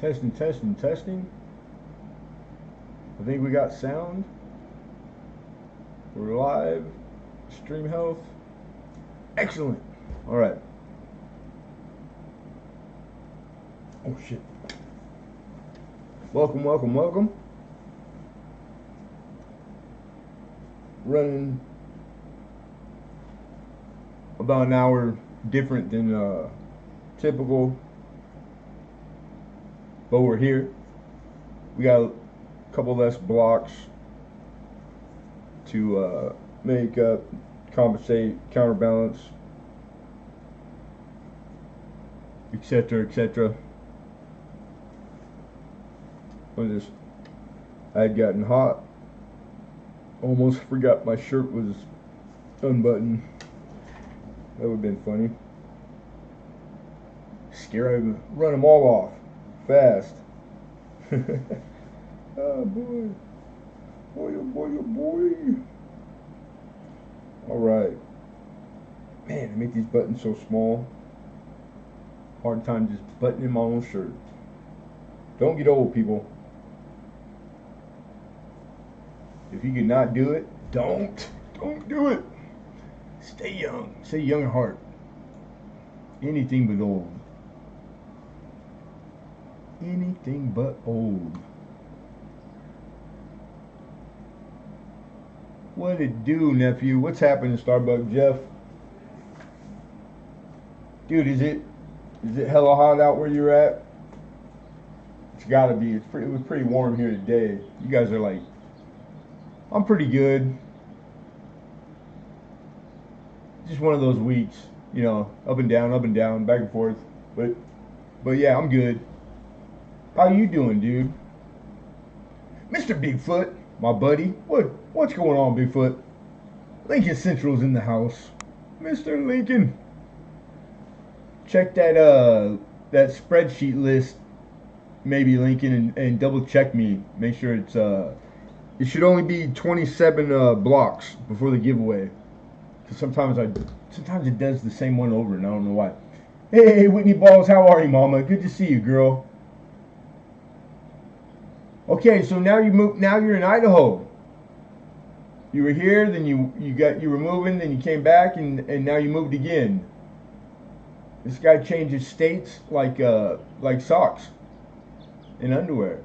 Testing, testing, testing. I think we got sound. We're live. Stream health. Excellent. All right. Oh shit. Welcome, welcome, welcome. Running about an hour different than typical, but we're here. We got a couple less blocks to make up, compensate, counterbalance, etc., etc. I had gotten hot. Almost forgot my shirt was unbuttoned. That would have been funny. Scare him, run them all off fast. Oh boy. Boy, oh boy, oh boy. Alright. Man, I make these buttons so small. Hard time just buttoning my own shirt. Don't get old, people. If you cannot do it, don't do it. Stay young. Stay young at heart. Anything but old. Anything but old. What it do, nephew? What's happening, Starbucks Jeff? Dude, is it hella hot out where you're at? It's gotta be. It was pretty warm here today. You guys are like, I'm pretty good. Just one of those weeks, you know, up and down, back and forth. But yeah, I'm good. How you doing, dude? Mr. Bigfoot, my buddy. What's going on, Bigfoot? Lincoln Central's in the house. Mr. Lincoln. Check that that spreadsheet list, maybe, Lincoln, and double check me. Make sure it's it should only be 27 blocks before the giveaway. Cause sometimes it does the same one over, and I don't know why. Hey, Whitney Balls, how are you, Mama? Good to see you, girl. Okay, so now you moved. Now you're in Idaho. You were here, then you were moving, then you came back, and now you moved again. This guy changes states like socks and underwear.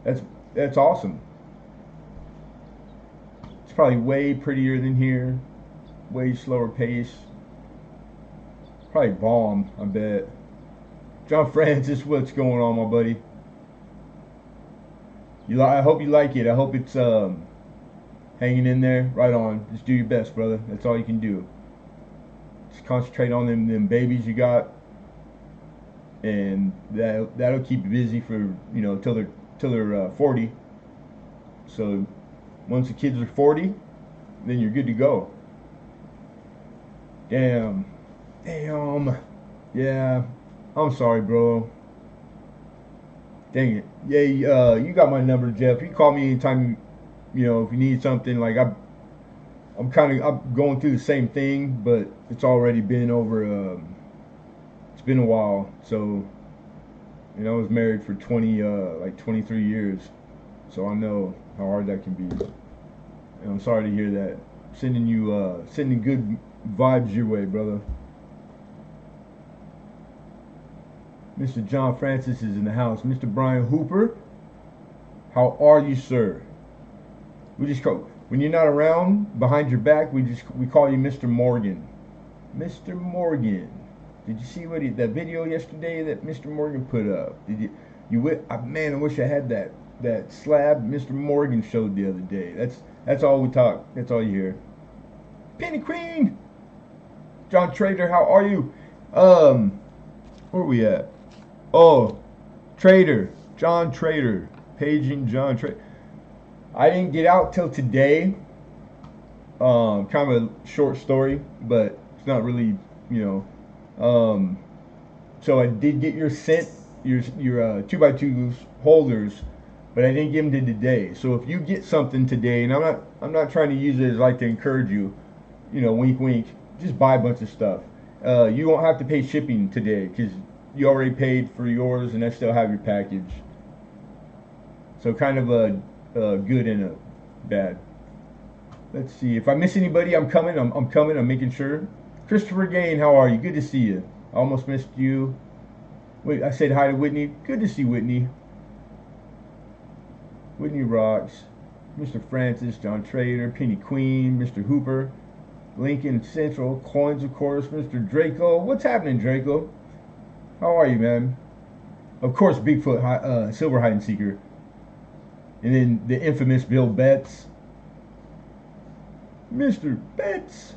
That's awesome. It's probably way prettier than here, way slower pace. Probably bomb, I bet. John Francis, what's going on, my buddy? I hope you like it. I hope it's hanging in there. Right on. Just do your best, brother. That's all you can do. Just concentrate on them babies you got, and that'll keep you busy for, you know, till they're 40. So once the kids are 40, then you're good to go. Damn. Yeah. I'm sorry, bro. Dang it. Yeah, you got my number, Jeff. You call me anytime, you know, if you need something. Like I'm going through the same thing, but it's already been over. It's been a while. So, you know, I was married for 23 years, so I know how hard that can be. And I'm sorry to hear that. Sending good vibes your way, brother. Mr. John Francis is in the house. Mr. Brian Hooper, how are you, sir? We just call, when you're not around, behind your back, we call you Mr. Morgan. Mr. Morgan. Did you see that video yesterday that Mr. Morgan put up? Man, I wish I had that slab Mr. Morgan showed the other day. That's all we talk. That's all you hear. Penny Queen. John Trader, how are you? Where are we at? Oh, Trader, John Trader, paging John Trader. I didn't get out till today. Kind of a short story, but it's not really, you know. So I did get your 2x2 holders, but I didn't give them to today. So if you get something today, and I'm not trying to use it as like to encourage you, you know, wink wink, just buy a bunch of stuff. You won't have to pay shipping today because you already paid for yours, and I still have your package. So kind of a good and a bad. Let's see. If I miss anybody, I'm coming. I'm coming. I'm making sure. Christopher Gain, how are you? Good to see you. I almost missed you. Wait, I said hi to Whitney. Good to see Whitney. Whitney rocks. Mr. Francis, John Trader, Penny Queen, Mr. Hooper, Lincoln Central, Coins, of course, Mr. Draco. What's happening, Draco? How are you, man? Of course, Bigfoot, Silver Hide and Seeker. And then the infamous Bill Betts. Mr. Betts.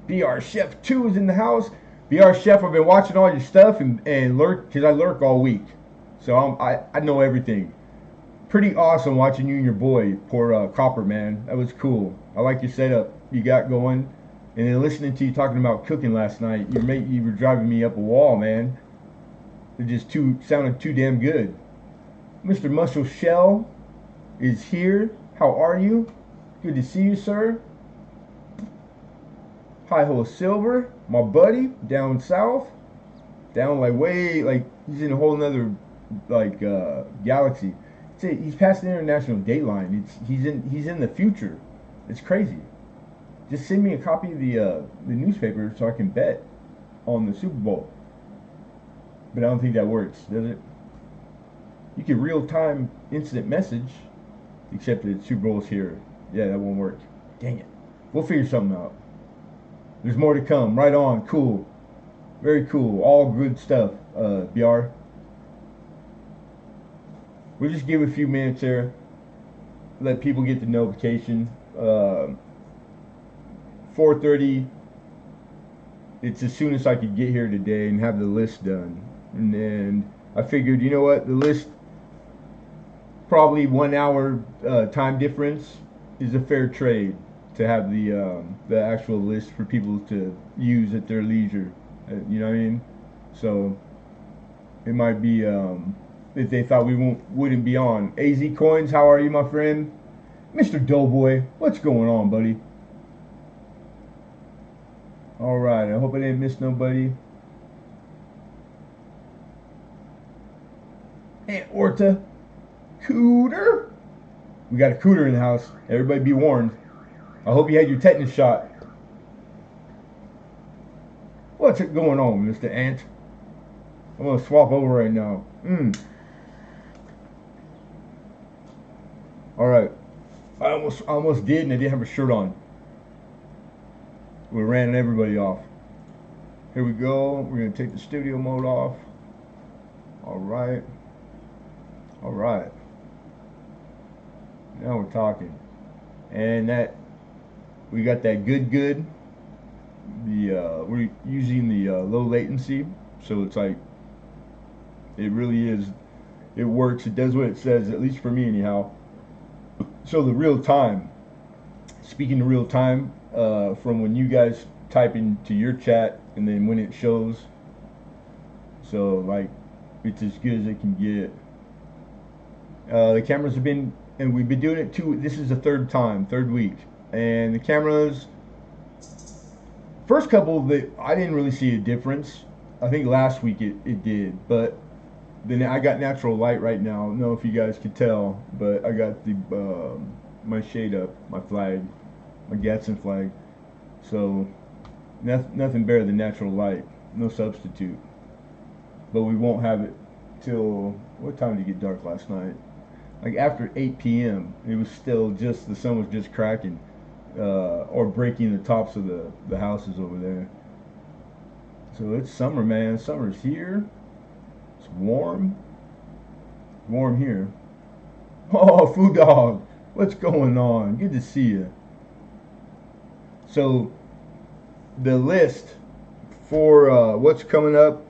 BR Chef 2 is in the house. BR Chef, I've been watching all your stuff and lurk, because I lurk all week. So I know everything. Pretty awesome watching you and your boy, poor Copper, man. That was cool. I like your setup you got going. And then listening to you talking about cooking last night, you were driving me up a wall, man. It just sounded too damn good. Mr. Muscle Shell is here. How are you? Good to see you, sir. High Hole Silver, my buddy, down south. Down like he's in a whole nother galaxy. He's past the international date line. He's in the future. It's crazy. Just send me a copy of the newspaper so I can bet on the Super Bowl. But I don't think that works, does it? You can real-time instant message, except that Super Bowl's here. Yeah, that won't work. Dang it. We'll figure something out. There's more to come. Right on. Cool. Very cool. All good stuff, BR. We'll just give a few minutes there. Let people get the notification. 4:30. It's as soon as I could get here today and have the list done. And then I figured, you know what? The list, probably 1 hour time difference, is a fair trade to have the actual list for people to use at their leisure. You know what I mean? So it might be if they thought we wouldn't be on. AZ Coins, how are you, my friend? Mr. Doughboy, what's going on, buddy? All right, I hope I didn't miss nobody. Aunt Orta, Cooter. We got a Cooter in the house. Everybody be warned. I hope you had your tetanus shot. What's going on, Mr. Ant? I'm gonna swap over right now. All right. I almost did, and I didn't have a shirt on. We ran everybody off. Here we go. We're gonna take the studio mode off. All right. All right. Now we're talking, and we got that good. We're using the low latency, so it's like it really is. It works. It does what it says, at least for me, anyhow. So the real time. Speaking of real time, from when you guys type into your chat and then when it shows. So like, it's as good as it can get. The cameras have been, and we've been doing it this is the third week, and the cameras, first couple that I didn't really see a difference. I think last week it did, but then I got natural light right now. I don't know if you guys could tell, but I got the my shade up, my flag, my Gadsden flag. So nothing better than natural light, no substitute. But we won't have it till, what time did it get dark last night? Like after 8 p.m. It was still just, the sun was just cracking, or breaking the tops of the houses over there. So it's summer, man. Summer's here. It's warm here. Oh, Food Dog, what's going on? Good to see you. So the list for what's coming up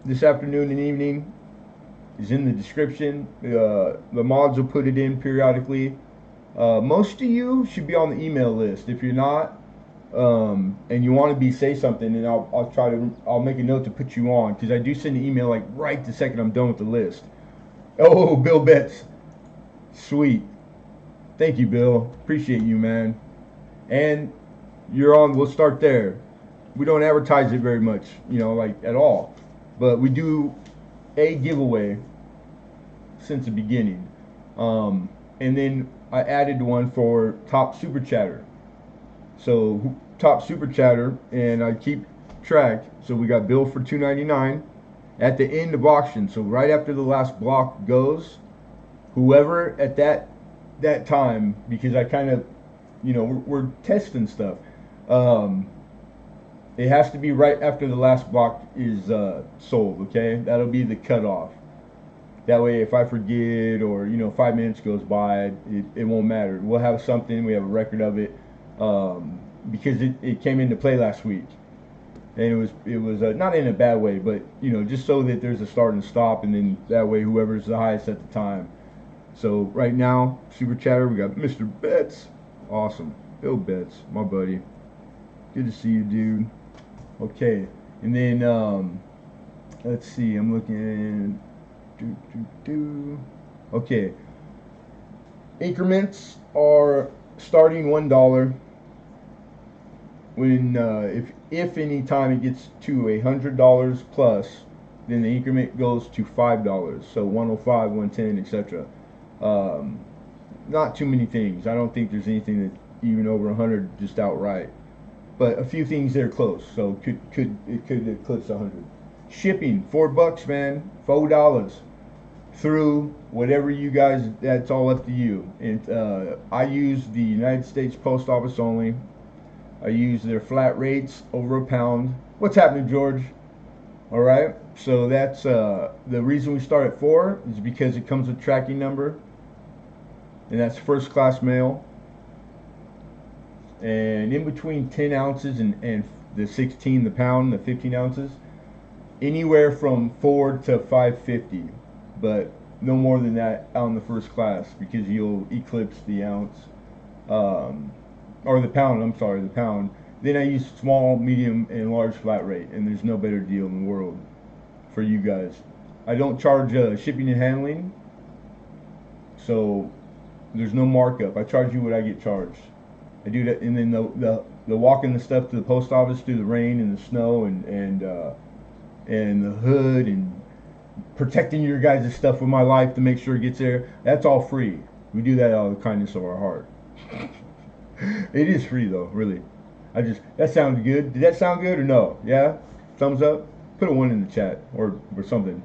this afternoon and evening is in the description. The mods will put it in periodically. Most of you should be on the email list. If you're not, and you want to say something, and I'll make a note to put you on, because I do send an email like right the second I'm done with the list. Oh, Bill Betts, sweet. Thank you, Bill. Appreciate you, man. And you're on. We'll start there. we don't advertise it very much, you know, like at all. But we do a giveaway since the beginning. And then I added one for top super chatter. So top super chatter, and I keep track. So we got Bill for $2.99 at the end of auction. So right after the last block goes, whoever at that time, because I kind of, you know, we're testing stuff. It has to be right after the last block is sold. Okay, that'll be the cutoff. That way, if I forget or, you know, 5 minutes goes by, it won't matter. We'll have something. We have a record of it, because it came into play last week, and it was not in a bad way, but, you know, just so that there's a start and stop, and then that way whoever's the highest at the time. So right now, super chatter, we got Mr. Betts. Awesome, Bill Betts, my buddy. Good to see you, dude. Okay, and then let's see. I'm looking. Okay, increments are starting $1. When if any time it gets to $100 plus, then the increment goes to $5. So 105, 110, etc. Not too many things. I don't think there's anything that even over 100 just outright, but a few things that are close. So it could eclipse 100. Shipping $4, man, $4 through whatever you guys. That's all up to you. And I use the United States Post Office only. I use their flat rates over a pound. What's happening, George? All right. So that's the reason we start at 4 is because it comes with tracking number, and that's first class mail. And in between 10 ounces and the 16, the pound, the 15 ounces, anywhere from 4 to 550, but no more than that on the first class, because you'll eclipse the ounce, or the pound. I'm sorry, the pound. Then I use small, medium, and large flat rate, and there's no better deal in the world for you guys. I don't charge shipping and handling, so there's no markup. I charge you what I get charged. I do that, and then the walking the stuff to the post office through the rain and the snow and the hood, and protecting your guys' stuff with my life to make sure it gets there. That's all free. We do that out of the kindness of our heart. It is free though, really. That sounded good. Did that sound good or no? Yeah? Thumbs up? Put a 1 in the chat or something.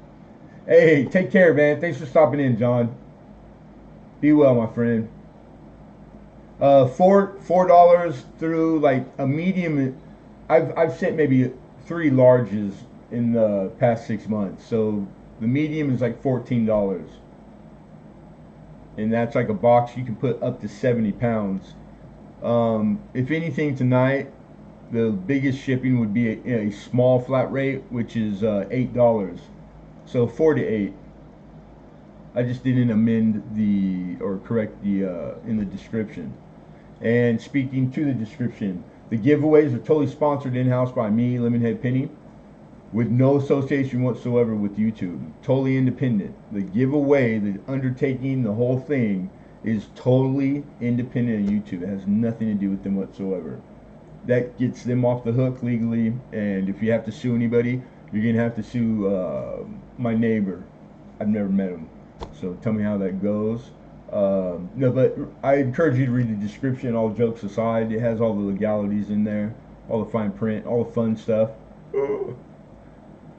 Hey, take care, man. Thanks for stopping in, John. Be well, my friend. $4 through like a medium. I've sent maybe 3 larges in the past 6 months. So the medium is like $14, and that's like a box you can put up to 70 pounds. If anything tonight, the biggest shipping would be a small flat rate, which is $8. So 4 to 8. I just didn't amend or correct the in the description. And speaking to the description, the giveaways are totally sponsored in-house by me, Lemonhead Penny, with no association whatsoever with YouTube. Totally independent. The giveaway, the undertaking, the whole thing is totally independent of YouTube. It has nothing to do with them whatsoever. That gets them off the hook legally, and if you have to sue anybody, you're going to have to sue my neighbor. I've never met him, so tell me how that goes. No, but I encourage you to read the description. All jokes aside, it has all the legalities in there, all the fine print, all the fun stuff.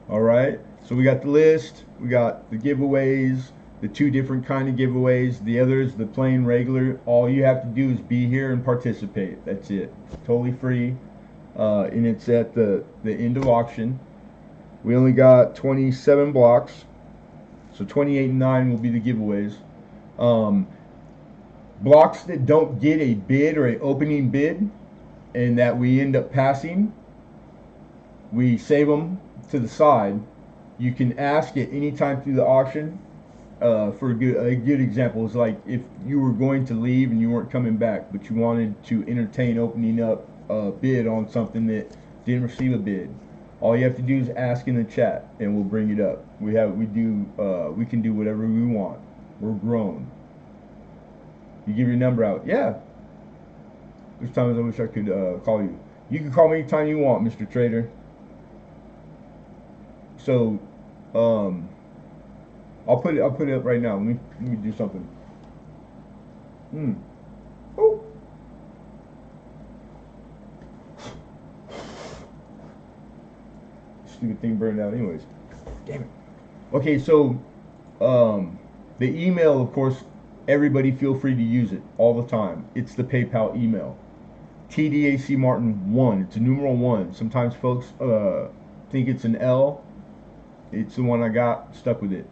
Alright, so we got the list, we got the giveaways, the 2 different kind of giveaways. The other is the plain regular. All you have to do is be here and participate. That's it. Totally free. And it's at the end of auction. We only got 27 blocks, so 28 and 9 will be the giveaways. Blocks that don't get a bid or an opening bid and that we end up passing, we save them to the side. You can ask at any time through the auction. For a good example is like if you were going to leave and you weren't coming back, but you wanted to entertain opening up a bid on something that didn't receive a bid. All you have to do is ask in the chat, and we'll bring it up. We can do whatever we want. We're grown. You give your number out. Yeah. There's times I wish I could call you. You can call me anytime you want, Mr. Trader. So, I'll put it up right now. Let me do something. Oh. Stupid thing burned out anyways. Damn it. Okay, so the email, of course, everybody feel free to use it all the time. It's the PayPal email. TDACMartin1. It's a numeral 1. Sometimes folks think it's an L. It's the one I got. Stuck with it.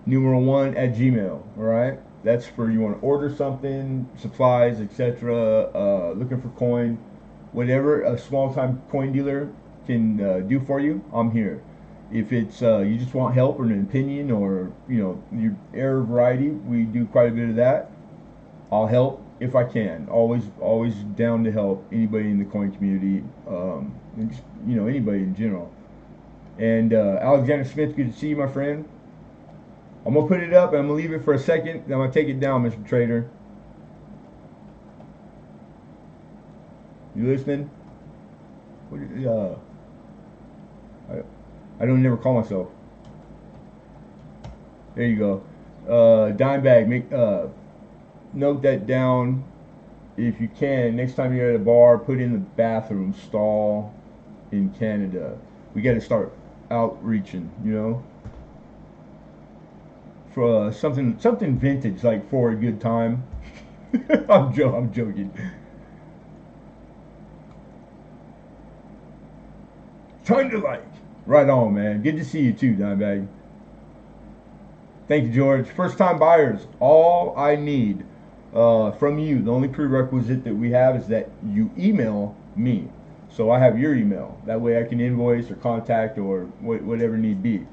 Numeral 1 at Gmail. Alright? That's for you want to order something, supplies, etc. Looking for coin. Whatever a small time coin dealer can do for you, I'm here. If it's you just want help or an opinion or your error variety, we do quite a bit of that. I'll help if I can. Always down to help anybody in the coin community, and just, anybody in general. And Alexander Smith, good to see you, my friend. I'm gonna put it up and I'm gonna leave it for a second. Then I'm gonna take it down, Mr. Trader. You listening? I don't never call myself. There you go. Dime bag. Note that down if you can. Next time you're at a bar, put in the bathroom stall in Canada. We got to start outreaching, for something vintage, like for a good time. I'm joking. Time to like. Right on, man. Good to see you too, Dimebag. Thank you, George. First time buyers, all I need from you, the only prerequisite that we have is that you email me. So I have your email. That way I can invoice or contact or whatever need be.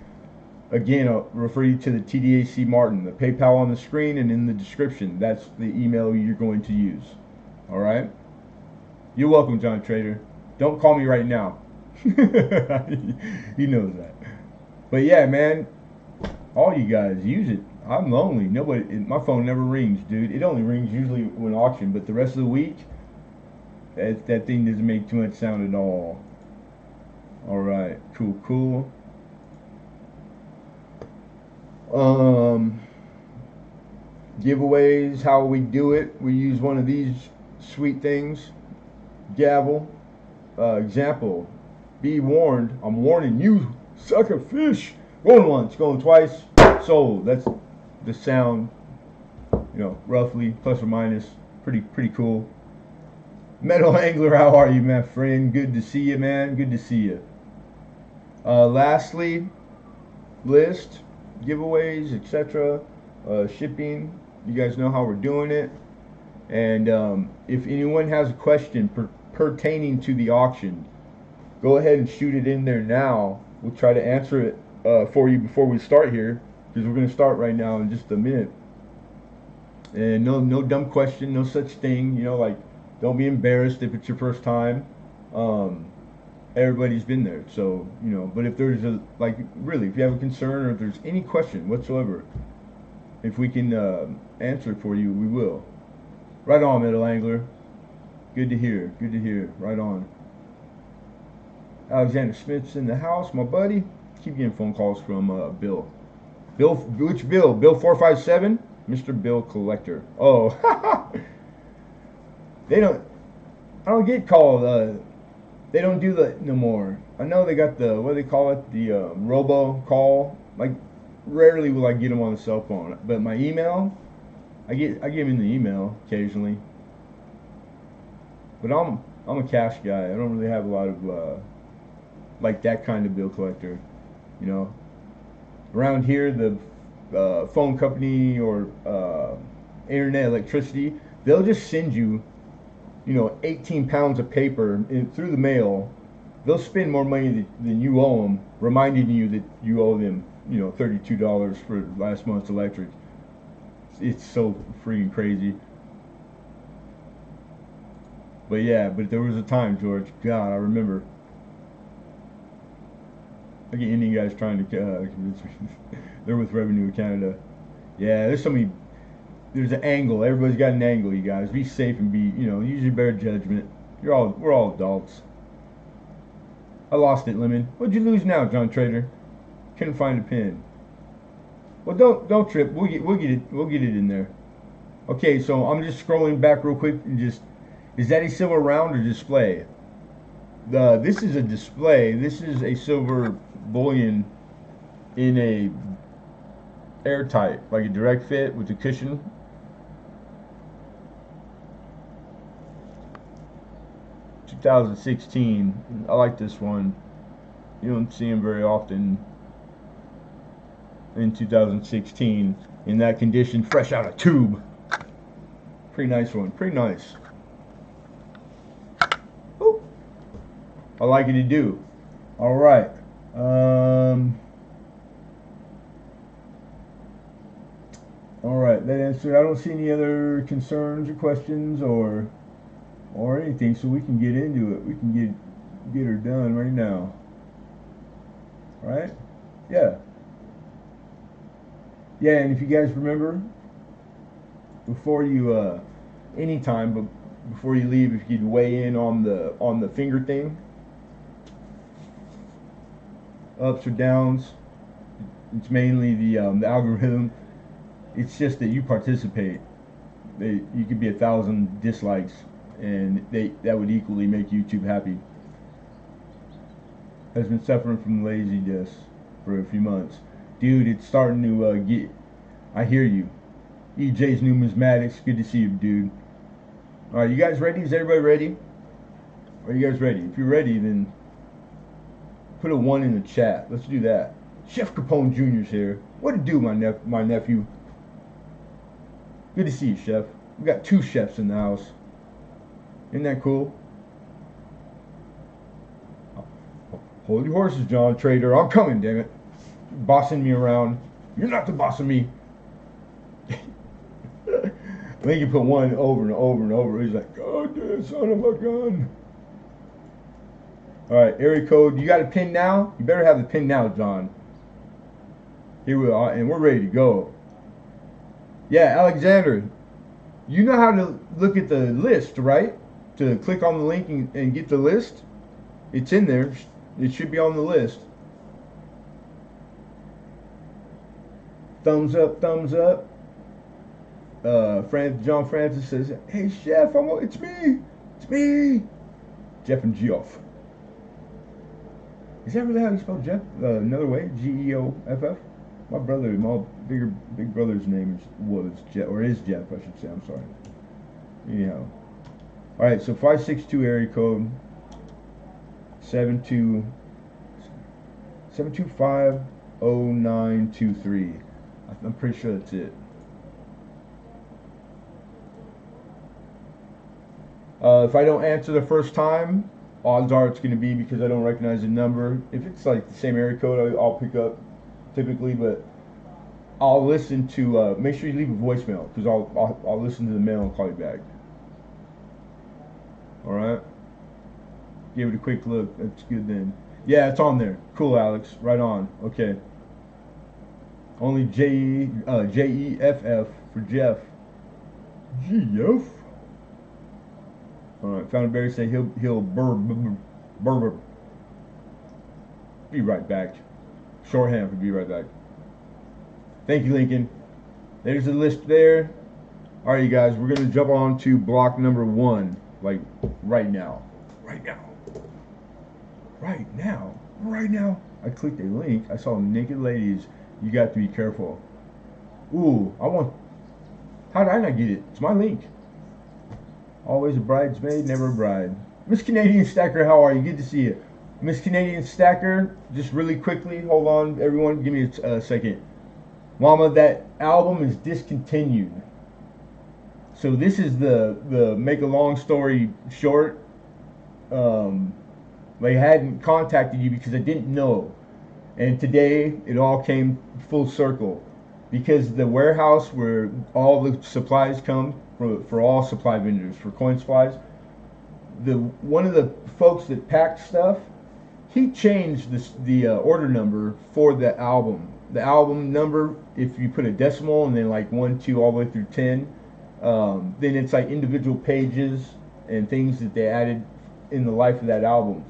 Again, I'll refer you to the TDAC Martin, the PayPal on the screen and in the description. That's the email you're going to use. All right? You're welcome, John Trader. Don't call me right now. He knows that. But yeah, man, all you guys use it. I'm lonely. My phone never rings, dude. It only rings usually when auction, but the rest of the week, that thing doesn't make too much sound at all. All right, cool. Giveaways, how we do it. We use one of these sweet things. Gavel. Example. Be warned. I'm warning you, sucker fish. Going once, going twice. Sold. That's the sound. Roughly plus or minus. Pretty cool. Metal Angler, how are you, my friend? Good to see you, man. Good to see you. Lastly, list, giveaways, etc. Shipping. You guys know how we're doing it. And if anyone has a question pertaining to the auction, go ahead and shoot it in there now. We'll try to answer it for you before we start here, because we're going to start right now in just a minute. And no dumb question, no such thing. Like, don't be embarrassed if it's your first time. Everybody's been there, so But if there's really, if you have a concern or if there's any question whatsoever, if we can answer it for you, we will. Right on, Metal Angler. Good to hear. Good to hear. Right on. Alexander Smith's in the house, my buddy. Keep getting phone calls from Bill. Bill, which Bill? Bill 457? Mr. Bill Collector. Oh, I don't get called, they don't do that no more. I know they got the, what do they call it? The robo call. Like, rarely will I get them on the cell phone. But my email, I get them in the email occasionally. But I'm a cash guy. I don't really have a lot of like that kind of bill collector. Around here, the phone company or internet electricity, they'll just send you 18 pounds of paper through the mail. They'll spend more money than you owe them, reminding you that you owe them $32 for last month's electric. It's so freaking crazy. But yeah, there was a time, George. God, I remember. I get Indian guys trying to convince me. They're with Revenue Canada. Yeah, there's an angle. Everybody's got an angle, you guys. Be safe and use your better judgment. We're all adults. I lost it, Lemon. What'd you lose now, John Trader? Couldn't find a pin. Well, don't trip. We'll get it in there. Okay, so I'm just scrolling back real quick and just, is that a silver round or display? This is a display. This is a silver bullion in a airtight, like a direct fit with a cushion. $2016. I like this one. You don't see them very often in 2016 in that condition, fresh out of tube. Pretty nice one. Pretty nice. Ooh. I like it to do. All right. All right. That answer. I don't see any other concerns or questions or anything, so we can get into it. We can get her done right now. All right? Yeah. Yeah, and if you guys remember, before you anytime, but before you leave, if you'd weigh in on the finger thing, ups or downs, it's mainly the algorithm. It's just that you participate. You could be 1,000 dislikes, and that would equally make YouTube happy. Has been suffering from laziness for a few months. Dude, it's starting to get. I hear you. EJ's Numismatics, good to see you, dude. Alright, you guys ready? Is everybody ready? Are you guys ready? If you're ready, then put a 1 in the chat. Let's do that. Chef Capone Jr.'s here. What to do, my nephew? Good to see you, Chef. We got 2 chefs in the house. Isn't that cool? Hold your horses, John Trader. I'm coming, damn it. You're bossing me around. You're not the boss of me. I think you put 1 over and over and over. He's like, God damn son of a gun. Alright, area code. You got a pin now? You better have the pin now, John. Here we are, and we're ready to go. Yeah, Alexander. You know how to look at the list, right? To click on the link and get the list. It's in there. It should be on the list. Thumbs up, thumbs up. John Francis says, "Hey Chef, it's me, Jeff and Geoff." Is that really how you spell Jeff? Another way, Geoff. My big brother's name was Jeff, or is Jeff, I should say. I'm sorry. Anyhow, all right. So 562 area code 7250923. I'm pretty sure that's it. If I don't answer the first time, odds are it's going to be because I don't recognize the number. If it's like the same area code, I'll pick up typically, but I'll listen to. Make sure you leave a voicemail because I'll listen to the mail and call you back. All right. Give it a quick look. That's good then. Yeah, it's on there. Cool, Alex. Right on. Okay. Only Jeff for Jeff. Geoff. Alright, found a berry say he'll burr. Be right back. Shorthand for be right back. Thank you, Lincoln. There's the list there. Alright, you guys, we're gonna jump on to block number 1. Like right now. Right now. I clicked a link. I saw naked ladies. You got to be careful. Ooh, how did I not get it? It's my link. Always a bridesmaid, never a bride. Miss Canadian Stacker, how are you? Good to see you. Miss Canadian Stacker, just really quickly, hold on, everyone, give me a second. Mama, that album is discontinued. So this is the make a long story short. They hadn't contacted you because I didn't know. And today, it all came full circle. Because the warehouse where all the supplies come for all supply vendors, for coin supplies, one of the folks that packed stuff, he changed the order number for the album. The album number, if you put a decimal and then like 1, 2, all the way through 10, then it's like individual pages and things that they added in the life of that album.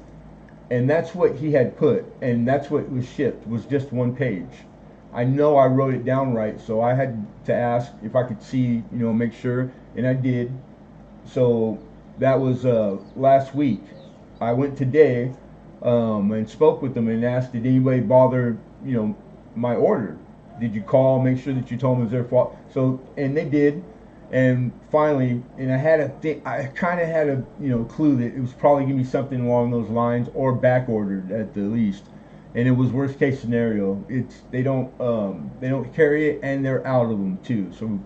And that's what he had put, and that's what was shipped, was just one page. I know I wrote it down right, so I had to ask if I could see, make sure, and I did. So that was last week. I went today and spoke with them and asked, did anybody bother, my order? Did you call, make sure that you told them it was their fault? So, and they did. And finally, and I kind of had a clue that it was probably gonna be something along those lines, or back ordered at the least. And it was worst case scenario. They don't carry it, and they're out of them too. So we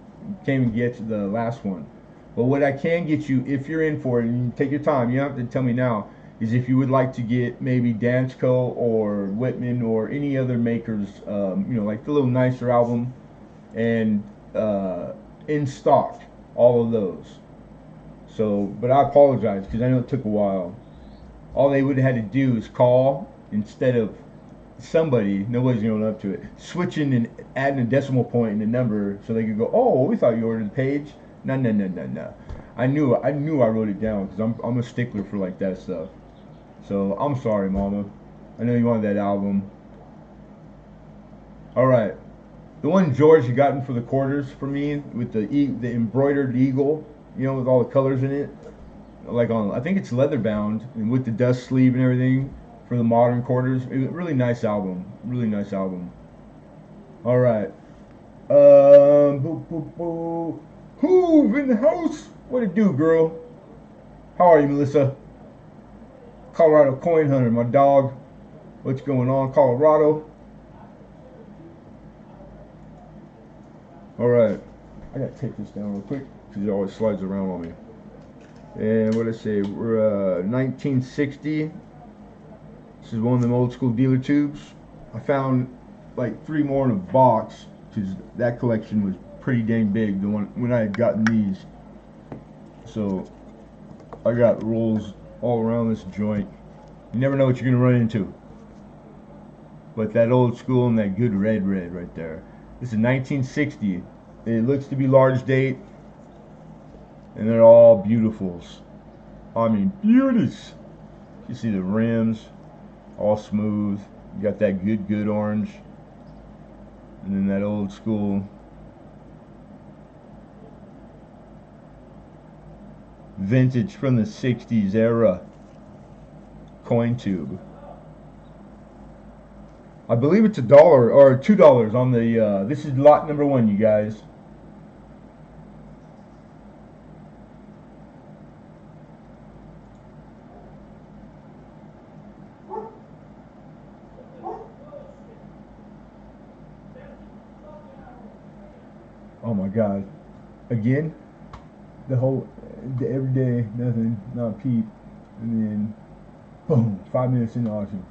can't even get to the last one. But what I can get you, if you're in for it, and you take your time, you don't have to tell me now, is if you would like to get maybe Dansko or Whitman or any other makers, like the little nicer album, and in stock, all of those. So, but I apologize because I know it took a while. All they would have had to do is call, instead of nobody's going up to it, switching and adding a decimal point in the number so they could go, oh, we thought you ordered the page. No. I knew I wrote it down because I'm a stickler for like that stuff. So I'm sorry, Mama. I know you wanted that album. All right. The one George had gotten for the quarters for me with the embroidered eagle, with all the colors in it, like I think it's leather bound and with the dust sleeve and everything for the modern quarters. Really nice album. Really nice album. All right. Hoove in the house. What it do, girl? How are you, Melissa? Colorado Coin Hunter, my dog. What's going on, Colorado? Alright, I gotta take this down real quick because it always slides around on me. And what did I say? We're 1960. This is one of them old school dealer tubes. I found like 3 more in a box because that collection was pretty dang big. The one when I had gotten these. So I got rolls all around this joint. You never know what you're gonna run into. But that old school and that good red right there. This is 1960. It looks to be large date, and they're all beautifuls. I mean, beauties. You see the rims, all smooth. You got that good orange, and then that old school vintage from the 60s era coin tube. I believe it's $1 or $2 on the, this is lot number 1, you guys. Oh my God. Again, the everyday, nothing, not a peep. And then, boom, 5 minutes in the auction.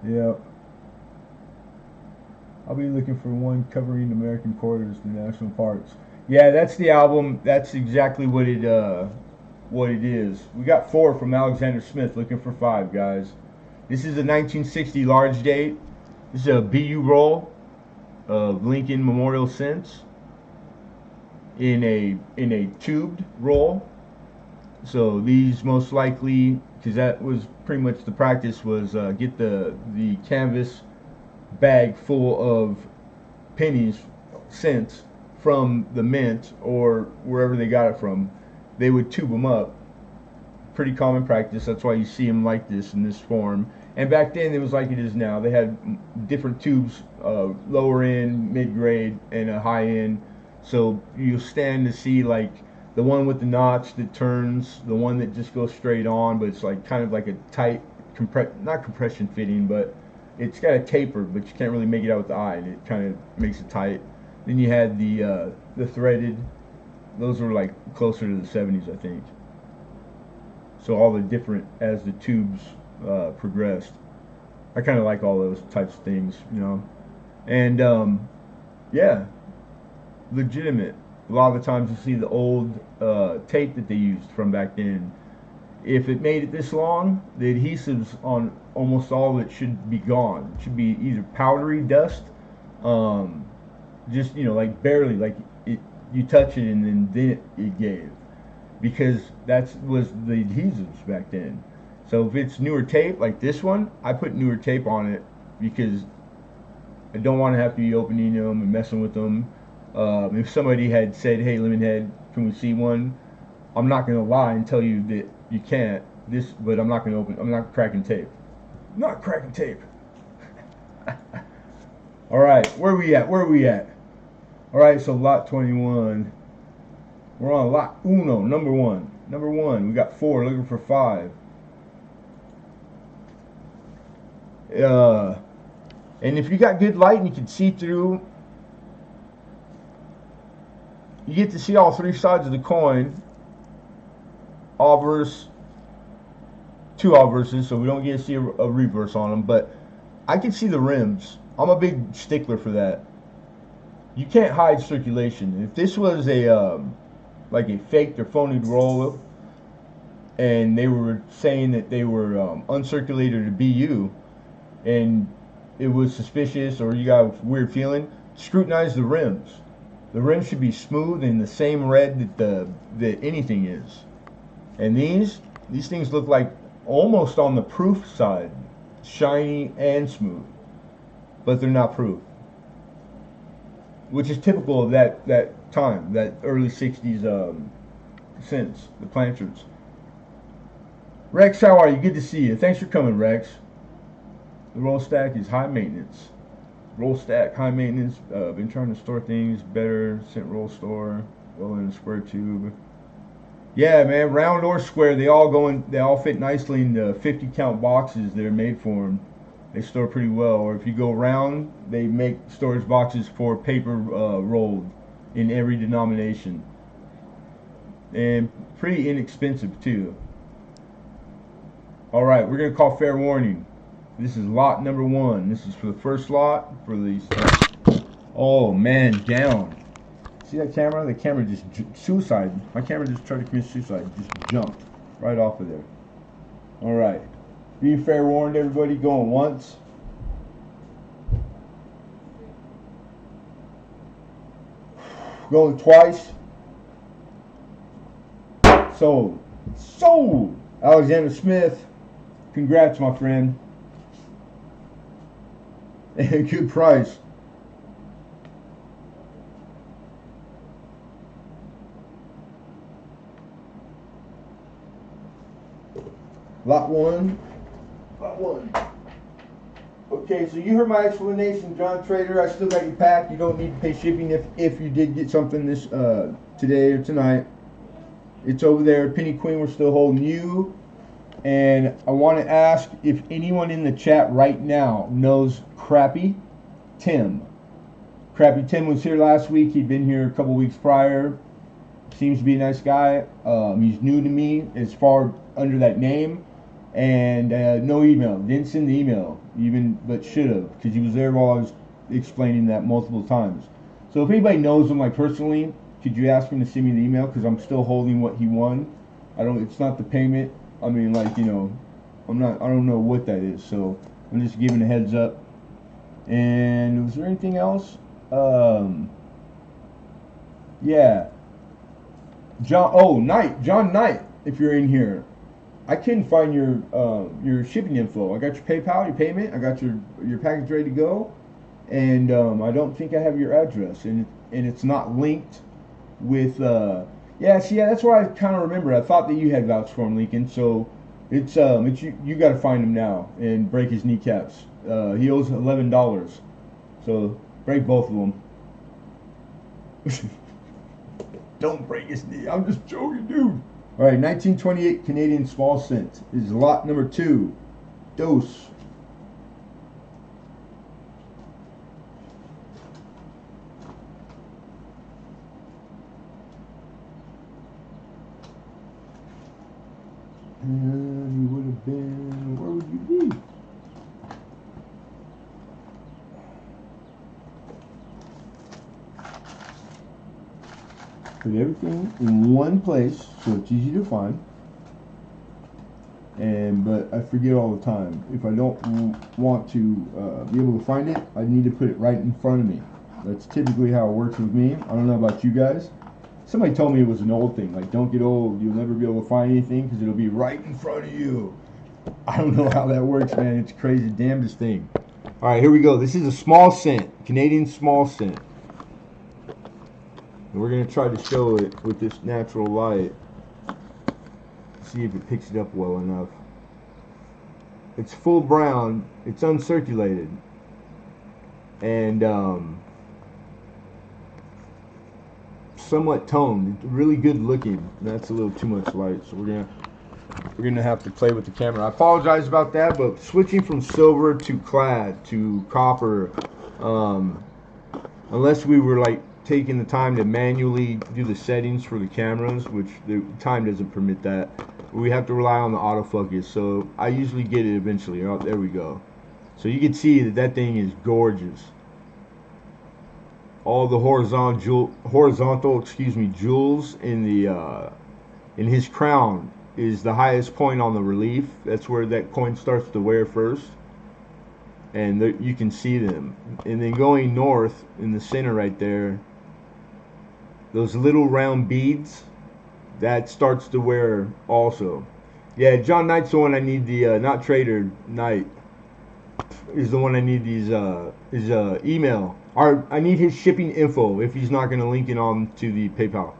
Yep. I'll be looking for one covering American quarters, the national parks. Yeah, that's the album. That's exactly what it is. We got 4 from Alexander Smith. Looking for 5, guys. This is a 1960 large date. This is a BU roll of Lincoln Memorial Cents in a tubed roll. So these most likely, because that was pretty much the practice, was get the canvas bag full of pennies, cents, from the mint or wherever they got it from. They would tube them up. Pretty common practice. That's why you see them like this in this form. And back then it was like it is now. They had different tubes, lower end, mid grade, and a high end. So you'll stand to see like the one with the notch that turns, the one that just goes straight on, but it's like kind of like a tight not compression fitting, but it's got a taper, but you can't really make it out with the eye, and it kind of makes it tight. Then you had the threaded. Those were like closer to the 70s, I think. So all the different, as the tubes progressed. I kind of like all those types of things, And yeah, legitimate. A lot of the times you see the old tape that they used from back then. If it made it this long, the adhesives on almost all of it should be gone. It should be either powdery dust, just like barely, like it. You touch it and then it gave. because that was the adhesives back then. So if it's newer tape like this one, I put newer tape on it because I don't want to have to be opening them and messing with them. If somebody had said, "Hey, Lemonhead, can we see one?" I'm not gonna lie and tell you that you can't. But I'm not gonna open. I'm not cracking tape. I'm not cracking tape. All right, where are we at? Where are we at? All right, so lot 21. We're on lot uno, number one. Number one, we got 4, looking for 5. And if you got good light and you can see through, you get to see all 3 sides of the coin. Obverse, 2 obverses, so we don't get to see a reverse on them. But I can see the rims. I'm a big stickler for that. You can't hide circulation. If this was a like a faked or phony roll, and they were saying that they were uncirculated to BU, and it was suspicious or you got a weird feeling, scrutinize the rims. The rims should be smooth and the same red that anything is. And these things look like almost on the proof side, shiny and smooth, but they're not proof, which is typical of that time, that early 60s scents, the Planchards. Rex, how are you? Good to see you. Thanks for coming, Rex. The roll stack is high maintenance. Roll stack, high maintenance. Been trying to store things better. Scent roll store. Roll in a square tube. Yeah, man, round or square, they all fit nicely in the 50 count boxes that are made for them. They store pretty well. Or if you go round, they make storage boxes for paper rolled in every denomination. And pretty inexpensive too. Alright, we're going to call fair warning. This is lot number 1. This is for the first lot for these. Oh man, down. See that camera? The camera just suicide. My camera just tried to commit suicide. Just jumped right off of there. Alright. Being fair warned, everybody. Going once. Going twice. Sold. Sold! Alexander Smith. Congrats, my friend. And good price. Lot 1. Lot 1. Okay, so you heard my explanation, John Trader. I still got you packed. You don't need to pay shipping if you did get something this today or tonight. It's over there. Penny Queen, we're still holding you. And I want to ask if anyone in the chat right now knows Crappy Tim. Crappy Tim was here last week. He'd been here a couple weeks prior. Seems to be a nice guy. He's new to me as far under that name. And no email. Didn't send the email, but should have, because he was there while I was explaining that multiple times. So if anybody knows him, like personally, could you ask him to send me the email? Because I'm still holding what he won. It's not the payment. I mean, like, I don't know what that is. So I'm just giving a heads up. And was there anything else? Yeah. John Knight, if you're in here. I couldn't find your shipping info. I got your PayPal, your payment. I got your package ready to go, and I don't think I have your address, and it's not linked with. That's why I kind of remember. I thought that you had vouched for him, Lincoln. So it's you got to find him now and break his kneecaps. He owes $11, so break both of them. Don't break his knee. I'm just joking, dude. All right, 1928 Canadian small scent is lot number 2. Dose. And you would have been, where would you be? Put everything in one place so it's easy to find. But I forget all the time. If I don't want to be able to find it, I need to put it right in front of me. That's typically how it works with me. I don't know about you guys. Somebody told me it was an old thing. Like, don't get old. You'll never be able to find anything because it'll be right in front of you. I don't know how that works, man. It's crazy. Damnedest thing. All right, here we go. This is a small cent. Canadian small cent. And we're going to try to show it with this natural light. See if it picks it up well enough. It's full brown. It's uncirculated. And somewhat toned. It's really good looking. That's a little too much light, so we're gonna have to play with the camera. I apologize about that, but switching from silver to clad to copper, unless we were like taking the time to manually do the settings for the cameras, which the time doesn't permit that, we have to rely on the autofocus. So I usually get it eventually. Oh, there we go. So you can see that that thing is gorgeous. All the horizontal jewels in the in his crown is the highest point on the relief. That's where that coin starts to wear first, and you can see them. And then going north in the center right there, those little round beads, that starts to wear also. Yeah, John Knight's the one I need. The not Trader Knight is the one I need his email. I need his shipping info if he's not going to link it on to the PayPal.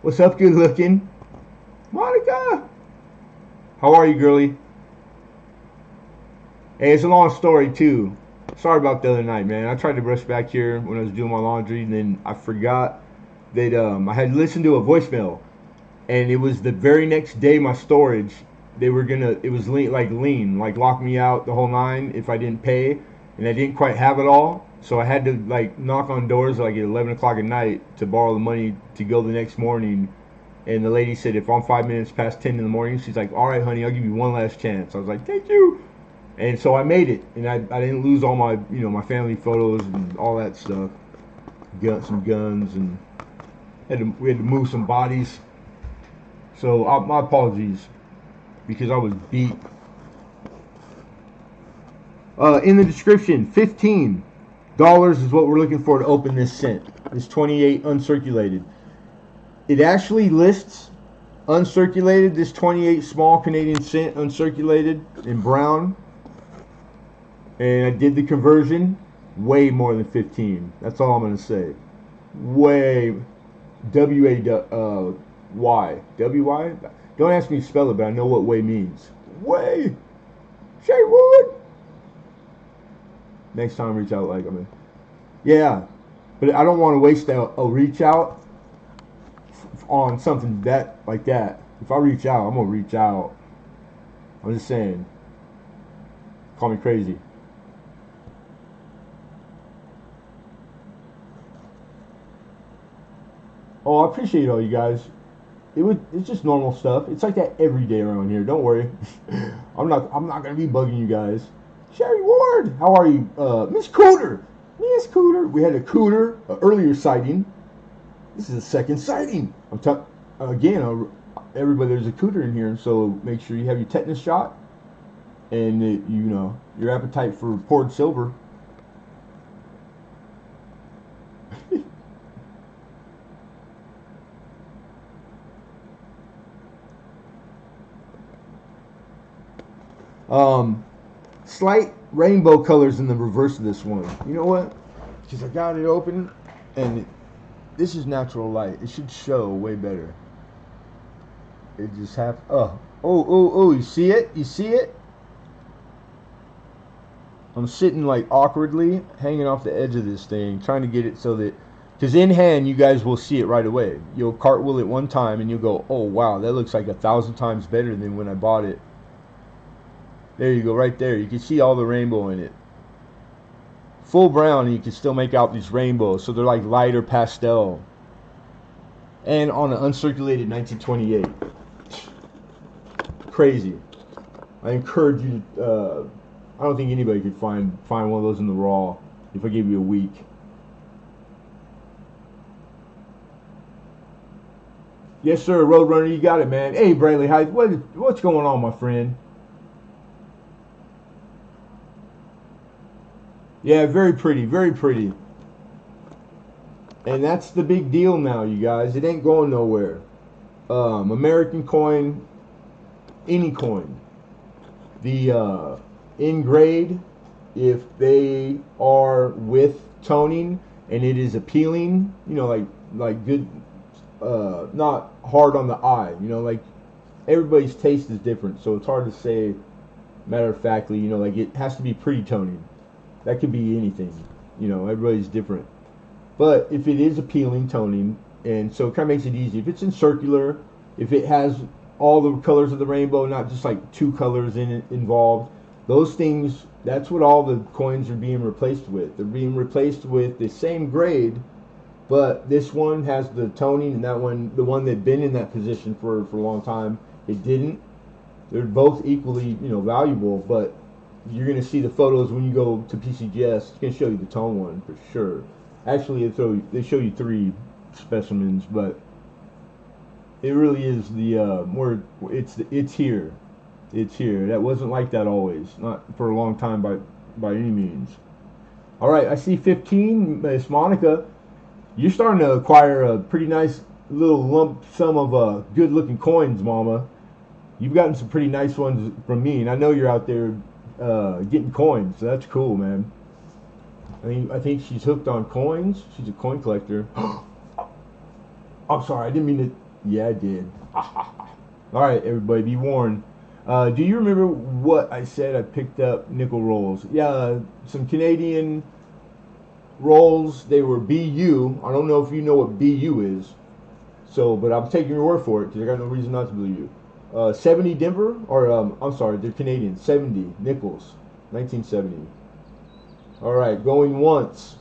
What's up, good looking? Monica! How are you, girly? Hey, it's a long story, too. Sorry about the other night, man. I tried to brush back here when I was doing my laundry, and then I forgot that I had listened to a voicemail. And it was the very next day my storage, they were going to, it was lean, like lock me out the whole nine if I didn't pay. And I didn't quite have it all. So I had to like knock on doors like at 11 o'clock at night to borrow the money to go the next morning. And the lady said, if I'm 5 minutes past 10 in the morning, she's like, all right, honey, I'll give you one last chance. I was like, thank you. And so I made it. And I didn't lose all my, my family photos and all that stuff. Got some guns, and we had to move some bodies. So my apologies, because I was beat. In the description, $15 is what we're looking for to open this cent. This 28 uncirculated. It actually lists uncirculated, this 28 small Canadian cent uncirculated in brown. And I did the conversion, way more than 15. That's all I'm going to say. Way. W-A-Y. W-Y? Don't ask me to spell it, but I know what way means. Way. Shay Wood. Next time, reach out like I mean. Yeah, but I don't want to waste a reach out on something like that. If I reach out, I'm gonna reach out. I'm just saying. Call me crazy. Oh, I appreciate all you guys. It's just normal stuff. It's like that every day around here. Don't worry. I'm not gonna be bugging you guys. Sherry Ward, how are you? Miss Cooter. Miss Cooter. We had a Cooter, earlier sighting. This is a second sighting. Again, everybody, there's a Cooter in here, so make sure you have your tetanus shot and your appetite for poured silver. Slight rainbow colors in the reverse of this one. You know what? Because I got it open, and this is natural light. It should show way better. It just have. Oh! You see it? You see it? I'm sitting like awkwardly, hanging off the edge of this thing, trying to get it so that, because in hand you guys will see it right away. You'll cartwheel it one time, and you'll go, "Oh wow, that looks like 1,000 times better than when I bought it." There you go, right there. You can see all the rainbow in it. Full brown, and you can still make out these rainbows. So they're like lighter pastel. And on an uncirculated 1928. Crazy. I encourage you to, I don't think anybody could find one of those in the raw if I gave you a week. Yes, sir, Roadrunner, you got it, man. Hey, Bradley, what's going on, my friend? Yeah, very pretty, very pretty. And that's the big deal now, you guys. It ain't going nowhere. American coin, any coin. The in grade, if they are with toning and it is appealing, you know, like good, not hard on the eye. You know, like everybody's taste is different, so it's hard to say matter of factly. You know, like it has to be pretty toning. That could be anything. You know, everybody's different. But if it is appealing toning, and so it kind of makes it easy. If it's in circular, if it has all the colors of the rainbow, not just like two colors in it involved, those things, that's what all the coins are being replaced with. They're being replaced with the same grade, but this one has the toning, and that one, the one that'd been in that position for a long time, it didn't. They're both equally, you know, valuable, but you're going to see the photos when you go to PCGS. It's going to show you the tone one for sure. Actually, they show you 3 specimens, but it really is the more it's here. It's here. That wasn't like that always. Not for a long time by any means. All right, I see 15, Miss Monica. You're starting to acquire a pretty nice little lump sum of good-looking coins, Mama. You've gotten some pretty nice ones from me, and I know you're out there getting coins. So that's cool, man. I think she's hooked on coins. She's a coin collector. I'm sorry, I didn't mean to. Yeah, I did. All right, everybody, be warned. Do you remember what I said? I picked up nickel rolls. Yeah, some Canadian rolls. They were BU. I don't know if you know what BU is. So, but I'm taking your word for it because I got no reason not to believe you. 70 Denver, or I'm sorry, they're Canadian. 70 nickels, 1970. All right, going once.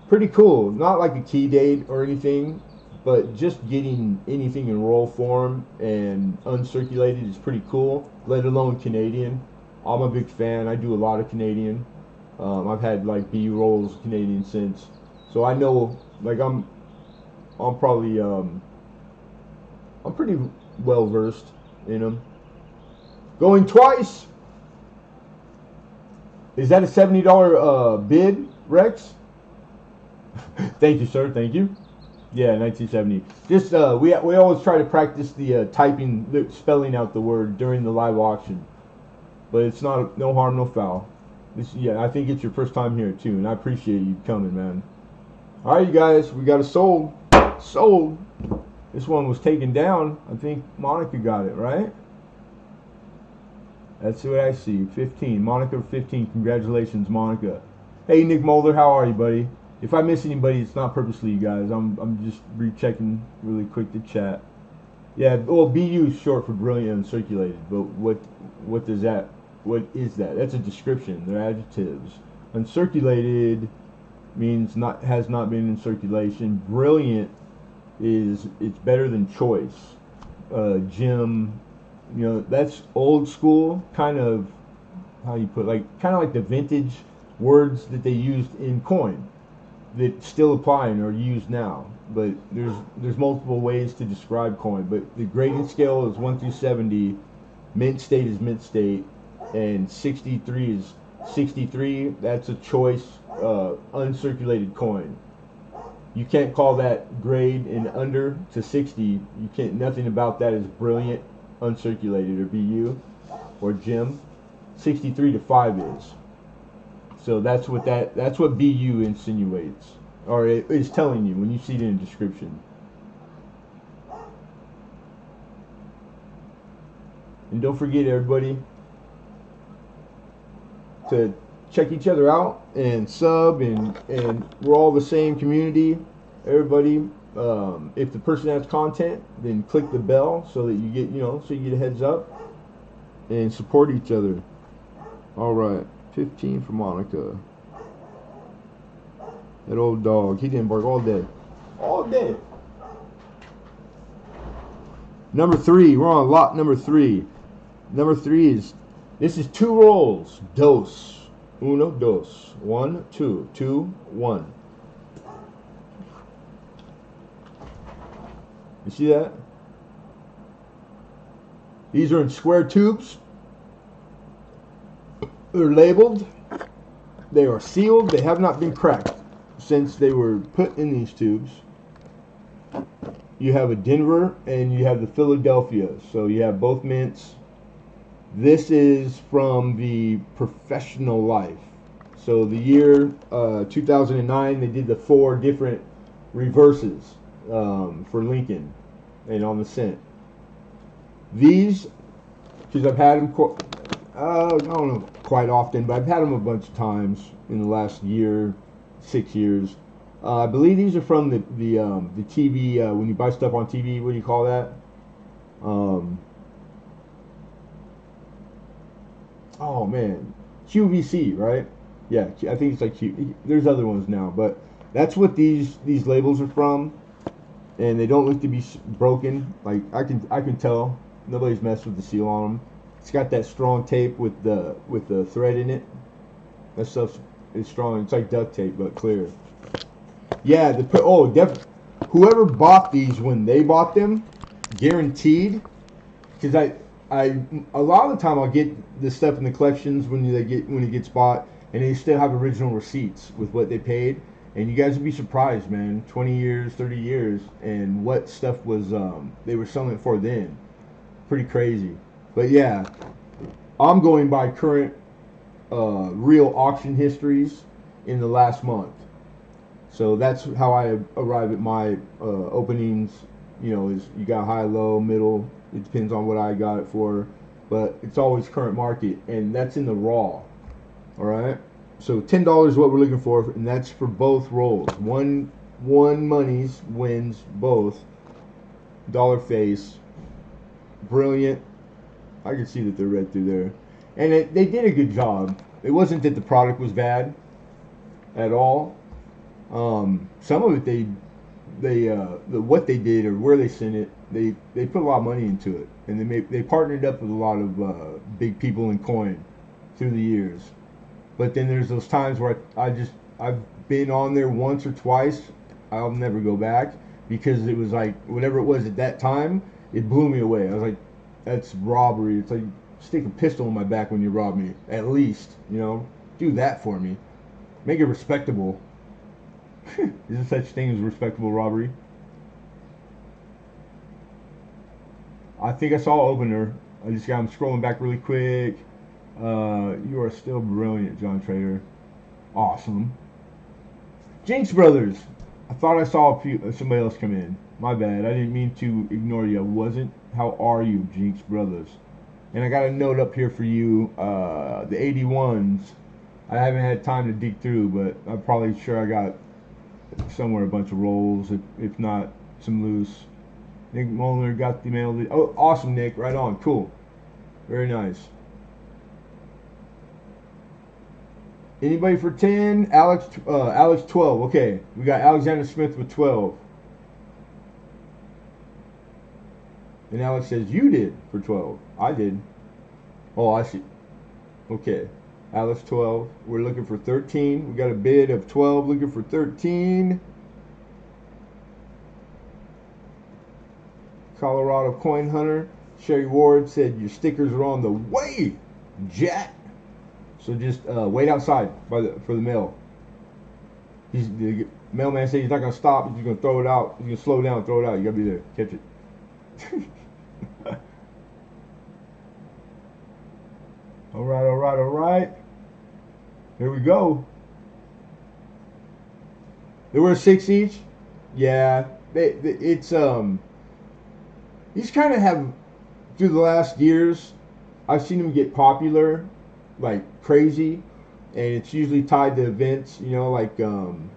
Pretty cool. Not like a key date or anything, but just getting anything in roll form and uncirculated is pretty cool, let alone Canadian. I'm a big fan. I do a lot of Canadian. I've had like B rolls Canadian since, so I know, like I'm probably I'm pretty well versed in them. Going twice. Is that a $70 bid, Rex? Thank you, sir. Thank you. Yeah, 1970. Just we always try to practice the typing, spelling out the word during the live auction, but it's not no harm, no foul. Yeah, I think it's your first time here too, and I appreciate you coming, man. All right, you guys, we got it sold. Sold. This one was taken down. I think Monica got it, right? That's what I see. 15. Monica 15. Congratulations, Monica. Hey, Nick Mulder, how are you, buddy? If I miss anybody, it's not purposely, you guys. I'm just rechecking really quick the chat. Yeah, well, BU is short for brilliant uncirculated, but what does that? What is that? That's a description. They're adjectives. Uncirculated means has not been in circulation. Brilliant is it's better than choice. Gem, you know, that's old school, kind of how you put, like kind of like the vintage words that they used in coin that still apply and are used now. But there's multiple ways to describe coin. But the grading scale is 1 through 70. Mint state is mint state, and 63 is 63. That's a choice uncirculated coin. You can't call that grade and under to 60. You can't. Nothing about that is brilliant uncirculated or BU or gem. 63 to 5 is. So that's what BU insinuates, or it is telling you when you see it in a description. And don't forget, everybody, to check each other out and sub, and we're all the same community. Everybody, if the person has content, then click the bell so that you get, so you get a heads up and support each other. All right. 15 for Monica. That old dog. He didn't bark all day. All day. Number 3. We're on lot number 3. Number 3 this is 2 rolls. Dos. Uno, dos. 1, 2. 2, 1. You see that? These are in square tubes. They're labeled, they are sealed, they have not been cracked. since they were put in these tubes. You have a Denver and you have the Philadelphia. So you have both mints. This is from the Professional Life. So the year 2009, they did the 4 different reverses for Lincoln and on the cent. These, because I've had them, I don't know quite often, but I've had them a bunch of times in the last year, 6 years. I believe these are from the TV, when you buy stuff on TV, what do you call that? Oh man, QVC, right? Yeah, I think it's like Q. There's other ones now, but that's what these labels are from, and they don't look to be broken. Like I can tell nobody's messed with the seal on them. It's got that strong tape with the thread in it. That stuff is strong. It's like duct tape but clear. Yeah, whoever bought these when they bought them, guaranteed, because a lot of the time I'll get this stuff in the collections when it gets bought, and they still have original receipts with what they paid, and you guys would be surprised, man. 20 years, 30 years, and what stuff was they were selling it for then. Pretty crazy. But yeah, I'm going by current real auction histories in the last month. So that's how I arrive at my openings. You know, is you got high, low, middle. It depends on what I got it for, but it's always current market, and that's in the raw. All right. So $10 is what we're looking for, and that's for both rolls. One monies wins both. Dollar face. Brilliant. I can see that they're red through there, and they did a good job. It wasn't that the product was bad at all. Some of it what they did or where they sent it, they put a lot of money into it, and they partnered up with a lot of big people in coin through the years. But then there's those times where I've been on there once or twice. I'll never go back because it was like whatever it was at that time, it blew me away. I was like, that's robbery. It's like stick a pistol in my back when you rob me. At least, you know, do that for me. Make it respectable. Is there such thing as respectable robbery? I think I saw opener. I'm scrolling back really quick. You are still brilliant, John Trader. Awesome. Jinx Brothers. I thought I saw somebody else come in. My bad. I didn't mean to ignore you. I wasn't. How are you, Jinx Brothers? And I got a note up here for you. The 81s. I haven't had time to dig through, but I'm probably sure I got somewhere a bunch of rolls, if not some loose. Nick Molnar got the mail. Oh, awesome, Nick. Right on. Cool. Very nice. Anybody for 10? Alex 12. Okay. We got Alexander Smith with 12. And Alex says, you did for 12. I did. Oh, I see. Okay. Alex 12. We're looking for 13. We got a bid of 12, looking for 13. Colorado Coin Hunter. Sherry Ward said your stickers are on the way, Jack. So just wait outside for the mail. The mailman said he's not gonna stop. He's gonna throw it out. He's gonna slow down, throw it out. You gotta be there, catch it. All right, all right, all right. Here we go. They were 6 each. Yeah, it's these kind of have through the last years. I've seen them get popular like crazy, and it's usually tied to events. You know, like and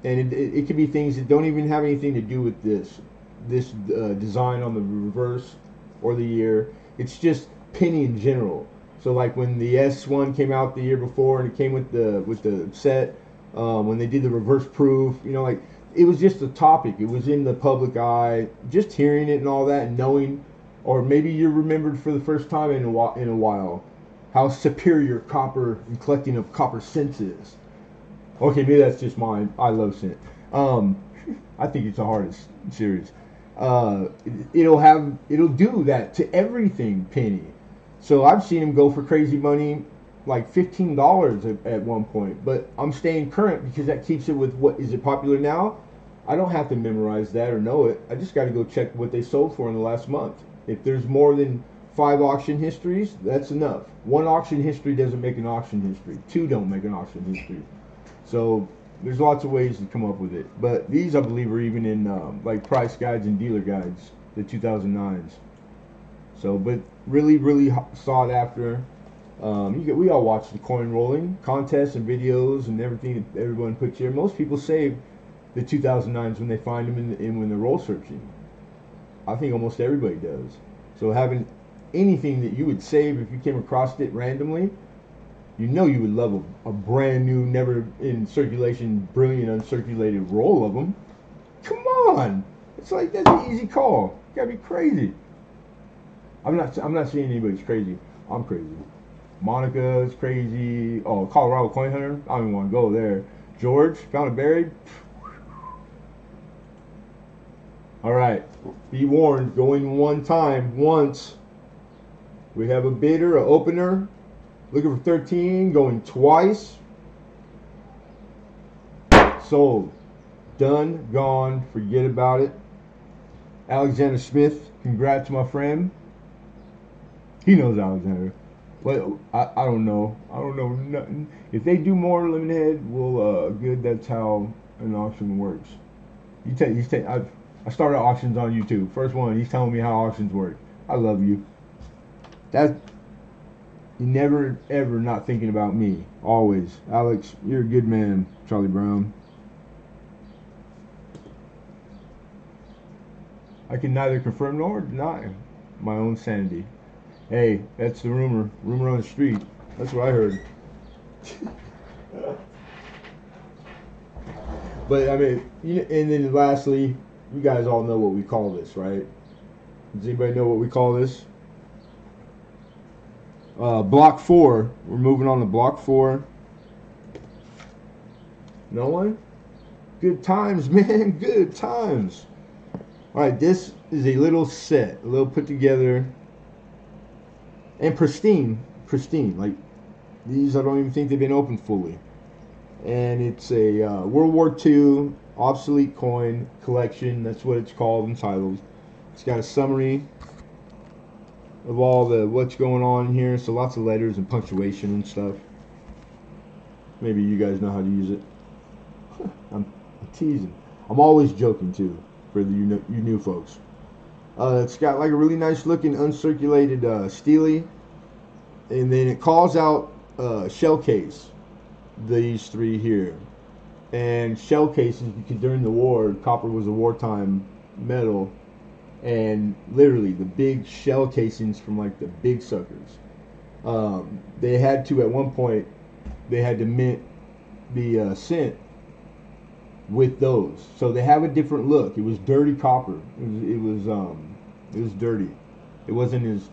it could be things that don't even have anything to do with this design on the reverse or the year. It's just penny in general. So like when the S1 came out the year before, and it came with the set, when they did the reverse proof, you know, like it was just a topic. It was in the public eye. Just hearing it and all that, and knowing, or maybe you remembered for the first time in a while, how superior copper and collecting of copper cents is. Okay, maybe that's just mine. I love cent. I think it's the hardest series. It'll do that to everything penny. So I've seen him go for crazy money like $15 at one point, but I'm staying current because that keeps it with what is it popular now. I don't have to memorize that or know it. I just got to go check what they sold for in the last month. If there's more than 5 auction histories, that's enough. 1 auction history doesn't make an auction history. 2 don't make an auction history. So there's lots of ways to come up with it. But these, I believe, are even in like price guides and dealer guides, the 2009s. So, but really, really sought after. We all watch the coin rolling contests and videos and everything that everyone puts here. Most people save the 2009s when they find them when they're roll searching. I think almost everybody does. So having anything that you would save if you came across it randomly, you know you would love a brand new, never in circulation, brilliant uncirculated roll of them. Come on, it's like that's an easy call. You gotta be crazy. I'm not saying anybody's crazy. I'm crazy. Monica's crazy. Oh, Colorado Coin Hunter. I don't even want to go there. George found it buried. All right, be warned. Going one time, once. We have a bidder, an opener, looking for 13. Going twice. Sold. Done. Gone. Forget about it. Alexander Smith. Congrats, my friend. He knows Alexander. Well, I don't know. I don't know nothing. If they do more Lemonhead, well, good. That's how an auction works. I started auctions on YouTube. First one, he's telling me how auctions work. I love you. You never ever not thinking about me. Always, Alex. You're a good man, Charlie Brown. I can neither confirm nor deny my own sanity. Hey, that's the rumor. Rumor on the street. That's what I heard. But I mean, and then lastly, you guys all know what we call this, right? Does anybody know what we call this? Block 4. We're moving on to block 4. No one? Good times, man. Good times. All right, this is a little set, a little put together. And pristine, like these I don't even think they've been opened fully. And it's a World War II obsolete coin collection. That's what it's called, entitled. It's got a summary of all the what's going on here. So lots of letters and punctuation and stuff. Maybe you guys know how to use it. I'm teasing. I'm always joking too for you new folks. It's got like a really nice looking uncirculated Steely, and then it calls out shell case, these 3 here. And shell cases, because during the war, copper was a wartime metal, and literally the big shell casings from like the big suckers, they had to, at one point, they had to mint the cent with those, so they have a different look. It was dirty copper. It was dirty. It wasn't as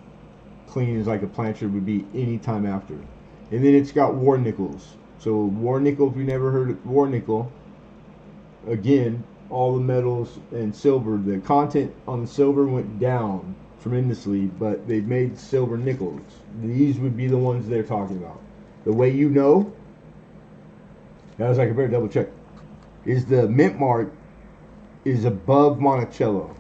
clean as like a plancher would be any time after. And then it's got war nickels. So war nickel, if you never heard of war nickel, again, all the metals and silver, the content on the silver went down tremendously, but they made silver nickels. These would be the ones they're talking about. The way you know, I was like, I better double check, is the mint mark is above Monticello.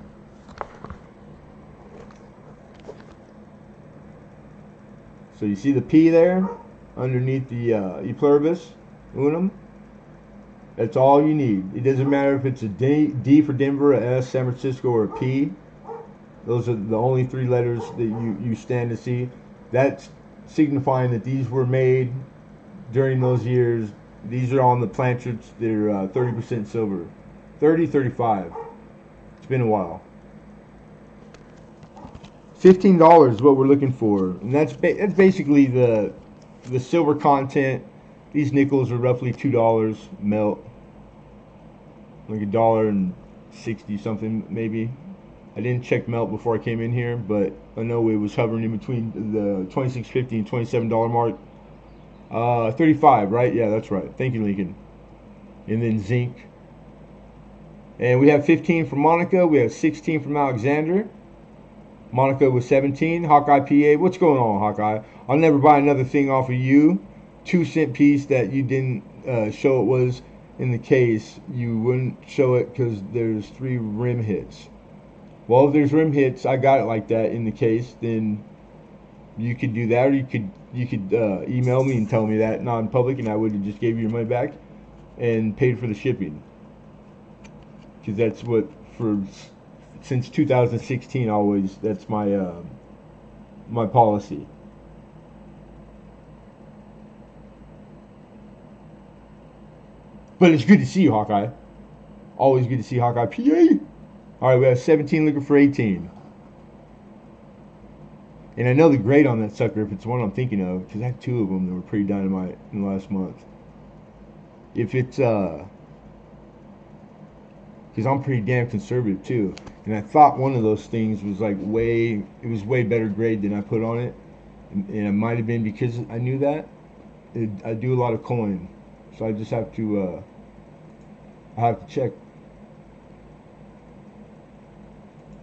So you see the P there underneath the E pluribus unum. That's all you need. It doesn't matter if it's a D for Denver, a S, San Francisco, or a P. Those are the only 3 letters that you stand to see. That's signifying that these were made during those years. These are on the planchards. They're 30% silver. 30, 35. It's been a while. $15 is what we're looking for, and that's basically the silver content. These nickels are roughly $2 melt, like $1.60 something maybe. I didn't check melt before I came in here, but I know it was hovering in between the $26.50 and $27 mark. 35, right? Yeah, that's right. Thank you, Lincoln. And then zinc. And we have 15 from Monica. We have 16 from Alexander. Monica with 17. Hawkeye PA. What's going on, Hawkeye? I'll never buy another thing off of you. 2-cent piece that you didn't show it was in the case. You wouldn't show it because there's 3 rim hits. Well, if there's rim hits, I got it like that in the case. Then you could do that, or you could email me and tell me that non-public, and I would have just gave you your money back and paid for the shipping. Because that's what since 2016 always that's my my policy. But it's good to see you, Hawkeye. Always good to see Hawkeye PA. All right, we have 17 looking for 18. And I know the grade on that sucker if it's one I'm thinking of, because I had 2 of them that were pretty dynamite in the last month. If it's because I'm pretty damn conservative too, and I thought one of those things was like way better grade than I put on it, and it might have been because I knew that. I do a lot of coin, so I just have to check.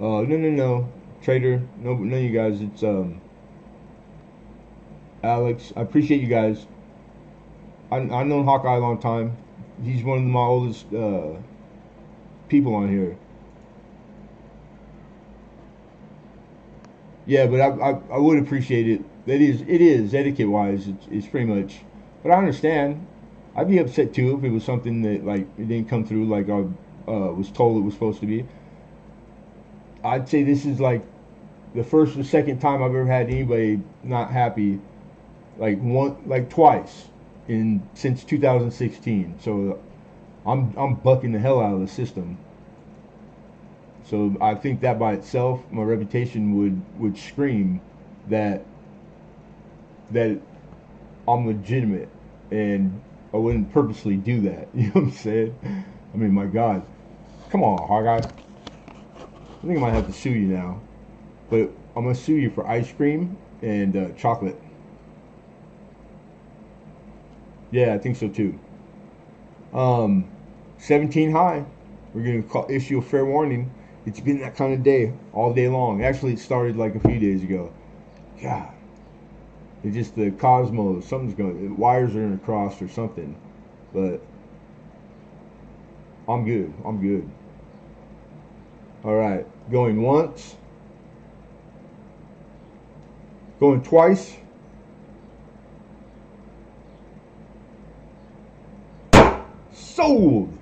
No, Trader, none of you guys. It's Alex. I appreciate you guys. I've known Hawkeye a long time. He's one of my oldest people on here. Yeah, but I would appreciate it. It is etiquette wise. It's pretty much. But I understand. I'd be upset too if it was something that like it didn't come through like I was told it was supposed to be. I'd say this is like the first or second time I've ever had anybody not happy, like twice since 2016. So I'm bucking the hell out of the system. So I think that by itself, my reputation would scream that I'm legitimate, and I wouldn't purposely do that. You know what I'm saying? I mean, my God, come on, Hawkeye. I think I might have to sue you now, but I'm gonna sue you for ice cream and chocolate. Yeah, I think so too. 17 high. We're gonna issue a fair warning. It's been that kind of day all day long. Actually, it started like a few days ago. God, it's just the cosmos. Wires are gonna cross or something. But I'm good. I'm good. All right, going once. Going twice. Sold.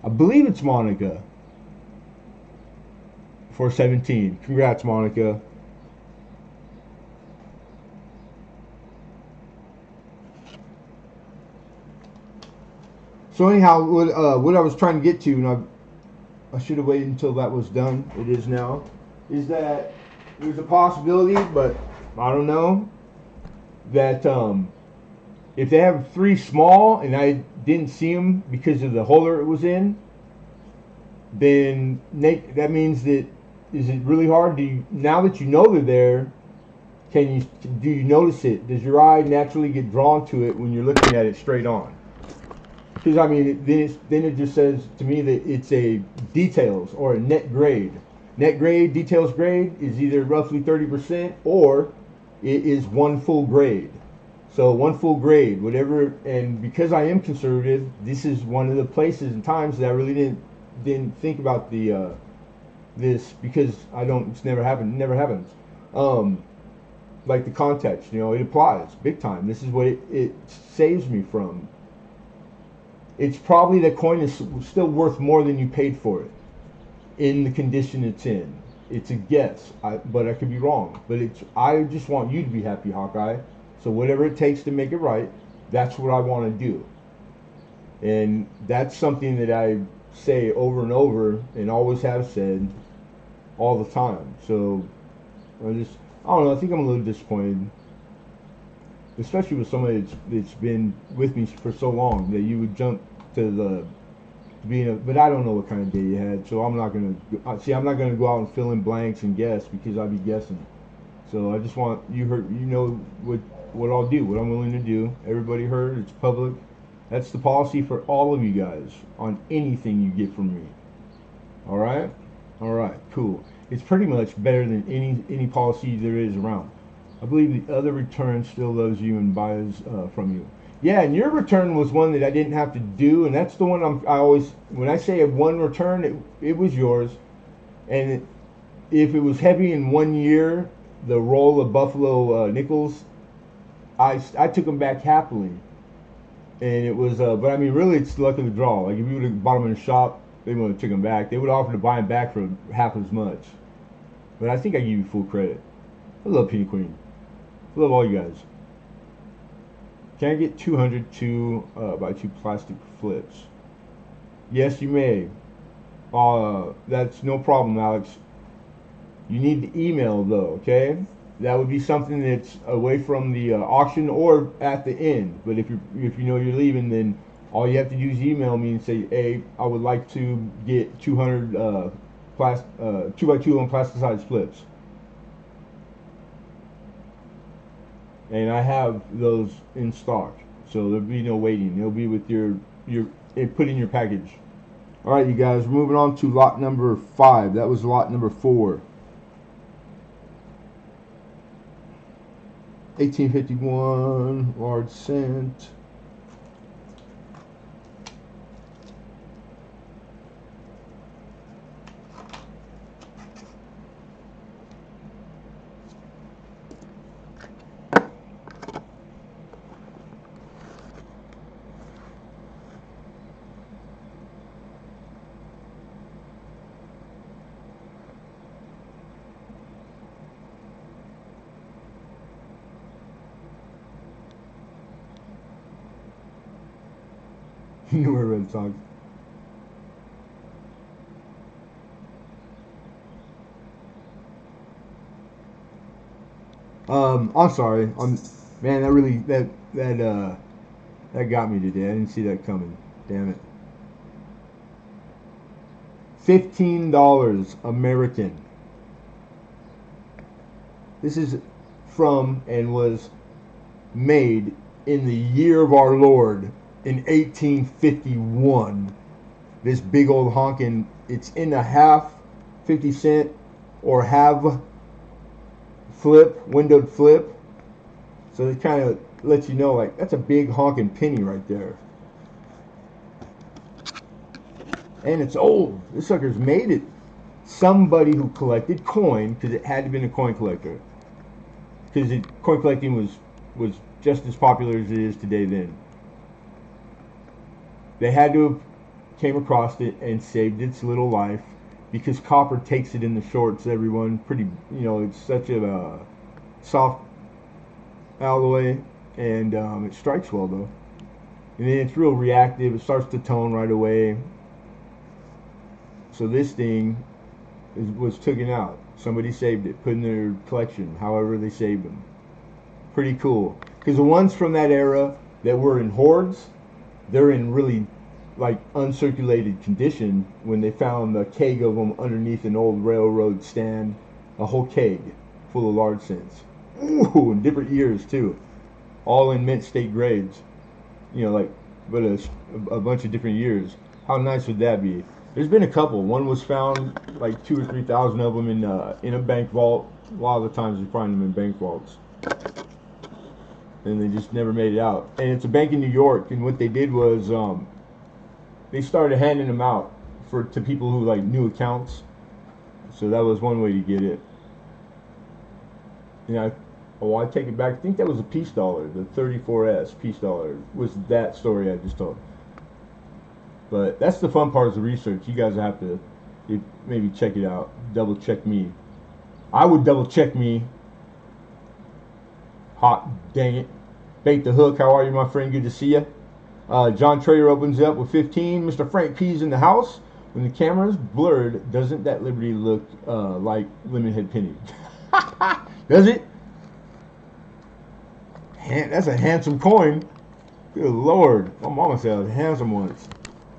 I believe it's Monica for 17. Congrats, Monica. So anyhow, what I was trying to get to, and I should have waited until that was done. It is now. Is that there's a possibility, but I don't know, that if they have 3 small and I didn't see them because of the holder it was in, then that means that is it really hard? Now that you know they're there, do you notice it? Does your eye naturally get drawn to it when you're looking at it straight on? Because I mean, then it just says to me that it's a details or a net grade. Net grade, details grade is either roughly 30% or it is 1 full grade. So 1 full grade, whatever. And because I am conservative, this is one of the places and times that I really didn't think about this, because I don't. It's never happened. Never happens. Like the context, it applies big time. This is what it saves me from. It's probably that coin is still worth more than you paid for it in the condition it's in. It's a guess, but I could be wrong. But I just want you to be happy, Hawkeye. So whatever it takes to make it right, that's what I want to do. And that's something that I say over and over and always have said all the time. So I don't know, I think I'm a little disappointed, especially with somebody that's been with me for so long, that you would jump to but I don't know what kind of day you had, so I'm not gonna go out and fill in blanks and guess, because I'd be guessing. So I just want you what I'll do, what I'm willing to do. Everybody heard, it's public. That's the policy for all of you guys on anything you get from me. All right, all right, cool. It's pretty much better than any policy there is around. I believe the other return still loves you and buys from you. Yeah, and your return was one that I didn't have to do, and that's the one I always, when I say one return, it was yours. And if it was heavy in 1 year, the roll of Buffalo nickels, I took them back happily. And it was, but I mean, really, it's the luck of the draw. Like if you would have bought them in a shop, they would have taken them back. They would offer to buy them back for half as much. But I think I give you full credit. I love Penny Queen. I love all you guys. Can I get 202 by 2 plastic flips? Yes, you may. That's no problem, Alex. You need the email though, okay? That would be something that's away from the auction or at the end. But if you know you're leaving, then all you have to do is email me and say, hey, I would like to get 200 2 by 2 on plasticized flips. And I have those in stock, so there'll be no waiting. They'll be with your put in your package. All right, you guys, we're moving on to lot number 5. That was lot number 4. 1851 large cent. You know where Red Sox. I'm sorry. Man, that really that got me today. I didn't see that coming. Damn it. $15 American. This is from and was made in the year of our Lord in 1851. This big old honkin', it's in a half 50 cent or half flip, windowed flip. So it kind of lets you know, like, that's a big honking penny right there. And it's old. This sucker's made it. Somebody who collected coin, because it had to have been a coin collector. Because coin collecting was just as popular as it is today then. They had to have came across it and saved its little life, because copper takes it in the shorts, everyone. Pretty, it's such a soft alloy, and it strikes well though. And then it's real reactive. It starts to tone right away. So this thing was taken out. Somebody saved it, put in their collection. However they saved them. Pretty cool. Because the ones from that era that were in hoards, they're in really like uncirculated condition when they found a keg of them underneath an old railroad stand. A whole keg full of large cents. Ooh, in different years too. All in mint state grades. But a bunch of different years. How nice would that be? There's been a couple. One was found, like 2,000 or 3,000 of them in a bank vault. A lot of the times we find them in bank vaults. And they just never made it out. And it's a bank in New York, and what they did was they started handing them out to people who like new accounts. So that was one way to get it. I take it back. I think that was a peace dollar. The 34S peace dollar was that story I just told. But that's the fun part of the research. You guys have to maybe check it out. Double check me. I would double check me. Hot dang it. Bait the hook. How are you, my friend? Good to see you. John Trader opens up with 15. Mr. Frank P's in the house. When the camera's blurred, doesn't that Liberty look like Lemonhead penny? Does it? That's a handsome coin. Good Lord. My mama said I was handsome once.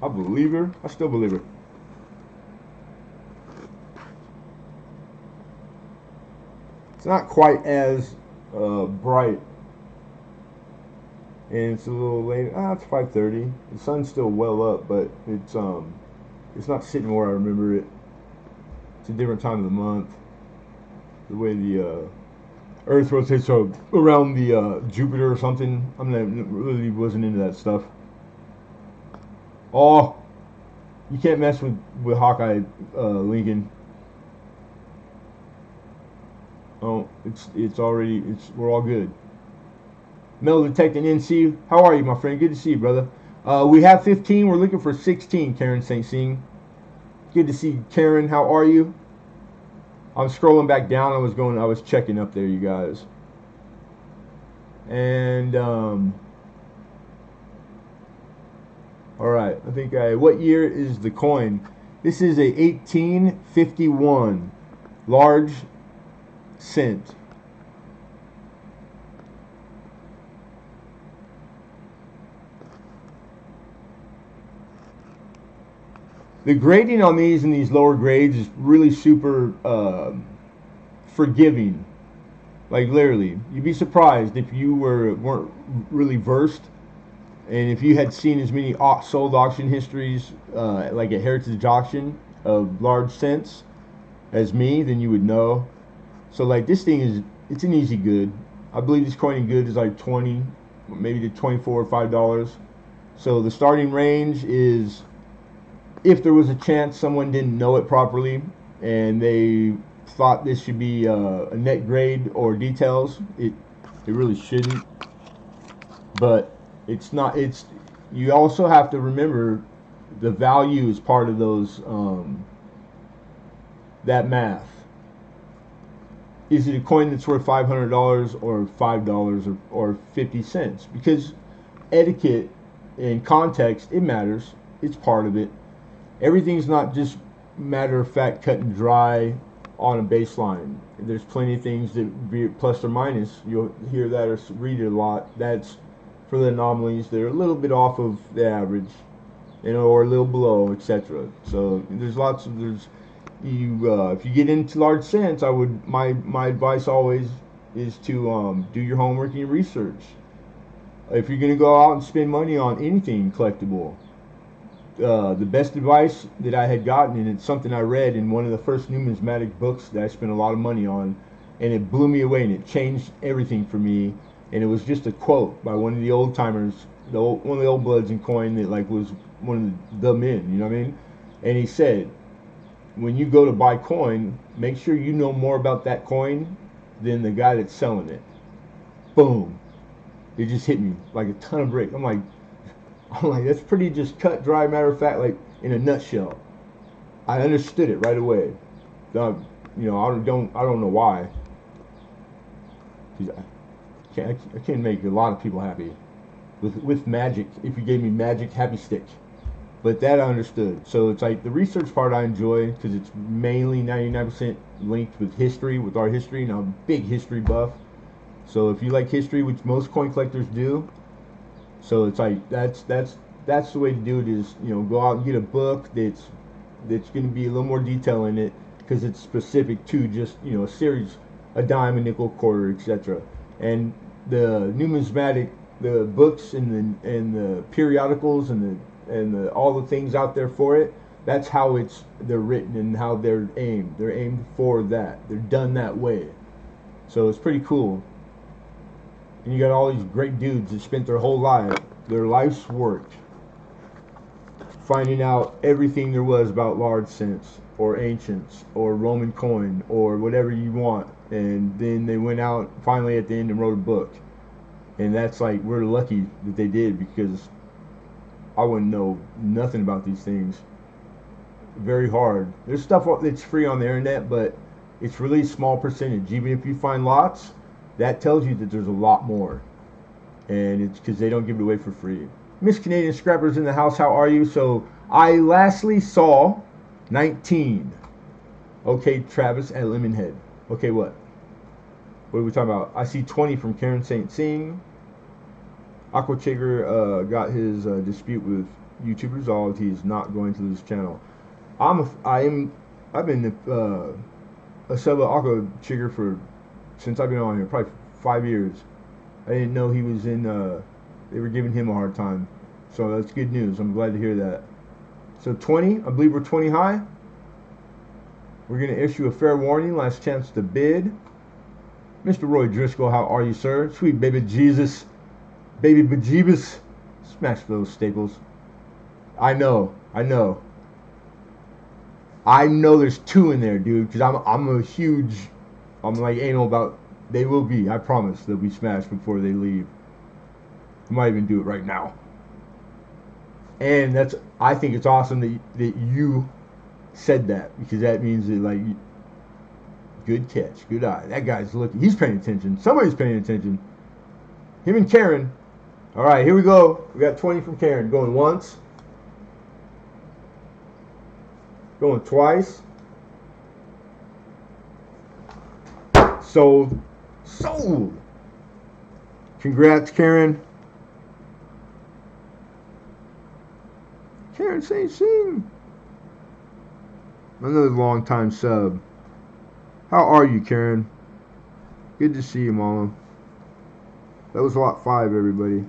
I believe her. I still believe her. It's not quite as bright. And it's a little late. It's 5:30. The sun's still well up, but it's not sitting where I remember it. It's a different time of the month. The way the Earth rotates around the Jupiter or something. Really wasn't into that stuff. Oh, you can't mess with Hawkeye, Lincoln. Oh, we're all good. Metal detecting NC. How are you, my friend? Good to see you, brother. We have 15. We're looking for 16. Karen St. Sing. Good to see you, Karen. How are you? I'm scrolling back down. I was checking up there, you guys. And all right. I think what year is the coin? This is a 1851 large cent. The grading on these in these lower grades is really super forgiving. Like literally, you'd be surprised if you weren't really versed, and if you had seen as many sold auction histories, like a heritage auction of large cents, as me, then you would know. So like this thing it's an easy good. I believe this coin in good is like 20, maybe to 24 or $5. So the starting range is, if there was a chance someone didn't know it properly and they thought this should be a net grade or details, it really shouldn't. But it's not. You also have to remember the value is part of those that math. Is it a coin that's worth $500 or $5 or 50 cents? Because etiquette and context, it matters. It's part of it. Everything's not just matter of fact, cut and dry on a baseline. There's plenty of things that be plus or minus. You'll hear that or read it a lot. That's for the anomalies. They're a little bit off of the average, or a little below, etc. So there's if you get into large cents, my advice always is to do your homework and your research. If you're going to go out and spend money on anything collectible, the best advice that I had gotten, and it's something I read in one of the first numismatic books that I spent a lot of money on, and it blew me away and it changed everything for me. And it was just a quote by one of the old timers, one of the old bloods in coin that like was one of the men, you know what I mean? And he said, when you go to buy coin, make sure you know more about that coin than the guy that's selling it. Boom! It just hit me like a ton of bricks. I'm like, that's pretty just cut, dry, matter of fact, like in a nutshell. I understood it right away. I don't know why. I can't make a lot of people happy with magic. If you gave me magic, happy stick. But that I understood. So it's like the research part I enjoy because it's mainly 99% linked with history, with our history, and I'm a big history buff. So if you like history, which most coin collectors do, so it's like that's the way to do it is, go out and get a book that's going to be a little more detail in it because it's specific to just, a series, a dime, a nickel, quarter, etc. And the numismatic, the books and the periodicals and all the things out there for it, that's how they're written and how they're aimed. They're aimed for that. They're done that way. So it's pretty cool. And you got all these great dudes that spent their whole life, their life's work, finding out everything there was about large cents or ancients or Roman coin or whatever you want. And then they went out finally at the end and wrote a book. And that's like, we're lucky that they did, because I wouldn't know nothing about these things. Very hard. There's stuff that's free on the internet, but it's really a small percentage. Even if you find lots, that tells you that there's a lot more. And it's because they don't give it away for free. Miss Canadian Scrappers in the house, how are you? So I lastly saw 19. Okay, Travis at Lemonhead. Okay, what? What are we talking about? I see 20 from Karen St. Sing. Aqua Chigger got his dispute with YouTube resolved. He is not going to lose channel. I've been a sub of Aqua Chigger since I've been on here, probably 5 years. I didn't know he was in. They were giving him a hard time, so that's good news. I'm glad to hear that. So 20, I believe we're 20 high. We're going to issue a fair warning. Last chance to bid. Mr. Roy Driscoll, how are you, sir? Sweet baby Jesus. Baby bejeebus. Smash those staples. I know. I know there's 2 in there, dude, because I'm a huge, I'm like anal about, they will be, I promise, they'll be smashed before they leave. I might even do it right now. And I think it's awesome that you said that, because that means that, like, good catch, good eye. That guy's looking, he's paying attention. Somebody's paying attention. Him and Karen. All right, here we go. We got 20 from Karen. Going once. Going twice. Sold. Sold. Congrats, Karen. Karen St. Sing. Another long time sub. How are you, Karen? Good to see you, Mama. That was lot 5, everybody.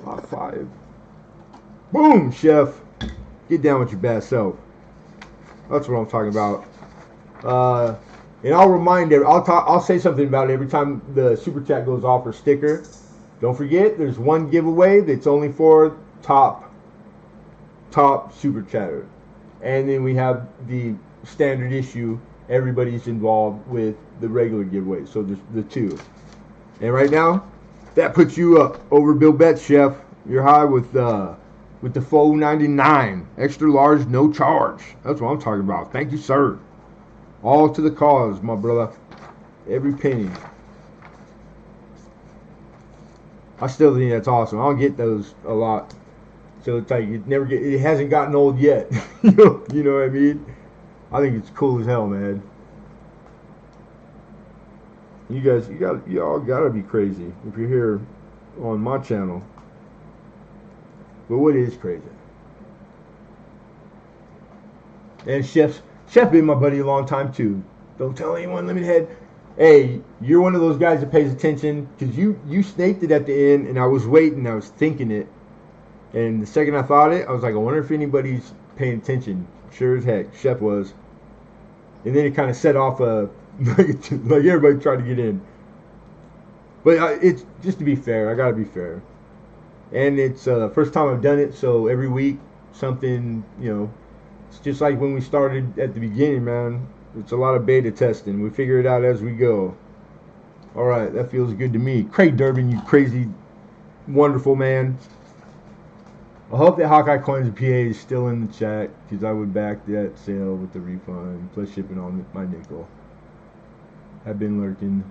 Lot 5. Boom, Chef. Get down with your bad self. That's what I'm talking about. And I'll remind I'll say something about it every time the super chat goes off for sticker. Don't forget, there's one giveaway that's only for top super chatter, and then we have the standard issue. Everybody's involved with the regular giveaway, so there's the 2. And right now, that puts you up over Bill Betts, Chef. You're high with the full 99, extra large, no charge. That's what I'm talking about. Thank you, sir. All to the cause, my brother. Every penny. I still think that's awesome. I don't get those a lot, so it's like it hasn't gotten old yet. You know what I mean? I think it's cool as hell, man. You guys, y'all gotta be crazy if you're here on my channel. But what is crazy? And Chef been my buddy a long time too. Don't tell anyone, Lemonhead. Hey, you're one of those guys that pays attention, because you snaked it at the end, and I was waiting, I was thinking it, and the second I thought it, I was like, I wonder if anybody's paying attention. Sure as heck, Chef was. And then it kind of set off like everybody tried to get in. But it's just to be fair. I gotta be fair. And it's the first time I've done it, so every week something, it's just like when we started at the beginning, man. It's a lot of beta testing. We figure it out as we go. All right, that feels good to me. Craig Durbin, you crazy, wonderful man. I hope that Hawkeye Coins and PA is still in the chat, because I would back that sale with the refund plus shipping on my nickel. I've been lurking,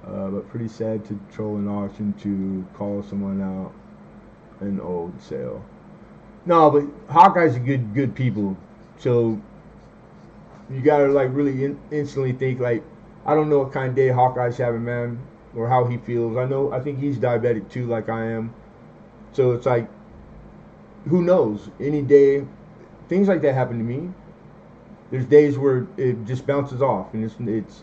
but pretty sad to troll an auction to call someone out an old sale. No, but Hawkeye's are good people, so you gotta like really instantly think like, I don't know what kind of day Hawkeye's having, man, or how he feels. I think he's diabetic too, like I am. So it's like, who knows? Any day, things like that happen to me. There's days where it just bounces off and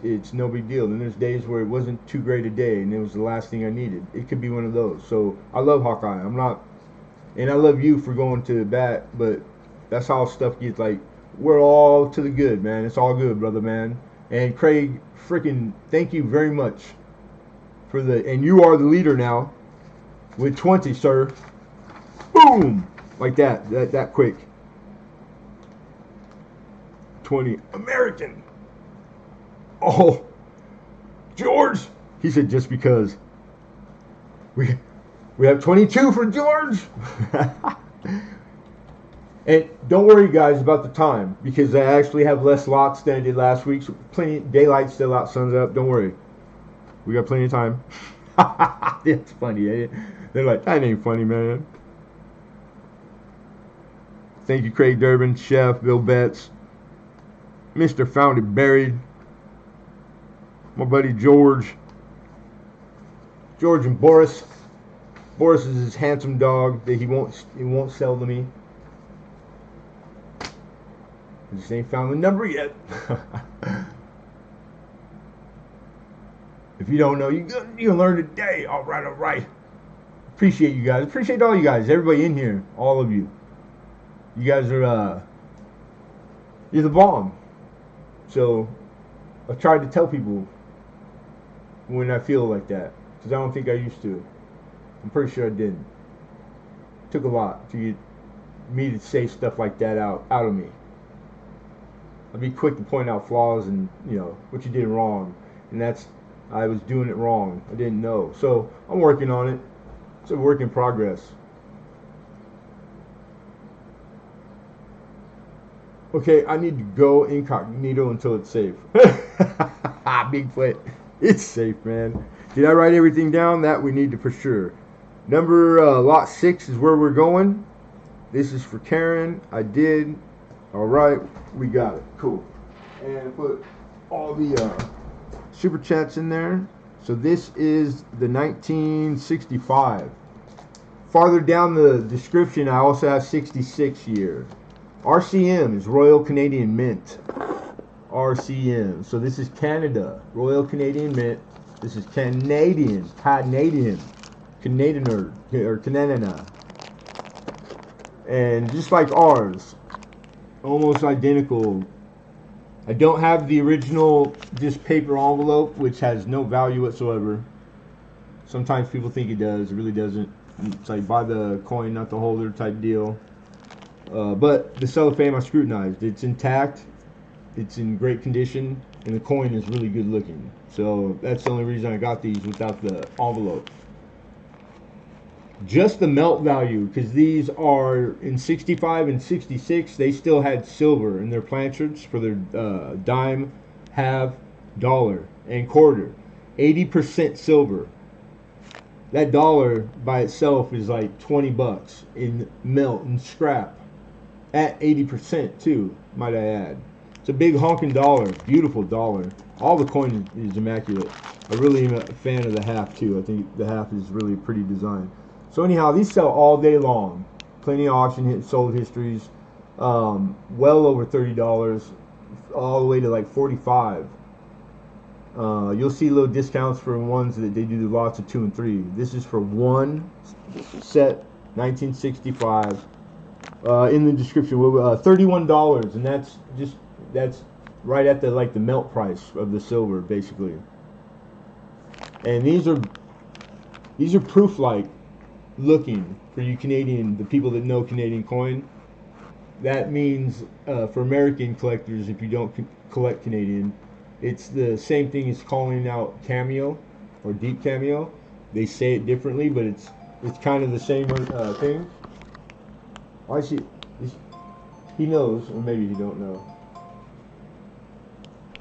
it's no big deal. And there's days where it wasn't too great a day and it was the last thing I needed. It could be one of those. So I love Hawkeye. And I love you for going to the bat, but that's how stuff gets. Like, we're all to the good, man. It's all good, brother, man. And Craig, freaking thank you very much for and you are the leader now with 20, sir. Boom! Like that quick. 20 American. Oh, George. He said just because. We have 22 for George. And don't worry, guys, about the time, because I actually have less lots than I did last week. So plenty, daylight still out, sun's up. Don't worry, we got plenty of time. It's funny. Eh? They're like, that ain't funny, man. Thank you, Craig Durbin, Chef, Bill Betts, Mr. Found It Buried, my buddy George and Boris. Boris is his handsome dog that he won't sell to me. I just ain't found the number yet. If you don't know, you can learn today. All right. Appreciate you guys. Appreciate all you guys. Everybody in here. All of you. You guys are you're the bomb. So I tried to tell people when I feel like that, because I don't think I used to. I'm pretty sure I didn't. It took a lot to get me to say stuff like that out of me. I'd be quick to point out flaws and what you did wrong, and that's I was doing it wrong. I didn't know, so I'm working on it. It's a work in progress. Okay, I need to go incognito until it's safe. Bigfoot, it's safe, man. Did I write everything down? That we need to for sure. Number lot 6 is where we're going. This is for Karen. I did. All right, we got it. Cool. And put all the super chats in there. So this is the 1965. Farther down the description, I also have 66 year. RCM is Royal Canadian Mint. RCM. So this is Canada. Royal Canadian Mint. This is Canadian. Or Canada. And just like ours, almost identical. I don't have the original just paper envelope, which has no value whatsoever. Sometimes people think it does. It really doesn't. It's like buy the coin, not the holder type deal. But the cellophane I scrutinized. It's intact. It's in great condition. And the coin is really good looking. So that's the only reason I got these without the envelope. Just the melt value, because these are in 65 and 66, they still had silver in their planchards for their dime, half, dollar, and quarter. 80% silver. That dollar by itself is like 20 bucks in melt and scrap. At 80% too, might I add. It's a big honking dollar, beautiful dollar. All the coin is immaculate. I really am a fan of the half too. I think the half is really pretty design. So anyhow, these sell all day long. Plenty of auction sold histories. Well over $30, all the way to like 45. You'll see little discounts for ones that they do lots of 2 and 3. This is for one set, 1965. In the description, $31, and that's right at the melt price of the silver, basically. And these are proof-like looking for you the people that know Canadian coin. That means for American collectors, if you don't collect Canadian, it's the same thing as calling out cameo or deep cameo. They say it differently, but it's kind of the same thing. I see. He knows, or maybe he don't know.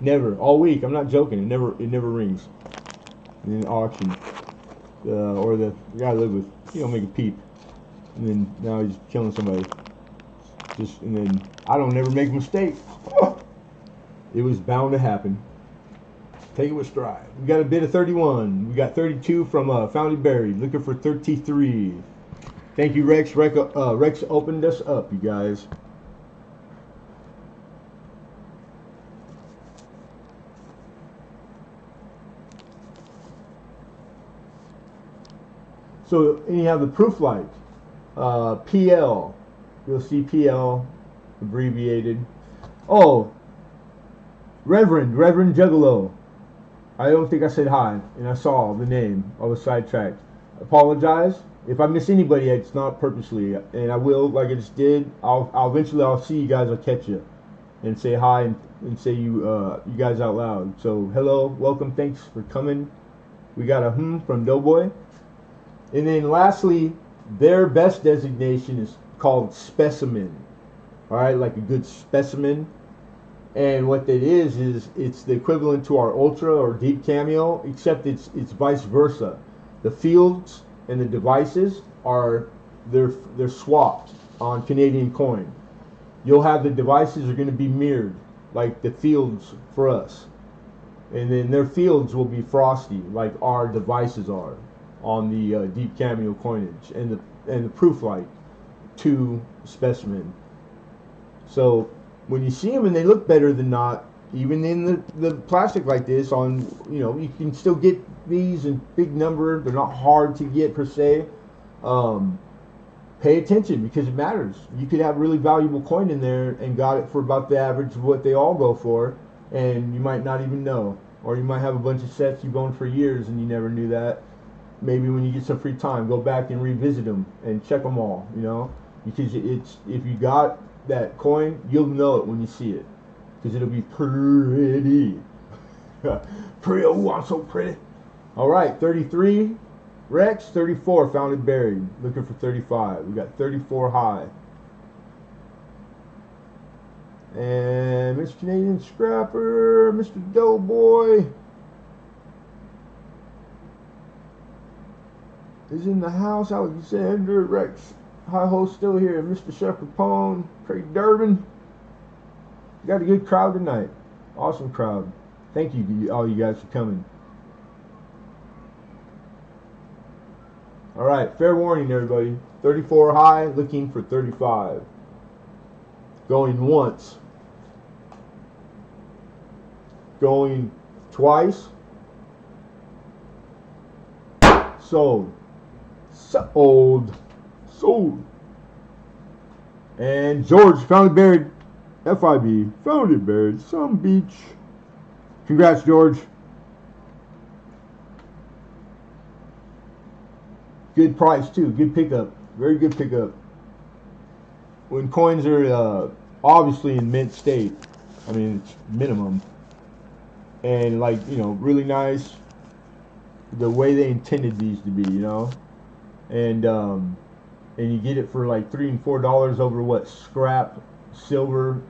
Never all week. I'm not joking. It never rings. In an auction, or the guy I live with, he don't make a peep, and then now he's killing somebody. And then I don't never make a mistake. It was bound to happen. Take it with stride. We got a bid of 31. We got 32 from Foundy Berry. Looking for 33. Thank you, Rex. Rex opened us up, you guys. So anyhow, the proof light, PL. You'll see PL abbreviated. Oh, Reverend Juggalo. I don't think I said hi, and I saw the name. I was sidetracked. Apologize if I miss anybody. It's not purposely, and I will, like I just did. I'll eventually see you guys. I'll catch you and say hi and say you guys out loud. So hello, welcome, thanks for coming. We got a from Doughboy, and then lastly, their best designation is called specimen. All right, like a good specimen. And what that is it's the equivalent to our ultra or deep cameo, except it's vice versa. The fields and the devices they're swapped on Canadian coin. You'll have the devices are going to be mirrored like the fields for us, and then their fields will be frosty like our devices are on the deep cameo coinage, and the proof light to specimen. So when you see them and they look better than not, even in the plastic like this, on you can still get these in big number. They're not hard to get per se. Pay attention because it matters. You could have really valuable coin in there and got it for about the average of what they all go for, and you might not even know. Or you might have a bunch of sets you've owned for years and you never knew that. Maybe when you get some free time, go back and revisit them and check them all, you know? Because it's, if you got that coin, you'll know it when you see it. Because it'll be pretty. Pretty, oh, I'm so pretty. All right, 33 Rex, 34 found it buried. Looking for 35. We got 34 high. And Mr. Canadian Scrapper, Mr. Doughboy is in the house. Alexander Rex, Hi Ho still here. Mr. Shepherd Pone, Craig Durbin. Got a good crowd tonight. Awesome crowd. Thank you to all you guys for coming. All right, fair warning, everybody. 34 high, looking for 35. Going once. Going twice. Sold. Sold. Sold. And George found it buried. FIB found it buried. Some beach. Congrats, George. Good price too. Good pickup. Very good pickup. When coins are obviously in mint state, I mean it's minimum, and like, you know, really nice, the way they intended these to be, you know, and you get it for like $3 and $4 over what scrap silver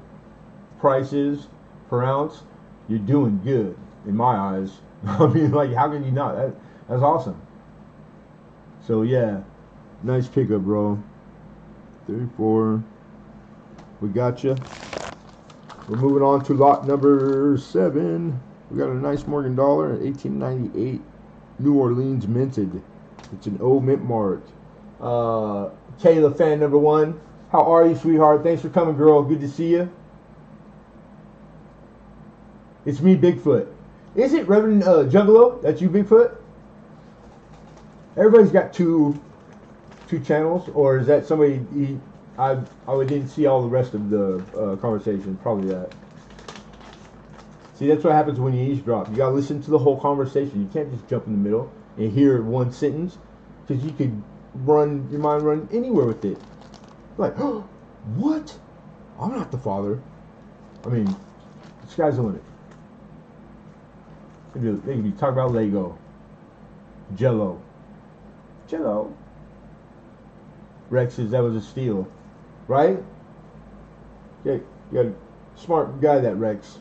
prices per ounce. You're doing good in my eyes. I mean, like, how can you not? That's awesome. So yeah, nice pickup, bro. 34. We got you. We're moving on to lot number 7. We got a nice Morgan dollar, 1898, New Orleans minted. It's an old mint mark. Kayla, fan number 1. How are you, sweetheart? Thanks for coming, girl. Good to see you. It's me, Bigfoot. Is it Reverend Juggalo? That's you, Bigfoot? Everybody's got two channels, or is that somebody? I didn't see all the rest of the conversation. Probably that. See, that's what happens when you eavesdrop. You gotta listen to the whole conversation. You can't just jump in the middle and hear one sentence, because you could your mind run anywhere with it. Like, oh, what? I'm not the father. I mean, the sky's the limit. They could be talking about Lego, Jello. Rex says that was a steal, right? Okay, you got a smart guy, that Rex.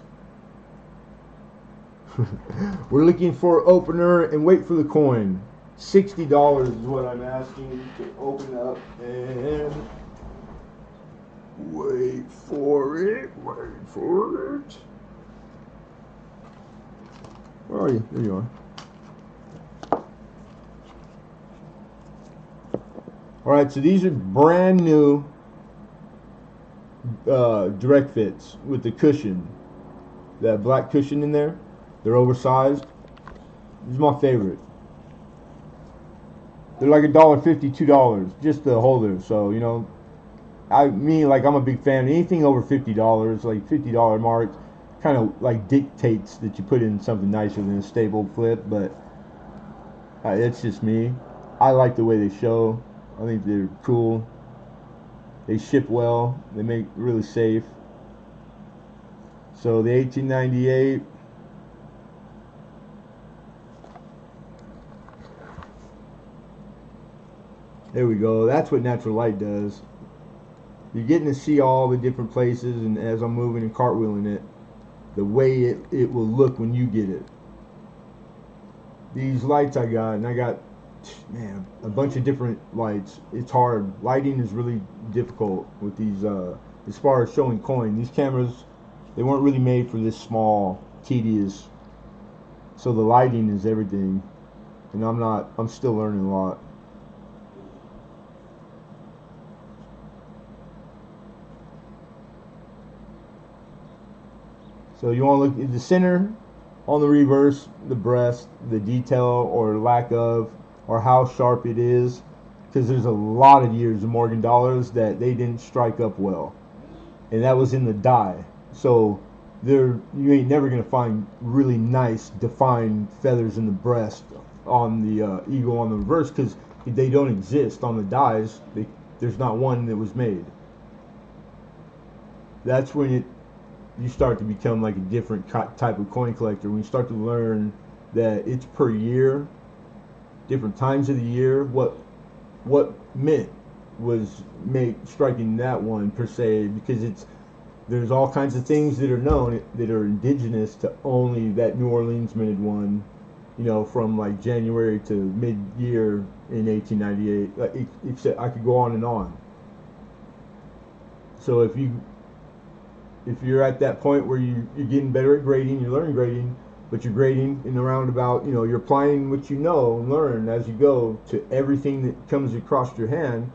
We're looking for opener and wait for the coin. $60 is what I'm asking to open up and wait for it. Wait for it. Where are you? There you are. Alright, so these are brand new direct fits with the cushion. That black cushion in there. They're oversized. This is my favorite. They're like $1.50, $2 just the holder. So, you know, I'm a big fan. Anything over $50, like $50 mark, kind of like dictates that you put in something nicer than a stapled flip. But it's just me. I like the way they show. I think they're cool. They ship well. They make really safe. So the 1898. There we go. That's what natural light does. You're getting to see all the different places, and as I'm moving and cartwheeling it, the way it will look when you get it. These lights I got, and I got, man, a bunch of different lights. It's hard. Lighting is really difficult with these, as far as showing coin. These cameras, they weren't really made for this small, tedious. So the lighting is everything. And I'm still learning a lot. So you want to look at the center, on the reverse, the breast, the detail or lack of, or how sharp it is, because there's a lot of years of Morgan dollars that they didn't strike up well, and that was in the die. So you ain't never gonna find really nice defined feathers in the breast on the eagle on the reverse, because they don't exist on the dies. There's not one that was made. That's when you start to become like a different type of coin collector, when you start to learn that it's per year, different times of the year, what mint was striking that one per se, because there's all kinds of things that are known that are indigenous to only that New Orleans minted one, from like January to mid-year in 1898. Except I could go on and on. So if you're at that point where you're getting better at grading, you're learning grading, but you're grading in the roundabout, you're applying what you know and learn as you go to everything that comes across your hand.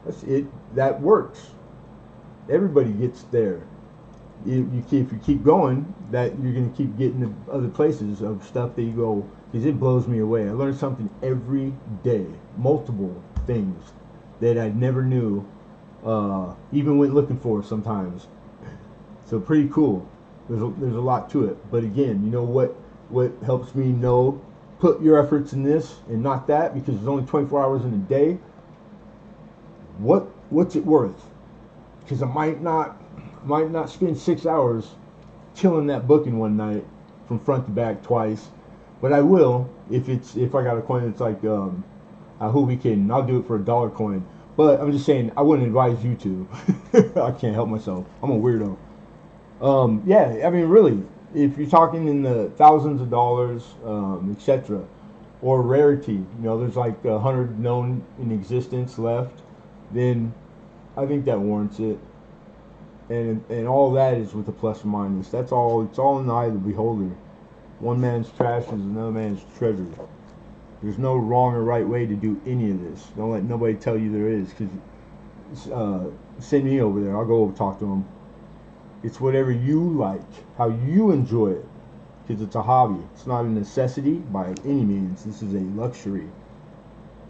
That's it. That works. Everybody gets there. If you keep going, that you're going to keep getting to other places of stuff that you go, because it blows me away. I learn something every day, multiple things that I never knew, even went looking for sometimes. So pretty cool. There's a lot to it. But again, what helps me know, put your efforts in this and not that, because there's only 24 hours in a day. What's it worth? Because I might not spend 6 hours killing that book in one night from front to back twice, but I will if I got a coin that's like a Hobie Kitten. I'll do it for $1 coin. But I'm just saying, I wouldn't advise you to. I can't help myself. I'm a weirdo. Yeah, I mean, really, if you're talking in the thousands of dollars, etc., or rarity, there's like 100 known in existence left, then I think that warrants it. And all that is with a plus or minus. That's all. It's all in the eye of the beholder. One man's trash is another man's treasure. There's no wrong or right way to do any of this. Don't let nobody tell you there is. Because send me over there. I'll go over talk to them. It's whatever you like, how you enjoy it. Because it's a hobby. It's not a necessity by any means. This is a luxury.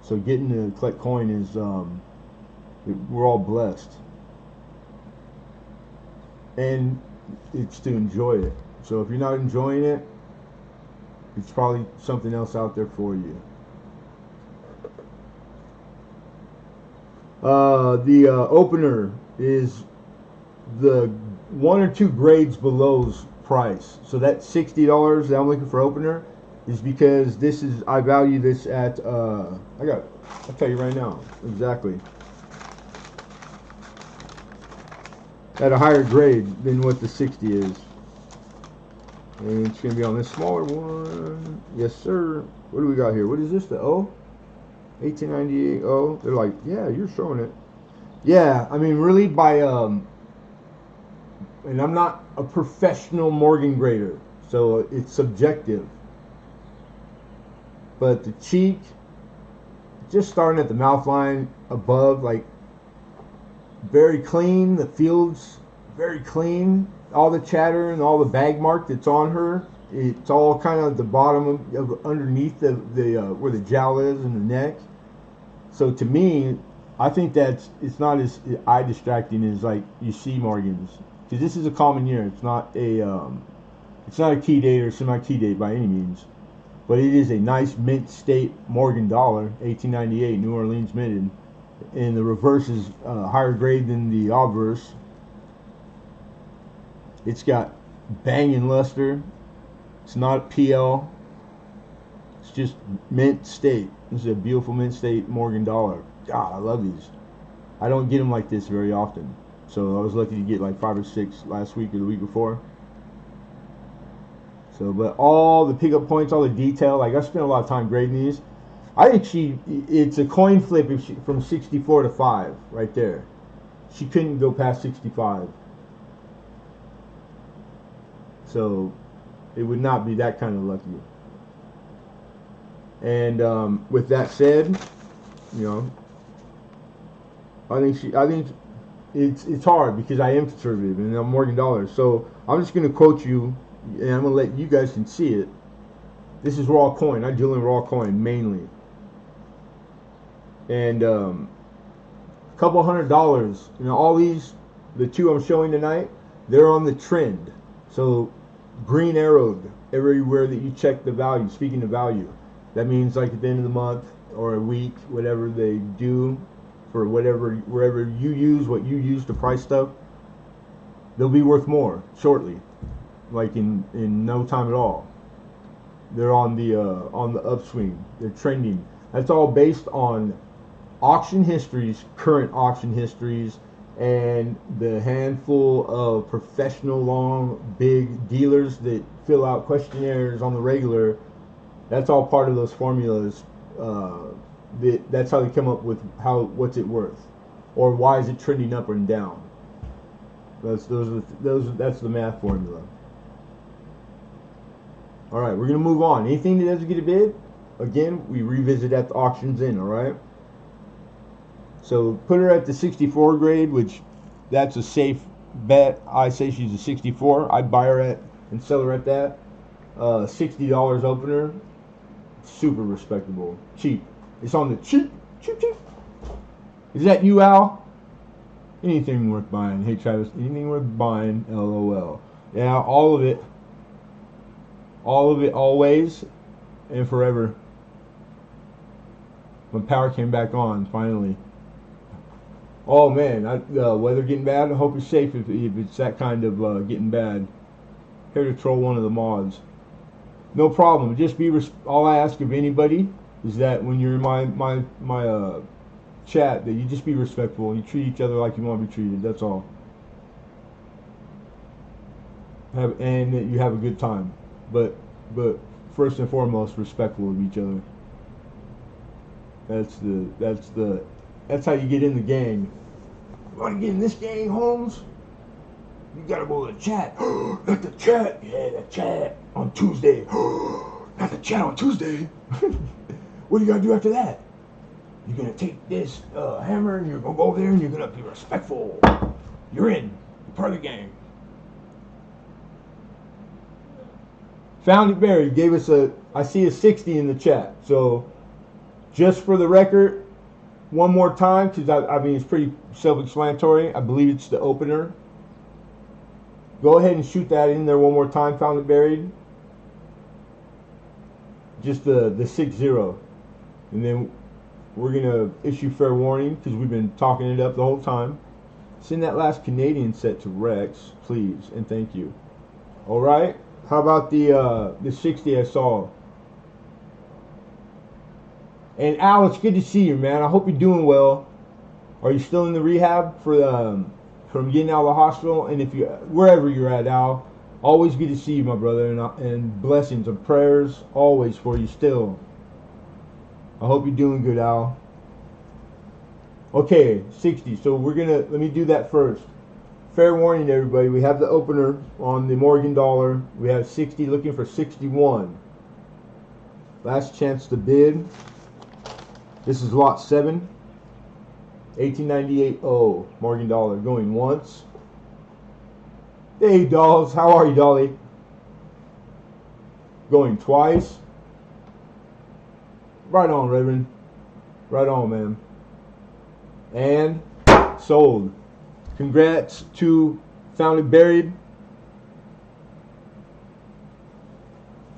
So getting to collect coin is, we're all blessed. And it's to enjoy it. So if you're not enjoying it, it's probably something else out there for you. The opener is the 1 or 2 grades below's price. So that $60 that I'm looking for opener is because I value this at I'll tell you right now exactly, at a higher grade than what the 60 is. And it's going to be on this smaller one. Yes, sir. What do we got here? What is this? The O? 1898 O. They're like, yeah, you're showing it. Yeah, I mean, really by, and I'm not a professional Morgan grader, so it's subjective. But the cheek, just starting at the mouth line above, like, very clean. The field's very clean. All the chatter and all the bag mark that's on her, it's all kind of at the bottom of underneath the where the jowl is and the neck. So to me, I think it's not as eye distracting as like you see Morgans, because this is a common year. It's not a key date or semi key date by any means, but it is a nice mint state Morgan dollar, 1898 New Orleans minted. And the reverse is higher grade than the obverse. It's got banging luster. It's not PL. It's just mint state. This is a beautiful mint state Morgan dollar. God, I love these. I don't get them like this very often. So I was lucky to get like 5 or 6 last week or the week before. So, but all the pickup points, all the detail, like I spent a lot of time grading these. I think it's a coin flip from 64 to 5 right there. She couldn't go past 65. So it would not be that kind of lucky. And with that said, I think it's hard because I am conservative and I'm Morgan dollars. So I'm just going to quote you, and I'm going to let you guys can see it. This is raw coin. I deal in raw coin mainly. And a couple $100. All these, the 2 I'm showing tonight, they're on the trend. So green arrowed everywhere that you check the value. Speaking of value, that means like at the end of the month or a week, whatever they do for whatever, wherever you use what you use to price stuff, they'll be worth more shortly, like in no time at all. They're on the upswing. They're trending. That's all based on auction histories, current auction histories, and the handful of professional long big dealers that fill out questionnaires on the regular. That's all part of those formulas. That's how they come up with what's it worth, or why is it trending up and down. That's the math formula. All right, we're gonna move on. Anything that doesn't get a bid, again, we revisit at the auctions in. All right. So put her at the 64 grade, which that's a safe bet. I say she's a 64. I'd buy her at and sell her at that. $60 opener. Super respectable. Cheap. It's on the cheap. Cheap, cheap. Is that you, Al? Anything worth buying. Hey, Travis. Anything worth buying. LOL. Yeah, all of it. All of it, always and forever. When power came back on, finally. Oh man, weather getting bad. I hope you're safe if it's that kind of getting bad. Here to troll one of the mods. No problem. Just be. All I ask of anybody is that when you're in my chat, that you just be respectful and you treat each other like you want to be treated. That's all. And that you have a good time. But first and foremost, respectful of each other. That's how you get in the gang. You want to get in this gang, Holmes? You gotta go to the chat. Not the chat. Yeah, the chat on Tuesday. Not the chat on Tuesday. What do you gotta do after that? You're gonna take this hammer and you're gonna go there and you're gonna be respectful. You're in. You're part of the gang. Found it buried. Gave us I see a 60 in the chat. So just for the record, one more time, because I mean it's pretty self-explanatory. I believe it's the opener. Go ahead and shoot that in there one more time. Found it buried. Just the 6-0, and then we're gonna issue fair warning because we've been talking it up the whole time. Send that last Canadian set to Rex, please, and thank you. All right. How about the 60 I saw? And Al, it's good to see you, man. I hope you're doing well. Are you still in the rehab from getting out of the hospital? And if you wherever you're at, Al, always good to see you, my brother, and blessings and prayers always for you still. I hope you're doing good, Al. Okay, 60. So let me do that first. Fair warning, everybody. We have the opener on the Morgan dollar. We have 60 looking for 61. Last chance to bid. This is lot 7. 1898. Oh, Morgan dollar going once. Hey, dolls. How are you, Dolly? Going twice. Right on, Reverend. Right on, man. And sold. Congrats to Found It Buried.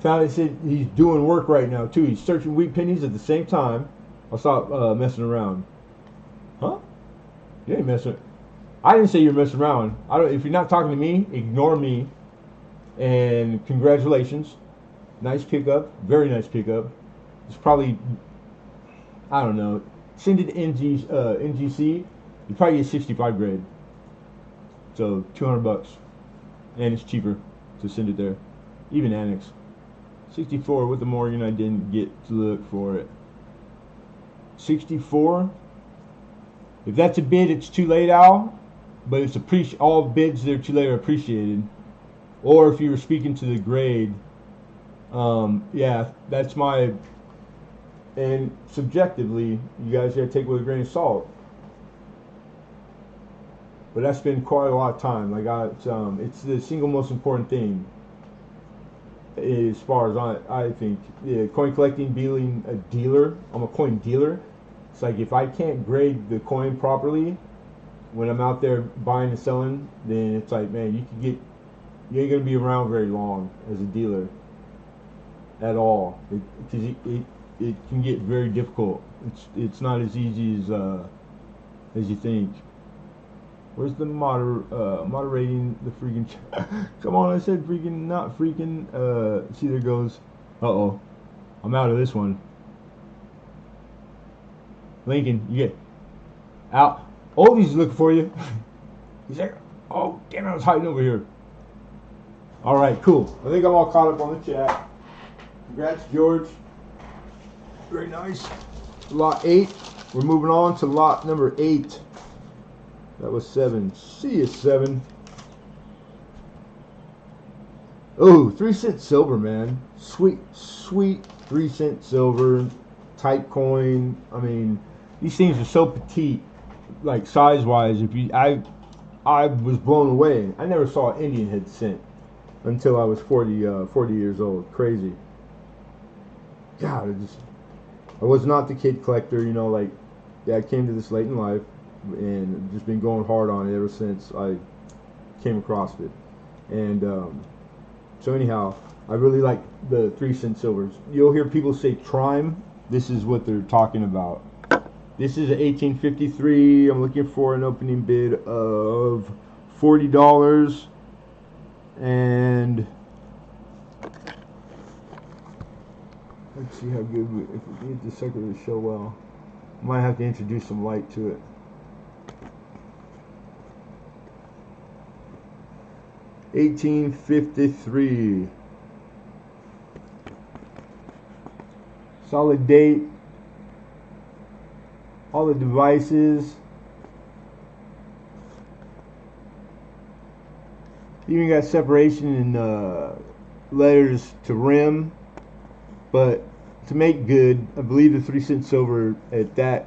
Found It said he's doing work right now, too. He's searching wheat pennies at the same time. I'll stop messing around. Huh? You ain't messing. I didn't say you're messing around. If you're not talking to me, ignore me. And congratulations. Nice pickup. Very nice pickup. It's probably, I don't know. Send it to NGC. You probably get 65 grade. So $200. And it's cheaper to send it there. Even Annex. 64 with the Morgan. I didn't get to look for it. 64. If that's a bid, it's too late, Al. But it's all bids that are too late are appreciated. Or if you were speaking to the grade, yeah, that's my. And subjectively, you guys gotta take it with a grain of salt. But that's been quite a lot of time. Like it's the single most important thing. As far as I think, yeah, coin collecting, being a dealer. I'm a coin dealer. It's like if I can't grade the coin properly, when I'm out there buying and selling, then it's like, man, you ain't gonna be around very long as a dealer at all, because it can get very difficult. It's not as easy as you think. Where's the moderating the freaking? Come on, I said freaking, not freaking. See, there goes. Uh-oh, I'm out of this one. Lincoln, you get out. Oldie's looking for you. He's like, oh damn, I was hiding over here. All right, cool. I think I'm all caught up on the chat. Congrats, George. Very nice. Lot 8. We're moving on to lot number 8. That was 7. See you, 7. Oh, 3-cent silver, man. Sweet, sweet 3-cent silver. Type coin. I mean, these things are so petite, like size-wise. I was blown away. I never saw an Indian head cent until I was 40 years old. Crazy. God, I was not the kid collector, you know, like, yeah, I came to this late in life and just been going hard on it ever since I came across it. And so anyhow, I really like the 3-cent silvers. You'll hear people say Trime. This is what they're talking about. This is an 1853. I'm looking for an opening bid of $40. And let's see how good if we get the sucker to show well. Might have to introduce some light to it. 1853. Solid date. All the devices. Even got separation in letters to rim. But to make good, I believe the 3-cent silver at that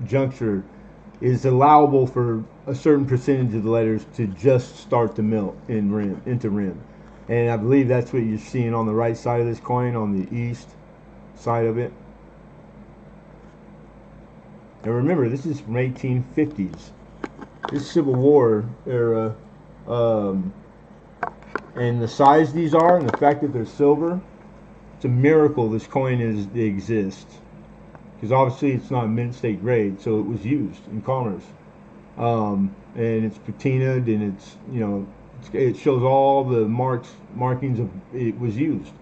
juncture is allowable for a certain percentage of the letters to just start to melt into rim. And I believe that's what you're seeing on the right side of this coin, on the east side of it. And remember, this is from 1850s. This Civil War era. And the size these are, and the fact that they're silver, it's a miracle this coin exists. Because obviously it's not mint state grade, so it was used in commerce. And it's patinaed, and it's, you know, it shows all the markings of it was used.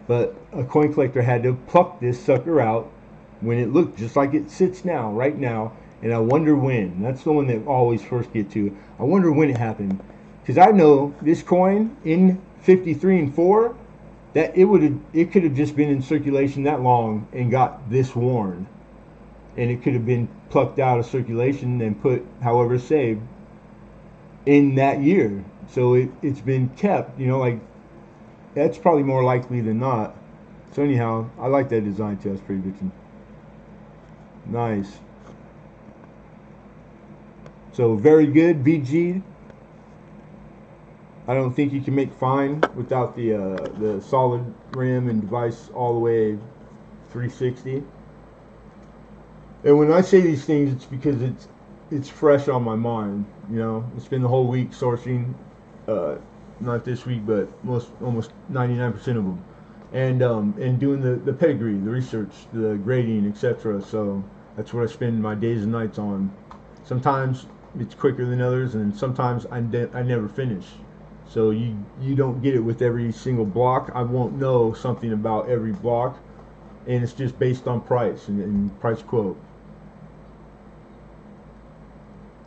But a coin collector had to pluck this sucker out when it looked just like it sits now, right now. And I wonder when. That's the one that I always first get to. I wonder when it happened. Because I know this coin in 53 and 4, that it could have just been in circulation that long and got this worn, and it could have been plucked out of circulation and put however saved in that year. So it's been kept, you know, like, that's probably more likely than not. So anyhow, I like that design too. That's pretty good. Nice. So very good, BG. I don't think you can make fine without the solid rim and device all the way 360. And when I say these things, it's because it's fresh on my mind. You know, it's been the whole week sourcing, not this week, but almost 99% of them, and doing the pedigree, the research, the grading, etc. So that's what I spend my days and nights on. Sometimes it's quicker than others, and sometimes I never finish. So you don't get it with every single block. I won't know something about every block, and it's just based on price and price quote.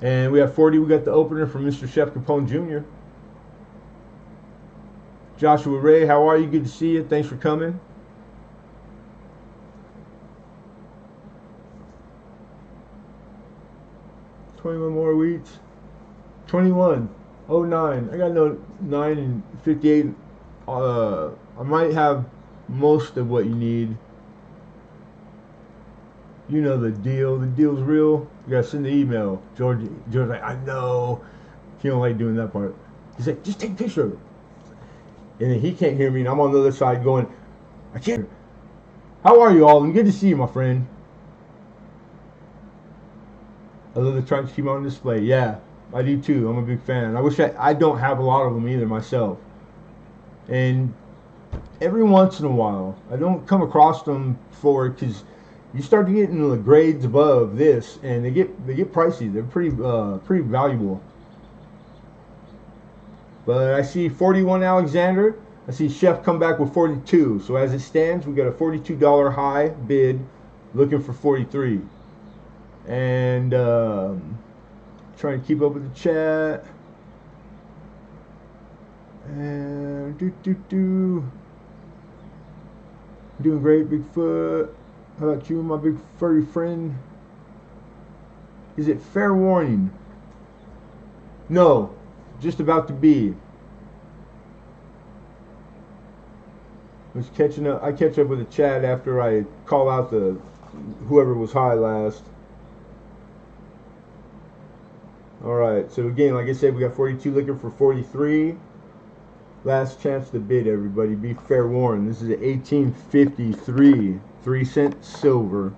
And we have 40. We got the opener from Mr. Chef Capone Jr. Joshua Ray, how are you? Good to see you. Thanks for coming. $21 more weeks. 21. 09. I got no 9 and 58. I might have most of what you need. You know the deal. The deal's real. You gotta send the email. George's like, I know. He don't like doing that part. He's like, just take a picture of it. And then he can't hear me, and I'm on the other side going, I can't. How are you all? And good to see you, my friend. I love the trunks keep on display. Yeah, I do too. I'm a big fan. I wish I don't have a lot of them either myself. And every once in a while, I don't come across them for because you start to get into the grades above this, and they get pricey. They're pretty valuable. But I see 41 Alexander. I see Chef come back with 42. So as it stands, we got a $42 high bid, looking for 43. And trying to keep up with the chat. And doing great, Bigfoot. How about you, my big furry friend? Is it fair warning? No, just about to be. Was catching up. I catch up with the chat after I call out the whoever was high last. All right. So again, like I said, we got 42 looking for 43. Last chance to bid, everybody. Be fair warned. This is an 1853 3-cent silver.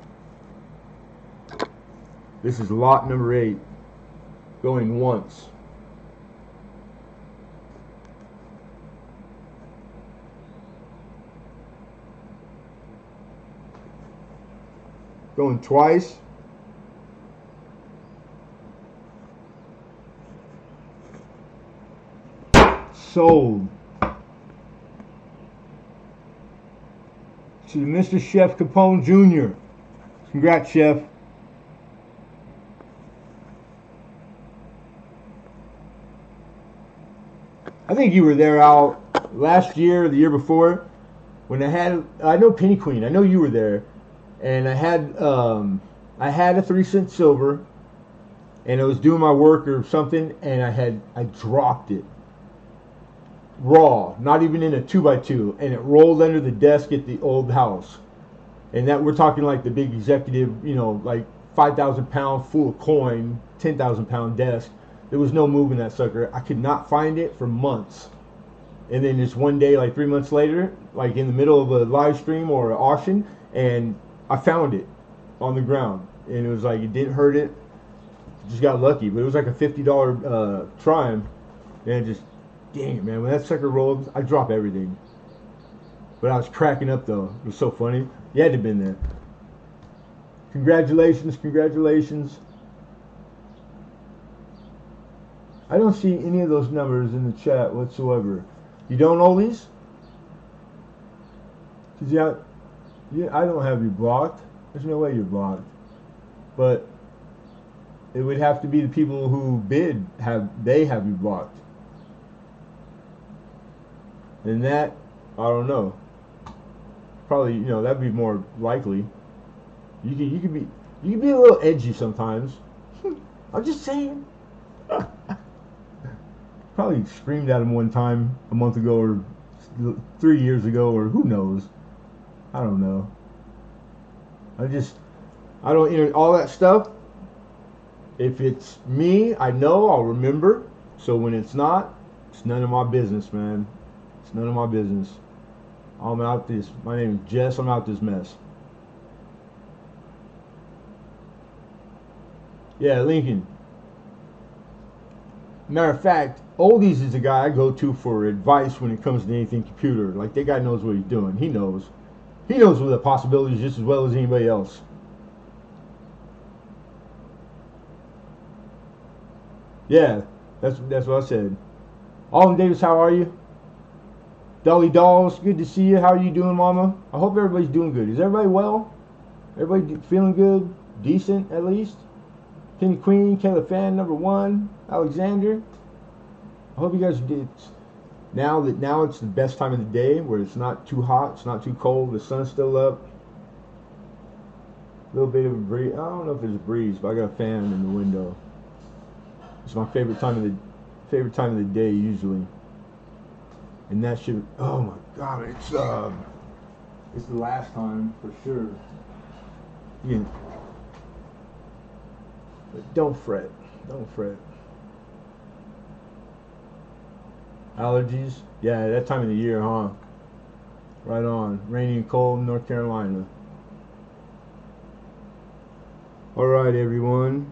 This is lot number 8. Going once. Going twice. Sold. To Mr. Chef Capone Jr. Congrats, Chef. I think you were there out last year or the year before when I know Penny Queen. I know you were there, and I had a 3-cent silver, and I was doing my work or something, and I dropped it raw, not even in a 2x2, and it rolled under the desk at the old house. And that we're talking like the big executive, like 5,000 pound full of coin, 10,000 pound desk. There was no moving that sucker. I could not find it for months. And then just one day, like 3 months later, like in the middle of a live stream or an auction, and I found it on the ground. And it was like, it didn't hurt it. Just got lucky. But it was like a $50 Triumph. And it just, dang it, man. When that sucker rolled, I dropped everything. But I was cracking up, though. It was so funny. You had to have been there. Congratulations, congratulations. I don't see any of those numbers in the chat whatsoever. You don't, Oldies? Because I don't have you blocked. There's no way you're blocked. But it would have to be the people who bid, they have you blocked. And that, I don't know. Probably, that'd be more likely. You could be a little edgy sometimes. I'm just saying. Probably screamed at him one time a month ago or 3 years ago, or who knows. I don't know. I don't all that stuff. If it's me, I know, I'll remember. So when it's not, it's none of my business, man. It's none of my business. My name is Jess, I'm out this mess. Yeah, Lincoln. Matter of fact, Oldies is the guy I go to for advice when it comes to anything computer. Like, that guy knows what he's doing. He knows what the possibilities just as well as anybody else. Yeah, that's what I said. Alden Davis, how are you? Dolly Dolls, good to see you. How are you doing, Mama? I hope everybody's doing good. Is everybody well? Everybody feeling good? Decent, at least? Penny Queen, Kayla Fan, number 1, Alexander. I hope you guys did. Now it's the best time of the day where it's not too hot, it's not too cold, the sun's still up. A little bit of a breeze. I don't know if there's a breeze, but I got a fan in the window. It's my favorite time of the day usually. And that should, oh my God, it's the last time for sure. Yeah. But don't fret. Allergies? Yeah, that time of the year, huh? Right on. Rainy and cold in North Carolina. Alright, everyone.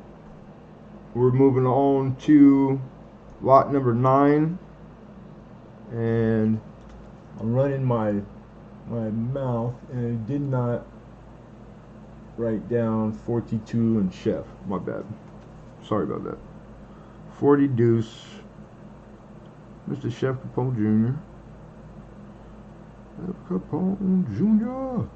we're moving on to lot number 9, and I'm running my mouth, and it did not write down 42 and chef. My bad. Sorry about that. 40 deuce, Mr. Chef Capone Jr. Capone Jr.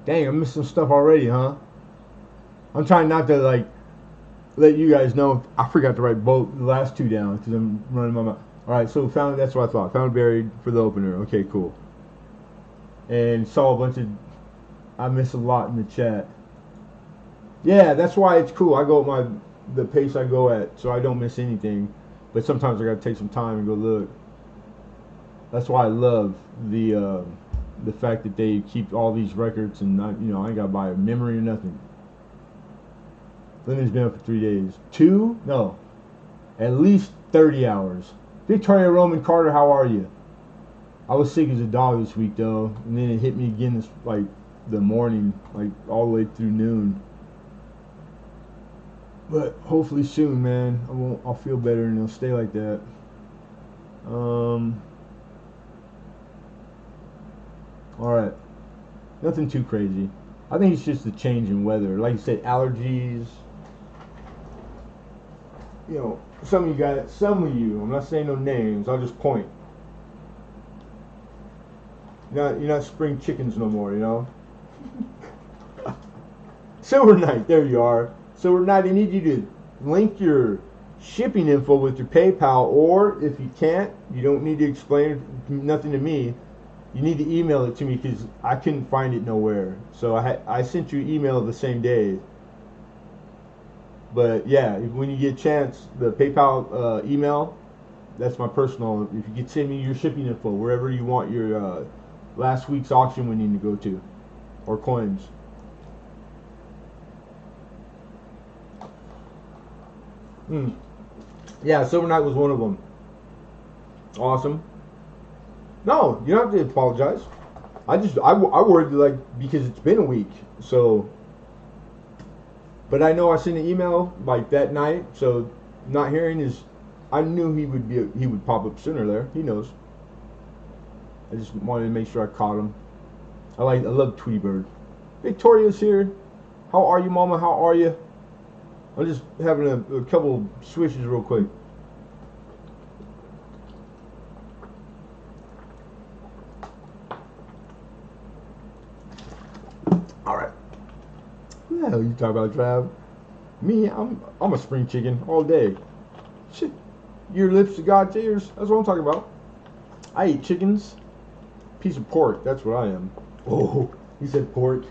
Dang, I'm missing stuff already, huh? I'm trying not to like let you guys know. I forgot to write both the last 2 down because I'm running my mouth. All right, so found, that's what I thought. Found buried for the opener. Okay, cool. And saw a bunch of. I missed a lot in the chat. Yeah, that's why it's cool. I go at the pace I go at, so I don't miss anything. But sometimes I gotta take some time and go look. That's why I love the fact that they keep all these records, and I ain't gotta buy a memory or nothing. Lyndon's been up for 3 days. 2? No. At least 30 hours. Victoria Roman Carter, how are you? I was sick as a dog this week though, and then it hit me again this like the morning, like all the way through noon. But hopefully soon, man. I'll feel better and it'll stay like that. Alright. Nothing too crazy. I think it's just the change in weather. Like you said, allergies. Some of you, I'm not saying no names, I'll just point. You're not spring chickens no more, Silver Knight, there you are. Silver Knight, I need you to link your shipping info with your PayPal, or if you can't, you don't need to explain nothing to me. You need to email it to me because I couldn't find it nowhere. So I sent you an email the same day. But yeah, when you get a chance, the PayPal email, that's my personal. If you could send me your shipping info wherever you want your last week's auction winning to go to, or coins. Yeah, Silver Knight was one of them. Awesome. No, you don't have to apologize. I worried like because it's been a week, so. But I know I sent an email like that night, so not hearing is. I knew he would pop up sooner there. He knows. I just wanted to make sure I caught him. I love Tweety Bird. Victoria's here. How are you, Mama? How are you? I'm just having a couple swishes real quick. All right. What the hell you talking about, Trav? Me, I'm a spring chicken all day. Shit, your lips to God tears. That's what I'm talking about. I eat chickens. Piece of pork. That's what I am. Oh, he said pork.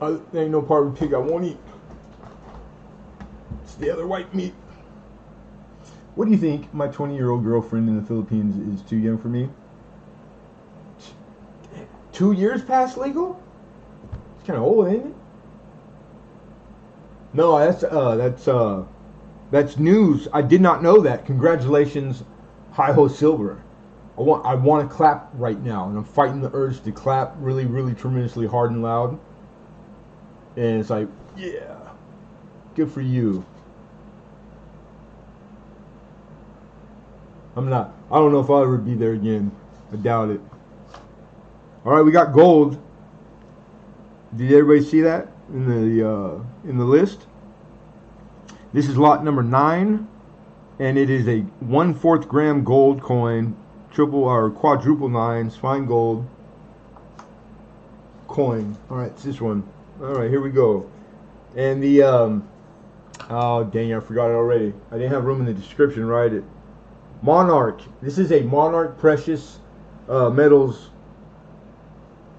There ain't no part of pig I won't eat. It's the other white meat. What do you think? My 20-year-old girlfriend in the Philippines is too young for me. 2 years past legal? It's kind of old, ain't it? No, that's news. I did not know that. Congratulations, Hi Ho Silver. I want to clap right now, and I'm fighting the urge to clap really, really tremendously hard and loud. And it's like, yeah, good for you. I don't know if I'll ever be there again. I doubt it. All right, we got gold. Did everybody see that in the list? This is lot number 9, and it is a 1/4 gram gold coin, triple or quadruple nines, fine gold coin. All right, it's this one. All right, here we go. And the oh dang, I forgot it already. I didn't have room in the description to write it. Monarch. This is a Monarch Precious Metals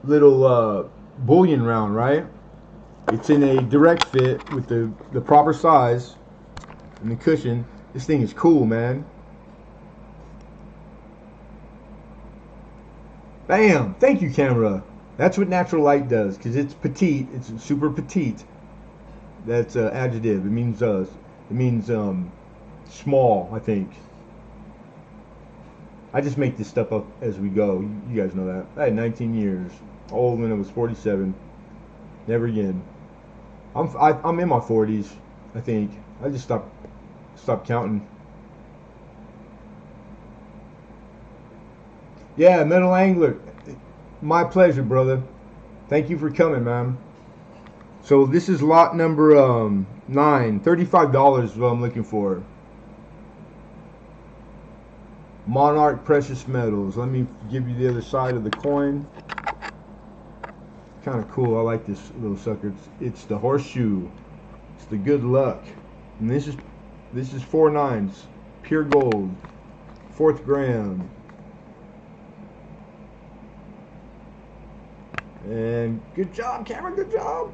little bullion round, right? It's in a direct fit with the proper size and the cushion. This thing is cool, man. Bam! Thank you, camera. That's what natural light does, because it's petite. It's super petite. That's adjective. It means small, I think. I just make this stuff up as we go. You guys know that. I had 19 years. Old when I was 47. Never again. I'm in my 40s, I think. I just stopped counting. Yeah, Metal Angler. My pleasure, brother. Thank you for coming, man. So this is lot number 9. $35 is what I'm looking for. Monarch Precious Metals. Let me give you the other side of the coin. Kind of cool. I like this little sucker. It's the horseshoe. It's the good luck. And this is 4 nines. Pure gold. 4th gram. And good job, Cameron. Good job.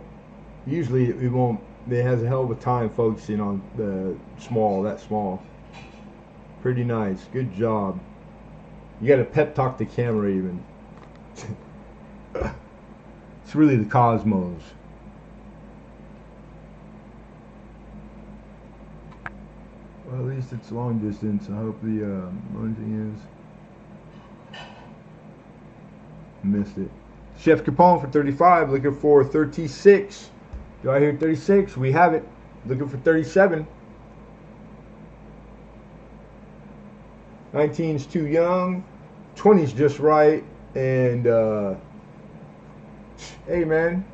Usually it won't. It has a hell of a time focusing on the small. That small. Pretty nice. Good job. You got to pep talk the camera even. It's really the cosmos. Well, at least it's long distance. I hope the only thing is missed it. Chef Capone for 35. Looking for 36. Do I hear 36? We have it. Looking for 37. 19's too young. 20's just right. And hey, man,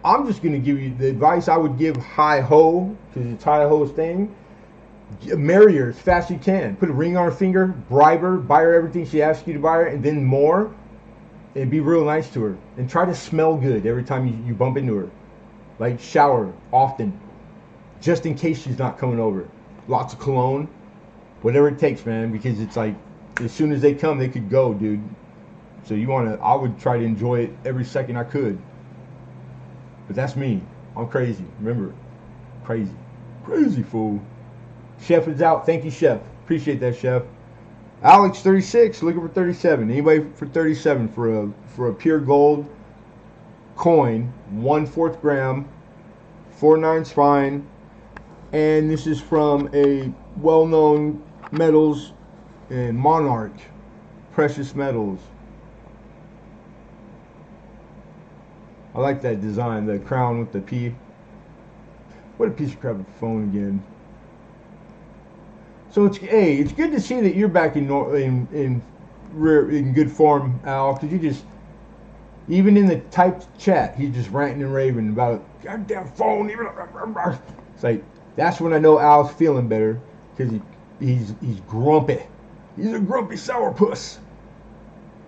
I'm just gonna give you the advice I would give Hi Ho, because it's Hi Ho's thing. Marry her as fast as you can. Put a ring on her finger, bribe her, buy her everything she asks you to buy her, and then more. And be real nice to her. And try to smell good every time you bump into her. Like shower often, just in case she's not coming over. Lots of cologne, whatever it takes, man. Because it's like, as soon as they come, they could go, dude. So I would try to enjoy it every second I could. But that's me. I'm crazy. Remember, crazy. Crazy fool. Chef is out. Thank you, Chef. Appreciate that, Chef. Alex, 36. Looking for 37. Anybody for 37 for a pure gold coin, 1/4 gram, 4 9 spine, and this is from a well-known metals and Monarch Precious Metals. I like that design, the crown with the P. What a piece of crap phone again. So it's good to see that you're back in good form, Al, because you just, even in the typed chat, he's just ranting and raving about a goddamn phone. It's like, that's when I know Al's feeling better, because he's grumpy. He's a grumpy sourpuss.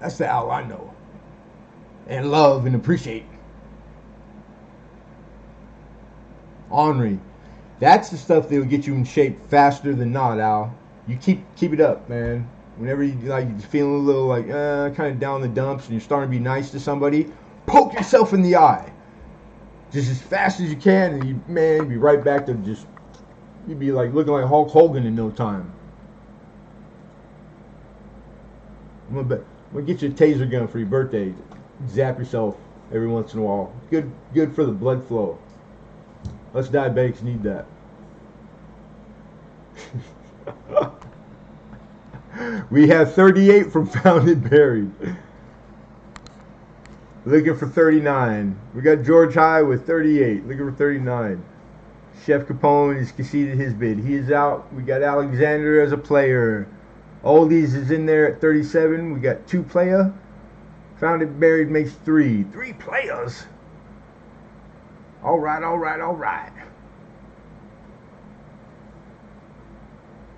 That's the Al I know and love and appreciate. Ornery. That's the stuff that will get you in shape faster than not, Al. You keep it up, man. Whenever you're feeling a little kind of down the dumps and you're starting to be nice to somebody, poke yourself in the eye. Just as fast as you can, and you'd be right back to you'd be like looking like Hulk Hogan in no time. I'm gonna get you a taser gun for your birthday. Zap yourself every once in a while. Good for the blood flow. Us diabetics need that. We have 38 from Found and Buried. Looking for 39. We got George High with 38. Looking for 39. Chef Capone has conceded his bid. He is out. We got Alexander as a player. Oldies is in there at 37. We got 2 player. Found and Buried makes 3. 3 players. All right.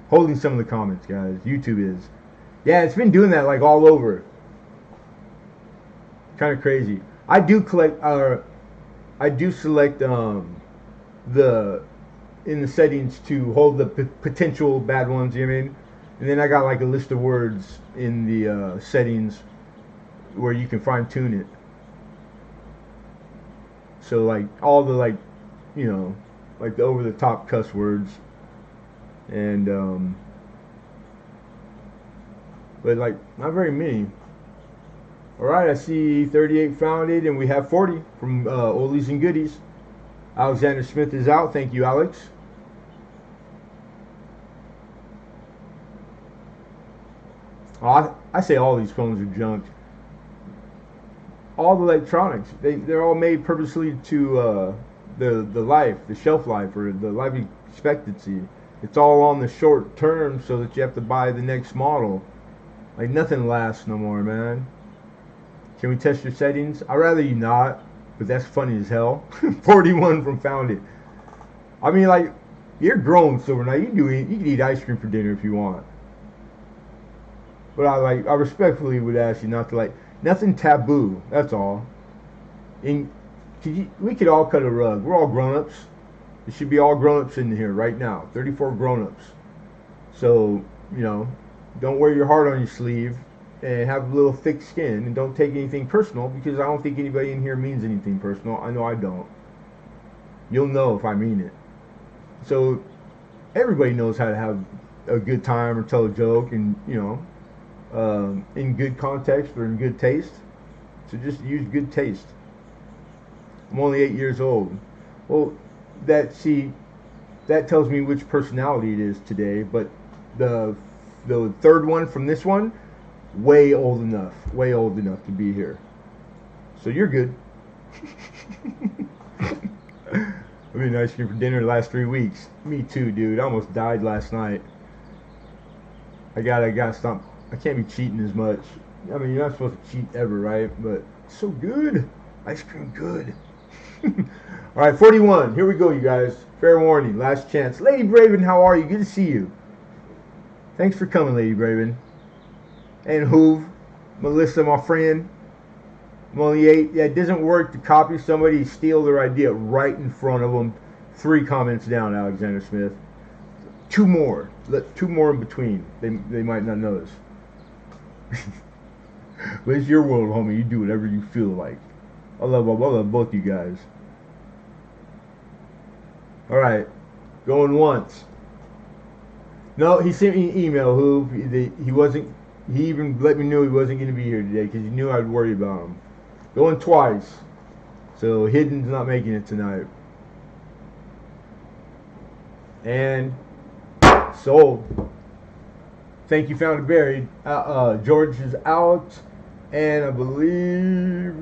Holding some of the comments, guys. YouTube is. Yeah, it's been doing that like all over. Kind of crazy. I do select in the settings to hold the potential bad ones, you know what I mean? And then I got like a list of words in the settings where you can fine tune it. So like all the like the over the top cuss words and but like not very many. All right, I see 38 found it, and we have 40 from Oldies and Goodies. Alexander Smith is out. Thank you, Alex. I say all these phones are junk. All the electronics, they're all made purposely to the shelf life, or the life expectancy. It's all on the short term so that you have to buy the next model. Like nothing lasts no more, man. Can we test your settings? I'd rather you not, but that's funny as hell. 41 from Found It. I mean, like, you're grown, Silver Knight. You can eat ice cream for dinner if you want. But I respectfully would ask you not to, like, nothing taboo. That's all. And we could all cut a rug. We're all grown-ups. There should be all grown-ups in here right now. 34 grown-ups. So, you know, don't wear your heart on your sleeve, and have a little thick skin, and don't take anything personal, because I don't think anybody in here means anything personal. I know I don't. You'll know if I mean it. So everybody knows how to have a good time or tell a joke, and in good context or in good taste. So just use good taste. I'm only 8 years old. Well, that tells me which personality it is today. But the third one from this one, way old enough to be here. So you're good. I've been ice cream for dinner the last 3 weeks. Me too, dude. I almost died last night. I gotta stop. I can't be cheating as much. I mean, you're not supposed to cheat ever, right? But it's so good. Ice cream good. All right, 41. Here we go, you guys. Fair warning. Last chance. Lady Braven, how are you? Good to see you. Thanks for coming, Lady Braven. And Hoove. Melissa, my friend. I'm only 8. Yeah, it doesn't work to copy somebody, steal their idea right in front of them. 3 comments down, Alexander Smith. 2 more. 2 more in between. They might not notice. But it's your world, homie. You do whatever you feel like. I love both you guys. Alright. Going once. No, he sent me an email, he even let me know he wasn't going to be here today, because he knew I'd worry about him. Going twice. So Hidden's not making it tonight. And sold. Thank you, Found It Buried. George is out, and I believe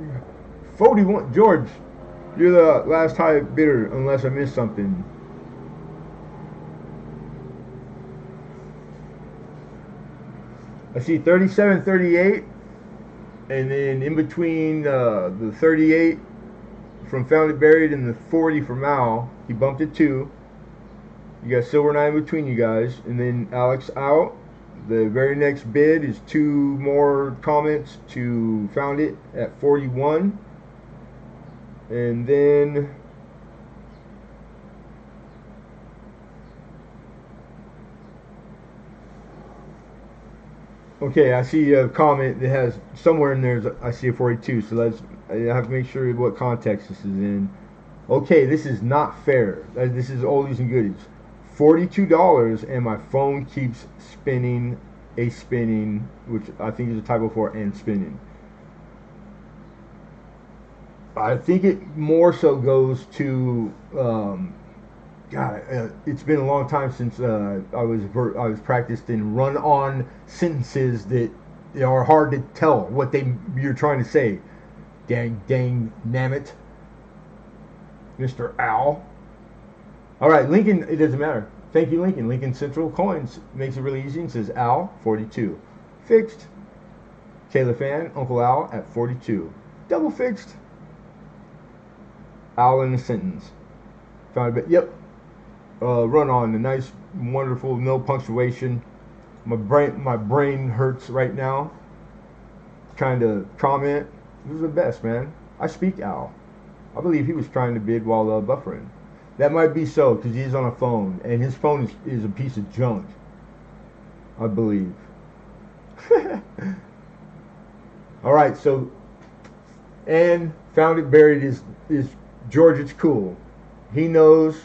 41. George, you're the last high bidder, unless I missed something. I see 37, 38, and then in between the 38 from Found It Buried and the 40 from Al, he bumped it 2. You got Silver Knight in between you guys, and then Alex out. The very next bid is 2 more comments to Found It at 41, and then okay, I see a comment that has somewhere in there. I see a 42, so I have to make sure what context this is in. Okay, this is not fair. This is oldies and goodies. $42, and my phone keeps spinning, which I think is a typo for and spinning. I think it more so goes to God. It's been a long time since I was practiced in run-on sentences that are hard to tell what you're trying to say. Dang, nammit, Mr. Al. All right, Lincoln. It doesn't matter. Thank you, Lincoln. Lincoln Central Coins makes it really easy and says Al 42 fixed. Kayla Fan, Uncle Al at 42, double fixed. Al in the sentence. Found a bit. Yep. Run on the nice, wonderful, no punctuation. My brain hurts right now. Kind of comment. This is the best, man. I speak Al. I believe he was trying to bid while buffering. That might be so, because he's on a phone, and his phone is a piece of junk, I believe. All right, so, and Found It Buried is George. It's cool. He knows,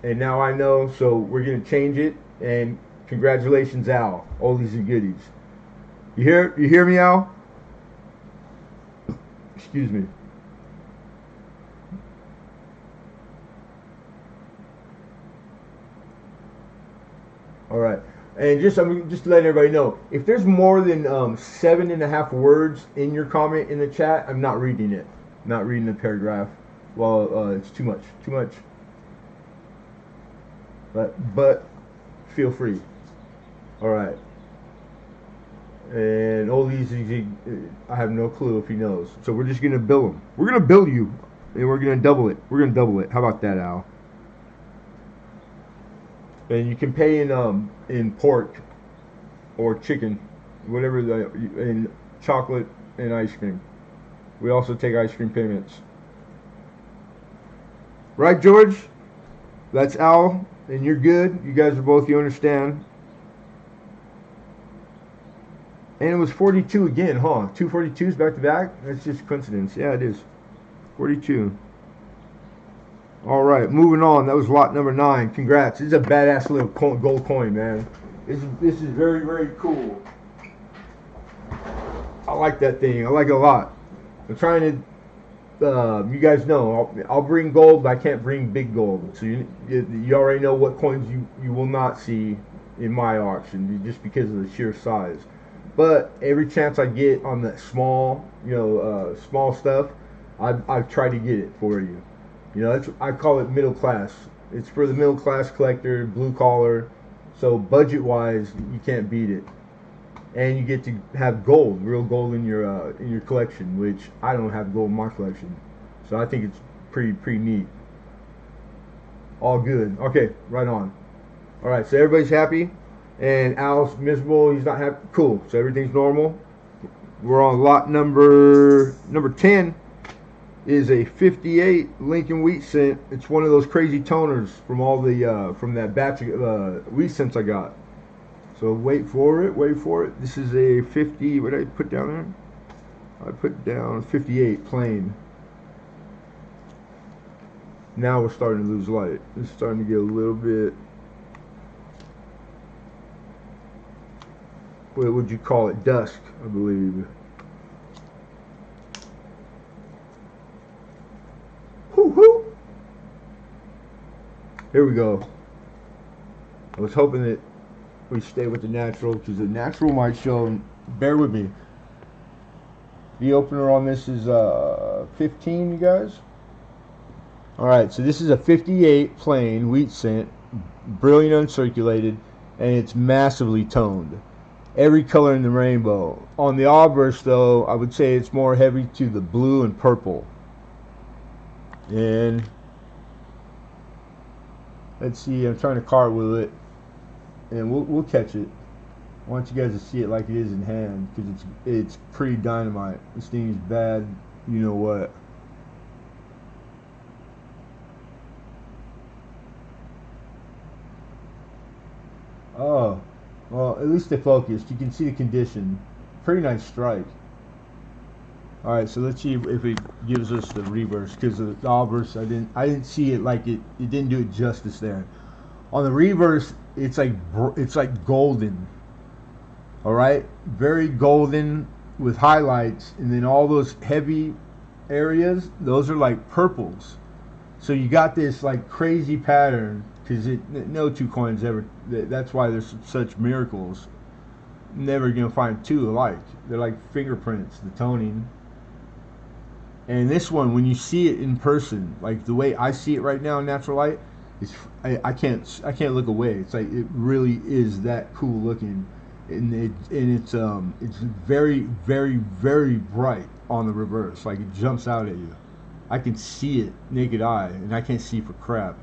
and now I know, so we're going to change it, and Congratulations, Al. Oldies and goodies. You hear me, Al? Excuse me. All right. And just to let everybody know, if there's more than 7.5 words in your comment in the chat, I'm not reading it. Not reading the paragraph. Well, it's too much. Too much. But feel free. All right. And all these, I have no clue if he knows. So we're just gonna bill him. We're gonna bill you, and we're gonna double it. We're gonna double it. How about that, Al? And you can pay in pork or chicken, whatever in chocolate and ice cream. We also take ice cream payments. Right, George? That's Al, and you're good. You guys are both, you understand. And it was 42 again, huh? 2 42s back to back? That's just coincidence. Yeah, it is. 42. All right, moving on. That was lot number 9. Congrats. This is a badass little gold coin, man. This is very, very cool. I like that thing. I like it a lot. I'm trying to, you guys know, I'll bring gold, but I can't bring big gold. So you already know what coins you will not see in my auction, just because of the sheer size. But every chance I get on that small, small stuff, I try to get it for you. I call it middle class. It's for the middle class collector, blue collar. So budget wise, you can't beat it. And you get to have gold, real gold in your collection, which I don't have gold in my collection. So I think it's pretty neat. All good. Okay, right on. All right, so everybody's happy. And Al's miserable, he's not happy. Cool, so everything's normal. We're on lot number 10 is a 58 Lincoln wheat cent. It's one of those crazy toners from all the from that batch of wheat cents I got. So wait for it. This is a 50, what did I put down there? I put down 58 plain. Now we're starting to lose light. It's starting to get a little bit, what would you call it? Dusk, I believe. Whoo. Here we go. I was hoping that we stay with the natural, because the natural might show. Bear with me. The opener on this is 15, you guys. Alright, so this is a 58 plain wheat cent, brilliant uncirculated, and it's massively toned. Every color in the rainbow. On the obverse, though, I would say it's more heavy to the blue and purple. And let's see, I'm trying to cartwheel it, and we'll catch it. I want you guys to see it like it is in hand, because it's pretty dynamite. This thing is bad, you know what. Oh, well, at least they focused. You can see the condition. Pretty nice strike. Alright, so let's see if it gives us the reverse, because the obverse, I didn't see it, like it didn't do it justice there. On the reverse, it's like golden. Alright, very golden with highlights, and then all those heavy areas, those are like purples. So you got this like crazy pattern, because no two coins ever, that's why there's such miracles. Never gonna find two alike. They're like fingerprints, the toning. And this one, when you see it in person, like the way I see it right now in natural light, I can't look away. It's like it really is that cool looking, and it's very, very, very bright on the reverse. Like it jumps out at you. I can see it naked eye, and I can't see for crap.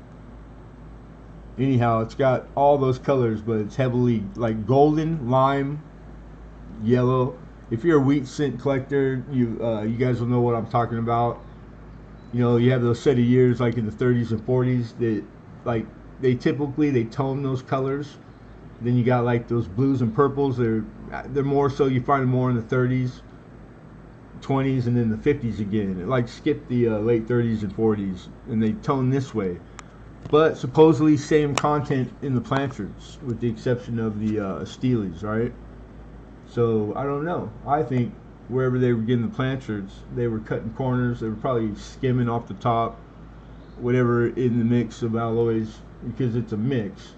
Anyhow, it's got all those colors, but it's heavily like golden, lime, yellow. If you're a wheat cent collector, you guys will know what I'm talking about. You have those set of years like in the 30s and 40s that they typically tone those colors. Then you got like those blues and purples. They're more so, you find them more in the 30s, 20s, and then the 50s again. It like skipped the late 30s and 40s, and they tone this way. but supposedly same content in the planchards, with the exception of the steelies, right? So I don't know. I think wherever they were getting the planchards, they were cutting corners. They were probably skimming off the top, whatever in the mix of alloys, because it's a mix.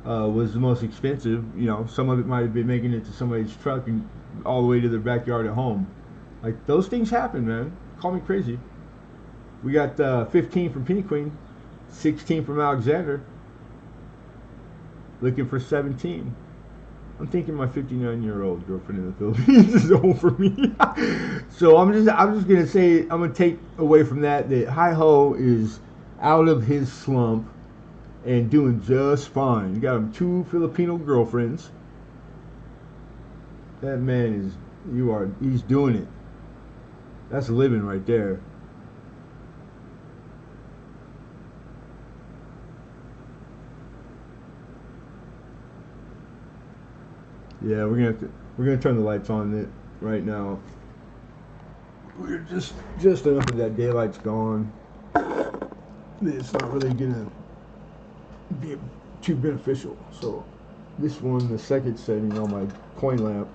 Was the most expensive. You know, some of it might have been making it to somebody's truck and all the way to their backyard at home. Like, those things happen, man. Call me crazy. We got 15 from Penny Queen, 16 from Alexander, looking for 17. I'm thinking my 59-year-old girlfriend in the Philippines is home for me. So I'm just gonna say, I'm gonna take away from that Hi Ho is out of his slump and doing just fine. You got him 2 Filipino girlfriends. That man he's doing it. That's living right there. Yeah, we're gonna turn the lights on it right now. We're just enough of that daylight's gone. It's not really gonna be too beneficial. So this one, the second setting on my coin lamp,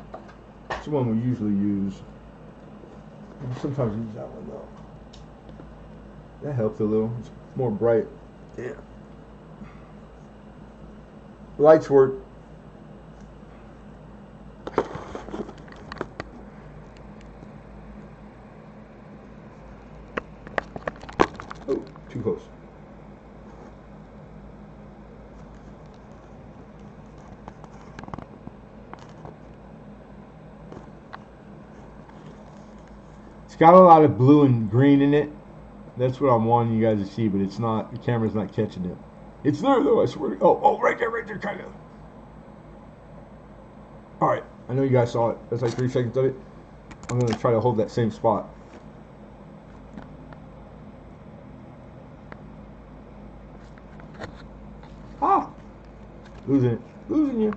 it's the one we usually use. Sometimes we use that one though. That helps a little. It's more bright. Yeah. Lights work. Oh, too close. It's got a lot of blue and green in it. That's what I'm wanting you guys to see, but it's not. The camera's not catching it. It's there though, I swear. Oh, right there, kind of. All right, I know you guys saw it. That's like 3 seconds of it. I'm gonna try to hold that same spot. Ah, losing you.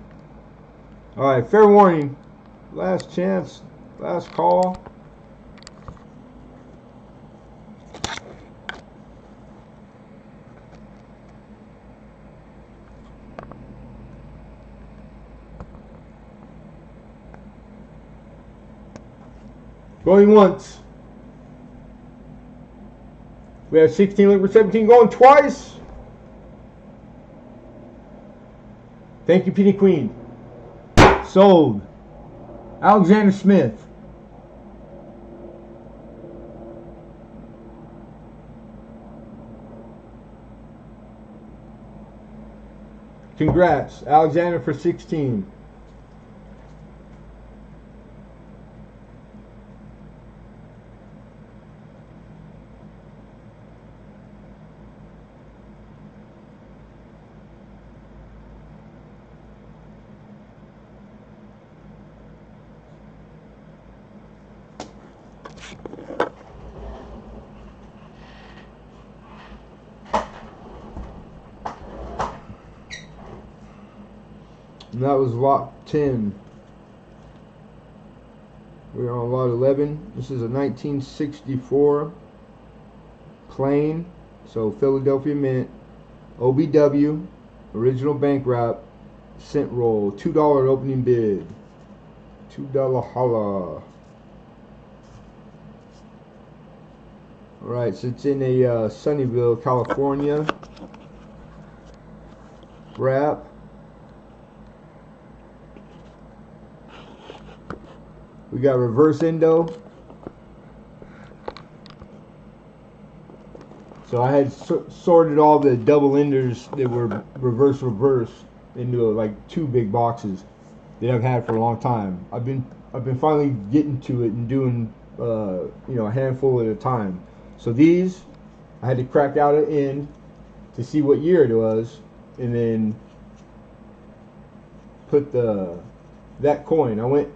All right, fair warning. Last chance, last call. Going once. We have 16 looking for 17 going twice. Thank you, Penny Queen. Sold. Alexander Smith. Congrats. Alexander for 16. And that was lot 10. We're on lot 11. This is a 1964 plain, so Philadelphia Mint, OBW, original bank wrap, cent roll, $2 opening bid, $2 holla. Alright, so it's in a Sunnyvale, California wrap. We got reverse endo. So I had sorted all the double enders that were reverse into like 2 big boxes that I've had for a long time. I've been finally getting to it and doing you know, a handful at a time. So these I had to crack out an end to see what year it was, and then put that coin. I went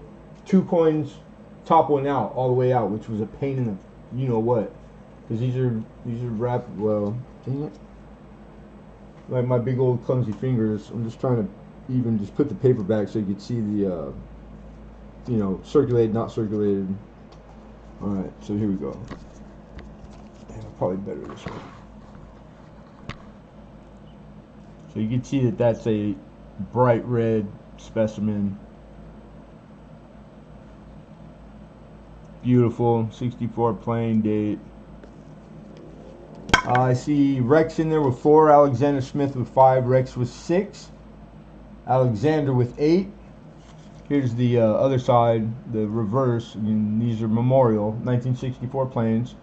2 coins, top one out, all the way out, which was a pain in the you know what, because these are wrapped well. Dang it! Like my big old clumsy fingers. I'm just trying to even just put the paper back so you could see the you know, circulated, not circulated. All right, so here we go. Yeah, probably better this way. So you can see that that's a bright red specimen. Beautiful, 64 plain date. I see Rex in there with 4, Alexander Smith with 5, Rex with 6, Alexander with 8. Here's the other side, the reverse. I mean, these are Memorial 1964 planes.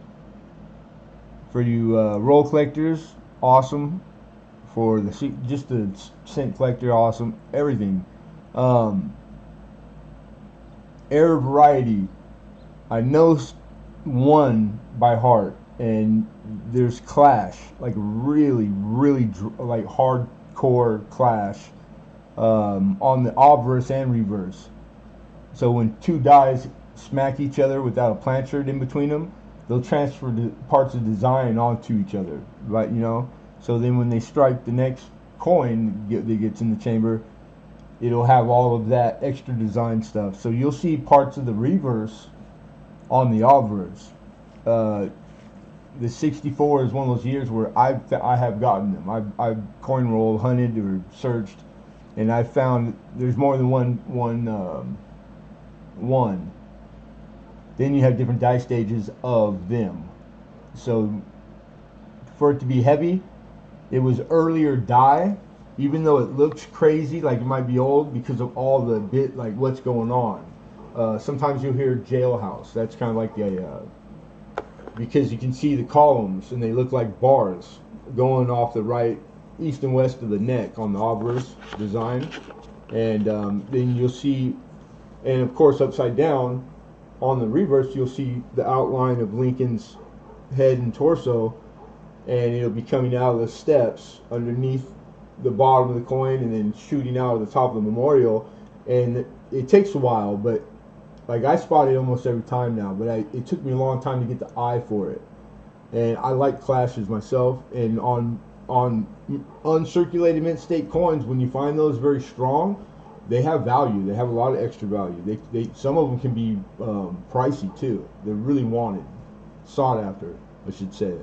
For you roll collectors, awesome. For the just the cent collector, awesome. Everything. Air variety. I know one by heart, and there's Clash, like really like hardcore Clash, on the obverse and reverse. So when two dies smack each other without a planchet in between them, they'll transfer the parts of design onto each other, right? You know. So then when they strike the next coin that gets in the chamber, it'll have all of that extra design stuff. So you'll see parts of the reverse on the obverse. The 64 is one of those years where I have gotten them. I've coin rolled, hunted, or searched, and I found there's more than one. Then you have different die stages of them. So for it to be heavy, it was earlier die, even though it looks crazy, like it might be old because of all the like what's going on. Sometimes you'll hear jailhouse. That's kind of like because you can see the columns and they look like bars going off the right, east and west of the neck on the obverse design. And then you'll see, and of course upside down on the reverse, you'll see the outline of Lincoln's head and torso, and it'll be coming out of the steps underneath the bottom of the coin and then shooting out of the top of the memorial. And it takes a while, but like I spot it almost every time now, but it took me a long time to get the eye for it. And I like clashes myself, and on uncirculated mint state coins, when you find those very strong, they have value. They have a lot of extra value. They some of them can be pricey too. They're really wanted, sought after, I should say.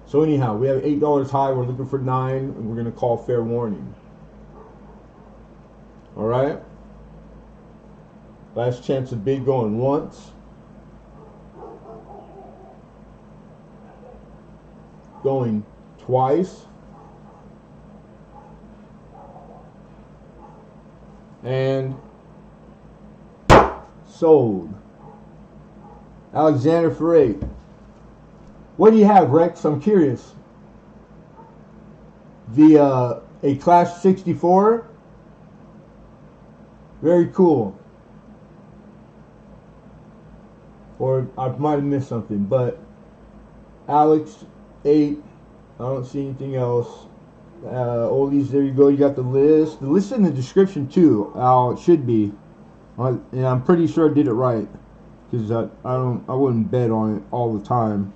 So anyhow, we have $8 high. We're looking for 9, and we're going to call fair warning. All right. Last chance of bid going once. Going twice. And sold. Alexander for 8. What do you have, Rex? I'm curious. A Clash 64. Very cool. Or I might have missed something, but Alex 8. I don't see anything else. Oldies, there you go. You got the list. The list in the description too. It should be, and I'm pretty sure I did it right because I wouldn't bet on it all the time.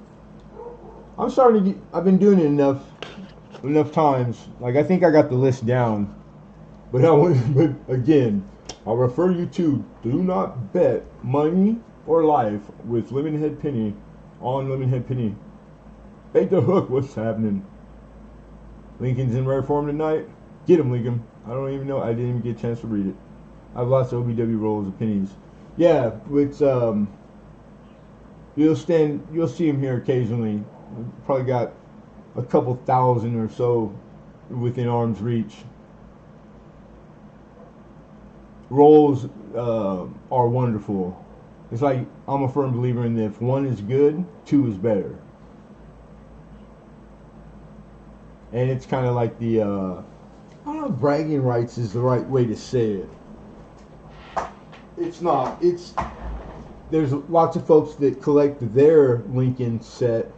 I'm starting to get. I've been doing it enough times. Like I think I got the list down, but but again, I'll refer you to do not bet money or life with Lemonhead Penny on Lemonhead Penny. Bait the hook. What's happening? Lincoln's in rare form tonight. Get him, Lincoln. I don't even know. I didn't even get a chance to read it. I have lots of OBW rolls of pennies. Yeah, it's you'll see him here occasionally. Probably got a couple thousand or so within arm's reach. Rolls are wonderful. It's like I'm a firm believer in that if 1 is good, 2 is better. And it's kind of like the, I don't know if bragging rights is the right way to say it. It's not. There's lots of folks that collect their Lincoln set,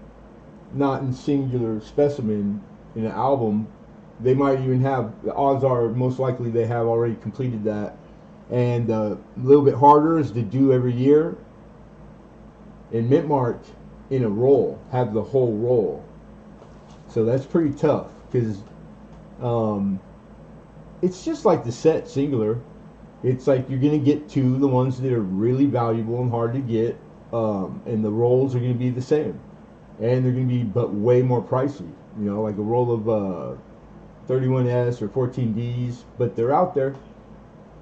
not in singular specimen in an album. They might even have, the odds are most likely they have already completed that. And a little bit harder is to do every year. And mint mark in a roll, have the whole roll. So that's pretty tough because it's just like the set singular. It's like you're going to get to the ones that are really valuable and hard to get, and the rolls are going to be the same. And they're going to be but way more pricey. You know, like a roll of 31S or 14Ds, but they're out there.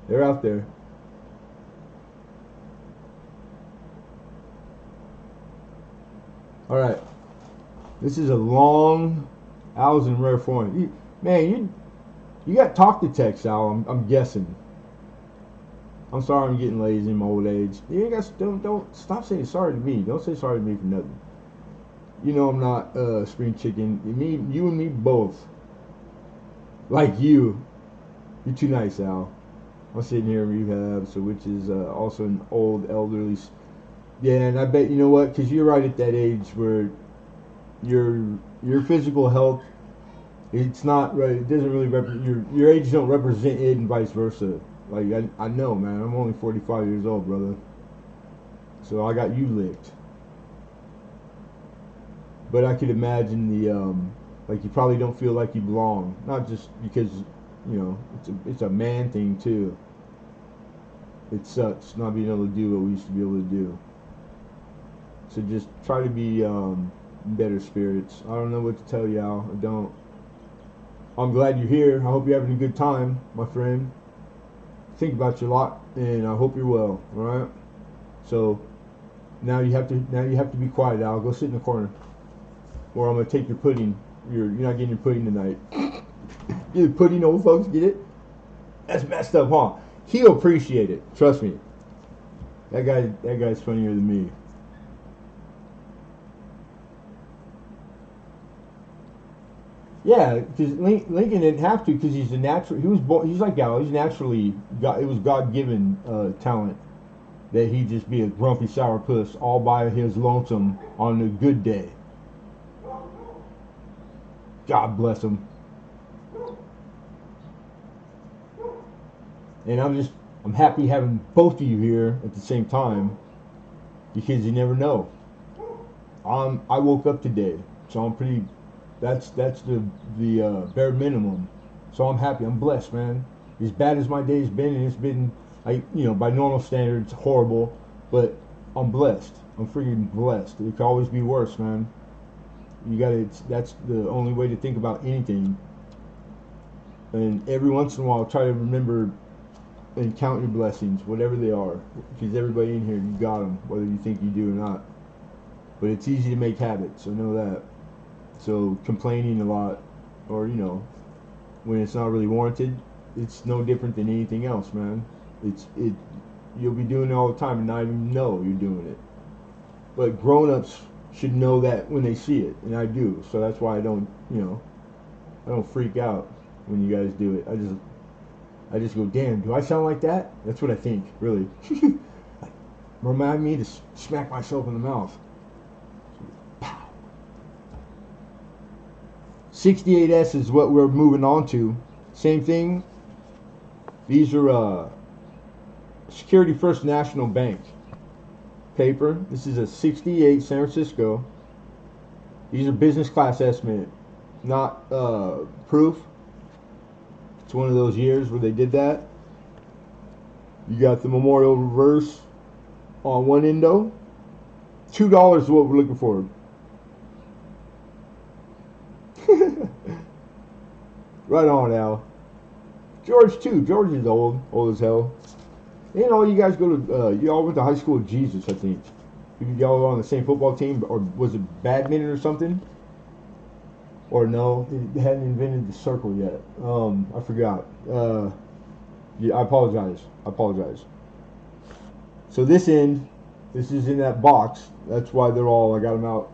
They're out there. All right. This is a long Al's in rare form. You got talk to text, Al. I'm guessing. I'm sorry, I'm getting lazy in my old age. You guys don't stop saying sorry to me. Don't say sorry to me for nothing. You know I'm not spring chicken. You and me both. Like you. You're too nice, Al. I'm sitting here in rehab, so which is also an old elderly. Yeah, and I bet you know what? Because you're right at that age where your physical health, it's not right. It doesn't really represent your age. Don't represent it, and vice versa. Like I know, man. I'm only 45 years old, brother. So I got you licked. But I could imagine the like you probably don't feel like you belong. Not just because it's a man thing too. It sucks not being able to do what we used to be able to do. So just try to be better spirits. I don't know what to tell you, Al. I don't. I'm glad you're here. I hope you're having a good time, my friend. Think about you a lot, and I hope you're well. All right. So now you have to be quiet, Al. Go sit in the corner, or I'm gonna take your pudding. You're not getting your pudding tonight. Get the pudding, old folks. Get it? That's messed up, huh? He'll appreciate it. Trust me. That guy's funnier than me. Yeah, because Lincoln didn't have to, because he's a natural. He was born. He's like Gallo. He's naturally. It was God-given talent that he just be a grumpy sourpuss all by his lonesome on a good day. God bless him. And I'm happy having both of you here at the same time, because you never know. I woke up today, so I'm pretty. That's the bare minimum. So I'm happy. I'm blessed, man. As bad as my day's been, and it's been by normal standards horrible, but I'm blessed. I'm freaking blessed. It could always be worse, man. That's the only way to think about anything. And every once in a while, try to remember and count your blessings, whatever they are, because everybody in here, you got them, whether you think you do or not. But it's easy to make habits. I know that. So complaining a lot, or when it's not really warranted, it's no different than anything else, man. You'll be doing it all the time and not even know you're doing it. But grown-ups should know that when they see it, and I do. So that's why I don't freak out when you guys do it. I just go, damn, do I sound like that? That's what I think, really. Remind me to smack myself in the mouth. 68S is what we're moving on to. Same thing. These are Security First National Bank paper. This is a 68 San Francisco. These are business class estimate, not proof. It's one of those years where they did that. You got the memorial reverse on one endo. $2 is what we're looking for. Right on, Al. George too. George is old as hell. And all you guys go to, you all went to high school with Jesus, I think. Y'all were on the same football team, or was it badminton or something? Or no, they hadn't invented the circle yet. I forgot. Yeah, I apologize. So this is in that box. That's why they're all. I got them out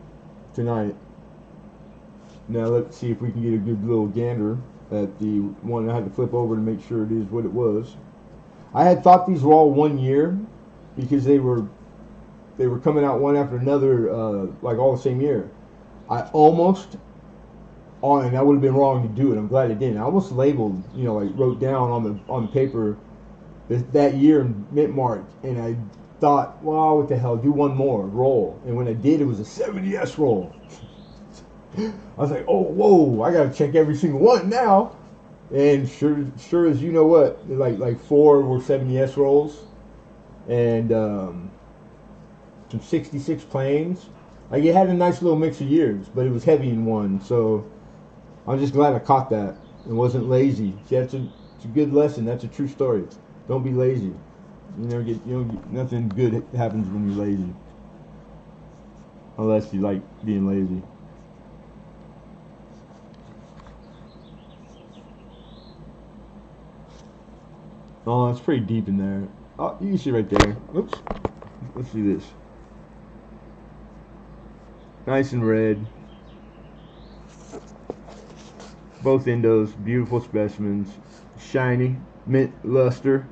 tonight. Now let's see if we can get a good little gander at the one I had to flip over to make sure it is what it was. I had thought these were all 1 year because they were coming out one after another, like all the same year. I almost, and I would have been wrong to do it. I'm glad I didn't. I almost labeled, like wrote down on the paper that year and mint mark, and I thought, well, what the hell, do one more roll. And when I did, it was a 70S roll. I was like, oh, whoa, I gotta check every single one now. And sure as you know what, like 4 were 70S rolls, and some 66 planes. Like it had a nice little mix of years, but it was heavy in one. So I'm just glad I caught that. and wasn't lazy. See, it's a good lesson. That's a true story. Don't be lazy. You don't get nothing good happens when you're lazy, unless you like being lazy. Oh, it's pretty deep in there. Oh, you can see right there. Oops. Let's see this. Nice and red. Both endos, beautiful specimens. Shiny, mint luster.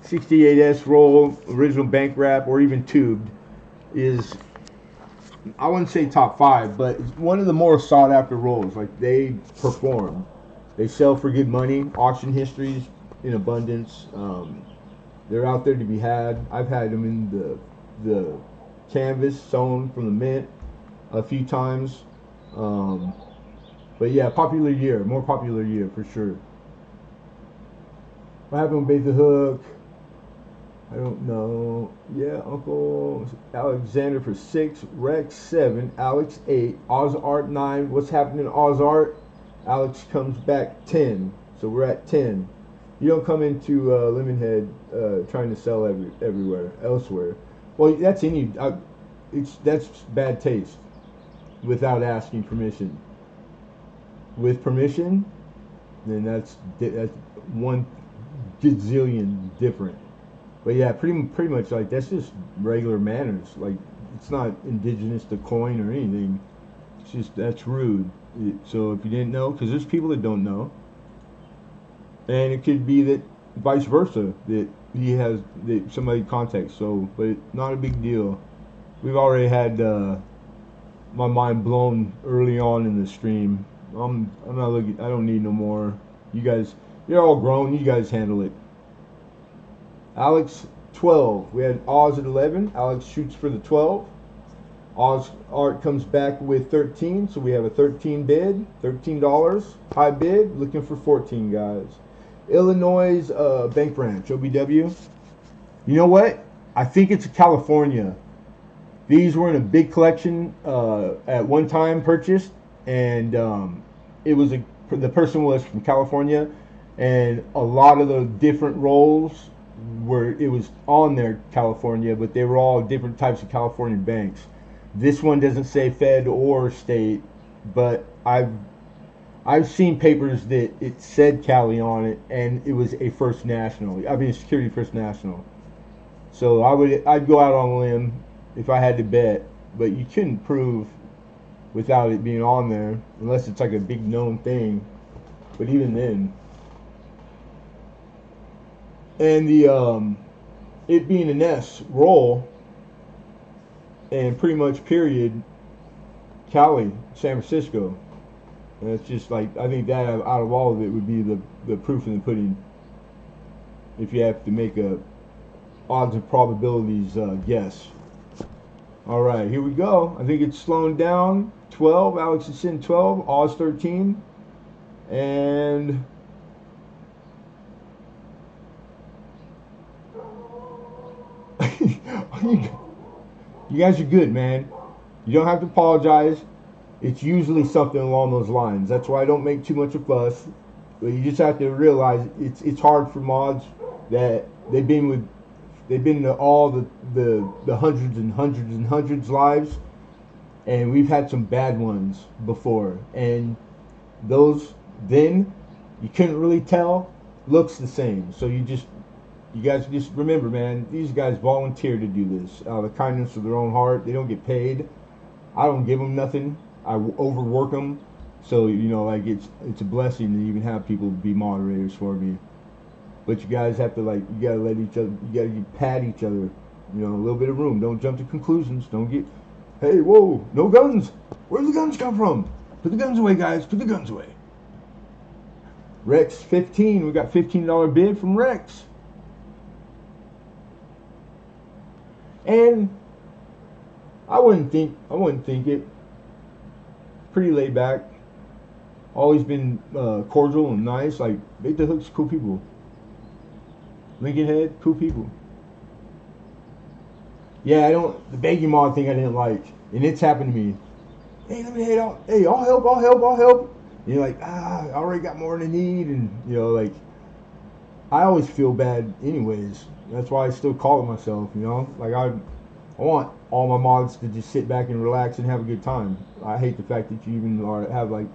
68S roll, original bank wrap, or even tubed, is, I wouldn't say top 5, but it's one of the more sought after rolls. Like, they perform. They sell for good money. Auction histories in abundance. They're out there to be had. I've had them in the canvas sewn from the mint a few times. But yeah, more popular year for sure. What happened with Bait the Hook? I don't know. Yeah, Uncle Alexander for 6, Rex 7, Alex 8, Oz Art 9. What's happening in Oz Art? Alex comes back 10, so we're at 10. You don't come into Lemonhead trying to sell everywhere, elsewhere. Well, that's in you. That's bad taste. Without asking permission. With permission, then that's 1 gazillion different. But yeah, pretty much like that's just regular manners. Like, it's not indigenous to coin or anything. It's just, that's rude. So if you didn't know, because there's people that don't know, and it could be that vice versa, that he has that somebody contacts. So, but not a big deal. We've already had my mind blown early on in the stream. I'm not looking. I don't need no more. You guys, you're all grown. You guys handle it. Alex 12. We had Oz at 11. Alex shoots for the 12. Oz Art comes back with 13, so we have a 13 bid, $13. High bid, looking for 14, guys. Illinois Bank Branch, OBW. You know what? I think it's California. These were in a big collection at one time purchased, and it was the person was from California, and a lot of the different rolls it was on there California, but they were all different types of California banks. This one doesn't say Fed or state, but I've seen papers that it said Cali on it, and it was a First National. I mean, Security First National. So I'd go out on a limb if I had to bet, but you couldn't prove without it being on there, unless it's like a big known thing. But even then, and the it being an S roll, and pretty much period, Cali, San Francisco. And it's just like, I think that out of all of it would be the proof in the pudding. If you have to make a odds and probabilities guess. All right, here we go. I think it's slowing down. 12. Alex is in 12. Oz 13. And you guys are good, man. You don't have to apologize. It's usually something along those lines. That's why I don't make too much of a fuss. But you just have to realize it's hard for mods that they've been to all the hundreds and hundreds and hundreds lives, and we've had some bad ones before, and those then you couldn't really tell looks the same. So you guys just remember, man, these guys volunteer to do this out of the kindness of their own heart. They don't get paid. I don't give them nothing. I overwork them. So, like, it's a blessing to even have people be moderators for me. But you guys have to, like, you gotta let each other, you gotta pat each other, a little bit of room. Don't jump to conclusions. Don't get, hey, whoa, no guns. Where'd the guns come from? Put the guns away, guys. Put the guns away. Rex 15. We got $15 bid from Rex. And I wouldn't think it. Pretty laid back. Always been cordial and nice. Like, Bait the Hook's cool people. Lincoln Head, cool people. Yeah, the begging mod thing I didn't like, and it's happened to me. Hey, let me I'll help. You're like, I already got more than I need, and you know, like I always feel bad anyways. That's why I still call it myself, you know? Like I want all my mods to just sit back and relax and have a good time. I hate the fact that you even have like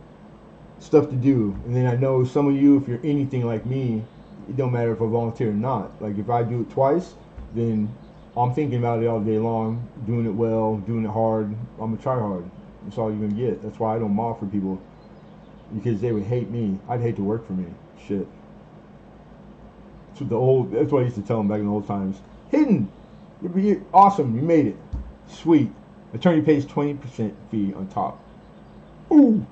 stuff to do. And then I know some of you, if you're anything like me, it don't matter if I volunteer or not. Like if I do it twice, then I'm thinking about it all day long, doing it well, doing it hard. I'm gonna try hard. That's all you're gonna get. That's why I don't mod for people, because they would hate me. I'd hate to work for me. Shit. That's what I used to tell them back in the old times. Hidden, you're awesome. You made it. Sweet. Attorney pays 20% fee on top. Ooh.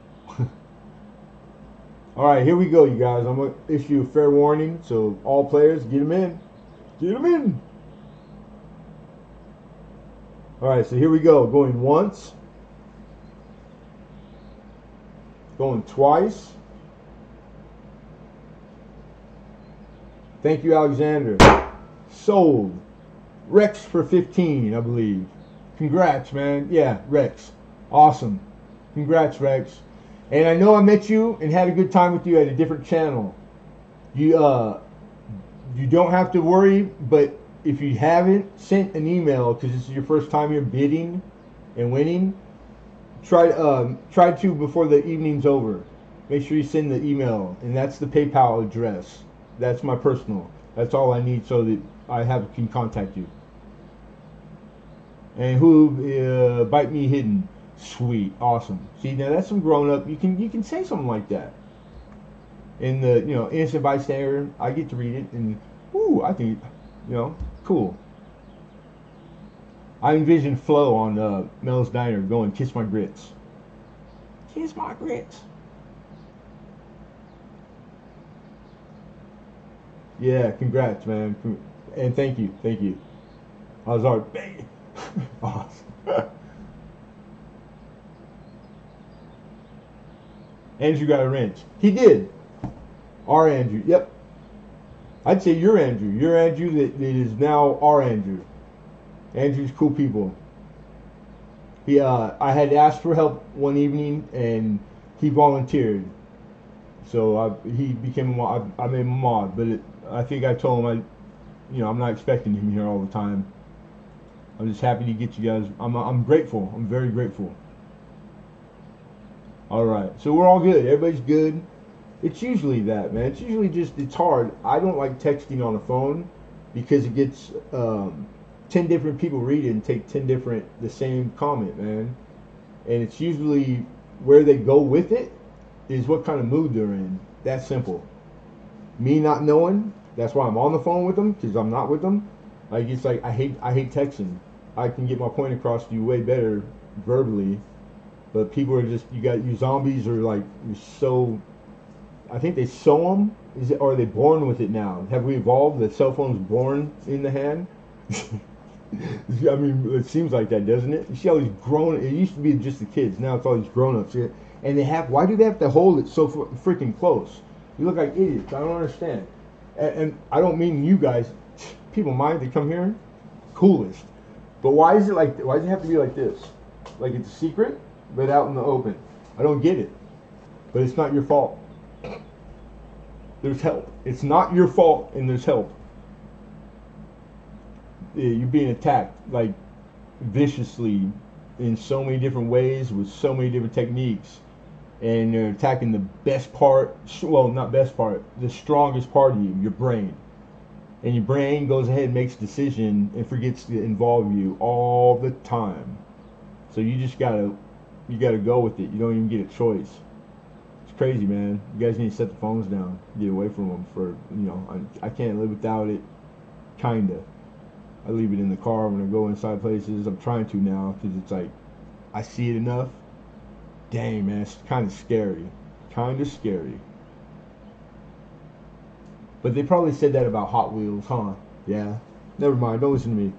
All right, here we go, you guys. I'm gonna issue a fair warning, so all players, get them in. Get them in. All right, so here we go. Going once. Going twice. Thank you, Alexander. Sold. Rex for 15, I believe. Congrats, man. Yeah, Rex. Awesome. Congrats, Rex. And I know I met you and had a good time with you at a different channel. You don't have to worry, but if you haven't sent an email, because this is your first time here bidding and winning, try to before the evening's over. Make sure you send the email, and that's the PayPal address. That's my personal. That's all I need so that I can contact you. And who bite me hidden? Sweet, awesome. See, now that's some grown up. You can say something like that. In the innocent bystander, I get to read it, and ooh, I think cool. I envision Flo on Mel's Diner going, "Kiss my grits." Kiss my grits. Yeah, congrats, man, and thank you. I was already banging. Awesome. Andrew got a wrench. He did. Our Andrew. Yep. I'd say your Andrew. Your Andrew that is now our Andrew. Andrew's cool people. I had asked for help one evening, and he volunteered. So he became a mod. I made him a mod, but I think I told him I'm not expecting him here all the time. I'm just happy to get you guys. I'm grateful. I'm very grateful. All right, so we're all good. Everybody's good. It's usually that, man. It's usually just it's hard. I don't like texting on the phone because it gets 10 different people read it and take 10 different the same comment, man. And it's usually where they go with it is what kind of mood they're in. That simple. Me not knowing, that's why I'm on the phone with them, because I'm not with them. Like it's like I hate texting. I can get my point across to you way better verbally, but people are just you zombies are like you're so. I think they sew them. Or are they born with it now? Have we evolved? The cell phone's born in the hand. I mean, it seems like that, doesn't it? You see all these grown. It used to be just the kids. Now it's all these grown-ups. And they have. Why do they have to hold it so freaking close? You look like idiots. I don't understand. And I don't mean you guys. People mind they come here, coolest. But why is it like? Why does it have to be like this? Like it's a secret, but out in the open. I don't get it. But it's not your fault. There's help. It's not your fault, and there's help. You're being attacked like viciously in so many different ways with so many different techniques, and they're attacking the best part. Well, not best part. The strongest part of you, your brain. And your brain goes ahead and makes a decision and forgets to involve you all the time. So you just gotta go with it. You don't even get a choice. It's crazy, man. You guys need to set the phones down, get away from them. For I can't live without it. Kinda. I leave it in the car when I go inside places. I'm trying to now because it's like I see it enough. Dang, man, it's kind of scary. Kind of scary. But they probably said that about Hot Wheels, huh? Yeah. Never mind. Don't listen to me.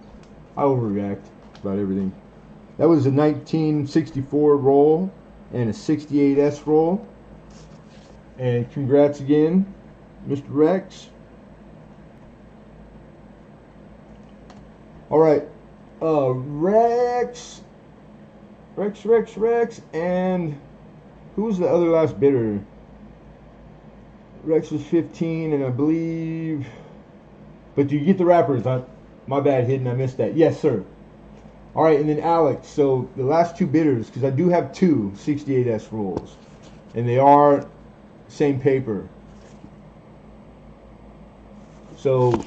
I overreact about everything. That was a 1964 roll and a 68S roll. And congrats again, Mr. Rex. All right. Rex. And who's the other last bidder? Rex was 15, and I believe. But you get the wrappers. My bad, Hidden. I missed that. Yes, sir. All right, and then Alex. So the last two bidders, because I do have two 68S rolls, and they are same paper. So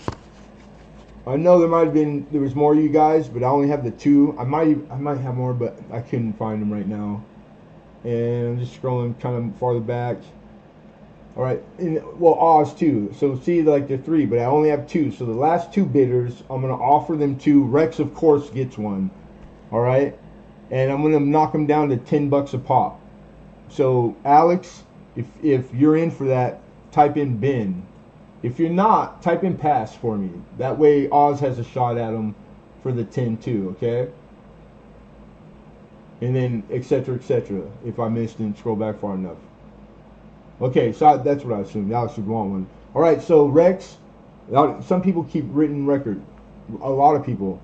I know there was more of you guys, but I only have the two. I might have more, but I couldn't find them right now. And I'm just scrolling kind of farther back. All right, well, Oz too. So see, like they're three, but I only have two. So the last two bidders, I'm gonna offer them two. Rex, of course, gets one. All right, and I'm gonna knock them down to $10 a pop. So Alex, if you're in for that, type in bin. If you're not, type in pass for me. That way Oz has a shot at them for the 10 too. Okay. And then etc. If I missed and scroll back far enough. Okay, so that's what I assumed. Alex would want one. All right, so Rex, some people keep written record. A lot of people.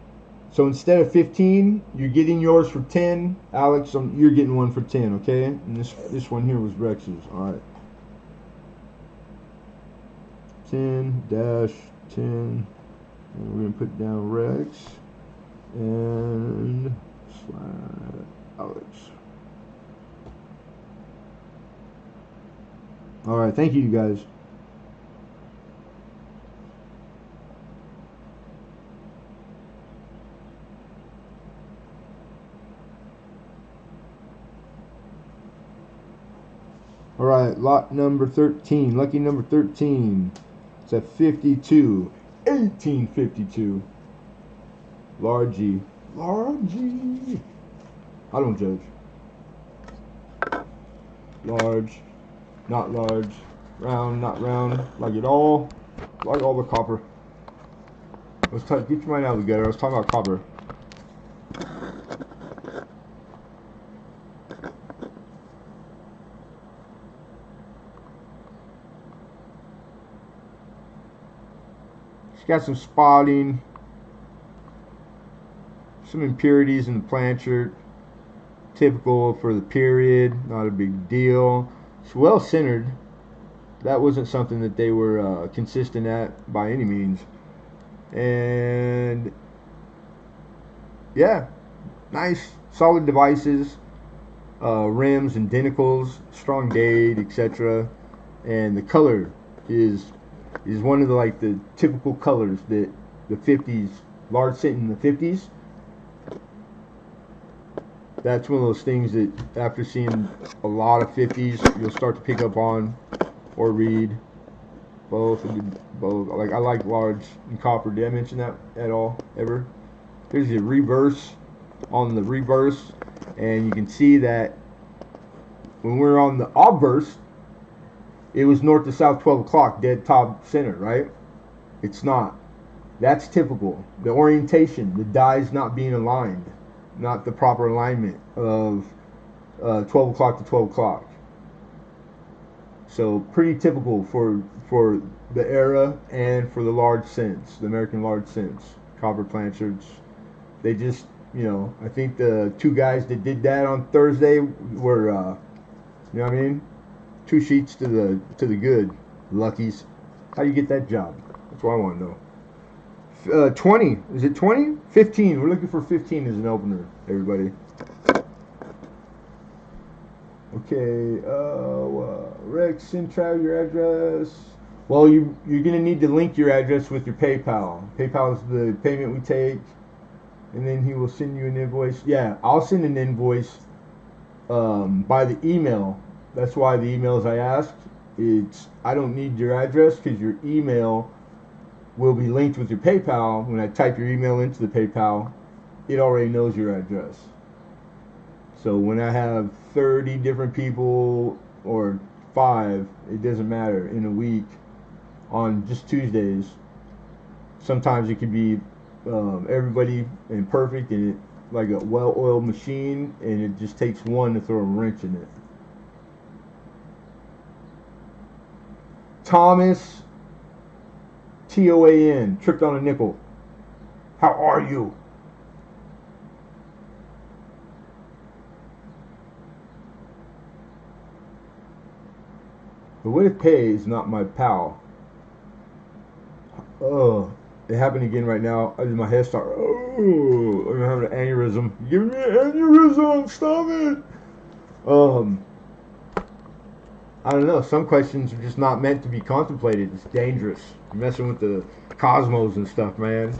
So instead of 15, you're getting yours for 10. Alex, you're getting one for 10, okay? And this one here was Rex's. All right. 10-10. And we're going to put down Rex and slide Alex. All right, thank you guys. All right, lot number 13, lucky number 13. It's at 52, 1852. Largy. I don't judge. Large. Not large, round, not round, like it all, like all the copper. Get your mind out together. I was talking about copper. It's got some spotting, some impurities in the planchet. Typical for the period, not a big deal. It's well centered. That wasn't something that they were consistent at by any means. And yeah, nice, solid devices, rims and denticles, strong dade, etc. And the color is one of the typical colors that the 50s, large cent in the 50s. That's one of those things that after seeing a lot of 50s, you'll start to pick up on or read. Both. Like I like large and copper. Did I mention that at all ever? Here's the reverse on the reverse, and you can see that when we're on the obverse, it was north to south 12 o'clock, dead top center, right? It's not. That's typical. The orientation, the dies not being aligned. Not the proper alignment of 12 o'clock to 12 o'clock. So pretty typical for the era and for the large cents, the American large cents, copper planchards. They just, I think the two guys that did that on Thursday were, you know what I mean? 2 sheets to the good, luckies. How do you get that job? That's what I want to know. 20. Is it 20? 15. We're looking for 15 as an opener, everybody. Okay. Rex, Central, your address. Well, you're going to need to link your address with your PayPal. PayPal is the payment we take. And then he will send you an invoice. Yeah, I'll send an invoice by the email. That's why the emails I asked. I don't need your address because your email will be linked with your PayPal. When I type your email into the PayPal, it already knows your address. So when I have 30 different people or 5, it doesn't matter, in a week on just Tuesdays, sometimes it could be everybody and perfect and like a well-oiled machine, and it just takes one to throw a wrench in it. Thomas TOAN, tripped on a nickel. How are you? But what if Pay is not my pal? Oh, it happened again right now. My head started. Oh, I'm having an aneurysm. Give me an aneurysm. Stop it. I don't know. Some questions are just not meant to be contemplated. It's dangerous. You're messing with the cosmos and stuff, man.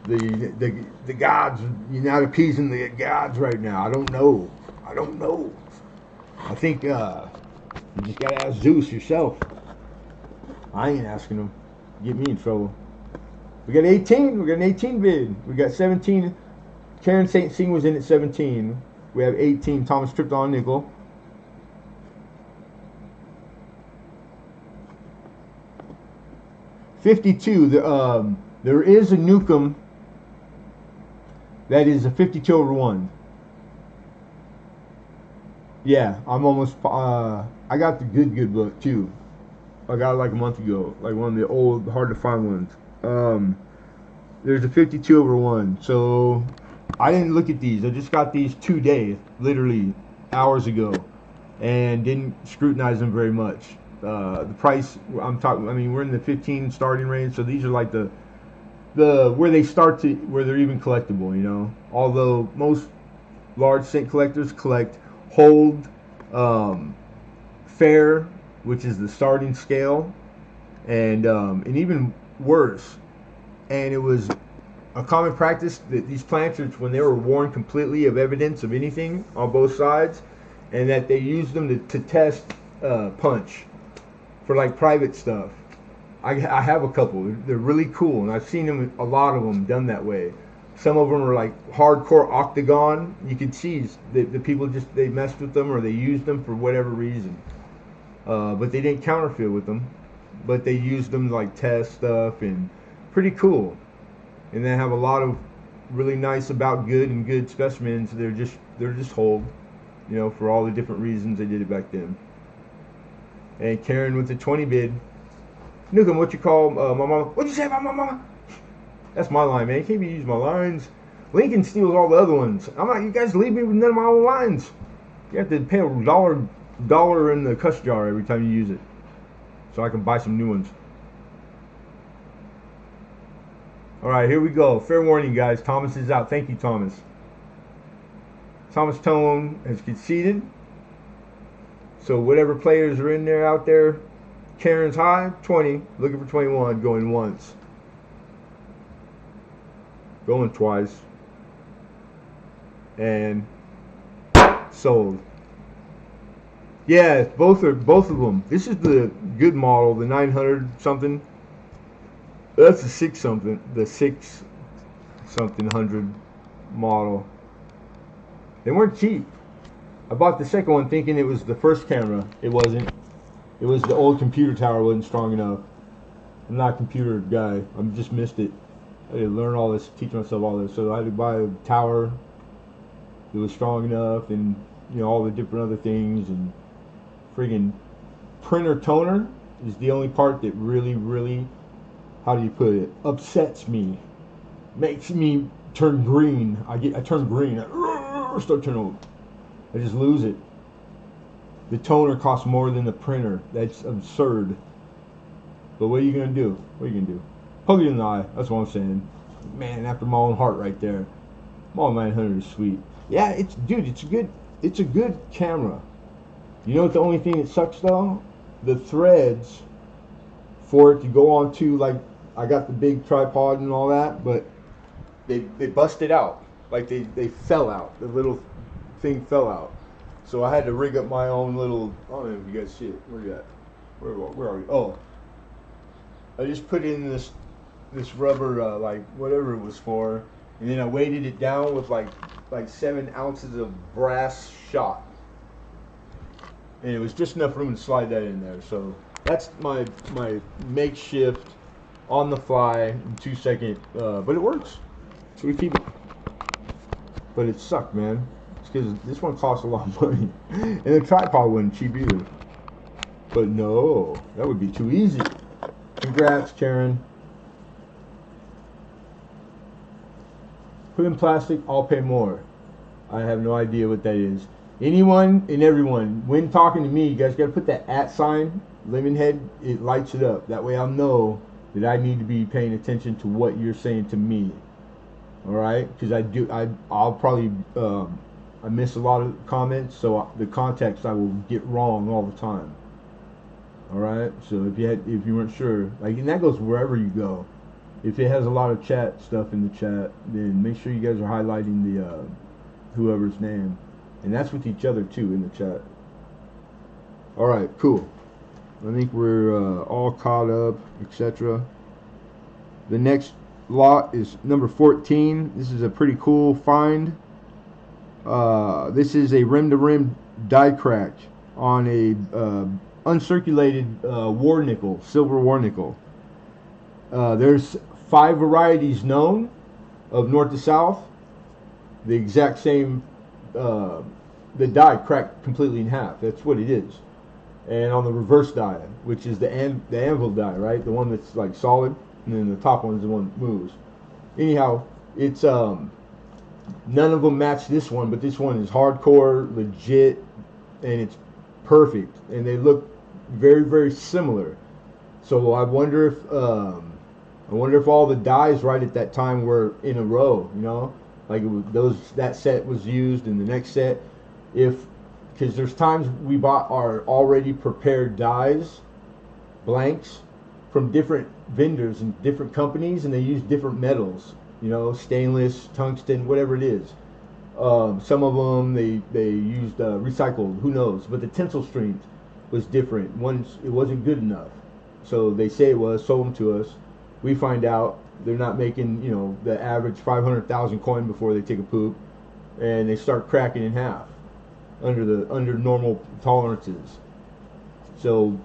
The gods. You're not appeasing the gods right now. I don't know. I think you just gotta ask Zeus yourself. I ain't asking him. Get me in trouble. We got 18. We got an 18 bid. We got 17. Karen St. Sing was in at 17. We have 18. Thomas tripped on nickel. $52. There is a Nukem that is a 52/1. Yeah, I'm almost. I got the good book too. I got it like a month ago, like one of the old, hard to find ones. There's a 52/1. So I didn't look at these. I just got these today, literally hours ago, and didn't scrutinize them very much. The price I'm talking. I mean, we're in the 15 starting range, so these are like the where they start to where they're even collectible. You know, although most large cent collectors collect hold, fair, which is the starting scale, and even worse. And it was a common practice that these plantards, when they were worn completely of evidence of anything on both sides, and that they used them to test punch for like private stuff. I have a couple. They're really cool, and I've seen them, a lot of them done that way. Some of them are like hardcore octagon. You can see the people just, they messed with them or they used them for whatever reason. But they didn't counterfeit with them. But they used them to like test stuff, and pretty cool. And they have a lot of really nice about good and good specimens. They're just hold, you know, for all the different reasons they did it back then. And Karen with the 20 bid. Nukem, what you call my mama? What'd you say about my mama? That's my line, man. You can't be using my lines. Lincoln steals all the other ones. I'm not. You guys leave me with none of my own lines. You have to pay a dollar in the cuss jar every time you use it, so I can buy some new ones. All right, here we go. Fair warning, guys. Thomas is out. Thank you, Thomas. Thomas Tone has conceded. So whatever players are in there out there, Karen's high, 20, looking for 21, going once. Going twice. And sold. Yeah, both of them. This is the good model, the 900 something. That's the 6 something, the 6 something 100 model. They weren't cheap. I bought the second one thinking it was the first camera. It wasn't. It was the old computer tower wasn't strong enough. I'm not a computer guy. I just missed it. I had to learn all this, teach myself all this. So I had to buy a tower that was strong enough, and you know all the different other things. And friggin' printer toner is the only part that really, how do you put it, upsets me, makes me turn green. I turn green. I start turning. I just lose it. The toner costs more than the printer. That's absurd. But what are you gonna do? What are you gonna do? Poke it in the eye. That's what I'm saying. Man, after my own heart right there. Model 900 is sweet. Yeah, it's a good camera. You know what the only thing that sucks though? The threads for it to go onto, like, I got the big tripod and all that, but they busted out. Like they fell out. The little thing fell out. So I had to rig up my own little, I don't know if you guys see it. Where you at? Where are we? Oh. I just put in this rubber, like whatever it was for, and then I weighted it down with like 7 ounces of brass shot. And it was just enough room to slide that in there. So that's my makeshift on the fly 2-second, but it works. So we keep it. But it sucked, man. It's because this one costs a lot of money, and the tripod wasn't cheap either. But no, that would be too easy. Congrats, Karen. Put in plastic, I'll pay more. I have no idea what that is. Anyone and everyone, when talking to me, you guys got to put that @ sign, Lemonhead. It lights it up. That way I'll know that I need to be paying attention to what you're saying to me. All right, because I'll probably I miss a lot of comments, so the context I will get wrong all the time. All right, so if you weren't sure, like, and that goes wherever you go. If it has a lot of chat stuff in the chat, then make sure you guys are highlighting the whoever's name, and that's with each other too in the chat. All right, cool. I think we're all caught up, etc. The next lot is number 14. This is a pretty cool find. This is a rim-to-rim die crack on a uncirculated war nickel, silver war nickel. There's 5 varieties known of north to south. The exact same, the die cracked completely in half. That's what it is. And on the reverse die, which is the anvil die, right? The one that's like solid, and then the top one is the one that moves. Anyhow, it's none of them match this one, but this one is hardcore, legit, and it's perfect. And they look very, very similar. So I wonder if all the dies right at that time were in a row. You know, like that set was used in the next set. Because there's times we bought our already prepared dies, blanks, from different vendors and different companies, and they use different metals. You know, stainless, tungsten, whatever it is. Some of them they used recycled, who knows? But the tensile strength was different. Once it wasn't good enough, so they say it was. Sold them to us. We find out they're not making, you know, the average 500,000 coin before they take a poop, and they start cracking in half under normal tolerances. So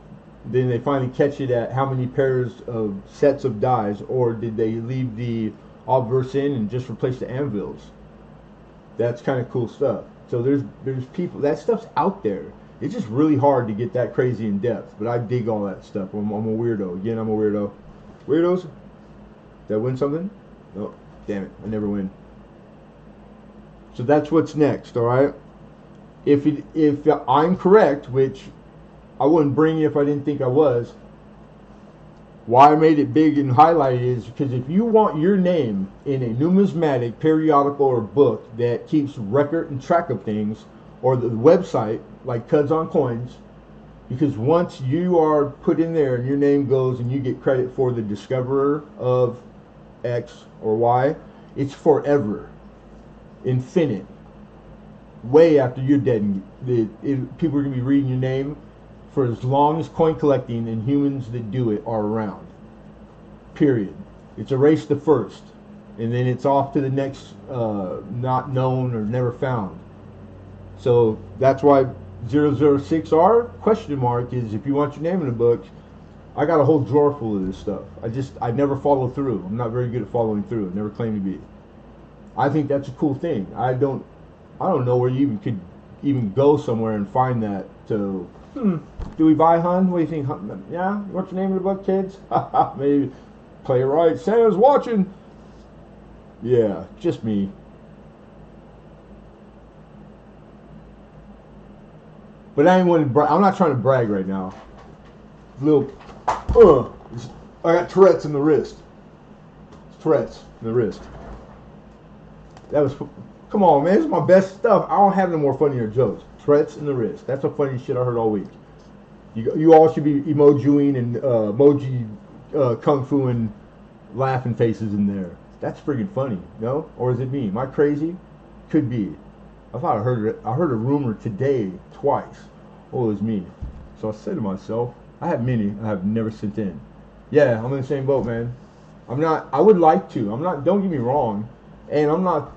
then they finally catch it at how many pairs of sets of dies, or did they leave the obverse in and just replace the anvils? That's kind of cool stuff. So there's people, that stuff's out there. It's just really hard to get that crazy in depth, but I dig all that stuff. I'm a weirdo. Again, I'm a weirdo. Weirdos? Did I win something? No. Damn it. I never win. So that's what's next, alright? If I'm correct, which I wouldn't bring you if I didn't think I was, why I made it big and highlighted is because if you want your name in a numismatic periodical or book that keeps record and track of things, or the website like Cuds on Coins, because once you are put in there and your name goes and you get credit for the discoverer of X or Y, it's forever, infinite, way after you're dead. People are going to be reading your name for as long as coin collecting and humans that do it are around. Period. It's erased the first, and then it's off to the next not known or never found. So that's why 006R question mark is, if you want your name in the book, I got a whole drawer full of this stuff. I never follow through. I'm not very good at following through. I never claim to be. I think that's a cool thing. I don't know where you could even go somewhere and find that. So, do we buy, hun? What do you think, hun? Yeah? What's your name in the book, kids? Maybe. Play it right. Santa's watching. Yeah, just me. But I ain't want to I'm not trying to brag right now. I got Tourette's in the wrist. Tourette's in the wrist. That was, come on, man. This is my best stuff. I don't have no more funnier jokes. Tourette's in the wrist. That's the funniest shit I heard all week. You all should be emojiing and emoji kung fu and laughing faces in there. That's friggin' funny, no? Or is it me? Am I crazy? Could be. I thought I heard a rumor today twice. Oh, it was me. So I said to myself, I have many I have never sent in. Yeah, I'm in the same boat, man. I'm not. I would like to. I'm not. Don't get me wrong. And I'm not.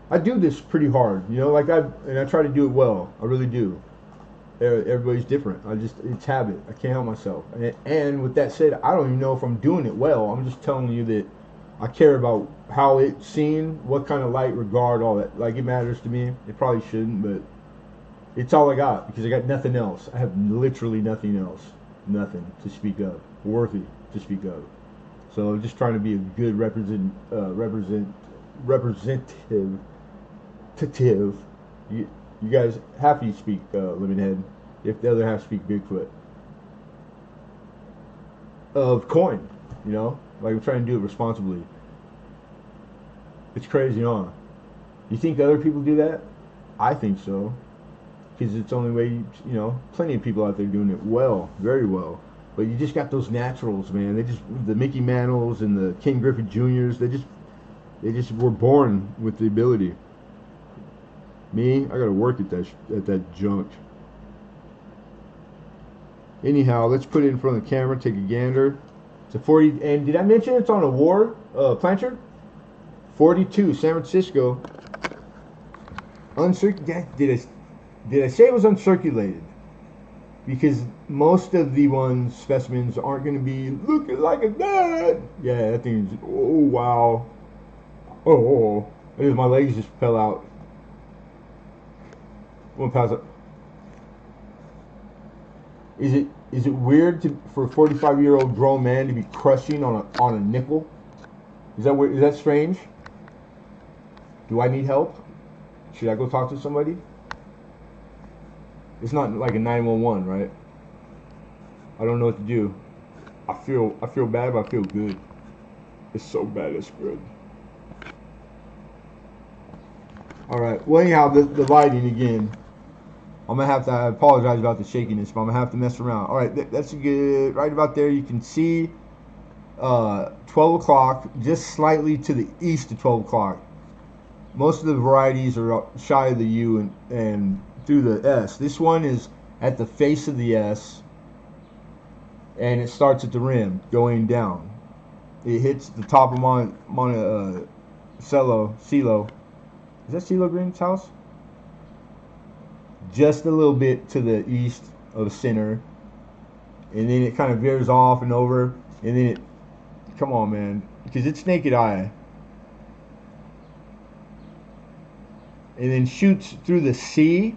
I do this pretty hard, you know. Like I try to do it well. I really do. Everybody's different. It's habit. I can't help myself. And with that said, I don't even know if I'm doing it well. I'm just telling you that I care about how it's seen, what kind of light, regard, all that. Like, it matters to me. It probably shouldn't, but it's all I got, because I got nothing else. I have literally nothing else. Nothing to speak of. Worthy to speak of. So I'm just trying to be a good representative You, you guys, half of you speak Lemonhead, if the other half speak Bigfoot. Of coin, you know? Like, I'm trying to do it responsibly. It's crazy, huh? You think other people do that? I think so. Because it's the only way, you know, plenty of people out there doing it well, very well. But you just got those naturals, man. They just, the Mickey Mantles and the King Griffith Juniors, they just were born with the ability. Me, I gotta work at that junk. Anyhow, let's put it in front of the camera, take a gander. It's a 40, and did I mention it's on a war plancher? 42, San Francisco. Did I say it was uncirculated? Because most of the specimens aren't going to be looking like a dad. Yeah, that thing's, oh wow. Oh, my legs just fell out. I'm gonna pass it. Is it weird for a 45-year-old grown man to be crushing on a nickel? Is that weird? Is that strange? Do I need help? Should I go talk to somebody? It's not like a 911, right? I don't know what to do. I feel bad, but I feel good. It's so bad, it's good. All right. Well, anyhow, the lighting again. I'm gonna have to. I apologize about the shakiness, but I'm gonna have to mess around. All right, that's good. Right about there, you can see 12 o'clock, just slightly to the east of 12 o'clock. Most of the varieties are shy of the U and through the S. This one is at the face of the S, and it starts at the rim, going down. It hits the top of CeeLo. Is that CeeLo Green's house? Just a little bit to the east of the center, and then it kind of veers off and over, and then it, come on, man, because it's naked eye, and then shoots through the C,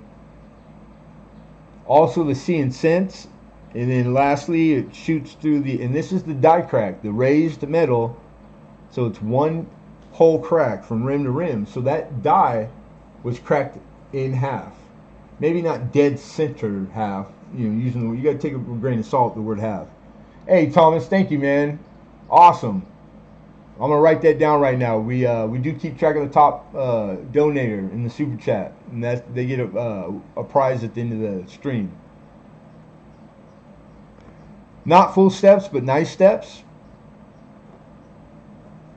also the C and Sense, and then lastly it shoots through the, and this is the die crack, the raised metal, so it's one whole crack from rim to rim, so that die was cracked in half. Maybe not dead center half, you know, using the, you gotta take a grain of salt, the word half. Hey Thomas, thank you, man. Awesome. I'm gonna write that down right now. We do keep track of the top donator in the super chat, and that they get a prize at the end of the stream. Not full steps, but nice steps.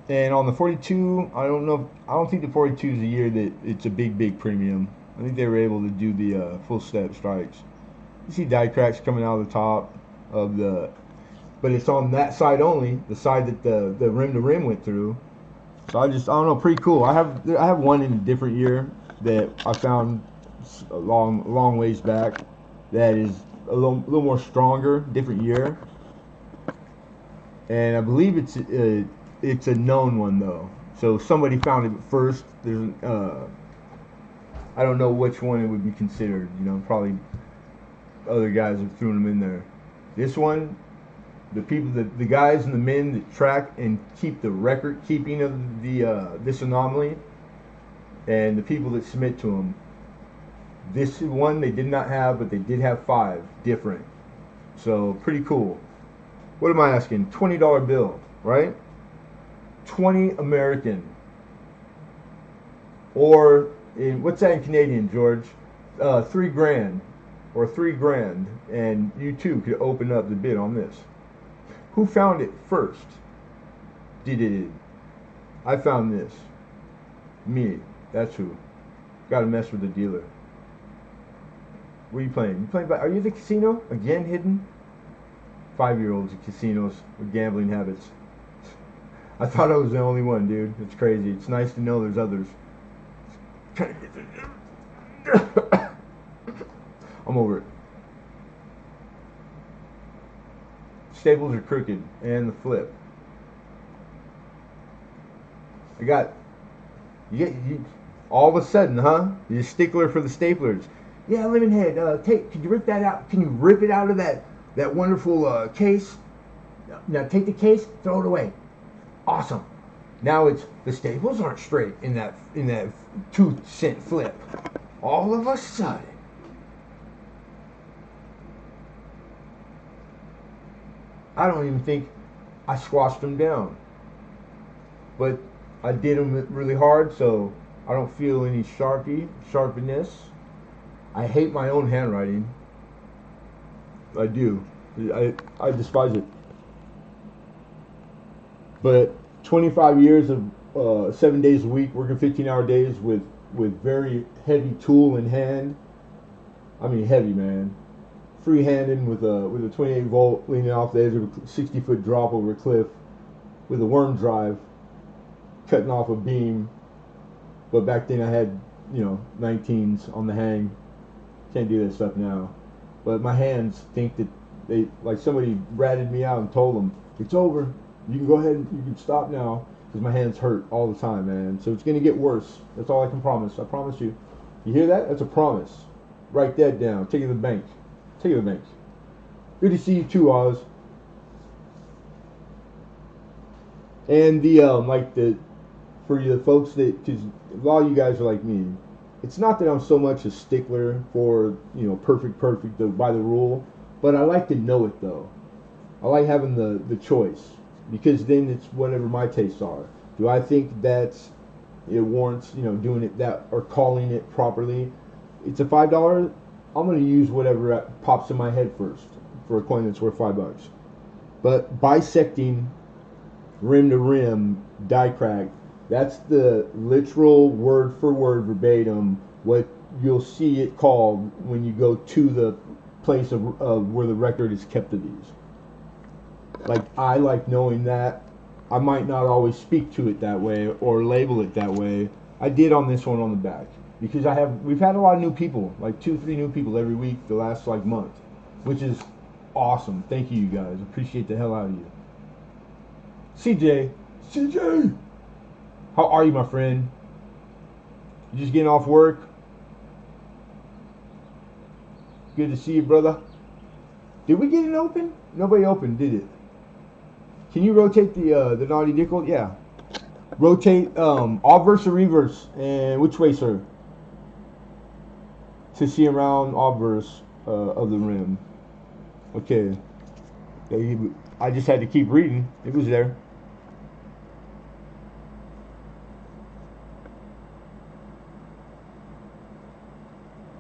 And on the 42, I don't think the 42 is a year that it's a big premium. I think they were able to do the full step strikes. You see die cracks coming out of the top of the, but it's on that side only, the side that the rim to rim went through. So I don't know, pretty cool. I have one in a different year that I found a long ways back that is a little more stronger, different year. And I believe it's a known one though. So somebody found it first. There's I don't know which one it would be considered. You know, probably other guys have thrown them in there. This one, the people, the guys and the men that track and keep the record keeping of the this anomaly, and the people that submit to them. This one they did not have, but they did have 5 different. So pretty cool. What am I asking? $20 bill, right? 20 American. Or what's that in Canadian, George? $3,000 or $3,000, and you too could open up the bid on this. Who found it first? Did it? I found this. Me. That's who. Got to mess with the dealer. What are you playing? You playing? Are you at the casino again? Hidden? 5-year-olds at casinos with gambling habits. I thought I was the only one, dude. It's crazy. It's nice to know there's others. I'm over it. Staples are crooked, and the flip. I got you all of a sudden, huh? You're a stickler for the staplers. Yeah, Lemonhead. Could you rip that out? Can you rip it out of that wonderful case? Now take the case, throw it away. Awesome. Now it's the staples aren't straight in that 2 cent flip. All of a sudden, I don't even think I squashed them down, but I did them really hard, so I don't feel any sharpness. I hate my own handwriting. I do. I despise it. But 25 years of 7 days a week, working 15-hour days with very heavy tool in hand. I mean heavy, man. Free-handed with a 28 volt leaning off the edge of a 60-foot drop over a cliff with a worm drive cutting off a beam. But back then I had 19s on the hang. Can't do that stuff now. But my hands think that they, like, somebody ratted me out and told them it's over. You can go ahead and you can stop now, because my hands hurt all the time, man. So it's gonna get worse. That's all I can promise. I promise you. You hear that? That's a promise. Write that down. Take it to the bank. Take it to the bank. Good to see you too, Oz. And for you folks that, because a lot of you guys are like me, it's not that I'm so much a stickler for perfect by the rule, but I like to know it though. I like having the choice, because then it's whatever my tastes are. Do I think that it warrants doing it that, or calling it properly? It's a $5. I'm going to use whatever pops in my head first for a coin that's worth $5. But bisecting rim to rim die crack, that's the literal word for word verbatim what you'll see it called when you go to the place of where the record is kept of these. Like, I like knowing that. I might not always speak to it that way or label it that way. I did on this one on the back, because we've had a lot of new people, like 2-3 new people every week the last month, which is awesome. Thank you, you guys. Appreciate the hell out of you. CJ, how are you, my friend? You just getting off work? Good to see you, brother. Did we get it open? Nobody opened, did it? Can you rotate the naughty nickel? Yeah. Rotate obverse or reverse, and which way, sir? To see around obverse of the rim. Okay. I just had to keep reading. It was there.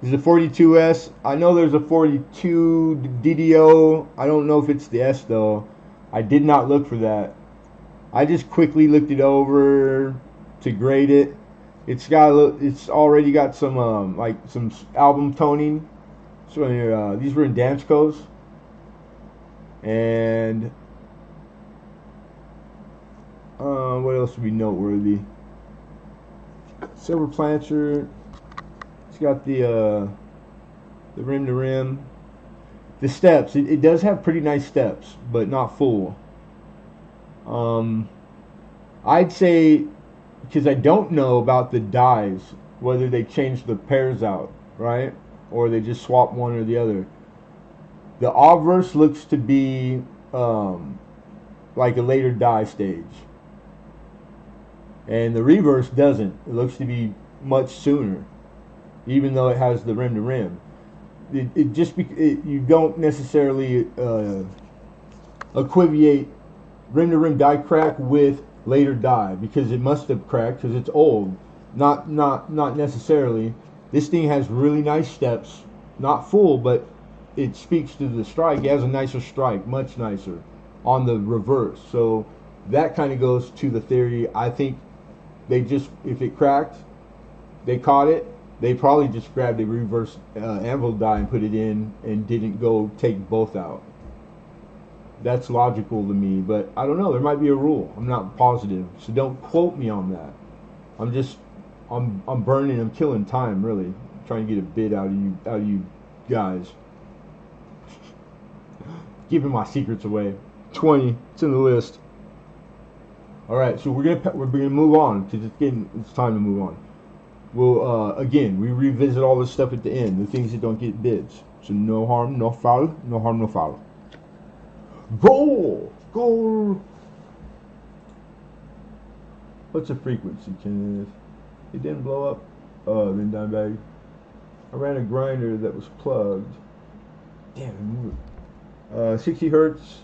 There's a 42S. I know there's a 42 DDO. I don't know if it's the S though. I did not look for that. I just quickly looked it over to grade it. It's already got some some album toning. So these were in Danskos. And what else would be noteworthy? Silver plancher. It's got the rim to rim. The steps, it does have pretty nice steps, but not full. I'd say, because I don't know about the dies, whether they change the pairs out, right? Or they just swap one or the other. The obverse looks to be like a later die stage. And the reverse doesn't. It looks to be much sooner, even though it has the rim to rim. You don't necessarily equivalate rim to rim die crack with later die, because it must have cracked because it's old. Not necessarily. This thing has really nice steps, not full, but it speaks to the strike. It has a nicer strike, much nicer on the reverse. So that kind of goes to the theory. I think if it cracked, they caught it. They probably just grabbed a reverse anvil die and put it in and didn't go take both out. That's logical to me, but I don't know. There might be a rule. I'm not positive, so don't quote me on that. I'm burning. I'm killing time, really. I'm trying to get a bid out of you guys. Giving my secrets away. 20. It's in the list. All right, so we're gonna move on, because it's time to move on. We'll again, we revisit all this stuff at the end, the things that don't get bids. So no harm, no foul. No harm, no foul. Goal. What's the frequency, Kenneth? It didn't blow up. Oh, then dime bag. I ran a grinder that was plugged. Damn it, move it. 60 hertz.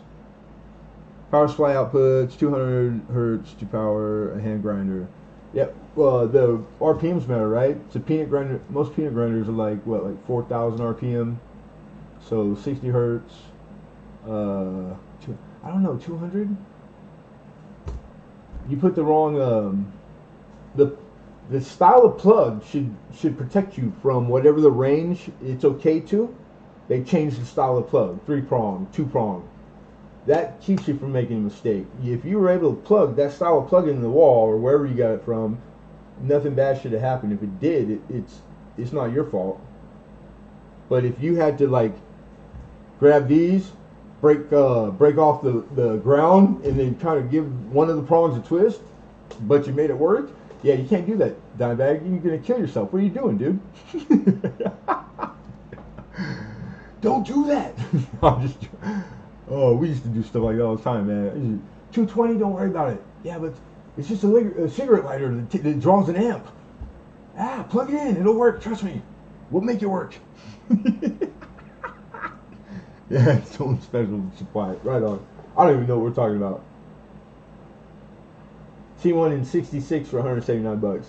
Power supply outputs, 200 hertz to power a hand grinder. Yep. Well, the RPMs matter, right? So peanut grinder. Most peanut grinders are like what, like 4,000 RPM. So 60 hertz. I don't know, 200. You put the wrong. The style of plug should protect you from whatever the range it's okay to. They changed the style of plug, 3-prong, 2-prong. That keeps you from making a mistake. If you were able to plug that style of plug in the wall or wherever you got it from, nothing bad should have happened. If it did, it's not your fault. But if you had to like grab these, break off the ground, and then kind of give one of the prongs a twist, but you made it work, yeah, you can't do that, Dimebag. You're gonna kill yourself. What are you doing, dude? Don't do that. I'm just. Oh, we used to do stuff like that all the time, man. 220, don't worry about it. Yeah, but it's just a cigarette lighter that draws an amp. Plug it in. It'll work. Trust me. We'll make it work. Yeah, it's own special supply. Right on. I don't even know what we're talking about. T1 in 66 for 179 bucks.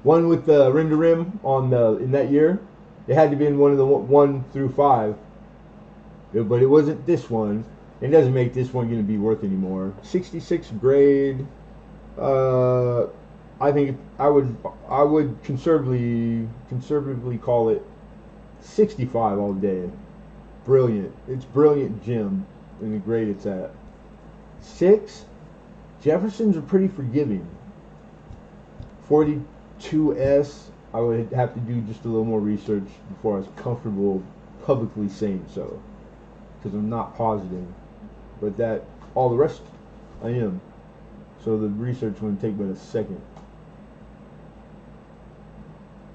One with the rim to rim on in that year. It had to be in one of the 1 through 5. But it wasn't this one. It doesn't make this one going to be worth anymore. 66 grade. I think I would conservatively call it 65 all day. Brilliant. It's brilliant gym in the grade it's at. 6. Jeffersons are pretty forgiving. 42S. I would have to do just a little more research before I was comfortable publicly saying so, because I'm not positive. But that all the rest I am. So the research wouldn't take but a second.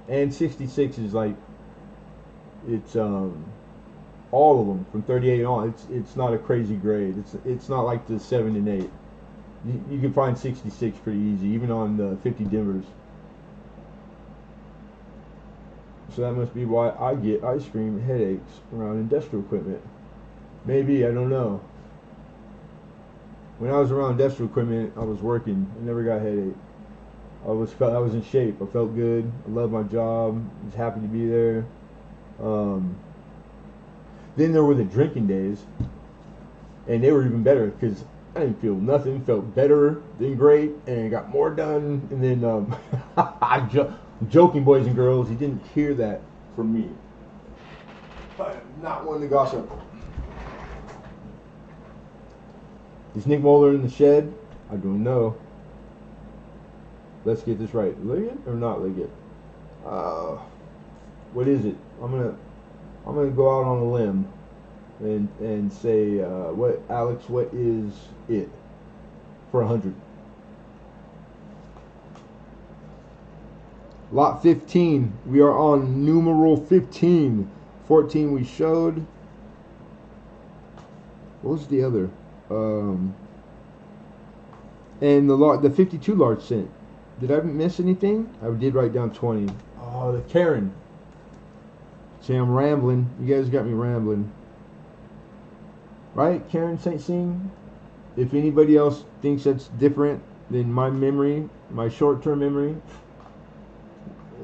And 66 is like, it's all of them from 38 on. It's not a crazy grade. It's not like the 7 and 8. You can find 66 pretty easy, even on the 50 Denvers. So that must be why I get ice cream headaches around industrial equipment. Maybe, I don't know. When I was around industrial equipment, I was working. I never got a headache. I was in shape. I felt good. I loved my job. I was happy to be there. Then there were the drinking days, and they were even better because I didn't feel nothing. Felt better than great, and got more done. And then I'm joking, boys and girls. You didn't hear that from me. But I'm not one to gossip. Is Nick Moeller in the shed? I don't know. Let's get this right. Liggett or not Liggett? What is it? I'm gonna go out on a limb and say what is it for 100? Lot 15. We are on numeral 15. 14 we showed. What was the other? And the 52 large cent. Did I miss anything? I did write down 20. Oh, the Karen. See, I'm rambling. You guys got me rambling. Right, Karen St. Cyng? If anybody else thinks that's different than my memory, my short-term memory,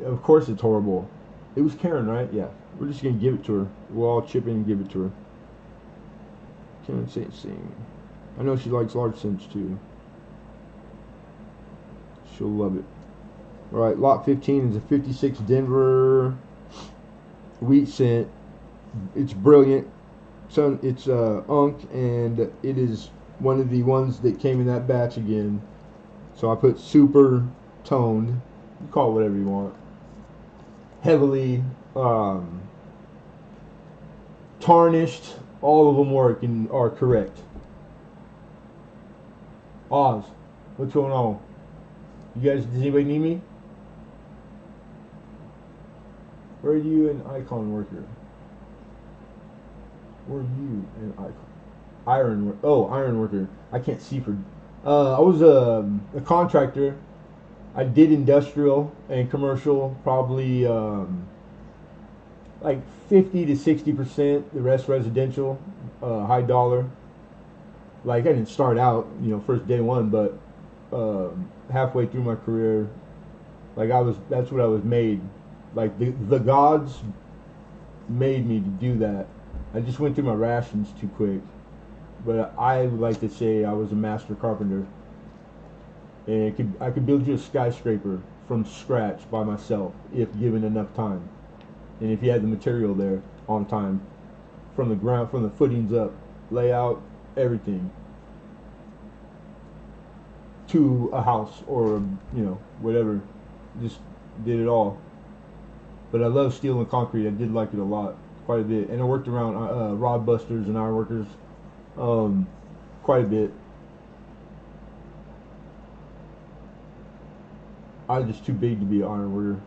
of course it's horrible. It was Karen, right? Yeah. We're just going to give it to her. We'll all chip in and give it to her. Karen St. Cyng. I know she likes large cents too. She'll love it. Alright, lot 15 is a 56 Denver wheat cent. It's brilliant. So it's Unk, and it is one of the ones that came in that batch again. So I put super toned. You call it whatever you want. Heavily tarnished. All of them work and are correct. Oz, what's going on? You guys, does anybody need me? Where are you an icon worker? Where are you an icon? Iron worker. I can't see for I was a contractor. I did industrial and commercial, probably like 50 to 60%. The rest residential, high dollar. Like I didn't start out, first day one, but halfway through my career, like that's what I was made. Like the gods made me to do that. I just went through my rations too quick. But I would like to say I was a master carpenter, and I could build you a skyscraper from scratch by myself if given enough time, and if you had the material there on time, from the ground, from the footings up, layout, everything, to a house or whatever, just did it all. But I love steel and concrete. I did like it a lot, quite a bit, and I worked around rod busters and iron workers. Quite a bit. I was just too big to be an iron worker.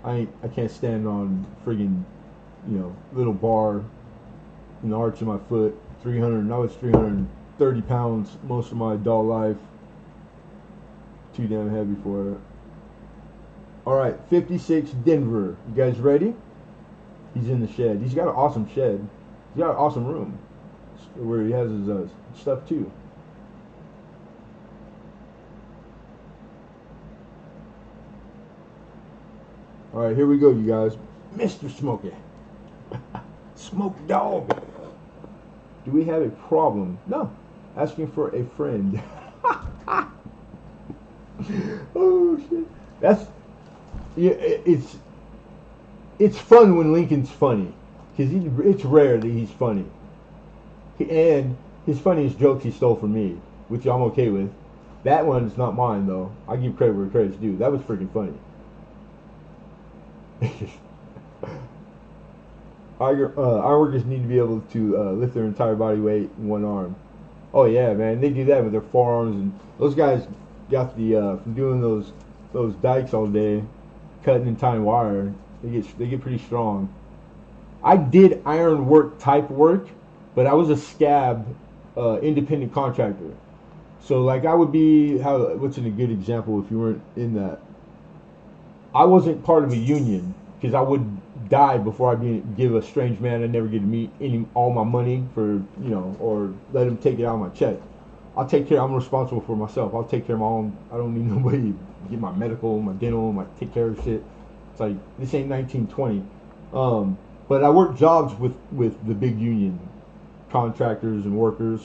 I can't stand on friggin' little bar in the arch of my foot. 300. I was 330 pounds most of my adult life. Too damn heavy for it. All right, 56 Denver. You guys ready? He's in the shed. He's got an awesome shed. He's got an awesome room where he has his stuff too. All right, here we go, you guys. Mr. Smokey. Smoke dog. Do we have a problem? No. Asking for a friend. Oh shit. It's fun when Lincoln's funny, because it's rare that he's funny. And his funniest jokes he stole from me, which I'm okay with. That one's not mine though. I give credit where credit's due. That was freaking funny. Ironworkers need to be able to lift their entire body weight in one arm. Oh yeah, man, they do that with their forearms, and those guys got the from doing those dikes all day, cutting and tying wire. They get pretty strong. I did iron work type work, but I was a scab independent contractor. So like I would be what's a good example if you weren't in that? I wasn't part of a union because I would die before I give a strange man I never get to meet all my money for or let him take it out of my check. I'm responsible for myself. I'll take care of my own. I don't need nobody to get my medical, my dental, take care of shit. It's like this ain't 1920. But I worked jobs with the big union contractors and workers,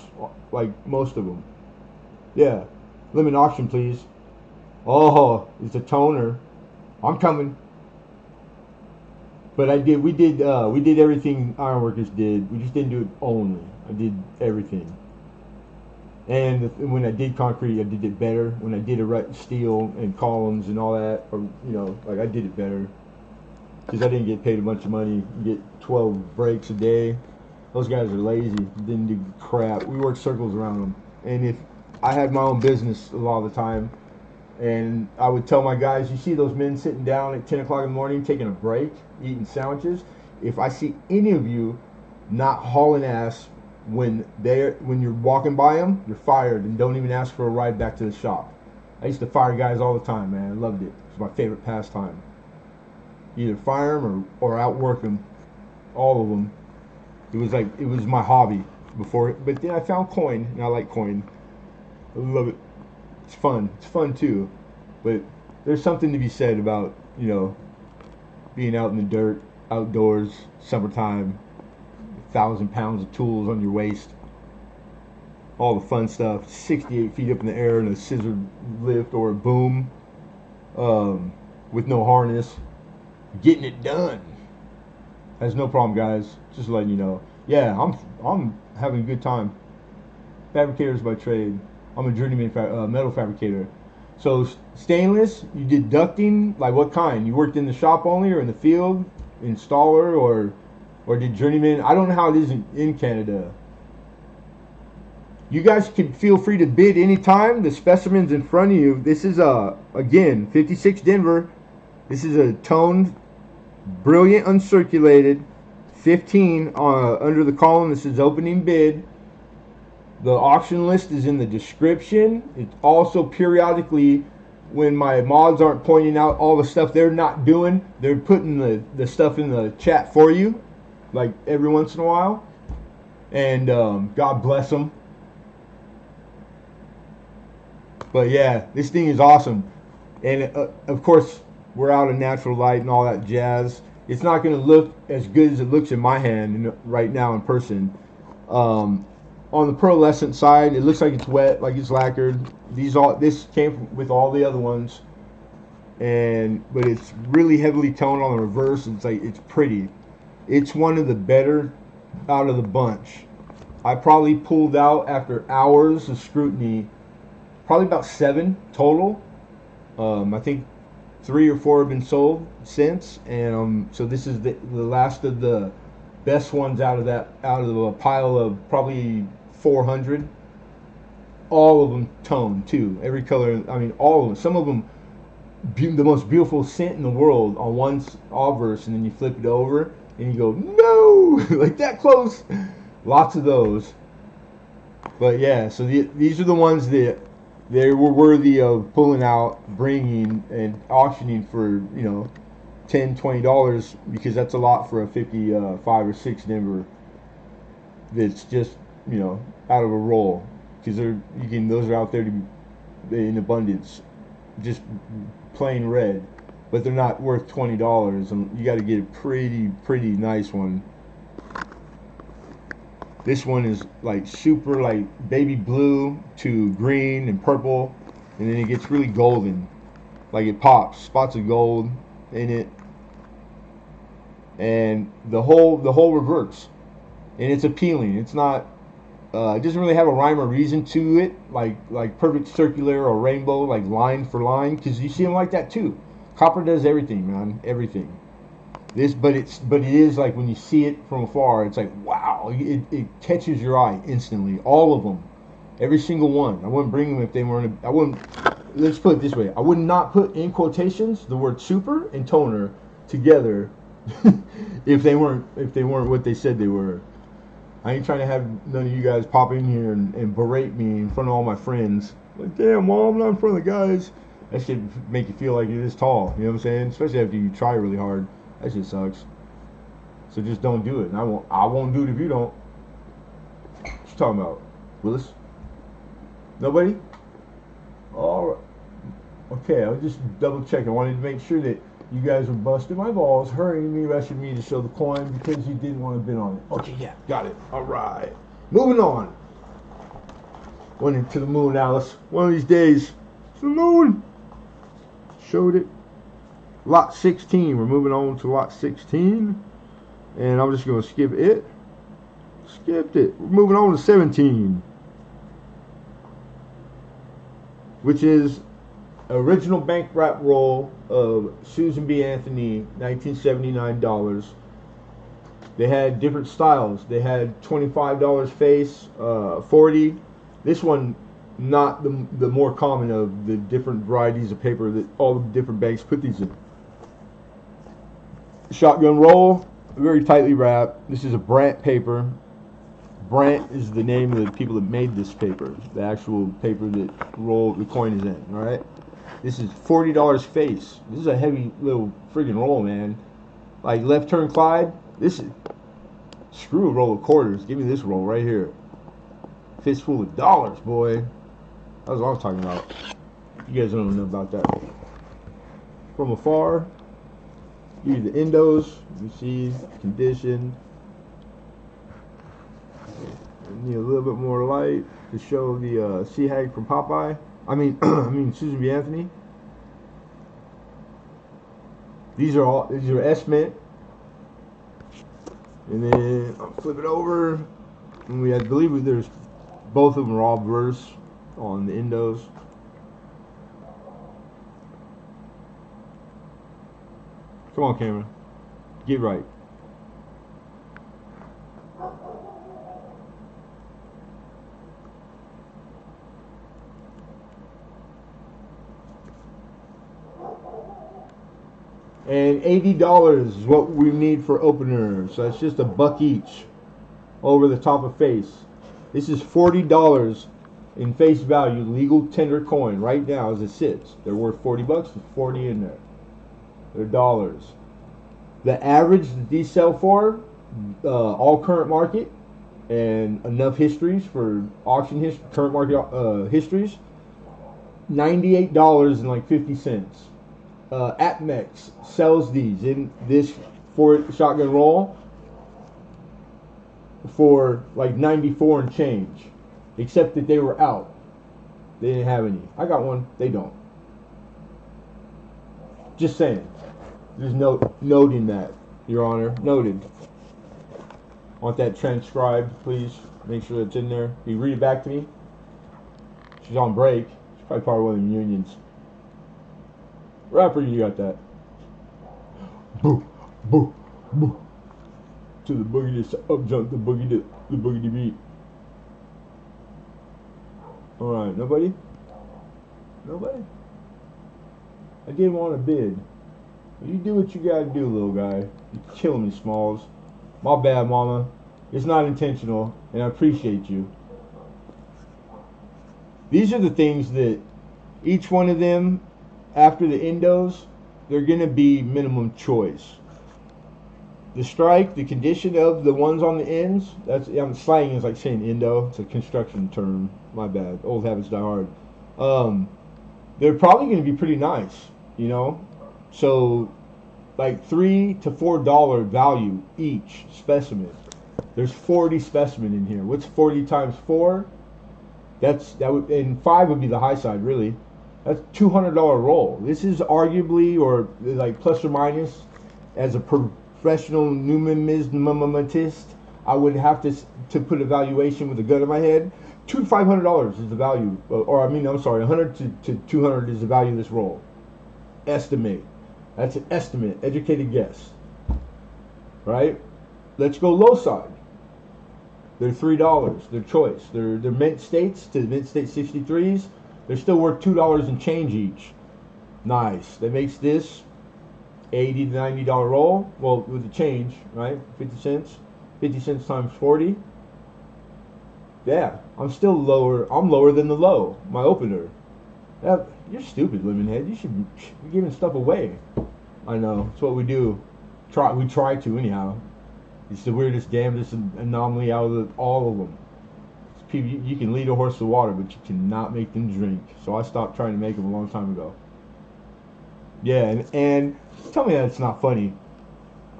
like most of them. Yeah, lemon auction, please. Oh, it's a toner. I'm coming. But we did everything ironworkers did. We just didn't do it only. I did everything. And when I did concrete, I did it better. When I did steel and columns and all that, like I did it better. Because I didn't get paid a bunch of money. You get 12 breaks a day. Those guys are lazy. Didn't do crap. We worked circles around them. And if I had my own business a lot of the time, and I would tell my guys, you see those men sitting down at 10 o'clock in the morning taking a break, eating sandwiches? If I see any of you not hauling ass when you're walking by them, you're fired, and don't even ask for a ride back to the shop. I used to fire guys all the time, man. I loved it. It was my favorite pastime. Either fire them or outwork them. All of them. It was my hobby before. But then I found coin, and I like coin. I love it. It's fun. It's fun too. But there's something to be said about, being out in the dirt, outdoors, summertime, 1,000 pounds of tools on your waist, all the fun stuff, 68 feet up in the air in a scissor lift or a boom, with no harness, getting it done. That's no problem, guys. Just letting you know. Yeah, I'm having a good time. Fabricators by trade. I'm a journeyman metal fabricator. So stainless, you did ducting, like what kind? You worked in the shop only or in the field, installer, or did journeyman? I don't know how it is in Canada. You guys can feel free to bid anytime. The specimen's in front of you. This is again 56 Denver. This is a toned, brilliant uncirculated 15 under the column. This is opening bid. The auction list is in the description. It's also periodically, when my mods aren't pointing out all the stuff they're not doing, they're putting the stuff in the chat for you, like every once in a while. And God bless them. But yeah, this thing is awesome. And of course, we're out of natural light and all that jazz. It's not going to look as good as it looks in my hand right now in person. On the pearlescent side, it looks like it's wet, like it's lacquered. This came with all the other ones, but it's really heavily toned on the reverse. It's pretty. It's one of the better out of the bunch. I probably pulled out after hours of scrutiny, probably about 7 total. I think 3 or 4 have been sold since, and so this is the last of the best ones out of a pile of probably 400. All of them toned too, every color. I mean, all of them. Some of them, the most beautiful scent in the world on one obverse, and then you flip it over and you go, no, like that close. Lots of those. But yeah, so these are the ones that they were worthy of pulling out, bringing, and auctioning for, $10, $20, because that's a lot for a 55 or 6 Denver that's just, out of a roll. Because those are out there in abundance, just plain red, but they're not worth $20, and you got to get a pretty nice one. This one is like super like baby blue to green and purple, and then it gets really golden, like it pops, spots of gold in it, and the whole reverts, and it's appealing. It's not. It doesn't really have a rhyme or reason to it, like perfect circular or rainbow, like line for line, because you see them like that too. Copper does everything, man, everything. But it is like when you see it from afar, it's like wow, it catches your eye instantly. All of them, every single one. I wouldn't bring them if they weren't. I wouldn't. Let's put it this way: I would not put in quotations the word super and toner together if they weren't what they said they were. I ain't trying to have none of you guys pop in here and berate me in front of all my friends. Like, damn, Mom, I'm not in front of the guys. That should make you feel like you're this tall. You know what I'm saying? Especially after you try really hard. That shit sucks. So just don't do it. And I won't do it if you don't. What you talking about? Willis? Nobody? Alright. Okay, I was just double checking. I wanted to make sure that you guys were busting my balls, hurrying me, rushing me to show the coin because you didn't want to bid on it. Okay, yeah, got it. Alright. Moving on. Went into the moon, Alice. One of these days. It's the moon. Showed it. Lot 16. We're moving on to lot 16. And I'm just going to skip it. Skipped it. We're moving on to 17. Which is original bank wrap roll of Susan B. Anthony, $1979. They had different styles. They had $25 face, $40. This one, not the more common of the different varieties of paper that all the different banks put these in. Shotgun roll, very tightly wrapped. This is a Brandt paper. Brandt is the name of the people that made this paper, the actual paper that the coin is in. All right. This is $40 face. This is a heavy little friggin' roll, man. Like Left Turn Clyde. This is screw a roll of quarters. Give me this roll right here. Fistful of dollars, boy. That's what I was talking about. You guys don't know about that. From afar, give you the endos. You see condition. Need a little bit more light to show the Sea Hag from Popeye. I mean Susan B. Anthony. These are S Mint. And then I'll flip it over, and I believe there's both of them are all verse on the endos. Come on, camera, get right. And $80 is what we need for openers. So that's just $1 each over the top of face. This is $40 in face value, legal tender coin right now as it sits. They're worth 40 bucks. There's 40 in there. They're dollars. The average that these sell for, all current market and enough histories for auction history, current market histories, $98 and like 50 cents. Atmex sells these in this shotgun roll for like 94 and change, except that they were out. They didn't have any. I got one. They don't. Just saying. Just noting that, Your Honor. Noted. Want that transcribed, please. Make sure it's in there. Can you read it back to me? She's on break. She's probably part of one of the unions. Rapper, you got that. Boo, boo, boo. To the boogie, this up jump the boogie, the boogie beat. All right, nobody. Nobody. I didn't want to bid. You do what you gotta do, little guy. You're killing me, Smalls. My bad, mama. It's not intentional, and I appreciate you. These are the things that each one of them, after the endos, they're gonna be minimum choice. The strike, the condition of the ones on the ends, that's slang is like saying endo. It's a construction term. My bad. Old habits die hard. They're probably gonna be pretty nice, you know. So, like $3 to $4 value each specimen. There's 40 specimen in here. What's 40 times 4? And 5 would be the high side, really. That's $200 roll. This is arguably, or like plus or minus, as a professional numismatist, I would have to put a valuation with a gun in my head. $200 to $500 is the value, or I mean, I'm sorry, 100 to 200 is the value of this roll. Estimate. That's an estimate, educated guess. Right? Let's go low side. They're $3. Their choice. They're mint states to mint state 63s. They're still worth $2 and change each. Nice. That makes this $80 to $90 roll. Well, with the change, right? 50 cents. 50 cents times 40. Yeah, I'm still lower. I'm lower than the low. My opener. Yeah, you're stupid, Lemonhead. You should be giving stuff away. I know. It's what we do. We try to anyhow. It's the weirdest, damnedest anomaly out of all of them. It's people, you can lead a horse to water, but you cannot make them drink. So I stopped trying to make them a long time ago. Yeah, and tell me that it's not funny.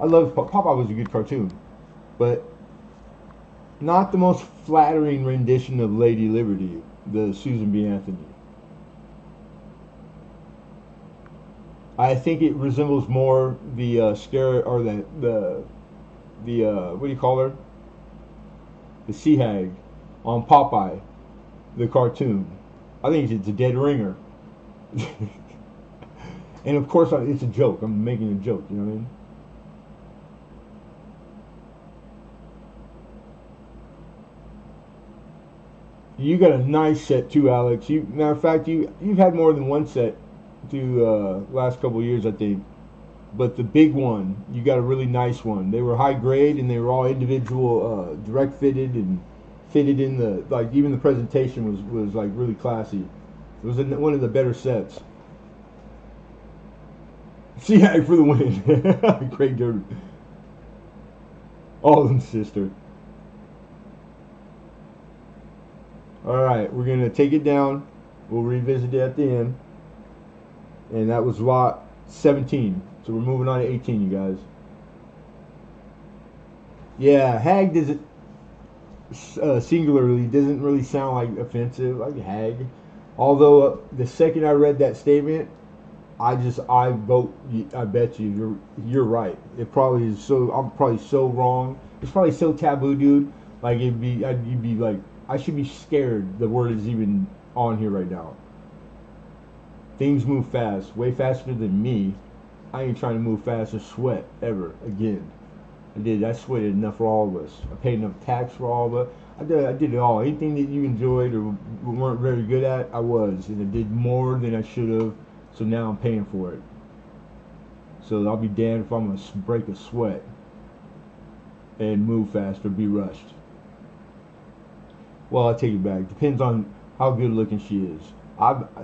I love Popeye was a good cartoon, but not the most flattering rendition of Lady Liberty, the Susan B. Anthony. I think it resembles more the scare or the what do you call her? The sea hag on Popeye, the cartoon. I think it's a dead ringer. And of course, it's a joke. I'm making a joke. You know what I mean? You got a nice set too, Alex. Matter of fact, you've had more than one set through last couple of years, I think. But the big one, you got a really nice one. They were high grade and they were all individual, direct fitted and fitted in the even the presentation was like really classy. It was one of the better sets. See, for the win. Craig Durbin. All of them, sister. Alright, we're going to take it down. We'll revisit it at the end. And that was lot 17. So we're moving on to 18, you guys. Yeah, hag doesn't, singularly, doesn't really sound like offensive, like hag. Although the second I read that statement, I vote. I bet you're right. It probably is so. I'm probably so wrong. It's probably so taboo, dude. Like you'd be like, I should be scared. The word is even on here right now. Things move fast, way faster than me. I ain't trying to move fast or sweat ever again. I sweated enough for all of us. I paid enough tax for all of us. I did it all. Anything that you enjoyed or weren't very good at, I was, and I did more than I should have. So now I'm paying for it. So I'll be damned if I'm going to break a sweat and move fast or be rushed. Well, I take it back. Depends on how good looking she is.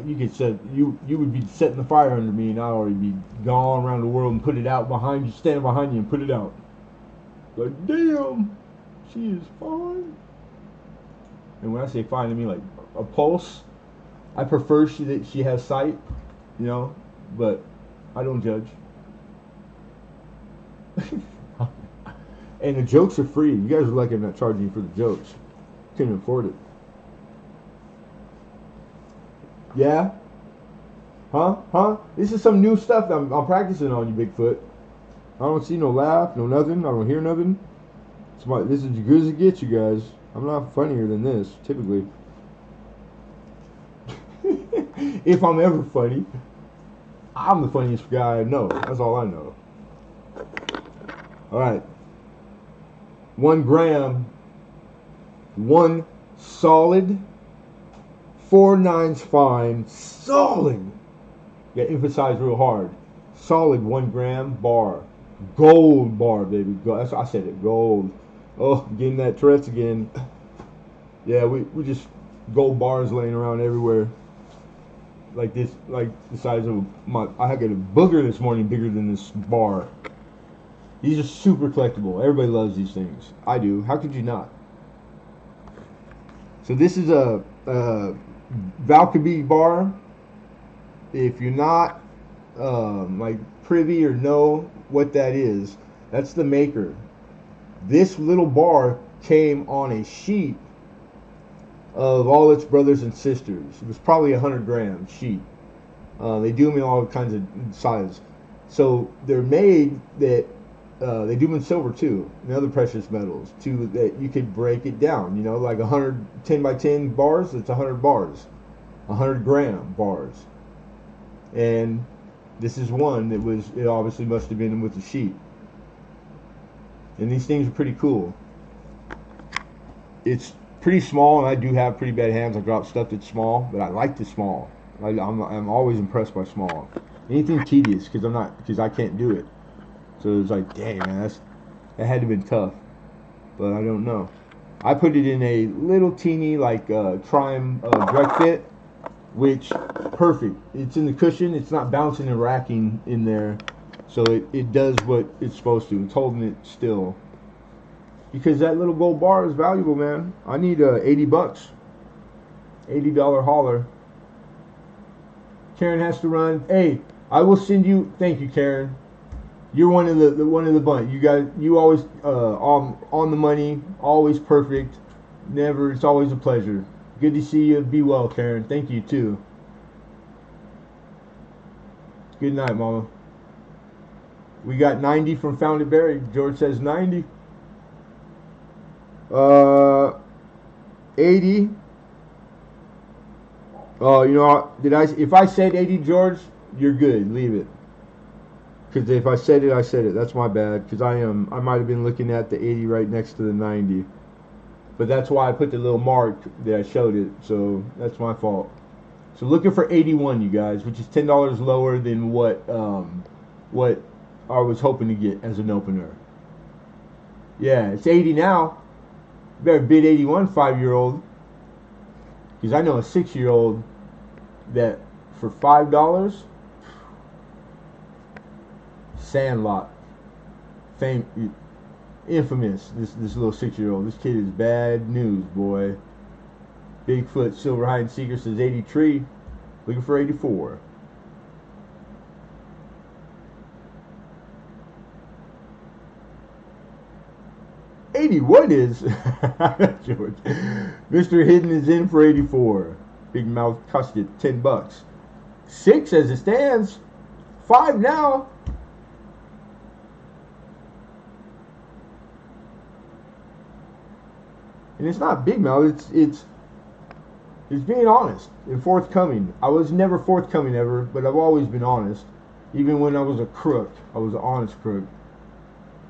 You could set you would be setting the fire under me, and I'd already be gone around the world and put it out behind you, stand behind you and put it out. Like, damn, she is fine. And when I say fine, I mean like a pulse. I prefer that she has sight, you know, but I don't judge. And the jokes are free. You guys are lucky I'm not charging you for the jokes. Couldn't afford it. Yeah? Huh? This is some new stuff that I'm practicing on you, Bigfoot. I don't see no laugh, no nothing. I don't hear nothing. This is as good as it gets, you guys. I'm not funnier than this, typically. If I'm ever funny, I'm the funniest guy I know. That's all I know. Alright. 1 gram. 1 solid. 4 nines fine. Solid. Yeah, emphasize real hard. Solid 1 gram bar. Gold bar, baby. That's I said it. Gold. Oh, getting that Tourette's again. Yeah, we just gold bars laying around everywhere. Like this, like the size of I got a booger this morning bigger than this bar. These are super collectible. Everybody loves these things. I do. How could you not? So this is a Valkyrie bar. If you're not like privy or know what that is, that's the maker. This little bar came on a sheet of all its brothers and sisters. It was probably 100 gram sheet. They do them in all kinds of sizes. So they're made that they do them in silver too, and other precious metals too, that you could break it down. You know, like 100 10 by 10 bars. It's 100 bars, 100 gram bars. And this is one that was. It obviously must have been with the sheet. And these things are pretty cool. It's pretty small, and I do have pretty bad hands. I drop stuff that's small, but I like the small. I'm always impressed by small. Anything tedious, because I can't do it. So it's like, dang, man, that had to have been tough. But I don't know. I put it in a little teeny like Trime direct fit, which perfect. It's in the cushion. It's not bouncing and racking in there, so it does what it's supposed to. It's holding it still. Because that little gold bar is valuable, man. I need 80 bucks. $80 hauler. Karen has to run. Hey, I will send you. Thank you, Karen. You're one of the bunch. You always on the money. Always perfect. Never. It's always a pleasure. Good to see you. Be well, Karen. Thank you too. Good night, Mama. We got 90 from Found It Buried. George says 90. 80. Oh, you know, if I said 80, George, you're good. Leave it. Because if I said it, I said it. That's my bad. Because I might have been looking at the 80 right next to the 90. But that's why I put the little mark that I showed it. So that's my fault. So looking for 81, you guys, which is $10 lower than what I was hoping to get as an opener. Yeah, it's 80 now. You better bid 81, 5-year-old. Because I know a 6-year-old that for $5, Sandlot, infamous. This little 6-year-old. This kid is bad news, boy. Bigfoot Silver Hide and Seeker says 83. Looking for 84. What is George? Mr. Hidden is in for 84. Big Mouth custed, $10. 6 as it stands. 5 now. And it's not Big Mouth. It's being honest and forthcoming. I was never forthcoming ever, but I've always been honest. Even when I was a crook, I was an honest crook.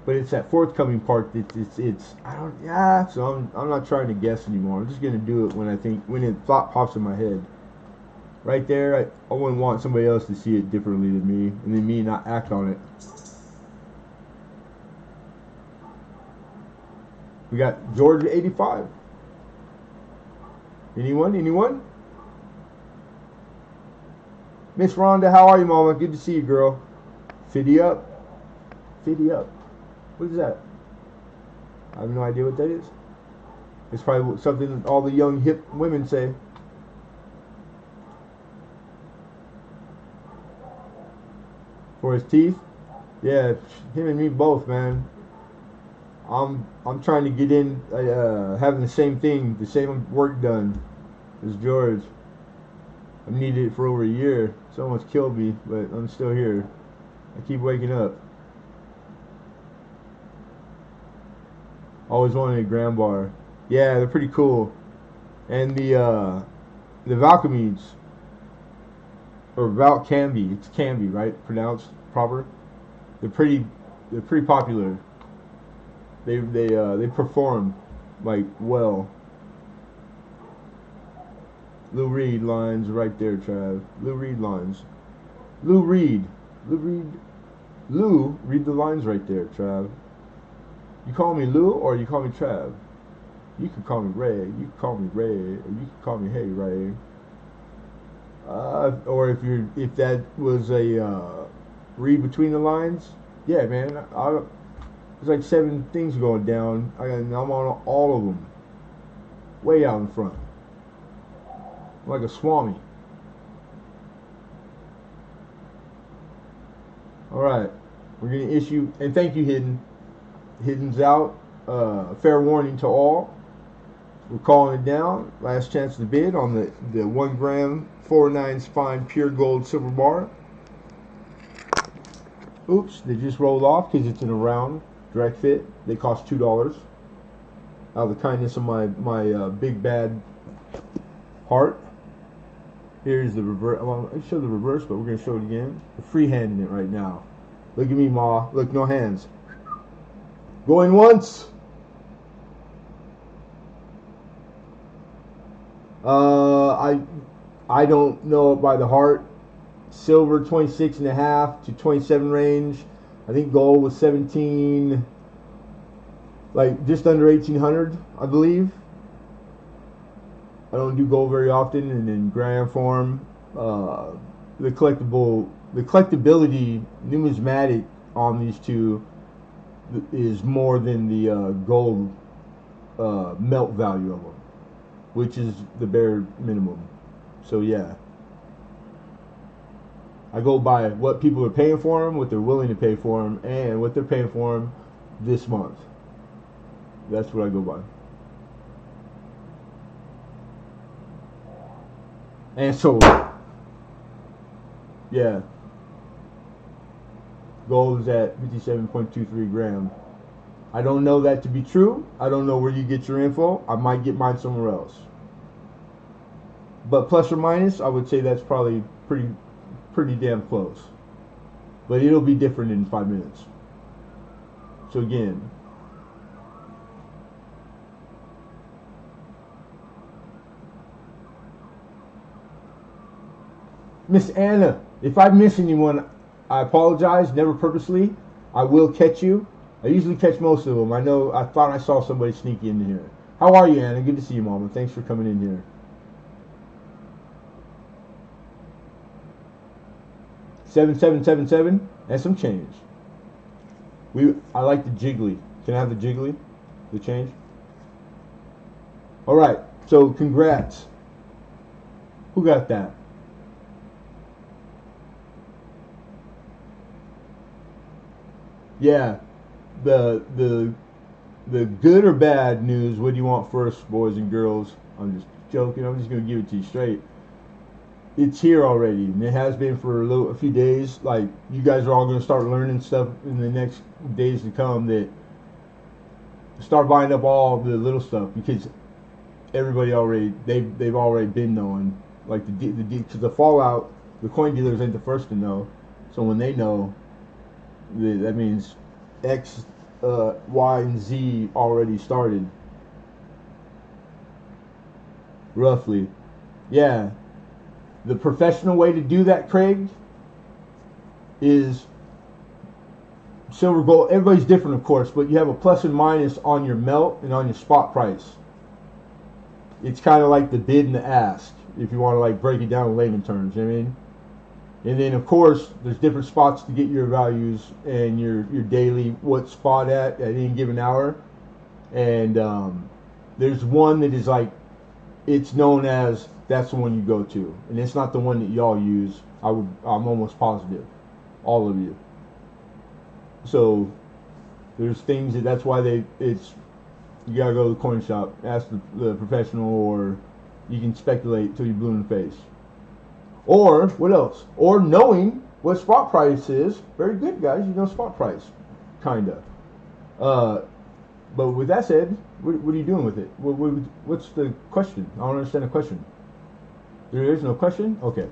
But it's that forthcoming part that so I'm not trying to guess anymore. I'm just gonna do it when a thought pops in my head. Right there, I wouldn't want somebody else to see it differently than me, and then me not act on it. We got George 85. Anyone? Anyone? Miss Rhonda, how are you, Mama? Good to see you, girl. Fiddy up. Fiddy up. What is that? I have no idea what that is. It's probably something all the young hip women say. For his teeth? Yeah, him and me both, man. I'm trying to get in, having the same thing, the same work done as George. I've needed it for over a year. It's almost killed me, but I'm still here. I keep waking up. Always wanted a gram bar. Yeah, they're pretty cool. And the Valcamides, or Valcambi, it's Cambi, right? Pronounced proper. They're pretty popular. They perform like well. Lou Reed lines right there, Trav. Lou Reed lines. Lou Reed. Lou, read the lines right there, Trav. You call me Lou or you call me Trav? You can call me Ray. You can call me Ray, or you can call me Hey Ray. Or if that was a read between the lines, yeah, man. There's like 7 things going down. I'm on all of them, way out in front, like a swami. All right, we're gonna issue, and thank you, Hidden. Hidden's out. Fair warning to all. We're calling it down. Last chance to bid on the 1 gram 4/9 fine pure gold silver bar. Oops, they just rolled off because it's in a round direct fit. They cost $2. Out of the kindness of my big bad heart. Here's the reverse. Well, I showed the reverse, but we're gonna show it again. We're freehanding it right now. Look at me, Ma. Look, no hands. Going once. I don't know it by the heart. Silver 26.5 to 27 range. I think gold was 17, like just under 1800, I believe. I don't do gold very often, and in gram form, the collectability numismatic on these two is more than the gold melt value of them, which is the bare minimum. So yeah, I go by what people are paying for them, what they're willing to pay for them, and what they're paying for them this month. That's what I go by. And so, yeah, gold is at 57.23 grams. I don't know that to be true. I don't know where you get your info. I might get mine somewhere else. But plus or minus, I would say that's probably pretty damn close. But it'll be different in 5 minutes. So again, Miss Anna, if I miss anyone, I apologize. Never purposely. I will catch you. I usually catch most of them. I thought I saw somebody sneak in here. How are you, Anna? Good to see you, Mama. Thanks for coming in here. 7777 and some change. I like the jiggly. Can I have the jiggly? The change? Alright, so congrats. Who got that? Yeah. The good or bad news, what do you want first, boys and girls? I'm just joking. I'm just going to give it to you straight. It's here already, and it has been for a few days. Like, you guys are all going to start learning stuff in the next days to come, that start buying up all the little stuff, because everybody already, they've already been knowing. Like, because the fallout, the coin dealers ain't the first to know. So when they know, that means X, Y, and Z already started. Roughly. Yeah. The professional way to do that, Craig, is silver, gold. Everybody's different, of course, but you have a plus and minus on your melt and on your spot price. it's kind of like the bid and the ask, if you want to like break it down in layman terms. You know what I mean? And then of course there's different spots to get your values and your daily what spot at any given hour. And there's one that is like, it's known as, that's the one you go to, and it's not the one that y'all use. I'm almost positive, all of you. So there's things that's why you gotta go to the coin shop, ask the professional, or you can speculate till you're blue in the face. Or what else? Or knowing what spot price is. Very good, guys. You know spot price, kinda. But with that said, what are you doing with it? What's the question? I don't understand the question. There is no question? Okay.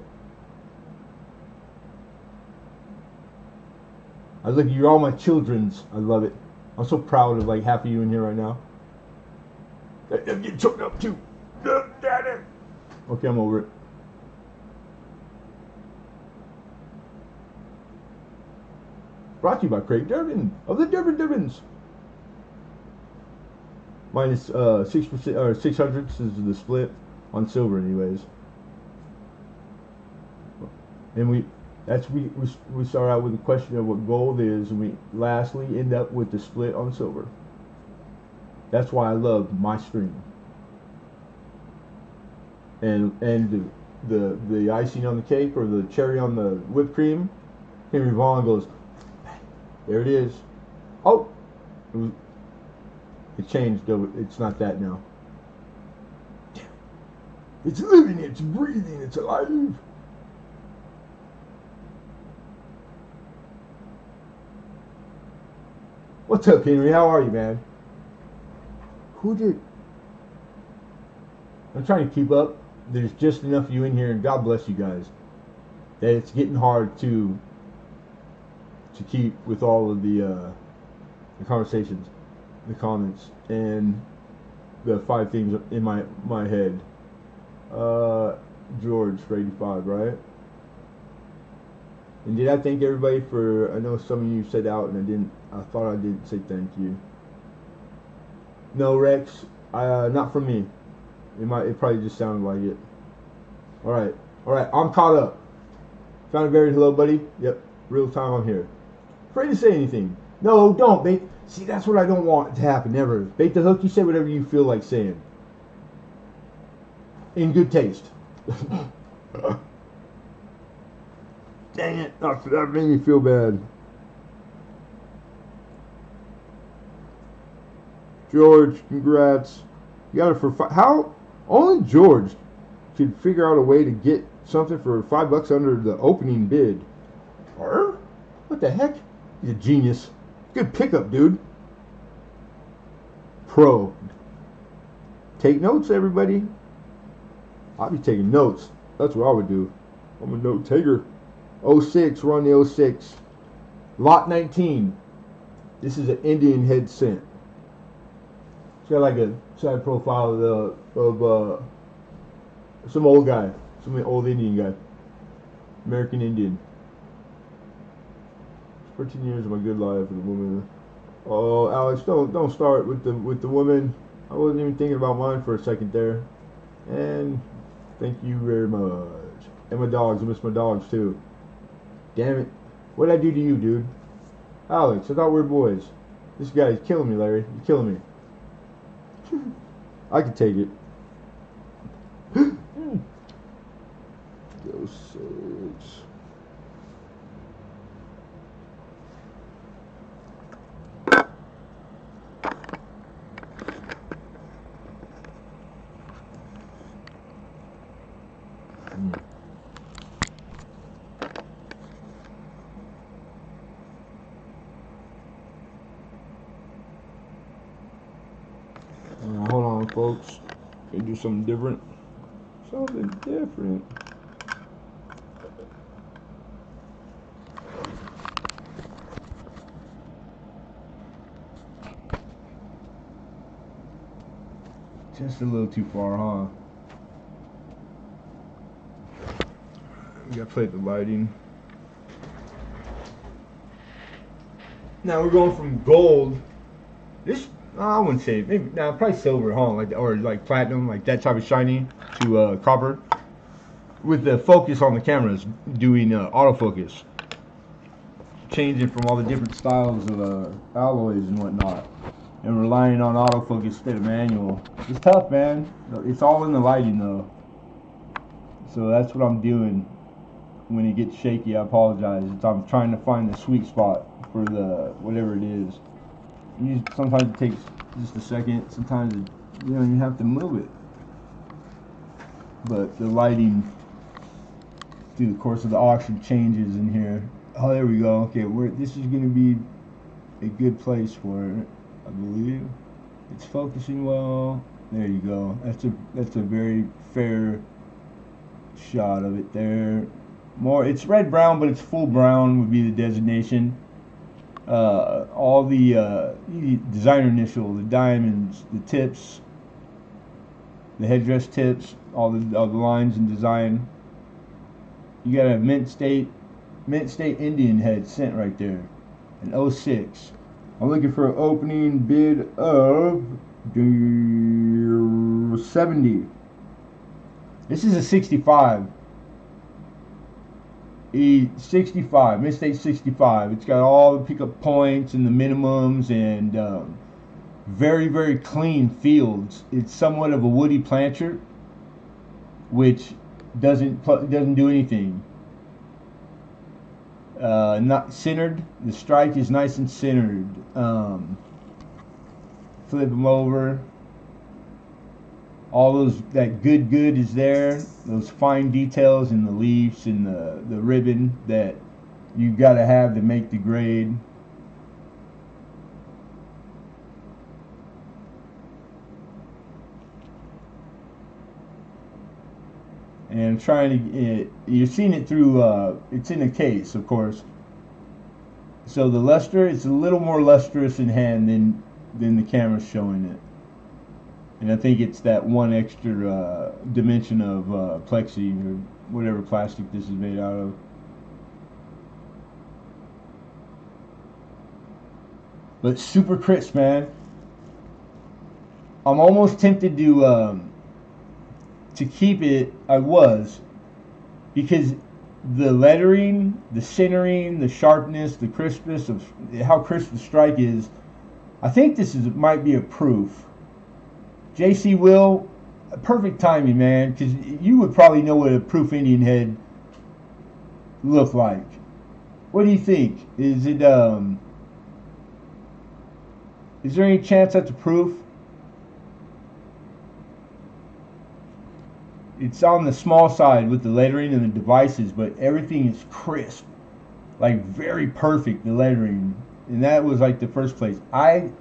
I look, you're all my children's. I love it. I'm so proud of like half of you in here right now. I'm getting choked up too. Okay, I'm over it. Brought to you by Craig Durbin of the Durbins. Minus 6% or 600 is the split on silver, anyways. And we start out with the question of what gold is, and we lastly end up with the split on silver. That's why I love my stream. And the icing on the cake, or the cherry on the whipped cream, Henry Vaughn goes, there it is. Oh, it changed though. It's not that now. Damn. It's living, it's breathing, it's alive. What's up, Henry? How are you, man? I'm trying to keep up. There's just enough of you in here, and God bless you guys, that it's getting hard to keep with all of the conversations, the comments, and the 5 things in my head. George for 85, right? And did I thank everybody for? I know some of you said out, and I didn't. I thought I didn't say thank you. No, Rex, not from me. It probably just sounded like it. All right, I'm caught up. Found a very hello, buddy. Yep, real time. I'm here. Afraid to say anything. No, don't, bait. See, that's what I don't want to happen. Never bait the hook. You say whatever you feel like saying, in good taste. Dang it! That made me feel bad. George, congrats. You got it for how? Only George could figure out a way to get something for $5 under the opening bid. What the heck? He's a genius. Good pickup, dude. Pro. Take notes, everybody. I'll be taking notes. That's what I would do. I'm a note taker. 06, we're on the 06. Lot 19. This is an Indian head scent. It's got like a side profile of some old guy, some old Indian guy, American Indian. 14 years of my good life with a woman. Oh, Alex, don't start with the woman. I wasn't even thinking about mine for a second there. And thank you very much. And my dogs, I miss my dogs too. Damn it, what'd I do to you, dude? Alex, I thought we were boys. This guy's killing me, Larry. You're killing me. I can take it. Dosage. Hold on, folks. Gonna do something different. Something different. Just a little too far, huh? We gotta play the lighting. Now we're going from gold. This I wouldn't say maybe probably silver, huh? Like or like platinum, like that type of shiny to copper. With the focus on the cameras, doing autofocus, changing from all the different styles of alloys and whatnot, and relying on autofocus instead of manual. It's tough, man. It's all in the lighting though. So that's what I'm doing. When it gets shaky, I apologize. I'm trying to find the sweet spot for the whatever it is. Sometimes it takes just a second. Sometimes you have to move it. But the lighting through the course of the auction changes in here. Oh, there we go. Okay, this is going to be a good place for it, I believe. It's focusing well. There you go. That's a very fair shot of it there. It's red brown, but it's full brown would be the designation. All the designer initial, the diamonds, the tips, the headdress tips, all the lines and design. You got a mint state Indian head scent right there, an 06. I'm looking for an opening bid of 70. This is a 65. 65, Mid-State 65. It's got all the pickup points and the minimums and very, very clean fields. It's somewhat of a woody plancher, which doesn't do anything. Not centered. The strike is nice and centered. Flip them over. All that good is there. Those fine details in the leaves and the ribbon that you got to have to make the grade. And I'm trying to, you're seeing it through, it's in a case, of course. So the luster, it's a little more lustrous in hand than the camera's showing it. And I think it's that one extra dimension of plexi or whatever plastic this is made out of. But super crisp, man. I'm almost tempted to keep it. I was, because the lettering, the centering, the sharpness, the crispness of how crisp the strike is. I think this might be a proof. JC Will, perfect timing, man, because you would probably know what a proof Indian head looked like. What do you think? Is there any chance that's a proof? It's on the small side with the lettering and the devices, but everything is crisp, like very perfect, the lettering. And that was like the first place. I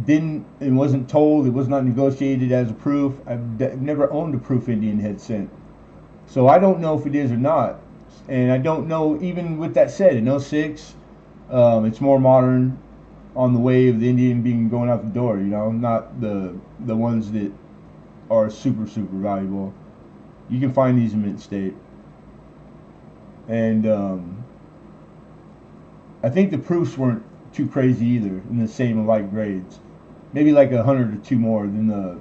didn't and wasn't told, it was not negotiated as a proof. I've never owned a proof Indian head scent, so I don't know if it is or not. And I don't know, even with that said, in 06, it's more modern, on the way of the Indian being going out the door, not the ones that are super valuable. You can find these in mint state. And I think the proofs weren't too crazy either, in the same light grades. Maybe like 100 or 2 more than the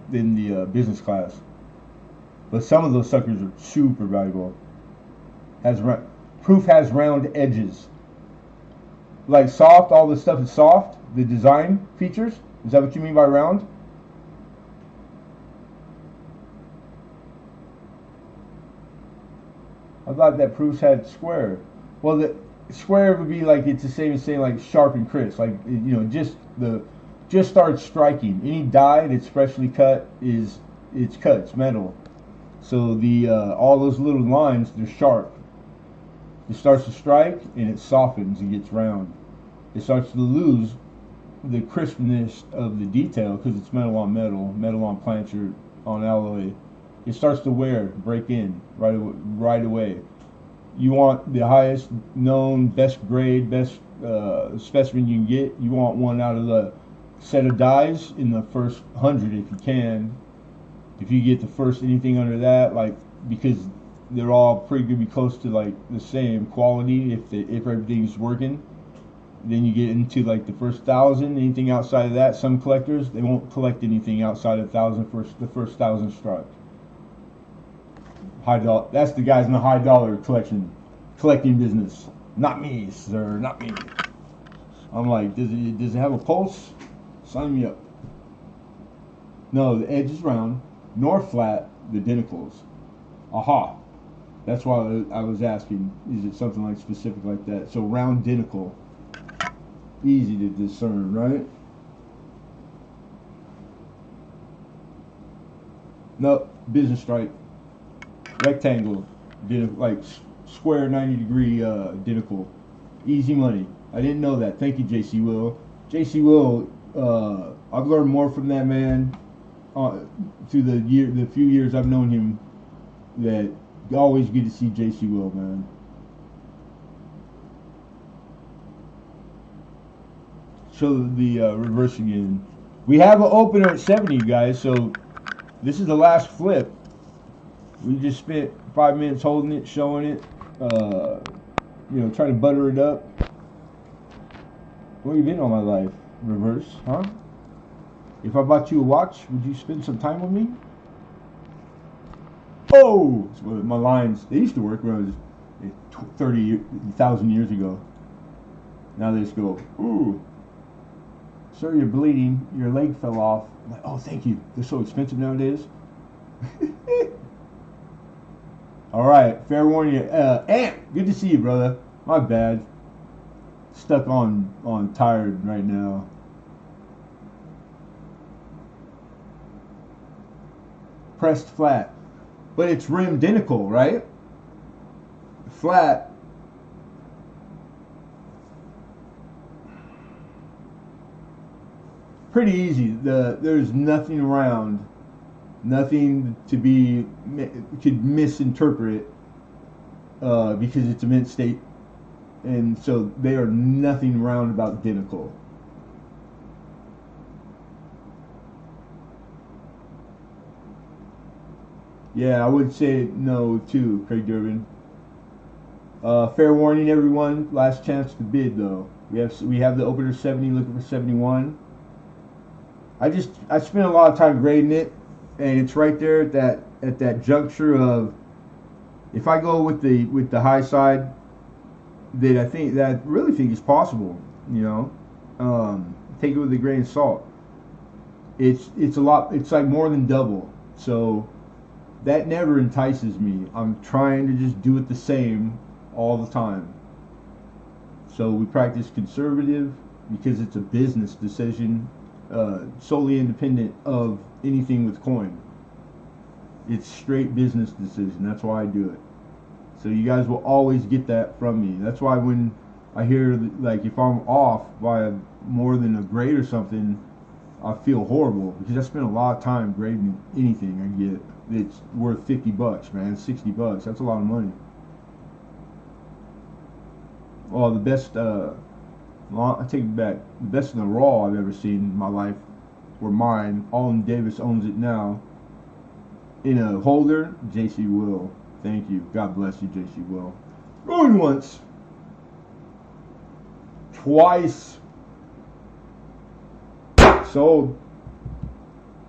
business class. But some of those suckers are super valuable. Proof has round edges. Like soft, all this stuff is soft. The design features. Is that what you mean by round? I thought that proofs had square. Well, the square would be like, it's the same as saying like sharp and crisp. Like, just starts striking. Any die that's freshly cut it's cut. It's metal. So the all those little lines, they're sharp. It starts to strike and it softens and gets round. It starts to lose the crispness of the detail because it's metal on metal, metal on plancher, on alloy. It starts to break in right away. You want the highest known, best grade, best specimen you can get. You want one out of the set of dies in the first 100 if you can. If you get the first anything under that, like, because they're all pretty good to be close to like the same quality if everything's working. Then you get into like the first 1,000. Anything outside of that, some collectors, they won't collect anything outside of 1,000 for the first 1,000 strike. High dollar. That's the guys in the high dollar collecting business. Not me, sir. Not me. I'm like, does it have a pulse? Sign me up. No, the edge is round, nor flat. The denticles. Aha. That's why I was asking. Is it something like specific like that? So round denticle. Easy to discern, right? Nope. Business stripe. Rectangle. Like square 90-degree denticle. Easy money. I didn't know that. Thank you, JC Will. JC Will, I've learned more from that man through the few years I've known him. That always good to see JC Will, man. Show the reverse again. We have an opener at 70, guys. So this is the last flip. We just spent 5 minutes holding it, showing it, you know, trying to butter it up. Where you been all my life? Reverse, huh? If I bought you a watch, would you spend some time with me? Oh! So my lines, they used to work when I was 30,000 years ago. Now they just go, ooh. Sir, you're bleeding. Your leg fell off. I'm like, oh, thank you. They're so expensive nowadays. All right, fair warning. Ant, good to see you, brother. My bad. Stuck on tired right now. Pressed flat, but it's rim denticle, right? Flat. Pretty easy. There's nothing around, nothing to be could misinterpret because it's a mint state, and so they are nothing round about denticle. Yeah, I would say no too, Craig Durbin. Fair warning, everyone. Last chance to bid, though. We have the opener 70, looking for 71. I spent a lot of time grading it, and it's right there at that juncture of, if I go with the high side, that I really think is possible. You know, take it with a grain of salt. It's a lot. It's like more than double. So that never entices me. I'm trying to just do it the same all the time. So we practice conservative because it's a business decision, solely independent of anything with coin. It's straight business decision. That's why I do it. So you guys will always get that from me. That's why when I hear, like, if I'm off by more than a grade or something, I feel horrible because I spend a lot of time grading anything I get. It's worth $50, man. $60. That's a lot of money. Well, the best, I take it back. The best in the raw I've ever seen in my life were mine. Alden Davis owns it now. In a holder, JC Will. Thank you. God bless you, JC Will. Going once. Twice. Sold.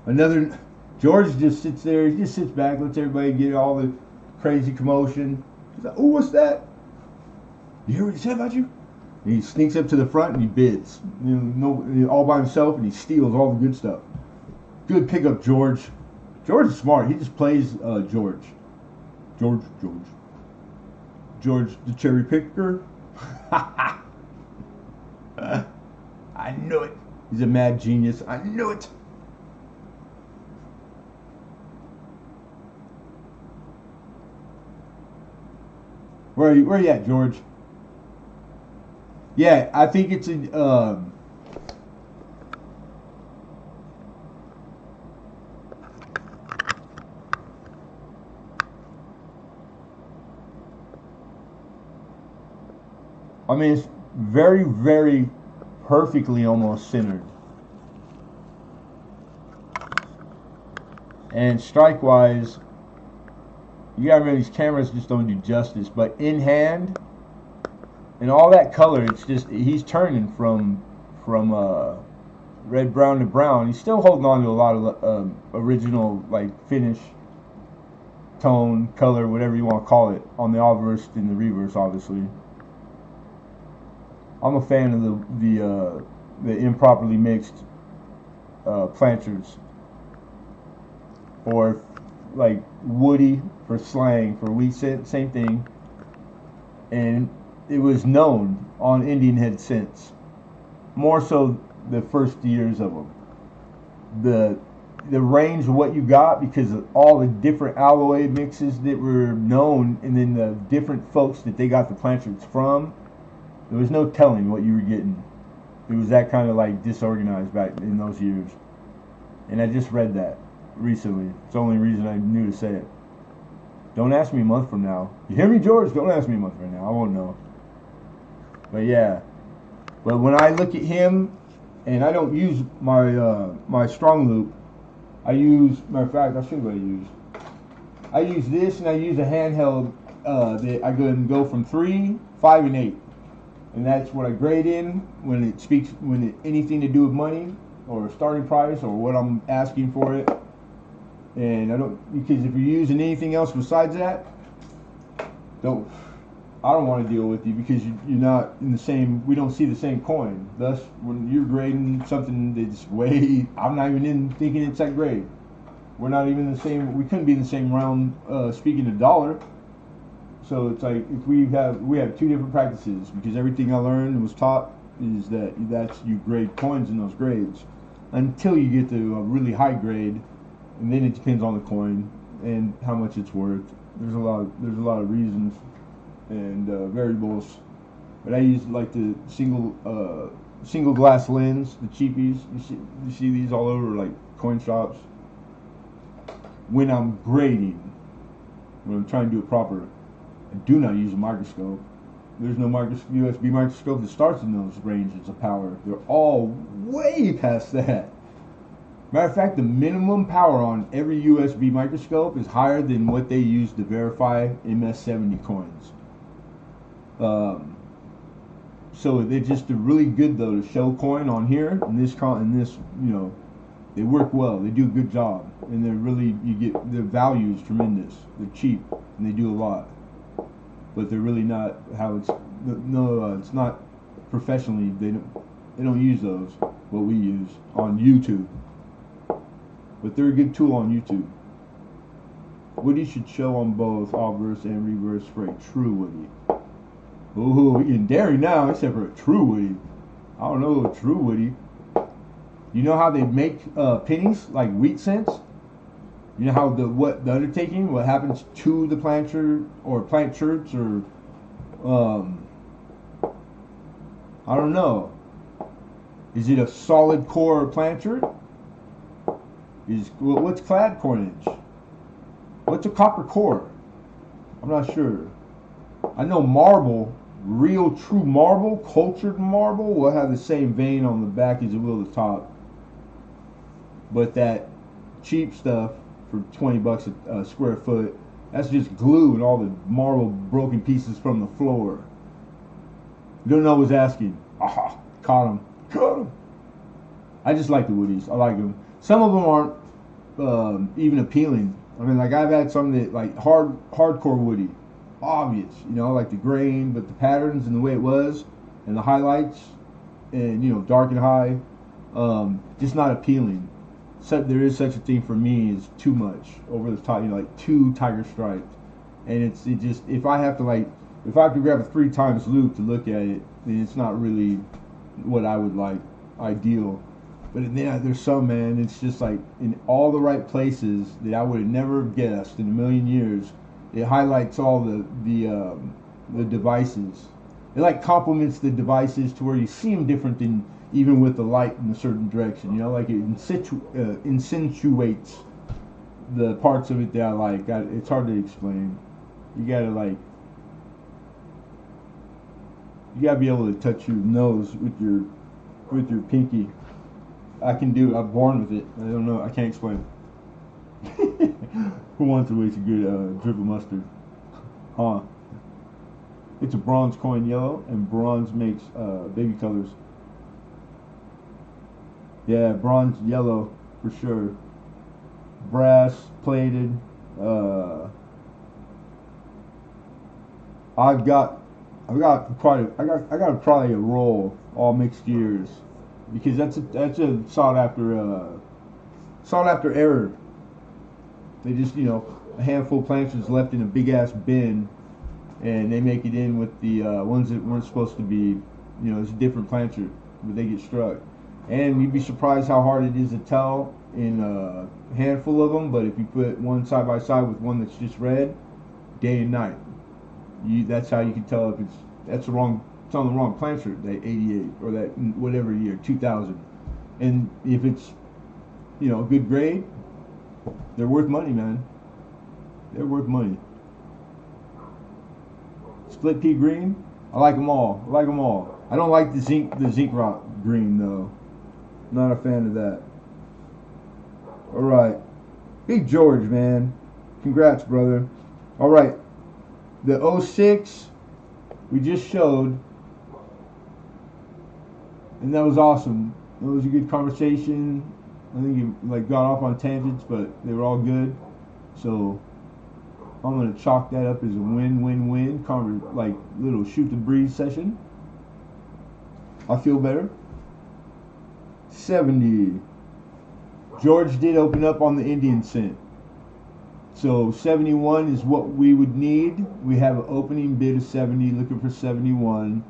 Another. George just sits there. He just sits back, lets everybody get all the crazy commotion. He's like, oh, what's that? You hear what he said about you? And he sneaks up to the front and he bids. You know, all by himself, and he steals all the good stuff. Good pickup, George. George is smart. He just plays George. George, the cherry picker. I knew it. He's a mad genius. I knew it. Where are you at, George? Yeah, I think it's a. I mean, it's very, very perfectly almost centered. And strike-wise, you gotta remember these cameras just don't do justice. But in hand, and all that color, it's just he's turning from red brown to brown. He's still holding on to a lot of original like finish, tone, color, whatever you want to call it, on the obverse and the reverse. Obviously, I'm a fan of the improperly mixed planters, or like woody for slang for wheat scent, same thing. And it was known on Indian Head scents, more so the first years of them. The range of what you got, because of all the different alloy mixes that were known, and then the different folks that they got the planters from, there was no telling what you were getting. It was that kind of like disorganized back in those years. And I just read that recently. It's the only reason I knew to say it. Don't ask me a month from now. You hear me, George? Don't ask me a month from now. I won't know. But yeah. But when I look at him, and I don't use my my strong loop, I use, matter of fact, I'll show you what I use. I use this, and I use a handheld that I go from 3, 5, and 8. And that's what I grade in when it speaks, anything to do with money or starting price or what I'm asking for it. And I don't, because if you're using anything else besides that, I don't want to deal with you, because you're not in the same, we don't see the same coin. Thus, when you're grading something that's way, I'm not even thinking it's that grade. We're not even the same, we couldn't be in the same realm, speaking of dollar. So it's like, if we have two different practices, because everything I learned and was taught is that's you grade coins in those grades until you get to a really high grade, and then it depends on the coin and how much it's worth. There's a lot of reasons and variables. But I use like the single glass lens, the cheapies. You see these all over like coin shops. When I'm grading, when I'm trying to do it proper, I do not use a microscope. There's no USB microscope that starts in those ranges of power. They're all way past that. Matter of fact, the minimum power on every USB microscope is higher than what they use to verify MS-70 coins. So they're just really good though to show coin on here, and this, you know, they work well. They do a good job, and they're really, their value is tremendous. They're cheap and they do a lot, but they're really not how it's. No, it's not professionally. They don't use those. What we use on YouTube. But they're a good tool on YouTube. Woody should show on both obverse and reverse for a true Woody. Ooh, we getting daring now, except for a true Woody. I don't know a true Woody. You know how they make pennies, like wheat cents? You know how the undertaking, what happens to the planter or plant shirts, or I don't know. Is it a solid core planter? What's clad coinage? What's a copper core? I'm not sure. I know marble, real true marble, cultured marble, will have the same vein on the back as it will the top. But that cheap stuff for 20 bucks a square foot, that's just glue and all the marble broken pieces from the floor. You don't know who's asking. Aha, caught him. Caught him. I just like the Woodies. I like them. Some of them aren't even appealing. I mean, like I've had some that like hardcore Woody, obvious, you know, like the grain, but the patterns and the way it was, and the highlights, and you know, dark and high, just not appealing. So there is such a thing for me as too much over the top, you know, like too tiger striped, and it just, if I have to grab a 3 times loop to look at it, then it's not really what I would like ideal. But then there's some, man, it's just like in all the right places that I would have never guessed in a million years. It highlights all the devices. It like complements the devices to where you see them different than even with the light in a certain direction. You know, like it insinuates the parts of it that I like. It's hard to explain. You gotta be able to touch your nose with your pinky. I can do it. I'm born with it. I don't know. I can't explain. Who wants to waste a good drip of mustard? Huh? It's a bronze coin yellow, and bronze makes baby colors. Yeah, bronze yellow for sure. Brass plated. I've got I got probably a roll all mixed years because that's a sought after error. They just a handful of planters left in a big ass bin, and they make it in with the ones that weren't supposed to be. It's a different planter, but they get struck. And you'd be surprised how hard it is to tell in a handful of them. But if you put one side by side with one that's just red, day and night, that's how you can tell if it's on the wrong planter, that 88 or that whatever year 2000. And if it's a good grade, they're worth money, man. They're worth money. Split pea green, I like them all. I don't like the zinc rock green though. Not a fan of that. All right, Big George, man, congrats, brother. All right, the 06 we just showed, and that was awesome. It was a good conversation. I think you got off on tangents, but they were all good. So I'm gonna chalk that up as a win-win-win, little shoot the breeze session. I feel better. 70. George did open up on the Indian scent. So 71 is what we would need. We have an opening bid of 70, looking for 71.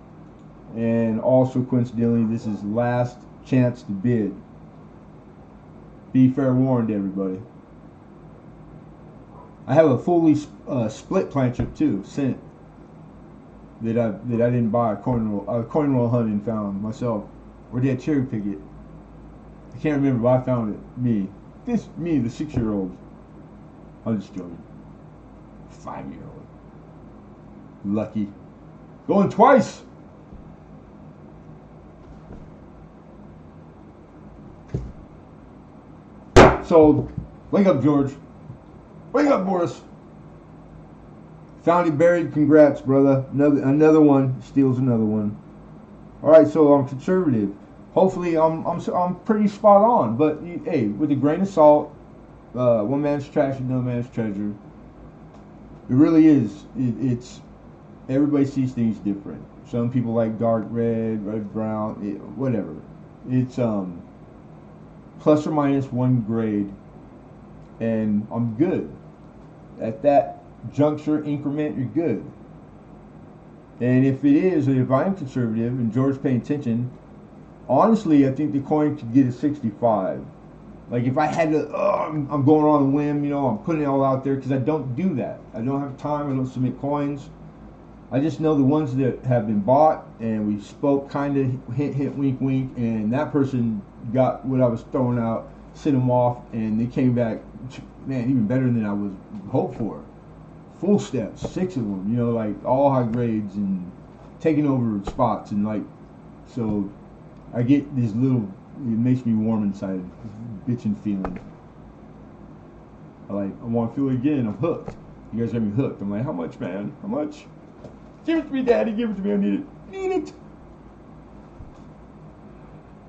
And also coincidentally, this is last chance to bid. Be fair warned, everybody. I have a fully split planter too, scent, that I didn't buy a coin roll hunt and found myself. Or did I cherry pick it? I can't remember, but I found it. Me, the 6-year-old. I'm just joking. 5-year-old. Lucky. Going twice. So, wake up, George. Wake up, Boris. Found it buried. Congrats, brother. Another one. Steals another one. All right, so I'm conservative. Hopefully, I'm pretty spot on. But hey, with a grain of salt, one man's trash and no man's treasure. It really is. It's everybody sees things different. Some people like dark red, brown, whatever. It's plus or minus 1 grade, and I'm good. At that juncture increment, you're good. And if I'm conservative and George's paying attention, honestly, I think the coin could get a 65. Like if I had to, I'm going on a whim, I'm putting it all out there because I don't do that. I don't have time. I don't submit coins. I just know the ones that have been bought, and we spoke kind of hint, wink, wink, and that person got what I was throwing out, sent them off, and they came back, man, even better than I was hoped for. Full steps, 6 of them, all high grades and taking over spots, and so I get this little, it makes me warm inside, this bitching feeling. I want to feel it again. I'm hooked. You guys got me hooked. I'm like, how much, man? How much? Give it to me, Daddy. Give it to me. I need it. Need it.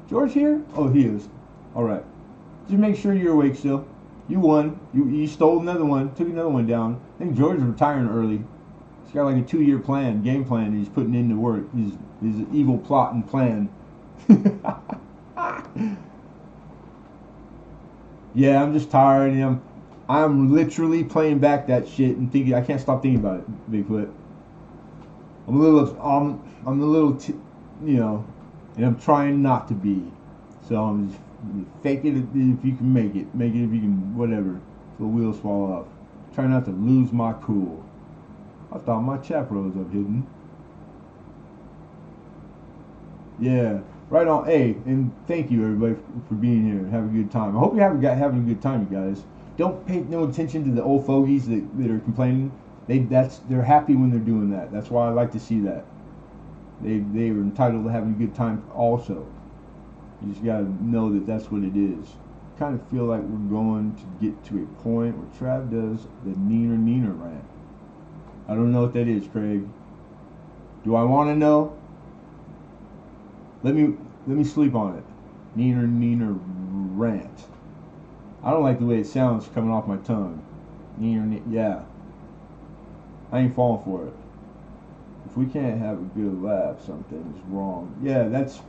George here? Oh, he is. All right. Just make sure you're awake still. You won. You stole another one. Took another one down. I think George is retiring early. He's got like a 2-year game plan he's putting into work. His evil plot and plan. Yeah, I'm just tired. And I'm literally playing back that shit and thinking. I can't stop thinking about it, Bigfoot. I'm a little, and I'm trying not to be. So I'm just fake it if you can make it if you can, whatever. So the wheels fall off. Try not to lose my cool. I thought my chaperones up hidden. Yeah, right on. Hey, and thank you everybody for being here and having a good time. I hope you're having a good time, you guys. Don't pay no attention to the old fogies that are complaining. They're happy when they're doing that. That's why I like to see that. They are entitled to having a good time also. You just gotta know that that's what it is. Kind of feel like we're going to get to a point where Trav does the neener rant. I don't know what that is, Craig. Do I want to know? Let me sleep on it. Neener rant. I don't like the way it sounds coming off my tongue. Yeah. I ain't falling for it. If we can't have a good laugh, something's wrong. Yeah, that's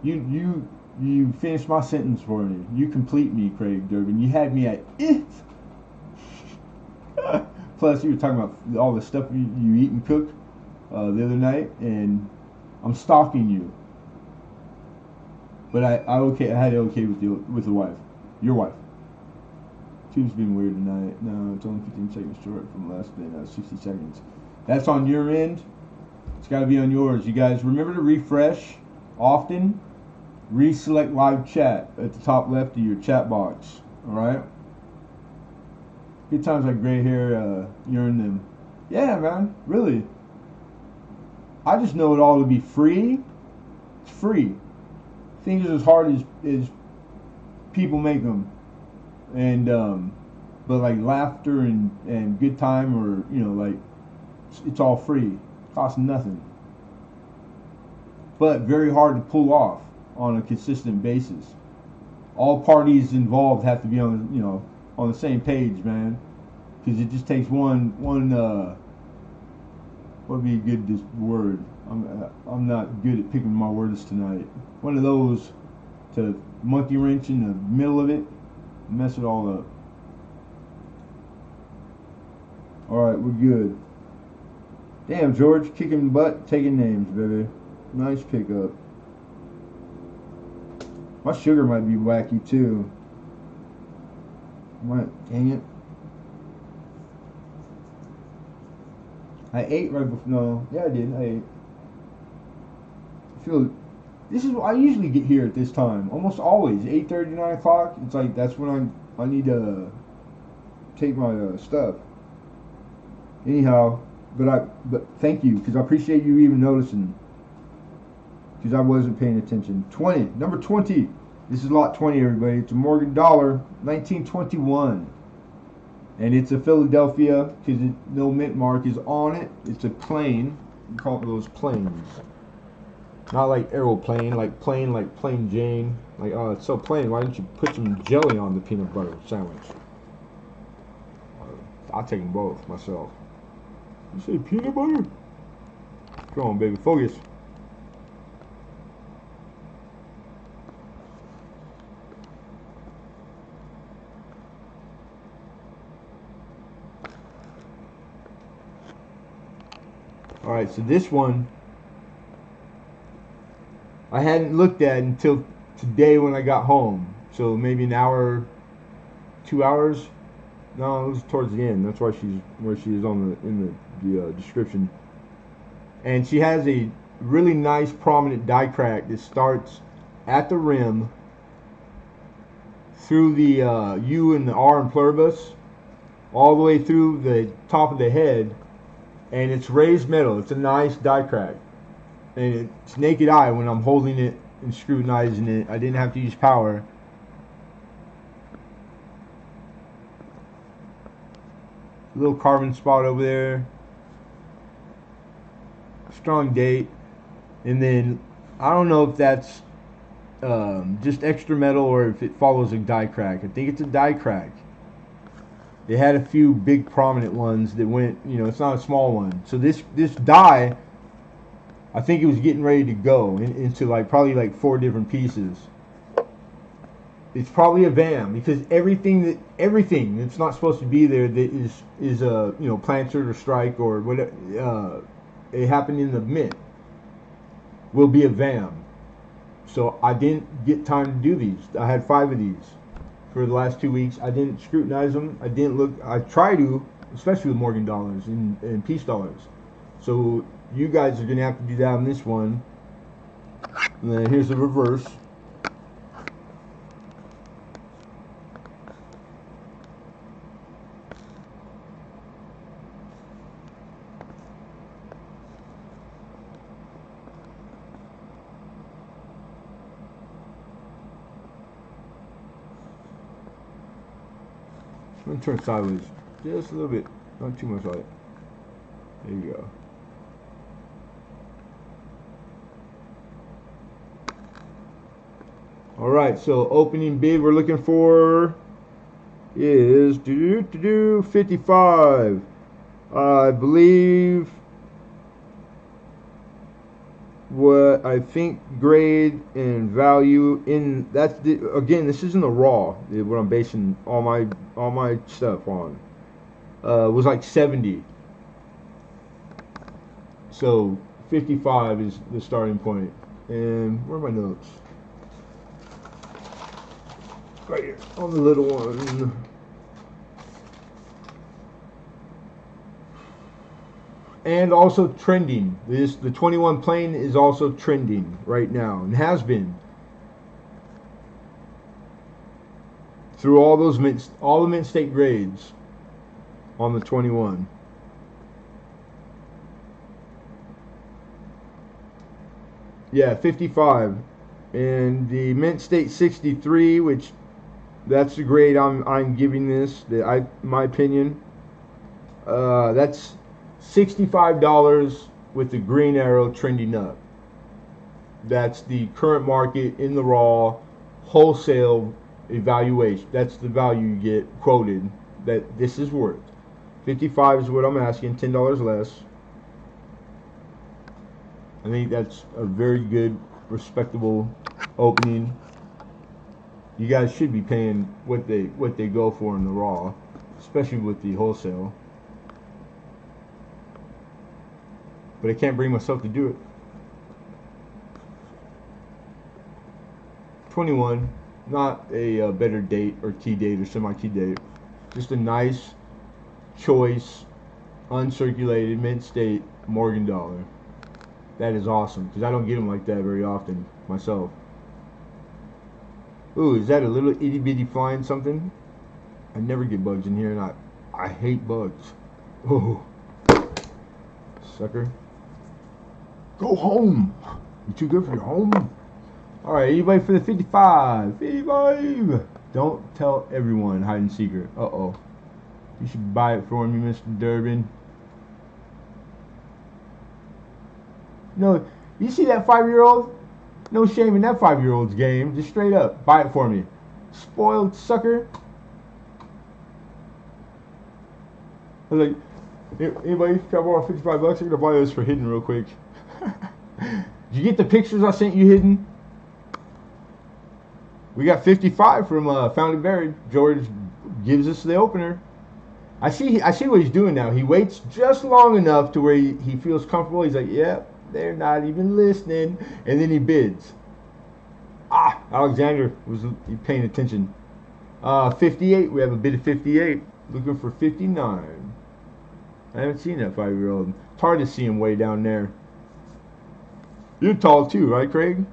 you finished my sentence for me. You complete me, Craig Durbin. You had me at it. Plus, you were talking about all the stuff you eat and cook the other night, and I'm stalking you. But I had it okay with the wife, your wife. Tube's been weird tonight. No, it's only 15 seconds short from less than 60 seconds. That's on your end. It's got to be on yours. You guys remember to refresh often. Reselect live chat at the top left of your chat box. All right. Good times like gray hair, yearn them. Yeah, man. Really. I just know it all to be free. It's free. Things are as hard as people make them. And but like laughter and good time, or like it's all free, costs nothing, but very hard to pull off on a consistent basis. All parties involved have to be on on the same page, man, because it just takes one what would be a good word? I'm not good at picking my words tonight. One of those to monkey wrench in the middle of it. Mess it all up. Alright, we're good. Damn, George, kicking butt, taking names, baby. Nice pickup. My sugar might be wacky too. Dang it. I ate right before. No, yeah, I did. I ate. I feel. This is what I usually get here at this time. Almost always, 8:30, 9 o'clock. It's like that's when I need to take my stuff. Anyhow, but thank you, because I appreciate you even noticing, because I wasn't paying attention. Number 20. This is lot 20, everybody. It's a Morgan dollar, 1921, and it's a Philadelphia, because no mint mark is on it. It's a plane. You call it those planes. Not like aeroplane, like plain Jane. Like, oh, it's so plain. Why didn't you put some jelly on the peanut butter sandwich? I'll take them both myself. You say peanut butter? Come on, baby, focus. All right, so this one I hadn't looked at until today when I got home. So maybe an hour, 2 hours. No, it was towards the end. That's why where she is in the description. And she has a really nice prominent die crack that starts at the rim through the U and the R in pluribus, all the way through the top of the head, and it's raised metal. It's a nice die crack. And it's naked eye when I'm holding it and scrutinizing it. I didn't have to use power. A little carbon spot over there. Strong date. And then I don't know if that's just extra metal or if it follows a die crack. I think it's a die crack. They had a few big prominent ones that went, it's not a small one. So this die, I think it was getting ready to go into probably 4 different pieces. It's probably a VAM, because everything that's not supposed to be there that is a plancert or strike or whatever it happened in the mint will be a VAM. So I didn't get time to do these. I had 5 of these for the last 2 weeks. I didn't scrutinize them. I didn't look. I try to, especially with Morgan dollars and peace dollars. So you guys are going to have to do that on this one. And then here's the reverse. I'm going to turn sideways just a little bit. Not too much light. There you go. All right, so opening bid we're looking for is 55. I believe what I think grade and value in that's again, this isn't a raw what I'm basing all my stuff on. Was like 70. So 55 is the starting point. And where are my notes? Right here on the little one. And also trending. The 21 plane is also trending right now and has been through all those all the mint state grades on the 21. Yeah, 55, and the mint state 63, which that's the grade I'm giving this. My opinion. That's $65 with the green arrow trending up. That's the current market in the raw wholesale evaluation. That's the value you get quoted that this is worth. 55 is what I'm asking, $10 less. I think that's a very good, respectable opening. You guys should be paying what they go for in the raw, especially with the wholesale. But I can't bring myself to do it. 21, not a better date or key date or semi-key date. Just a nice choice, uncirculated, mint state Morgan dollar. That is awesome, because I don't get them like that very often myself. Ooh, is that a little itty bitty flying something? I never get bugs in here, and I hate bugs. Oh, sucker. Go home. You too good for your home? Alright, anybody for the 55? 55! Don't tell everyone, hide and seeker. Uh-oh. You should buy it for me, Mr. Durbin. No, you see that 5-year-old? No shame in that 5-year-old's game. Just straight up, buy it for me. Spoiled sucker. I was like, anybody can I borrow $55? I'm gonna buy this for hidden real quick. Did you get the pictures I sent you hidden? We got 55 from Found and Buried. George gives us the opener. I see what he's doing now. He waits just long enough to where he feels comfortable. He's like, yep, they're not even listening. And then he bids. Alexander was paying attention. 58. We have a bid of 58. Looking for 59. I haven't seen that 5-year-old. It's hard to see him way down there. You're tall too, right, Craig?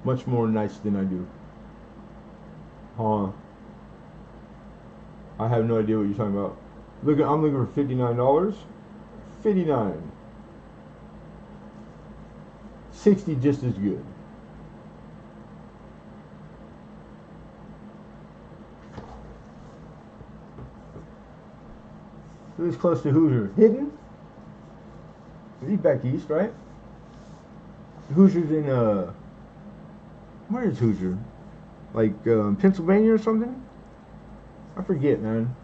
Much more nice than I do. Huh. I have no idea what you're talking about. I'm looking for $59. 59. 60 just as good. Who's close to Hoosier? Hidden? He's back east, right? Hoosier's in where is Hoosier? Like Pennsylvania or something? I forget, man.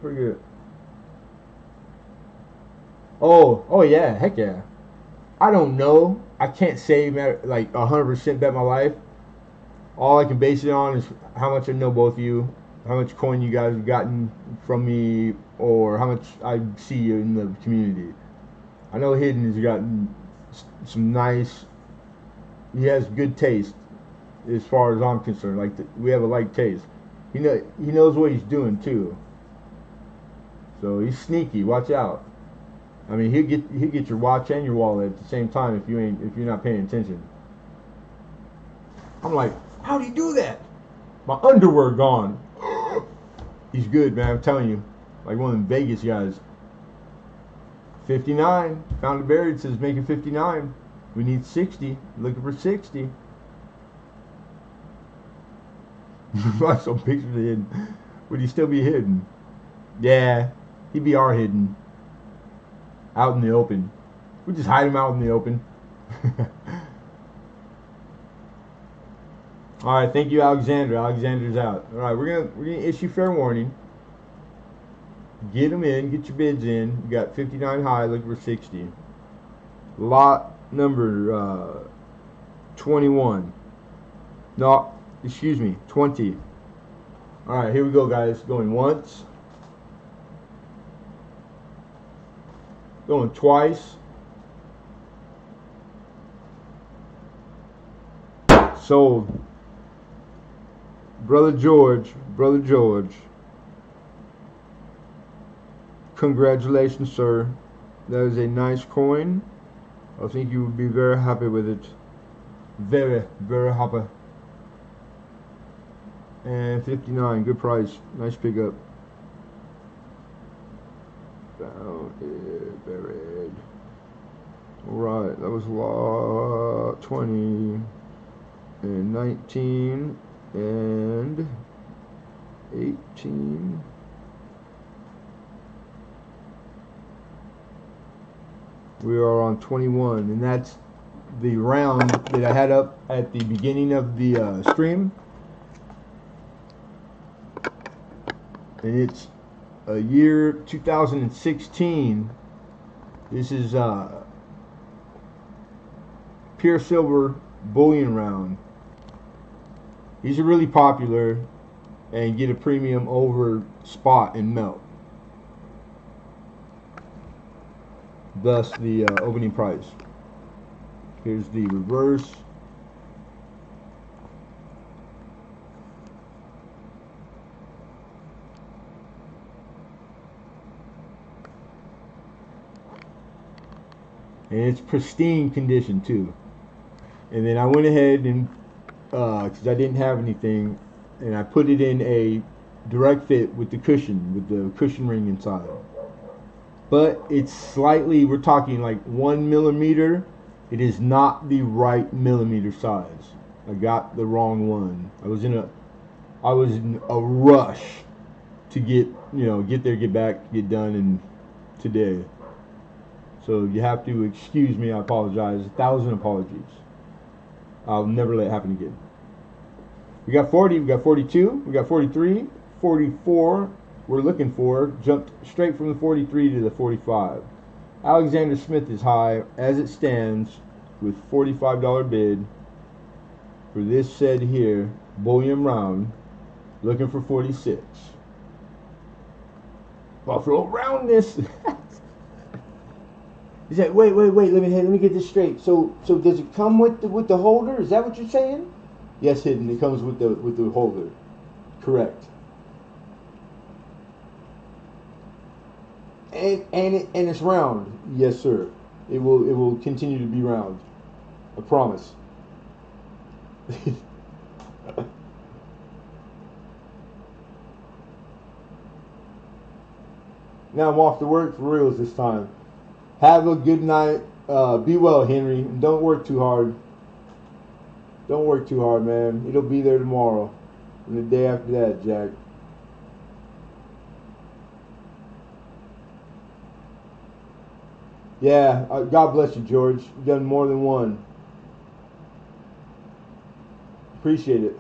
Forget. Oh yeah, heck yeah. I don't know. I can't say like 100% bet my life. All I can base it on is how much I know both of you, how much coin you guys have gotten from me, or how much I see you in the community. I know Hidden has gotten some nice. He has good taste, as far as I'm concerned. Like we have a like taste. He knows what he's doing too. So he's sneaky. Watch out. I mean, he'll get your watch and your wallet at the same time if you're not paying attention. I'm like, how'd he do that? My underwear gone. He's good, man. I'm telling you, like one of them Vegas guys. 59. Found and Buried says making 59. We need 60. Looking for 60. I saw pictures of Hidden. Would he still be Hidden? Yeah, he'd be our Hidden. out in the open. We just hide them out in the open. All right, thank you, Alexander. Alexander's out. All right, we're gonna issue fair warning. Get them in. Get your bids in. You got 59 high. Looking for 60. Lot number 21. No, excuse me, 20. All right, here we go, guys. Going once. Going twice. Sold. Brother George. Congratulations, sir. That is a nice coin. I think you would be very happy with it. Very, very happy. And 59, good price. Nice pickup. Found it, buried. Alright, that was lot 20 and 19 and 18. We are on 21, and that's the round that I had up at the beginning of the stream. And it's a year 2016. This is pure silver bullion round. These are really popular and get a premium over spot and melt. Thus the opening price. Here's the reverse. And it's pristine condition too. And then I went ahead and because I didn't have anything, and I put it in a direct fit with the cushion ring inside. But it's slightly, we're talking like 1 millimeter. It is not the right millimeter size. I got the wrong one. I was in a rush to get there, get back, get done, and today. So you have to excuse me. I apologize. 1,000 apologies. I'll never let it happen again. We got 40, we got 42, we got 43, 44. We're looking for, jumped straight from the 43 to the 45. Alexander Smith is high as it stands with $45 bid for this said here bullion round, looking for 46. Buffalo roundness. He said, wait, let me get this straight. So does it come with the holder? Is that what you're saying? Yes, Hidden. It comes with the holder. Correct. And it's round. Yes, sir. It will continue to be round. I promise. Now I'm off to work for reals this time. Have a good night. Be well, Henry. And don't work too hard. Don't work too hard, man. It'll be there tomorrow. And the day after that, Jack. Yeah, God bless you, George. You've done more than one. Appreciate it.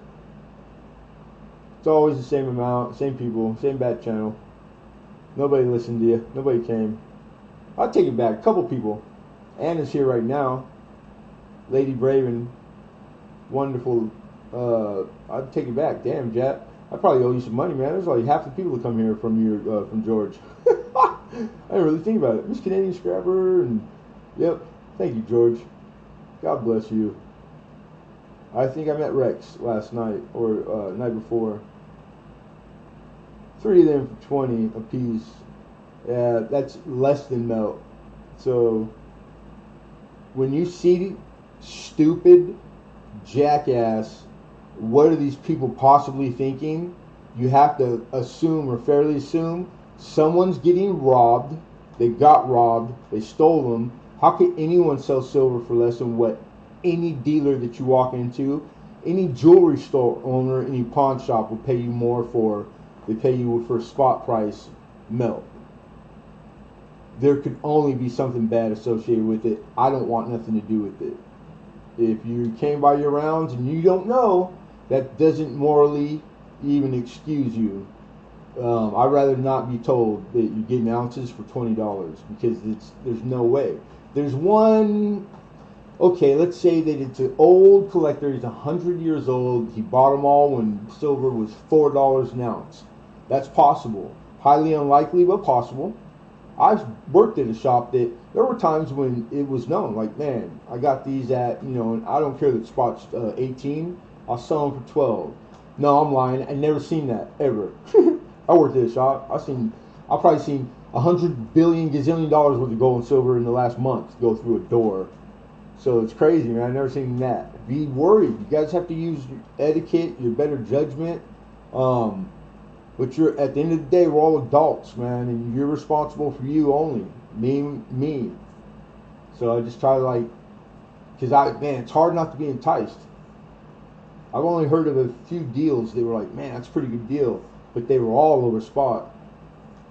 It's always the same amount, same people, same back channel. Nobody listened to you. Nobody came. I'll take it back. A couple people. Anna's here right now. Lady Braven. Wonderful. I'd take it back. Damn, Jack. I probably owe you some money, man. There's like half the people that come here from George. I didn't really think about it. Miss Canadian Scrapper and yep. Thank you, George. God bless you. I think I met Rex last night or night before. 3 of them for 20 a piece. Yeah, that's less than melt. So when you see stupid jackass, what are these people possibly thinking? You have to assume or fairly assume someone's getting robbed. They got robbed. They stole them. How could anyone sell silver for less than what any dealer that you walk into, any jewelry store owner, any pawn shop will pay you more for? They pay you for spot price melt. there could only be something bad associated with it. I don't want nothing to do with it. If you came by your rounds and you don't know, that doesn't morally even excuse you. I'd rather not be told that you're getting ounces for $20 because there's no way. There's one. Okay, let's say that it's an old collector. He's 100 years old. He bought them all when silver was $4 an ounce. That's possible. Highly unlikely, but possible. I've worked at a shop that there were times when it was known, like, man, I got these at, and I don't care that spot's 18, I'll sell them for 12. No, I'm lying. I never seen that ever. I worked at a shop. I've probably seen 100 billion gazillion dollars worth of gold and silver in the last month go through a door. So it's crazy, man. I've never seen that. Be worried. You guys have to use your etiquette, your better judgment. But you're at the end of the day, we're all adults, man, and you're responsible for you only. Me. So I just try to because it's hard not to be enticed. I've only heard of a few deals that were like, man, that's a pretty good deal, but they were all over spot,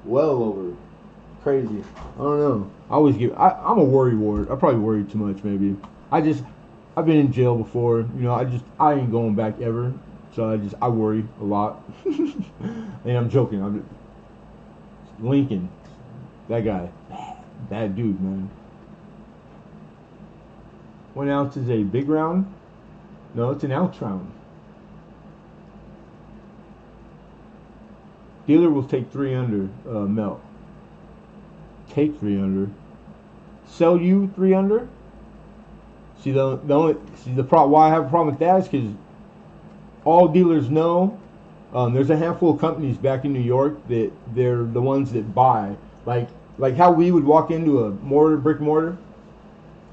well over. Crazy. I don't know. I'm a worry ward. I probably worry too much, maybe. I've been in jail before. I ain't going back ever. So I worry a lot. And I'm joking. Lincoln, that guy, bad dude, man. 1 ounce is a big round? No, it's an ounce round. Dealer will take 3 under melt. Take 3 under. Sell you 3 under. See the problem. Why I have a problem with that is because all dealers know there's a handful of companies back in New York that they're the ones that buy, like how we would walk into a brick and mortar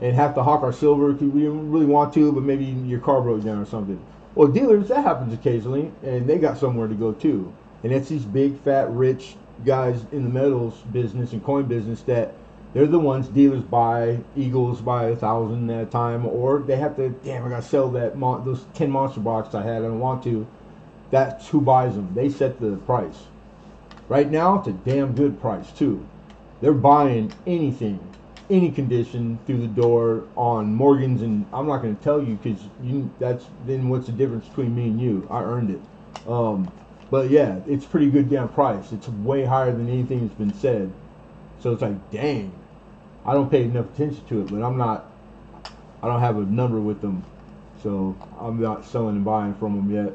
and have to hawk our silver because we didn't really want to, but maybe your car broke down or something. Well, dealers, that happens occasionally, and they got somewhere to go too. And it's these big, fat, rich guys in the metals business and coin business that they're the ones dealers buy. Eagles buy 1,000 at a time, or they have to. Damn, I gotta sell those 10 monster boxes I had. I don't want to. That's who buys them. They set the price. Right now, it's a damn good price too. They're buying anything, any condition through the door on Morgans, and I'm not going to tell you because then what's the difference between me and you? I earned it. But yeah, it's pretty good damn price. It's way higher than anything that's been said. So it's like, dang, I don't pay enough attention to it, but I don't have a number with them, so I'm not selling and buying from them yet.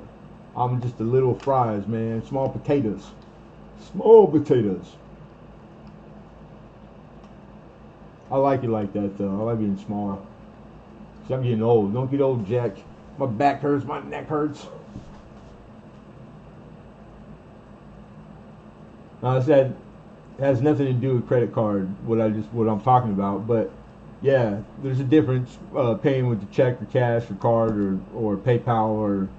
I'm just a little fries, man, small potatoes. Small potatoes. I like it like that, though. I like being small. Because I'm getting old. Don't get old, Jack. My back hurts. My neck hurts. Now, it has nothing to do with credit card, what I'm talking about. But, yeah, there's a difference paying with the check or cash or card or PayPal or...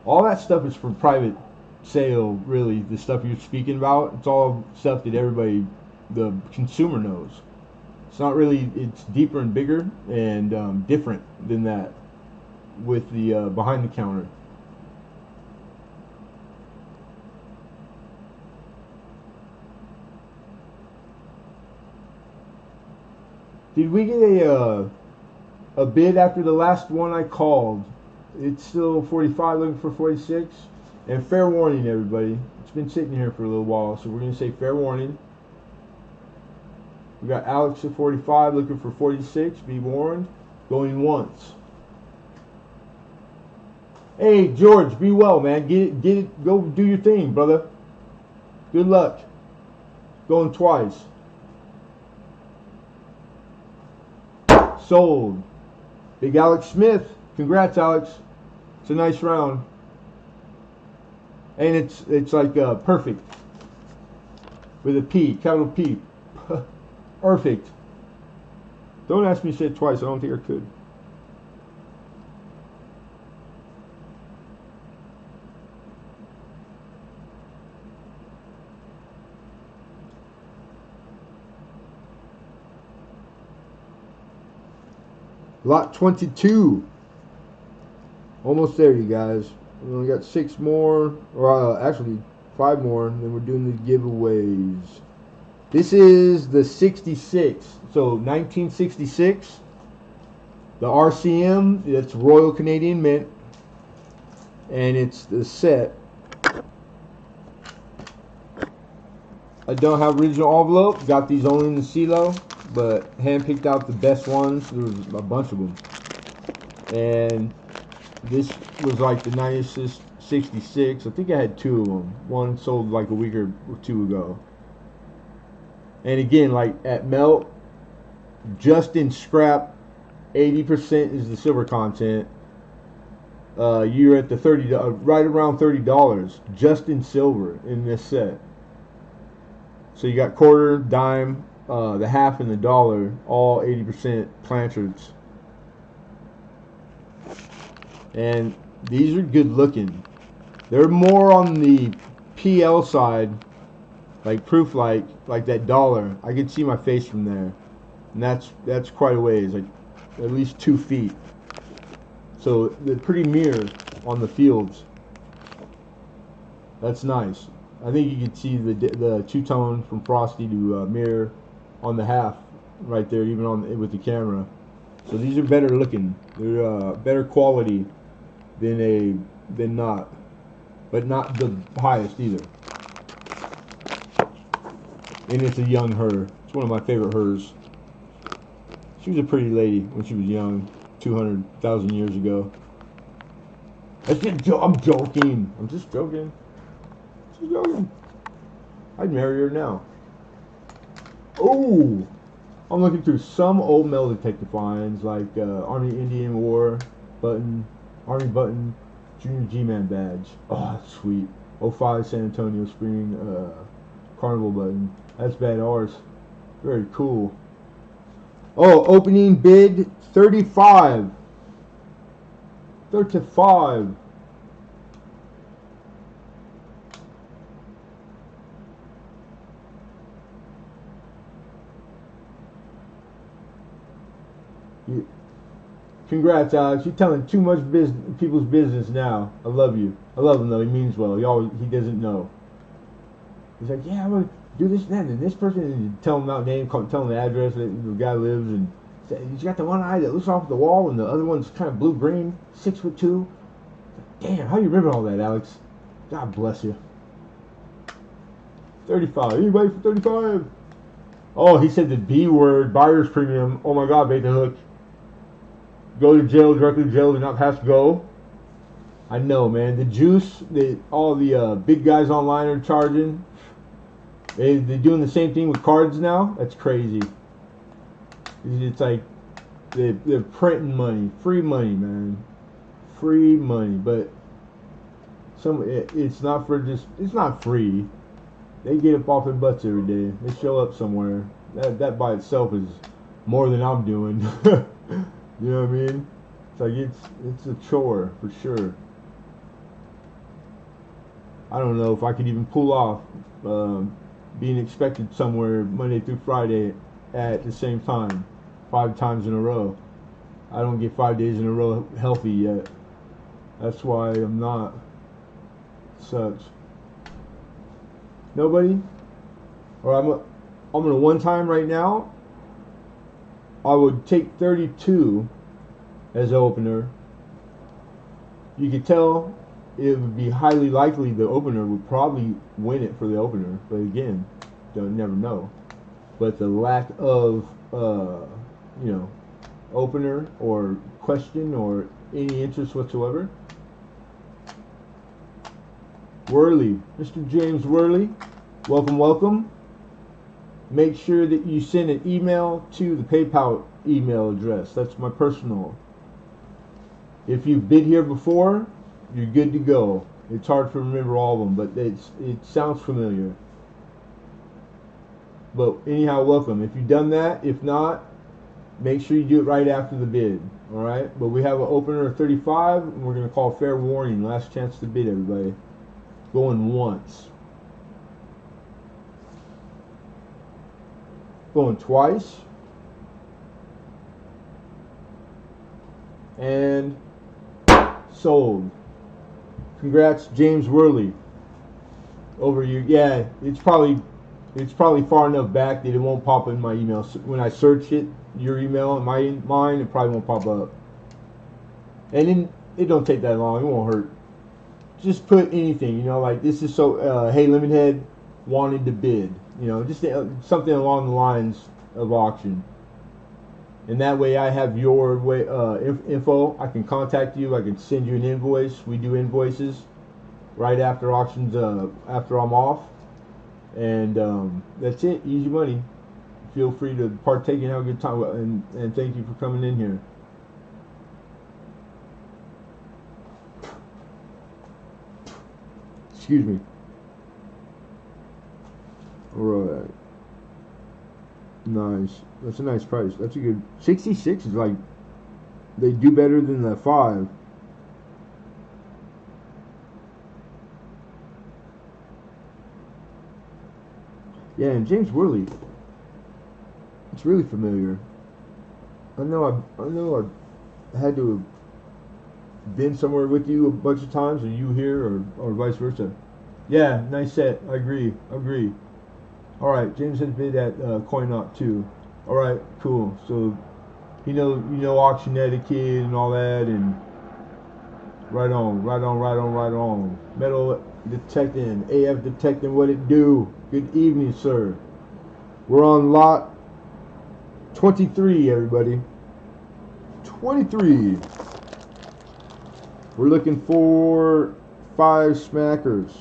All that stuff is for private sale, really. The stuff you're speaking about, it's all stuff that everybody, the consumer knows. It's not really, it's deeper and bigger and different than that with the behind the counter. Did we get a bid after the last one I called? It's still 45, looking for 46. And fair warning, everybody. It's been sitting here for a little while, so we're going to say fair warning. We got Alex at 45, looking for 46. Be warned. Going once. Hey, George, be well, man. Get it. Go do your thing, brother. Good luck. Going twice. Sold. Big Alex Smith. Congrats, Alex. It's a nice round. And it's like perfect. With a P, capital P. Perfect. Don't ask me to say it twice. I don't think I could. Lot 22. Almost there, you guys. We only got 6 more, or actually 5 more, then we're doing the giveaways. This is the 66. So 1966. The RCM, it's Royal Canadian Mint. And it's the set. I don't have original envelope. Got these only in the CeeLo, but hand-picked out the best ones. There was a bunch of them. And this was like the nicest 66. I think I had two of them. One sold like a week or two ago. And again, like at melt, just in scrap, 80% is the silver content. You're at the right around $30 just in silver in this set. So you got quarter, dime, the half, and the dollar, all 80% planchards. And these are good looking. They're more on the PL side, like proof like that dollar. I can see my face from there. And that's quite a ways, like at least 2 feet. So they're pretty mirror on the fields. That's nice. I think you can see the two-tone from Frosty to mirror on the half right there, even on with the camera. So these are better looking. They're better quality than not, but not the highest either. And it's a young her. It's one of my favorite hers. She was a pretty lady when she was young, 200,000 years ago. I'm joking. I'm just joking. She's joking. I'd marry her now. Oh, I'm looking through some old metal detector finds like Army Indian War button, Army button, Junior G-Man badge. Oh, that's sweet. 05 San Antonio Spring Carnival button. That's bad ours. Very cool. Oh, opening bid 35. 35. Congrats, Alex. You're telling too much people's business now. I love you. I love him though. He means well. He doesn't know. He's like, yeah, I'm gonna do this and that, and this person, and you tell him out name, tell him the address that the guy lives, and he's got the one eye that looks off the wall, and the other one's kind of blue-green, 6'2". Damn, how do you remember all that, Alex? God bless you. 35. Anybody for 35? Oh, he said the B word, buyer's premium. Oh my God, bait the hook. Go to jail, directly to jail, do not pass go. I know, man. The juice, all the big guys online are charging. They're doing the same thing with cards now. That's crazy. It's like they're printing money, free money, man, free money. But it's not for just. It's not free. They get up off their butts every day. They show up somewhere. That by itself is more than I'm doing. You know what I mean? It's like it's a chore for sure. I don't know if I could even pull off being expected somewhere Monday through Friday at the same time, 5 times in a row. I don't get 5 days in a row healthy yet. That's why I'm not. Sucks. Nobody? Or I'm gonna one time right now. I would take 32 as opener. You could tell it would be highly likely the opener would probably win it for the opener. But again, don't never know. But the lack of opener or question or any interest whatsoever. Worley, Mr. James Worley, welcome, welcome. Make sure that you send an email to the PayPal email address. That's my personal. If you've been here before, you're good to go. It's hard to remember all of them, but it sounds familiar. But anyhow, welcome. If you've done that, if not, make sure you do it right after the bid. All right? But we have an opener of 35, and we're going to call fair warning. Last chance to bid, everybody. Going once. Going twice. And sold. Congrats, James Worley. Over you. Yeah, it's probably it's probably far enough back that it won't pop in my email. So when I search it, your email and mine, it probably won't pop up. And then it don't take that long. It won't hurt. Just put anything, you know, like this is so. Hey, Lemonhead wanted to bid. You know, just something along the lines of auction. And that way I have your info. I can contact you. I can send you an invoice. We do invoices right after auctions, after I'm off. And that's it. Easy money. Feel free to partake and have a good time. And thank you for coming in here. Excuse me. Alright. Nice. That's a nice price. That's a good 66 is like they do better than the 5. Yeah, and James Worley. It's really familiar. I know I had to have been somewhere with you a bunch of times, or you here, or vice versa. Yeah, nice set. I agree. Alright, James has bid at CoinOp too. Alright, cool. So you know auction etiquette and all that, and right on. Metal detecting, AF detecting, what it do. Good evening, sir. We're on lot 23, everybody. 23. We're looking for 5 smackers.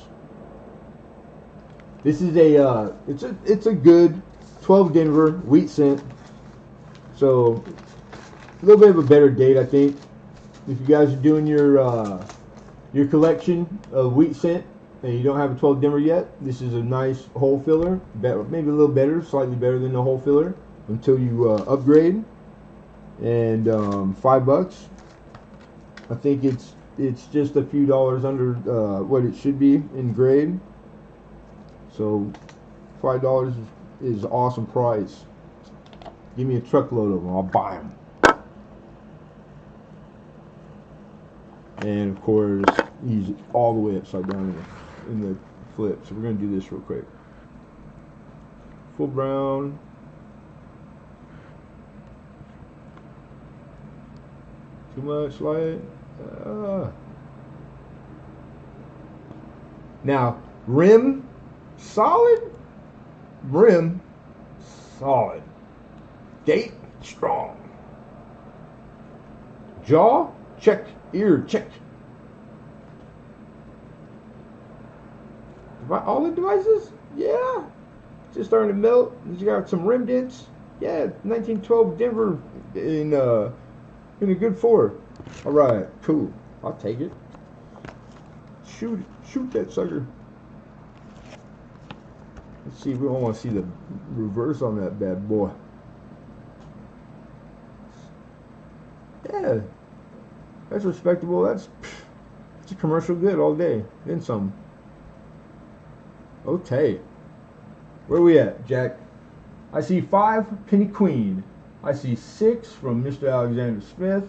This is it's a good 12 Denver wheat cent. So a little bit of a better date, I think. If you guys are doing your collection of wheat cent and you don't have a 12 Denver yet, this is a nice hole filler. Maybe a little better, slightly better than the hole filler until you upgrade. And $5. I think it's just a few dollars under what it should be in grade. So $5 is an awesome price. Give me a truckload of them, I'll buy them. And of course, he's all the way upside down in the flip. So we're gonna do this real quick. Full brown. Too much light. Now, rim. Solid. Rim. Solid. Date. Strong. Jaw. Check. Ear. Check. All the devices? Yeah. Just starting to melt. You got some rim dents. Yeah. 1912 Denver in a good 4. Alright. Cool. I'll take it. Shoot that sucker. Let's see, we don't want to see the reverse on that bad boy. Yeah, that's respectable. That's a commercial good all day. Then some. Okay. Where we at, Jack? I see 5 Penny Queen. I see 6 from Mr. Alexander Smith.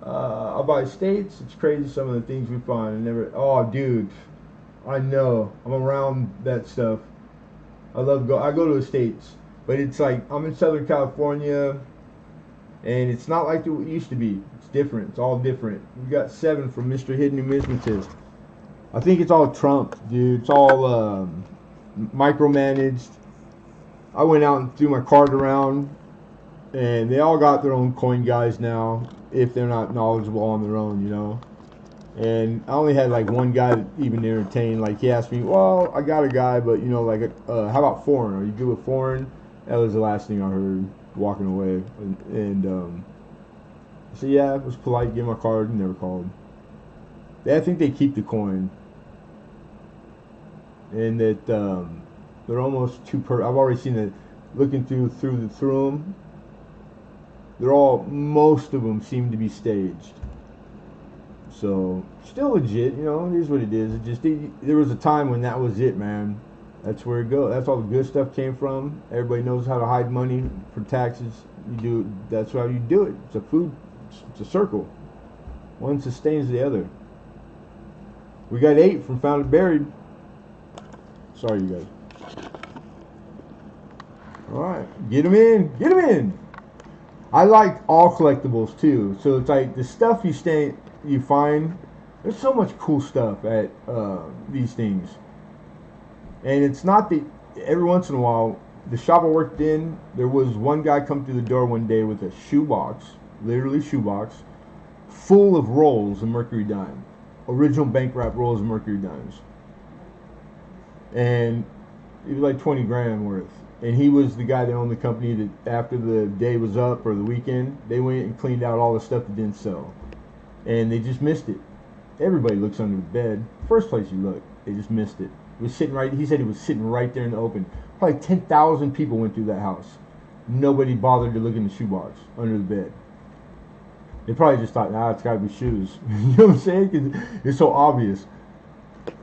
I'll buy states. It's crazy some of the things we find. Oh, dude. I know. I'm around that stuff. I go to the States, but it's like I'm in Southern California, and it's not like it used to be. It's different. It's all different. We got 7 from Mr. Hidden Numismatist. I think it's all Trump, dude. It's all micromanaged. I went out and threw my card around, and they all got their own coin guys now, if they're not knowledgeable on their own, you know. And I only had like one guy that even entertained. Like he asked me, well, I got a guy, but you know, like, how about foreign? Are you good with foreign? That was the last thing I heard walking away. And I said, yeah, it was polite, gave my card, never called. I think they keep the coin. And that they're almost too I've already seen it looking through them. Most of them seem to be staged. So, still legit, you know, it is what it is. There was a time when that was it, man. That's where it goes. That's all the good stuff came from. Everybody knows how to hide money for taxes. That's how you do it. It's a circle. One sustains the other. We got 8 from Found and Buried. Sorry, you guys. All right, get them in, get them in. I like all collectibles too. So it's like the stuff you find. There's so much cool stuff at these things, and it's not that every once in a while. The shop I worked in, there was one guy come through the door one day with a shoebox, literally shoebox, full of rolls of Mercury dime, original bank wrap rolls of Mercury dimes, and it was like 20 grand worth. And he was the guy that owned the company that after the day was up or the weekend, they went and cleaned out all the stuff that didn't sell, and they just missed it. Everybody looks under the bed. First place you look, they just missed it. It was sitting right. He said it was sitting right there in the open. Probably 10,000 people went through that house. Nobody bothered to look in the shoebox under the bed. They probably just thought, nah, it's got to be shoes. You know what I'm saying? 'Cause it's so obvious.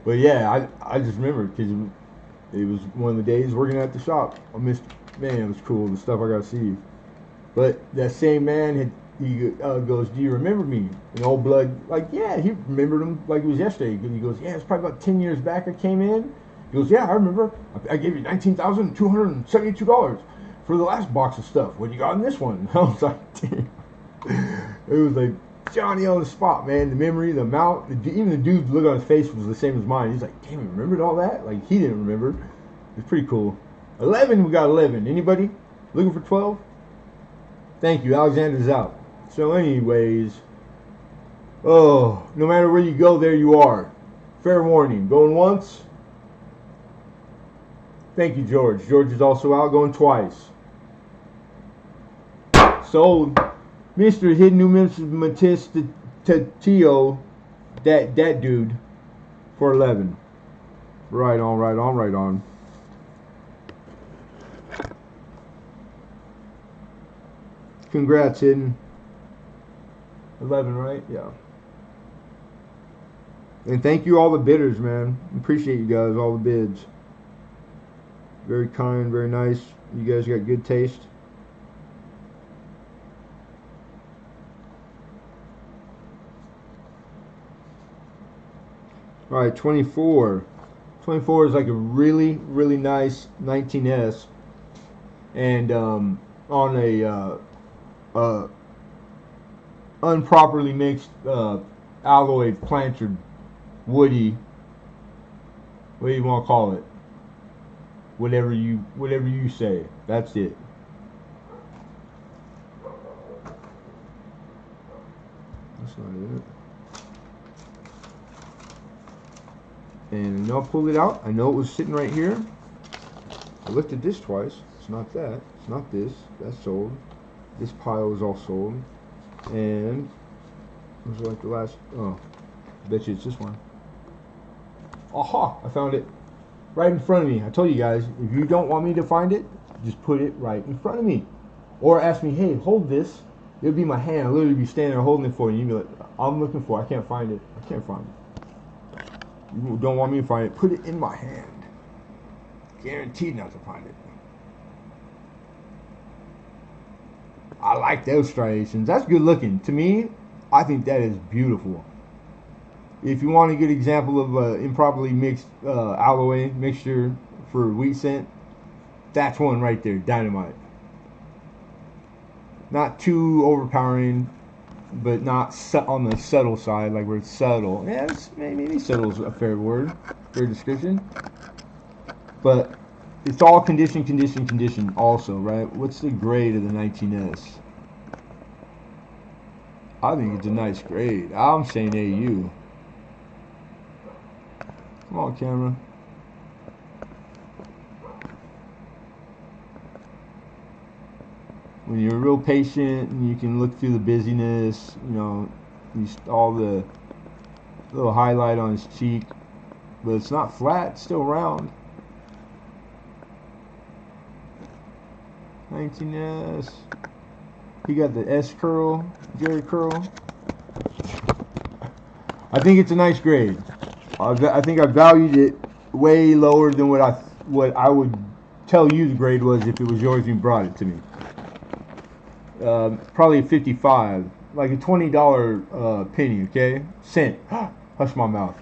But yeah, I just remember because it was one of the days working at the shop. I missed, man, it was cool, the stuff I got to see. But that same man, he goes, do you remember me? And old blood, like, yeah, he remembered him like it was yesterday. He goes, yeah, it's probably about 10 years back I came in. He goes, yeah, I remember. I gave you $19,272 for the last box of stuff. What do you got in this one? I was like, damn. It was like Johnny on the spot, man. The memory, the amount, even the dude's look on his face was the same as mine. He's like, damn, you remembered all that? Like, he didn't remember. It's pretty cool. 11, we got 11. Anybody looking for 12? Thank you. Alexander's out. So anyways, oh, no matter where you go, there you are. Fair warning. Going once. Thank you, George. George is also out, going twice. Sold. Mr. Hidden Numismatist Tio, that dude, for 11. Right on, right on, right on. Congrats, Hidden. 11, right? Yeah. And thank you all the bidders, man. Appreciate you guys, all the bids. Very kind, very nice. You guys got good taste. All right, 24. 24 is like a really, really nice 19S. And on a unproperly mixed alloy planter woody. What do you want to call it? Whatever you say. That's it. That's not it. And I know I pulled it out. I know it was sitting right here. I looked at this twice. It's not that. It's not this. That's sold. This pile is all sold. And it was like the last. Oh, I bet you it's this one. Aha! I found it right in front of me. I told you guys, if you don't want me to find it, just put it right in front of me. Or ask me, hey, hold this. It would be my hand. I'll literally be standing there holding it for you. You'd be like, I'm looking for it. I can't find it. I can't find it. You don't want me to find it, put it in my hand. Guaranteed not to find it. I like those striations. That's good looking. To me, I think that is beautiful. If you want a good example of improperly mixed alloy mixture for wheat scent, that's one right there, dynamite. Not too overpowering, but not on the subtle side, like where it's subtle. Yeah, maybe subtle is a fair word, fair description. But it's all condition also, right? What's the grade of the 19S? I think it's a nice grade. I'm saying AU. Come on, camera. When you're real patient and you can look through the busyness, you know, all the little highlight on his cheek, but it's not flat, it's still round. 19S. He got the S curl, Jerry curl. I think it's a nice grade. I think I valued it way lower than what I would tell you the grade was if it was yours and you brought it to me. Probably a 55, like a $20 penny, okay? Cent. Hush my mouth.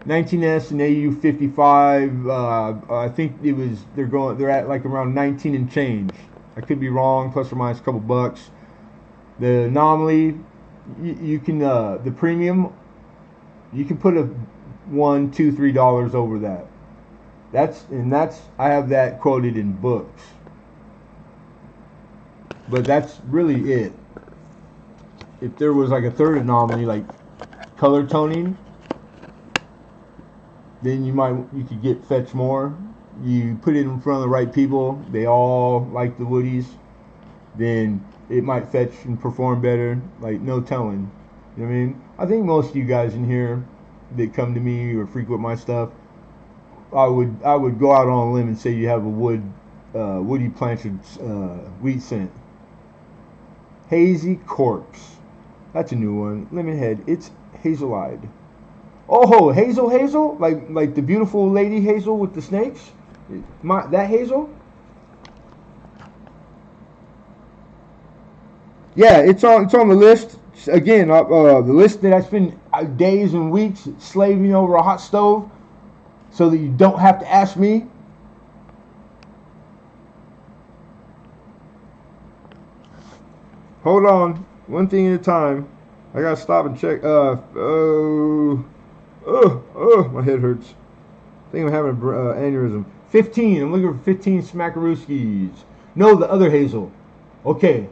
19S and AU 55. I think they're at like around 19 and change. I could be wrong, plus or minus a couple bucks. The anomaly, you can the premium, you can put a $1, $2, $3 over that. That's I have that quoted in books. But that's really it. If there was like a third anomaly, like color toning, then you could get fetch more. You put it in front of the right people, they all like the woodies, then it might fetch and perform better. Like, no telling. You know what I mean? I think most of you guys in here that come to me or frequent my stuff, I would go out on a limb and say you have a woody planted wheat scent. Hazy Corpse. That's a new one. Lemonhead. It's hazel-eyed. Oh, Hazel? Like the beautiful lady Hazel with the snakes? That Hazel? Yeah, it's on the list. Again, the list that I spend days and weeks slaving over a hot stove so that you don't have to ask me. Hold on, one thing at a time. I gotta stop and check. My head hurts. I think I'm having an aneurysm. 15. I'm looking for 15 Smackarooskies. No, the other Hazel. Okay.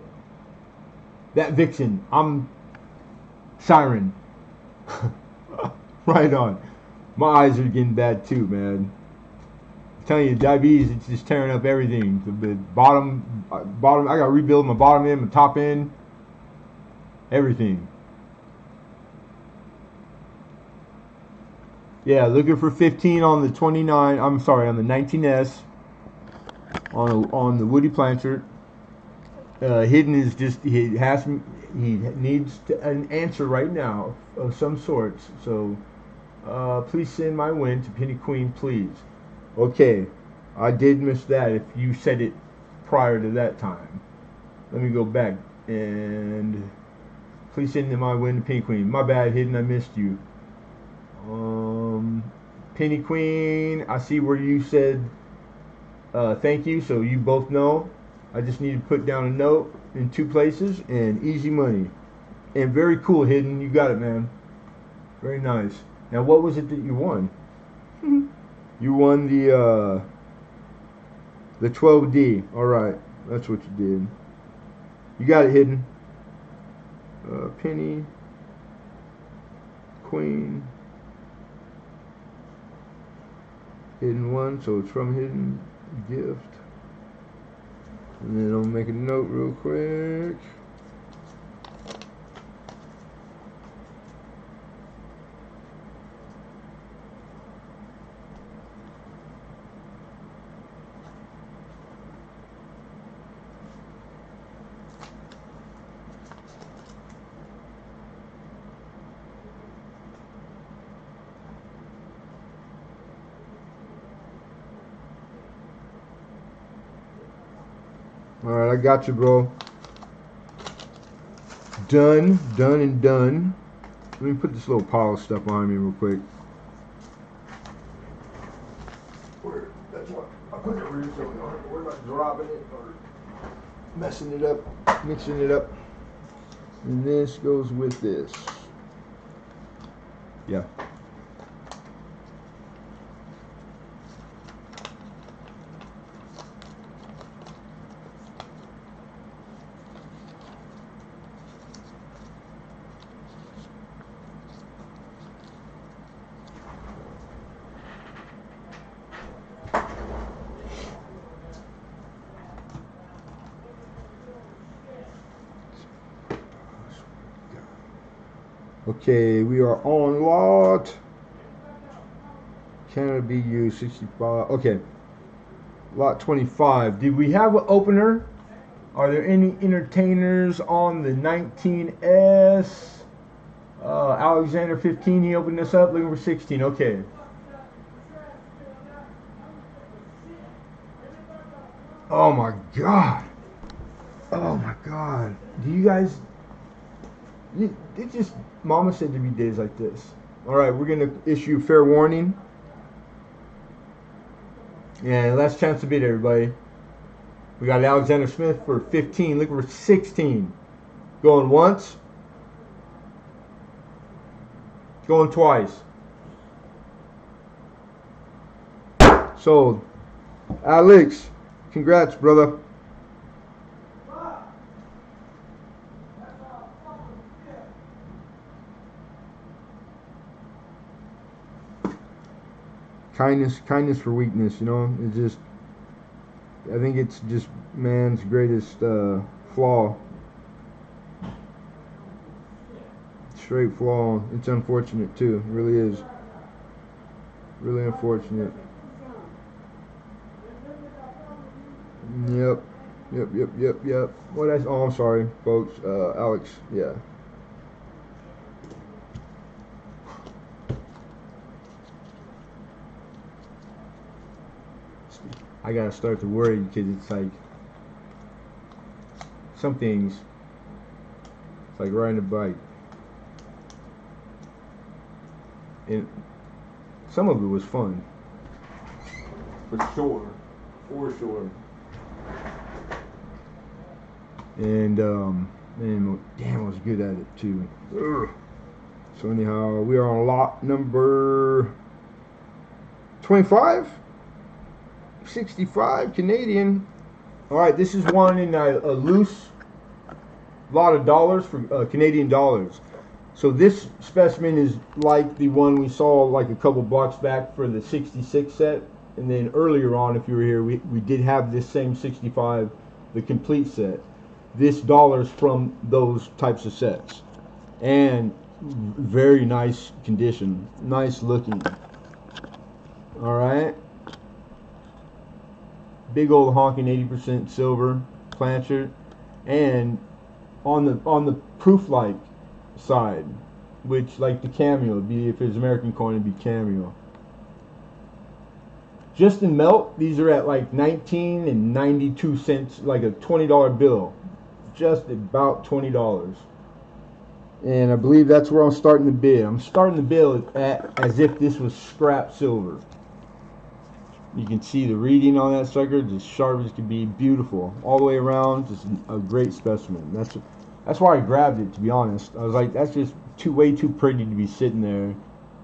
That Vixen. I'm Siren. Right on. My eyes are getting bad too, man. I'm telling you, diabetes, it's just tearing up everything. The bottom, I gotta rebuild my bottom end, my top end, everything. Yeah, looking for 15 on the 29. I'm sorry, on the 19S. On the Woody Planter. Hidden is just he needs an answer right now of some sort. So please send my win to Penny Queen, please. Okay, I did miss that. If you said it prior to that time, let me go back and please send my win to Penny Queen. My bad, Hidden. I missed you. Penny Queen, I see where you said thank you, so you both know. I just need to put down a note in 2 places and easy money. And very cool, Hidden. You got it, man. Very nice. Now, what was it that you won? You won the 12D. All right, that's what you did. You got it, Hidden. Penny Queen. Hidden one, so it's from Hidden Gift. And then I'll make a note real quick. Alright, I got you, bro. Done, and done. Let me put this little pile of stuff behind me real quick. That's what I put it over here so we don't have to worry about dropping it or messing it up, mixing it up. And this goes with this. Yeah. Okay, we are on lot. Canada BU 65. Okay, lot 25. Did we have an opener? Are there any entertainers on the 19S? Alexander 15, he opened this up, looking for 16. Okay. Oh my God. Oh my God. Do you guys... It just... Mama said there'd be days like this. All right, we're gonna issue fair warning. And last chance to bid, everybody. We got Alexander Smith for 15. Look for 16. Going once. Going twice. Sold. Alex, congrats, brother. Kindness for weakness, you know. It's just, I think it's just man's greatest flaw. Straight flaw. It's unfortunate too. It really is. Really unfortunate. Yep. What else? Oh, I'm sorry, folks. Alex. Yeah. I gotta start to worry because it's like some things. It's like riding a bike, and some of it was fun, for sure. And damn, I was good at it too. Ugh. So anyhow, we are on lot number 25. 65 Canadian. All right, this is one in a loose lot of dollars for Canadian dollars. So this specimen is like the one we saw like a couple blocks back for the 66 set, and then earlier on, if you were here, we did have this same 65, the complete set. This dollars from those types of sets, and very nice condition, nice looking. All right. Big old honking 80% silver planchet, and on the proof-like side, which like the cameo would be, if it was American coin, it'd be cameo. Just in melt, these are at like 19 and 92 cents, like a $20 bill, just about $20. And I believe that's where I'm starting the bid. I'm starting the bid at as if this was scrap silver. You can see the reading on that sucker, just sharp as can be, beautiful all the way around, just a great specimen. That's why I grabbed it, to be honest. I was like, that's just way too pretty to be sitting there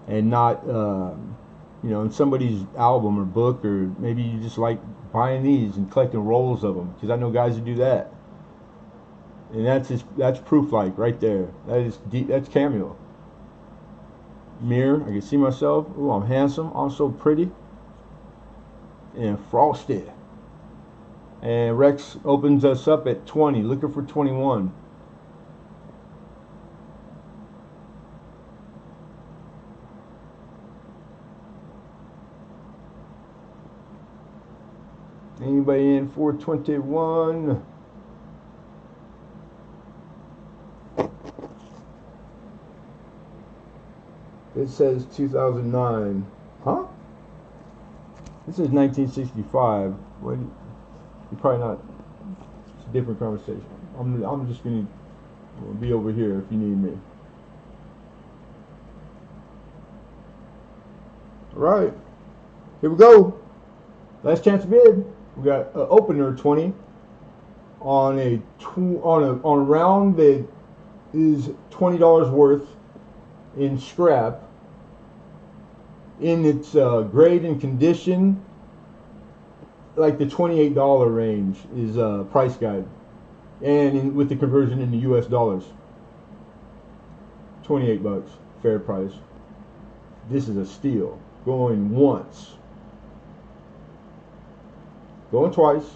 and not, you know, in somebody's album or book, or maybe you just like buying these and collecting rolls of them, because I know guys who do that. And that's proof like right there. That's cameo. Mirror, I can see myself. Ooh, I'm handsome. I'm so pretty. And frosted. And Rex opens us up at 20, looking for 21. Anybody in for 21? It says 2009. Huh? This is 1965. What? You're probably not. It's a different conversation. I'm just gonna be over here if you need me. All right, here we go. Last chance to bid. We got an opener 20 on a round that is $20 worth in scrap. In its grade and condition, like the $28 range is price guide, and with the conversion into US dollars, 28 bucks, fair price. This is a steal. Going once, going twice.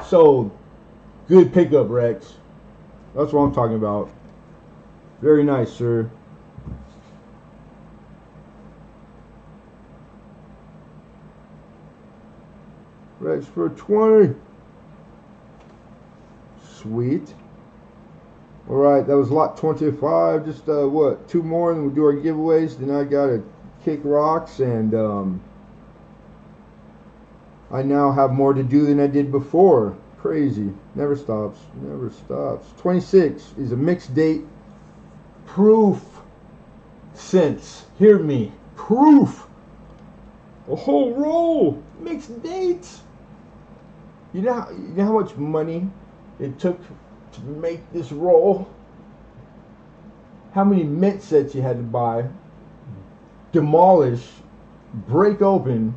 Sold. Good pickup, Rex. That's what I'm talking about. Very nice, sir. Rex for 20. Sweet. Alright, that was lot 25. Just, what, 2 more and we'll do our giveaways. Then I gotta kick rocks, and I now have more to do than I did before. Crazy. Never stops. Never stops. 26 is a mixed date proof cents. Hear me. Proof. A whole roll. Mixed dates. You know how much money it took to make this roll? How many mint sets you had to buy, demolish, break open,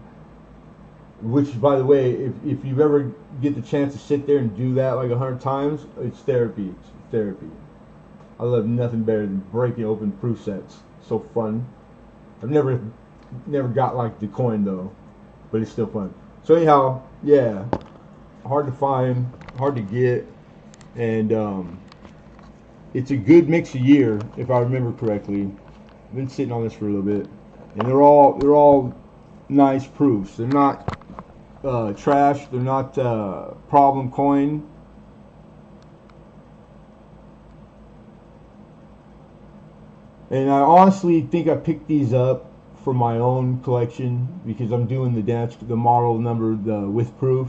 which, by the way, if you ever get the chance to sit there and do that like 100 times, it's therapy. It's therapy. I love nothing better than breaking open proof sets. So fun. I've never got like the coin though, but it's still fun. So anyhow, yeah, hard to find, hard to get, and it's a good mix a year if I remember correctly. I've been sitting on this for a little bit, and they're all nice proofs. They're not trash. They're not problem coin. And I honestly think I picked these up for my own collection because I'm doing the model number with proof,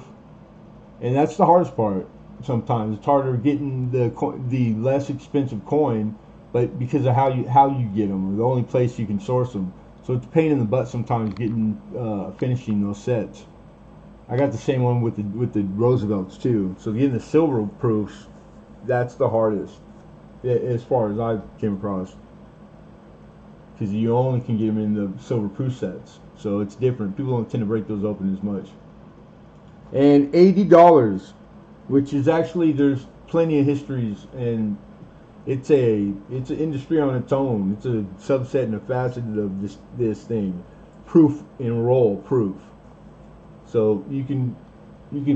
and that's the hardest part. Sometimes it's harder getting the less expensive coin, but because of how you get them, or the only place you can source them. So it's a pain in the butt sometimes getting finishing those sets. I got the same one with the Roosevelts too. So getting the silver proofs, that's the hardest, as far as I came across, because you only can get them in the silver proof sets. So it's different. People don't tend to break those open as much. And $80, which is actually, there's plenty of histories, and it's an industry on its own. It's a subset and a facet of this thing, proof and roll proof. So you can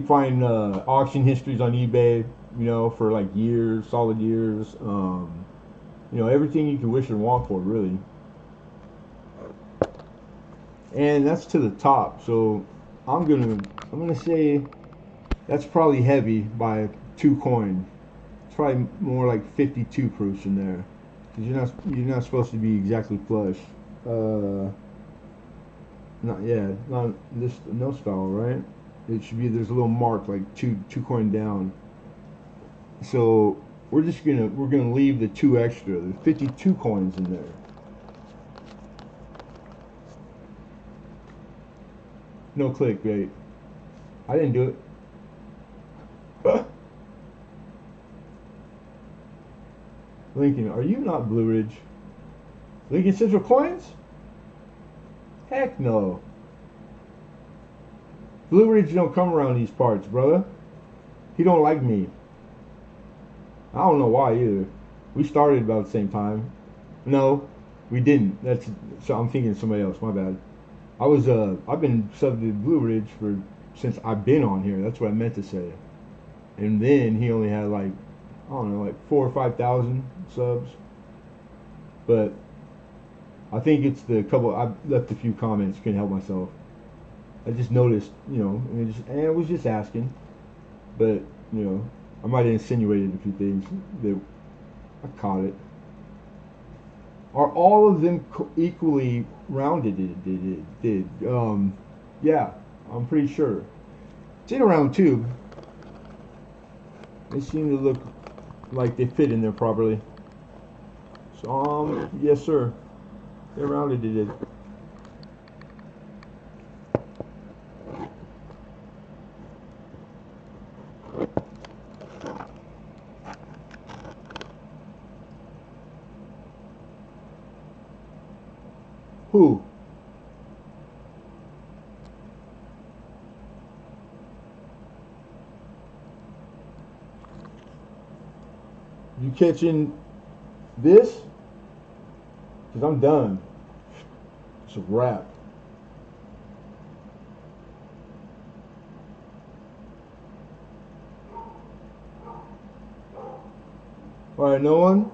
find auction histories on eBay, for like years, solid years. Everything you can wish and want for, really. And that's to the top. So I'm gonna say that's probably heavy by 2 coin. It's probably more like 52 proofs in there, because you're not supposed to be exactly flush. Not this, no style, right? It should be, there's a little mark like two coin down. So we're gonna leave the 2 extra. There's 52 coins in there. No clickbait. I didn't do it. Lincoln, are you not Blue Ridge? Lincoln Central coins? Heck no. Blue Ridge don't come around these parts, brother. He don't like me. I don't know why either. We started about the same time. No, we didn't. So I'm thinking of somebody else. My bad. I've been subbed to Blue Ridge since I've been on here. That's what I meant to say. And then he only had like 4,000 or 5,000 subs. But I think it's the couple. I left a few comments. Couldn't help myself. I just noticed, and I was just asking. But I might have insinuated a few things that I caught it. Are all of them equally rounded? Yeah, I'm pretty sure. It's in a round tube. They seem to look like they fit in there properly. So, yes, sir. They rounded it. Who? You catching this? Because I'm done. It's a wrap. Alright, no one?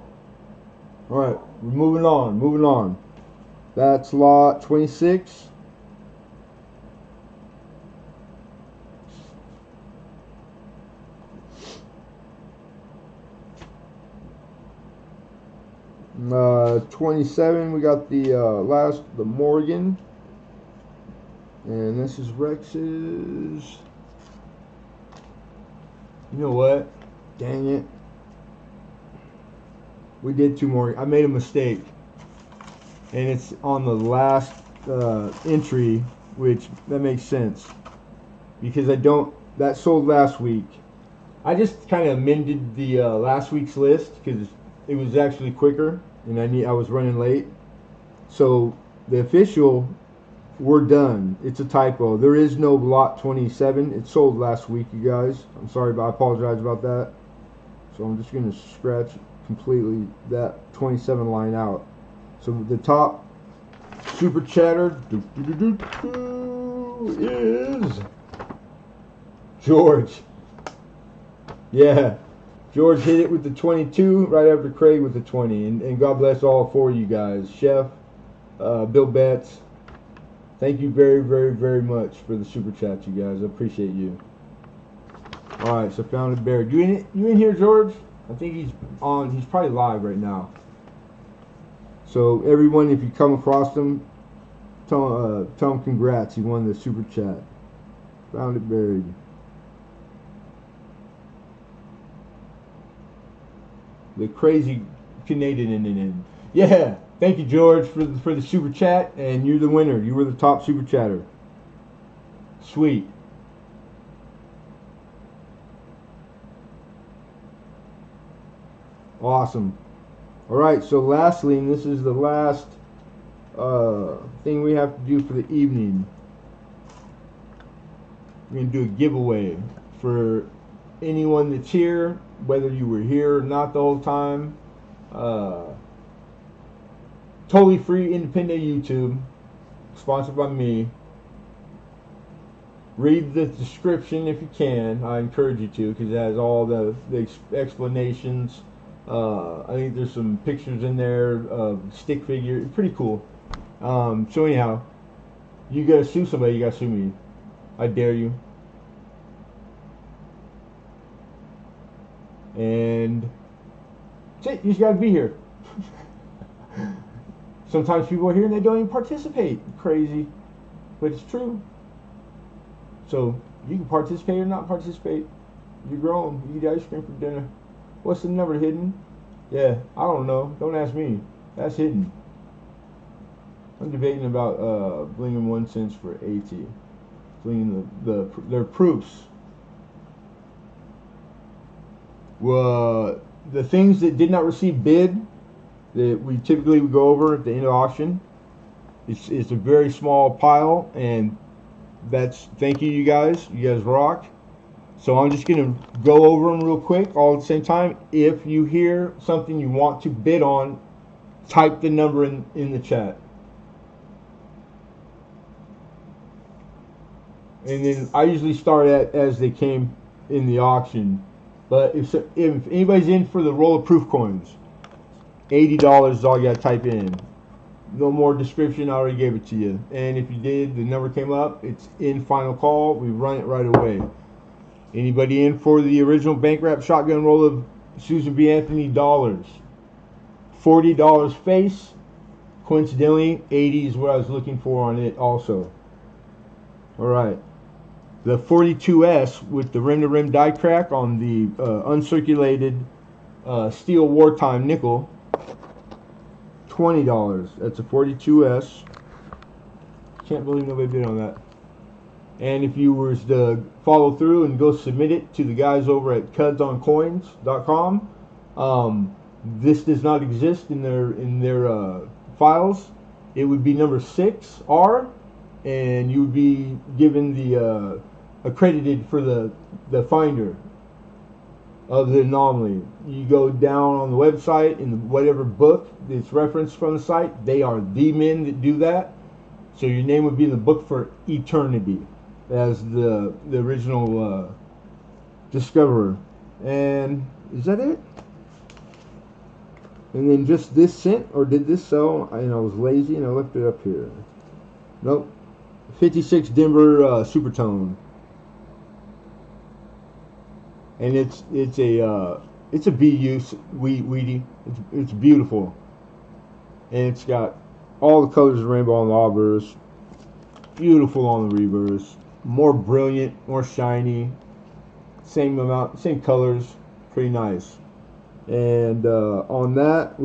Alright, we're moving on. That's lot 26. Uh, 27, we got the Morgan. And this is Rex's. You know what? Dang it. We did 2 more. I made a mistake. And it's on the last entry, which that makes sense. Because that sold last week. I just kind of amended the last week's list because it was actually quicker and I was running late. So the official, we're done. It's a typo. There is no lot 27. It sold last week, you guys. I'm sorry, but I apologize about that. So I'm just going to scratch completely that 27 line out. So the top super chatter is George. Yeah, George hit it with the 22 right after Craig with the 20. And God bless all 4 of you guys. Chef, Bill Betts, thank you very, very, very much for the super chat, you guys. I appreciate you. All right, so found it buried. You in here, George? I think he's on. He's probably live right now. So everyone, if you come across him, tell him congrats. He won the super chat. Found it buried. The crazy Canadian. Yeah. Thank you, George, for the super chat, and you're the winner. You were the top super chatter. Sweet. Awesome. All right. So lastly, and this is the last thing we have to do for the evening. We're gonna do a giveaway for anyone that's here, whether you were here or not the whole time. Totally free, independent YouTube, sponsored by me. Read the description if you can. I encourage you to, because it has all the explanations. I think there's some pictures in there of stick figure. Pretty cool. So anyhow, you gotta sue somebody. You gotta sue me. I dare you. And that's it. You just gotta be here. Sometimes people are here and they don't even participate. Crazy, but it's true. So you can participate or not participate. You're grown. You eat ice cream for dinner. What's the number hidden? Yeah, I don't know. Don't ask me. That's hidden. I'm debating about blinging 1 cent for 80. Blinging their proofs. Well, the things that did not receive bid that we typically would go over at the end of auction. It's a very small pile, and that's thank you, you guys. You guys rock. So I'm just gonna go over them real quick all at the same time. If you hear something you want to bid on, type the number in the chat. And then I usually start as they came in the auction. But if anybody's in for the roll of proof coins, $80 is all you got to type in. No more description, I already gave it to you. And if you did, the number came up, it's in final call, we run it right away. Anybody in for the original bank wrap shotgun roll of Susan B. Anthony dollars? $40 face. Coincidentally, 80 is what I was looking for on it also. Alright. The 42S with the rim-to-rim die crack on the uncirculated steel wartime nickel. $20. That's a 42S. Can't believe nobody bid on that. And if you were to follow through and go submit it to the guys over at cudsoncoins.com, this does not exist in their files. It would be number 6R, and you would be given the accredited for the finder of the anomaly. You go down on the website in whatever book that's referenced from the site, they are the men that do that. So your name would be in the book for eternity as the original discoverer. And is that it? And then just this sent, or did this sell? I was lazy and I left it up here. Nope. 56 Denver Supertone. And it's a BU Wheatie. It's beautiful, and it's got all the colors of the rainbow on the obverse. Beautiful on the reverse. More brilliant, more shiny. same amount, same colors, pretty nice. And on that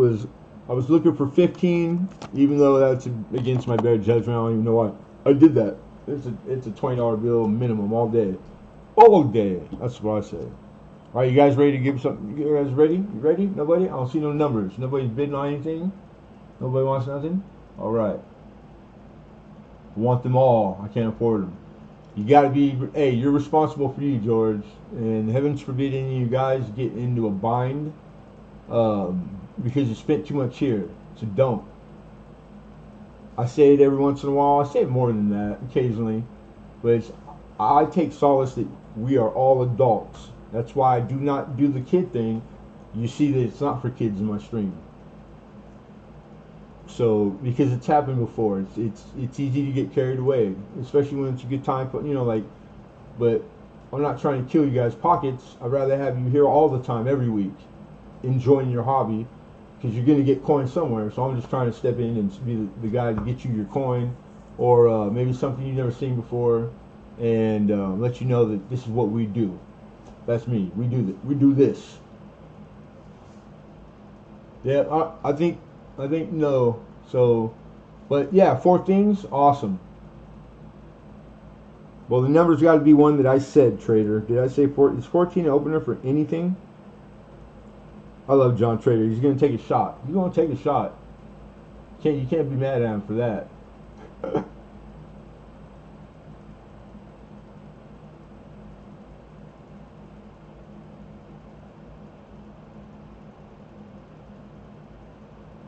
I was looking for 15, even though that's against my better judgment. I don't even know why I did that. It's a $20 bill minimum all day, all day. That's what I say. All right, you guys ready to give something? You guys ready? You ready? Nobody? I don't see no numbers. Nobody's bidding on anything. Nobody wants nothing. All right. I want them all. I can't afford them. You got to be. Hey, you're responsible for you, George. And heavens forbid any of you guys get into a bind because you spent too much here. So don't. I say it every once in a while. I say it more than that occasionally, but I take solace that we are all adults. That's why I do not do the kid thing. You see that it's not for kids in my stream. So because it's happened before, it's easy to get carried away, especially when it's a good time. You know, like, but I'm not trying to kill you guys' pockets. I'd rather have you here all the time, every week, enjoying your hobby, because you're going to get coins somewhere. So I'm just trying to step in and be the guy to get you your coin, or maybe something you've never seen before, and let you know that this is what we do. That's me. We do this. Yeah, I think no. So, but yeah, 4 things, awesome. Well, the number's got to be one that I said, Trader. Did I say 4? Is 14 an opener for anything? I love John Trader. He's going to take a shot. He's going to take a shot. You can't be mad at him for that.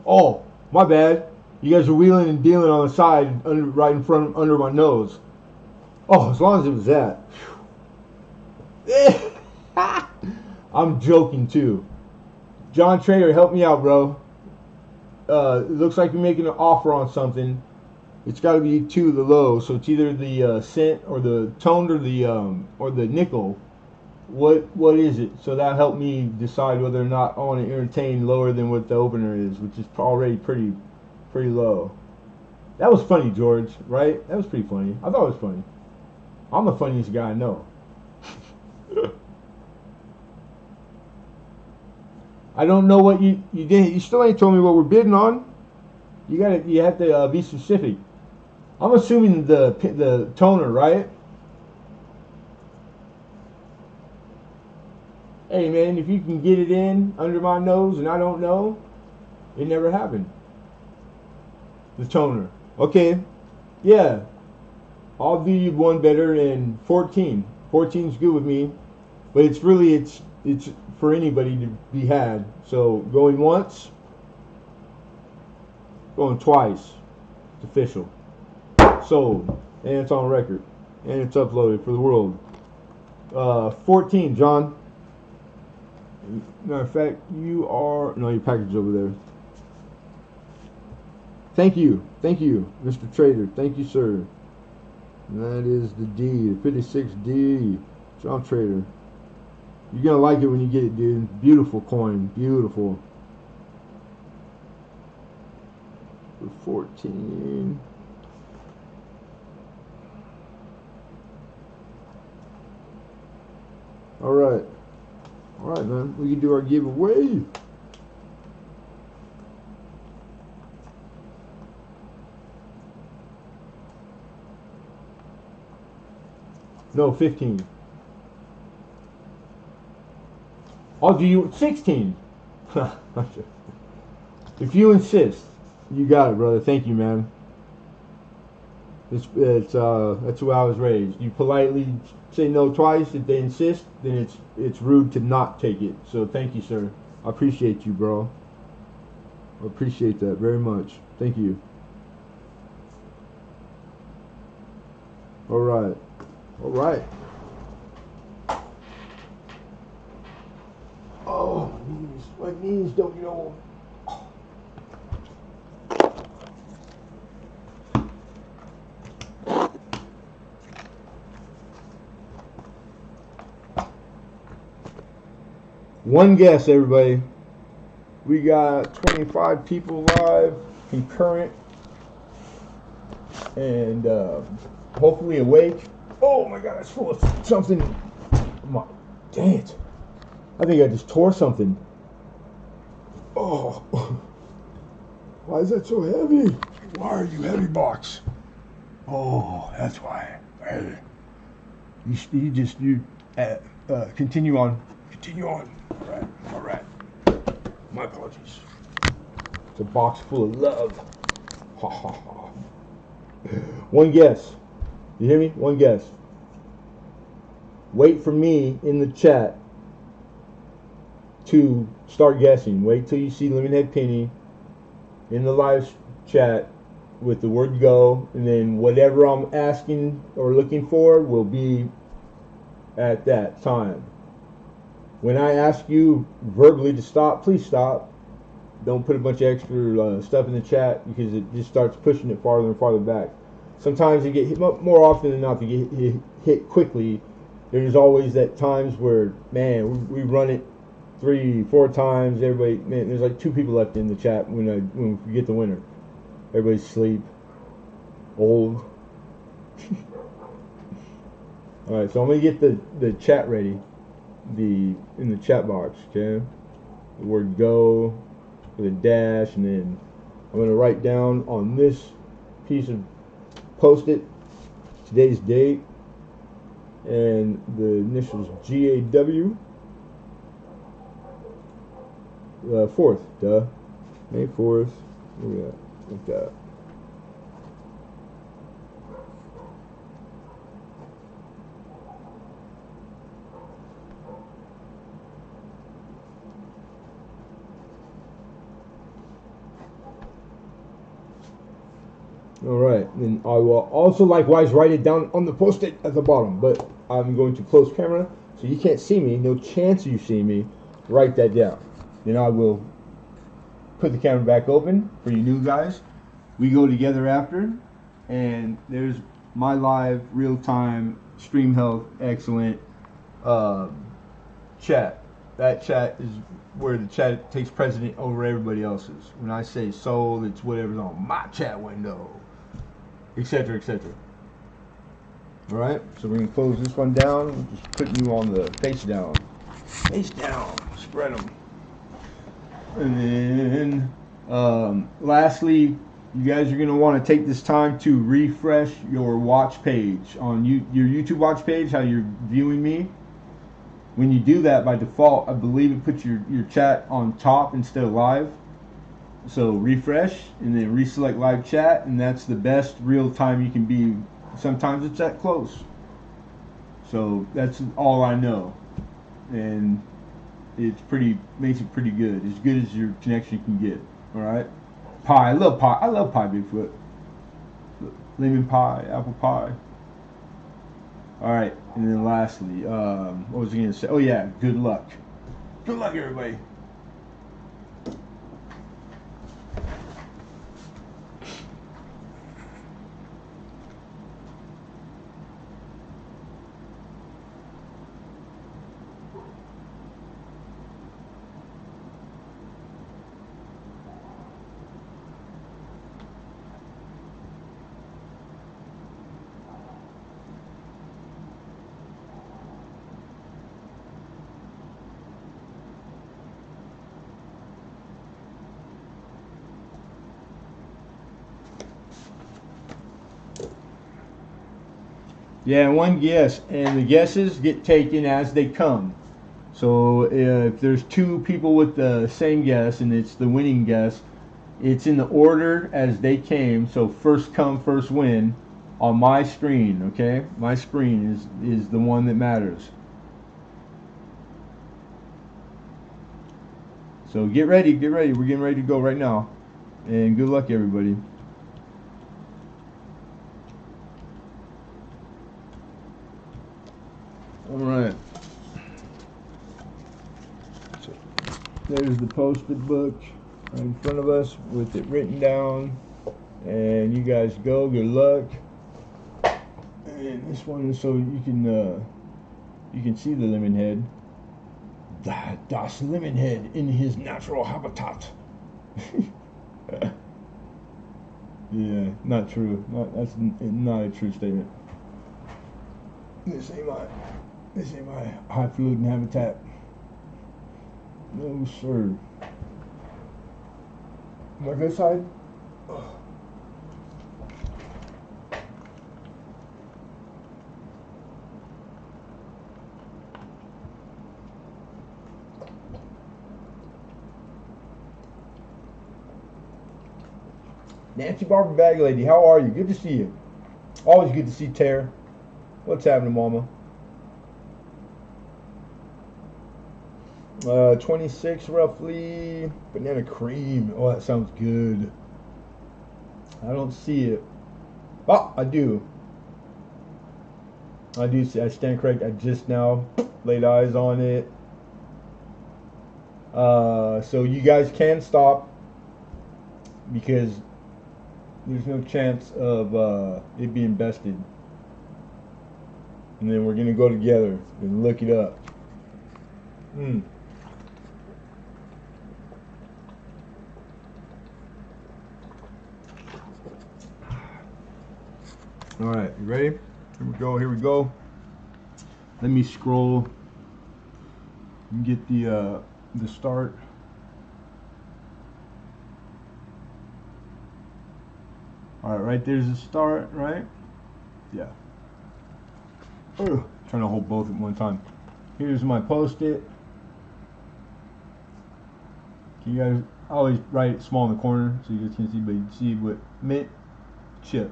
Oh, my bad. You guys are wheeling and dealing on the side, right in front, under my nose. Oh, as long as it was that. I'm joking too. John Trader, help me out, bro. It looks like you're making an offer on something. It's got to be 2 the low, so it's either the cent or the toned or the nickel. What is it? So that helped me decide whether or not I want to entertain lower than what the opener is, which is already pretty low. That was funny, George, right? That was pretty funny. I thought it was funny. I'm the funniest guy I know. I don't know what you did. You still ain't told me what we're bidding on. You have to be specific. I'm assuming the toner, right? Hey man, if you can get it in under my nose and I don't know, it never happened. The toner. Okay. Yeah. I'll do you one better than 14. 14's good with me. But it's for anybody to be had. So going once, going twice. It's official. Sold. And it's on record. And it's uploaded for the world. 14, John. Matter of fact, your package over there. Thank you, Mr. Trader. Thank you, sir. And that is the D, the 56D, John Trader. You're gonna like it when you get it, dude. Beautiful coin, beautiful. For 14. All right. Alright, man, we can do our giveaway. No, 15. I'll do you 16. If you insist. You got it, brother. Thank you, man. That's the way I was raised. You politely say no twice. If they insist, then it's rude to not take it. So thank you, sir. I appreciate you, bro. I appreciate that very much. Thank you. All right. All right. Oh, my knees don't get old. One guess, everybody. We got 25 people live, concurrent, and hopefully awake. Oh my God, it's full of something. Dang it. I think I just tore something. Oh. Why is that so heavy? Why are you heavy, box? Oh, that's why. Hey. You continue on. Continue on. All right. My apologies. It's a box full of love. Ha ha ha. One guess. You hear me? One guess. Wait for me in the chat to start guessing. Wait till you see Lemonhead Penny in the live chat with the word go, and then whatever I'm asking or looking for will be at that time. When I ask you verbally to stop, please stop. Don't put a bunch of extra stuff in the chat, because it just starts pushing it farther and farther back. Sometimes you get hit, more often than not, to get hit quickly. There's always that times where, man, we run it 3-4 times. Everybody, man, there's like 2 people left in the chat when we get the winner. Everybody's asleep, old. All right, so I'm gonna get the chat ready, in the chat box. Okay, the word go with a dash, and then I'm gonna write down on this piece of post-it today's date and the initials GAW. 4th, duh. May 4th. Where we at? Like that. Alright, then I will also likewise write it down on the post-it at the bottom, but I'm going to close camera so you can't see me, no chance you see me. Write that down. Then I will put the camera back open for you new guys. We go together after, and there's my live, real-time, stream health, excellent chat. That chat is where the chat takes precedent over everybody else's. When I say soul, it's whatever's on my chat window, etc., etc. All right, so we're gonna close this one down. We're just putting you on the face down, spread them. And then lastly, you guys are going to want to take this time to refresh your watch page on your YouTube watch page, how you're viewing me. When you do that, by default, I believe it puts your chat on top instead of live. So refresh and then reselect live chat, and that's the best real time you can be. Sometimes it's that close. So that's all I know. And it's makes it pretty good. As good as your connection can get. Alright? Pie. I love pie. I love pie, Bigfoot. Lemon pie, apple pie. Alright, and then lastly, what was I going to say? Oh yeah, good luck. Good luck, everybody. Yeah, one guess, and the guesses get taken as they come. So if there's 2 people with the same guess and it's the winning guess, it's in the order as they came. So first come, first win on my screen. Okay, my screen is the one that matters. So get ready, get ready. We're getting ready to go right now, and good luck, everybody. Alright, so there's the post-it book right in front of us with it written down, and you guys go, good luck. And this one is so you can see the Lemonhead. Das Lemonhead in his natural habitat. Yeah, not true. That's not a true statement. This ain't mine. This ain't my high falutin habitat. No, sir. My good side? Nancy Barber Bag Lady, how are you? Good to see you. Always good to see Tara. What's happening, Mama? 26 roughly. Banana cream. Oh, that sounds good. I don't see it. Oh, I do. I do see. I stand correct. I just now laid eyes on it. So you guys can stop because there's no chance of it being bested. And then we're gonna go together and look it up. All right, you ready? Here we go. Here we go. Let me scroll and get the start. All right, right there's the start, right? Yeah. Oh, trying to hold both at one time. Here's my post-it. Can you guys, I always write it small in the corner so you guys can't see, but you see what mint chip.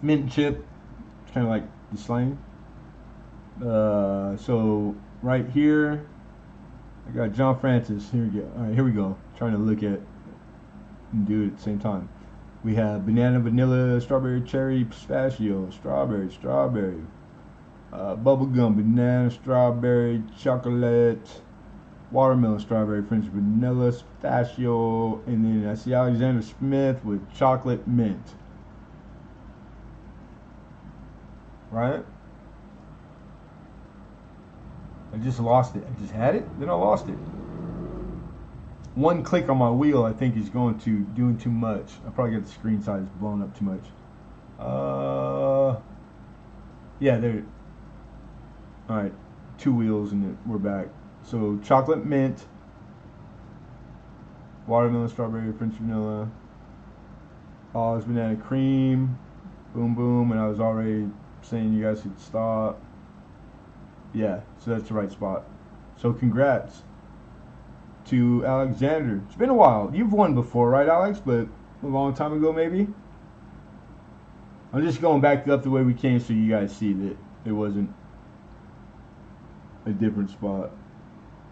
Mint chip. It's kind of like the slang. So right here, I got John Francis. Here we go. All right, here we go. Trying to look at and do it at the same time. We have banana, vanilla, strawberry, cherry, pistachio, strawberry, bubblegum, banana, strawberry, chocolate, watermelon, strawberry, French vanilla, pistachio, and then I see Alexander Smith with chocolate mint. Right? I just lost it. I just had it, then I lost it. One click on my wheel, I think, is doing too much. I probably got the screen size blown up too much. Yeah, there. All right, 2 wheels and we're back. So chocolate mint, watermelon, strawberry, French vanilla, Oz banana cream, boom boom, and I was already saying you guys could stop. Yeah, so that's the right spot. So congrats to Alexander. It's been a while. You've won before, right, Alex? But a long time ago, maybe? I'm just going back up the way we came so you guys see that it wasn't a different spot.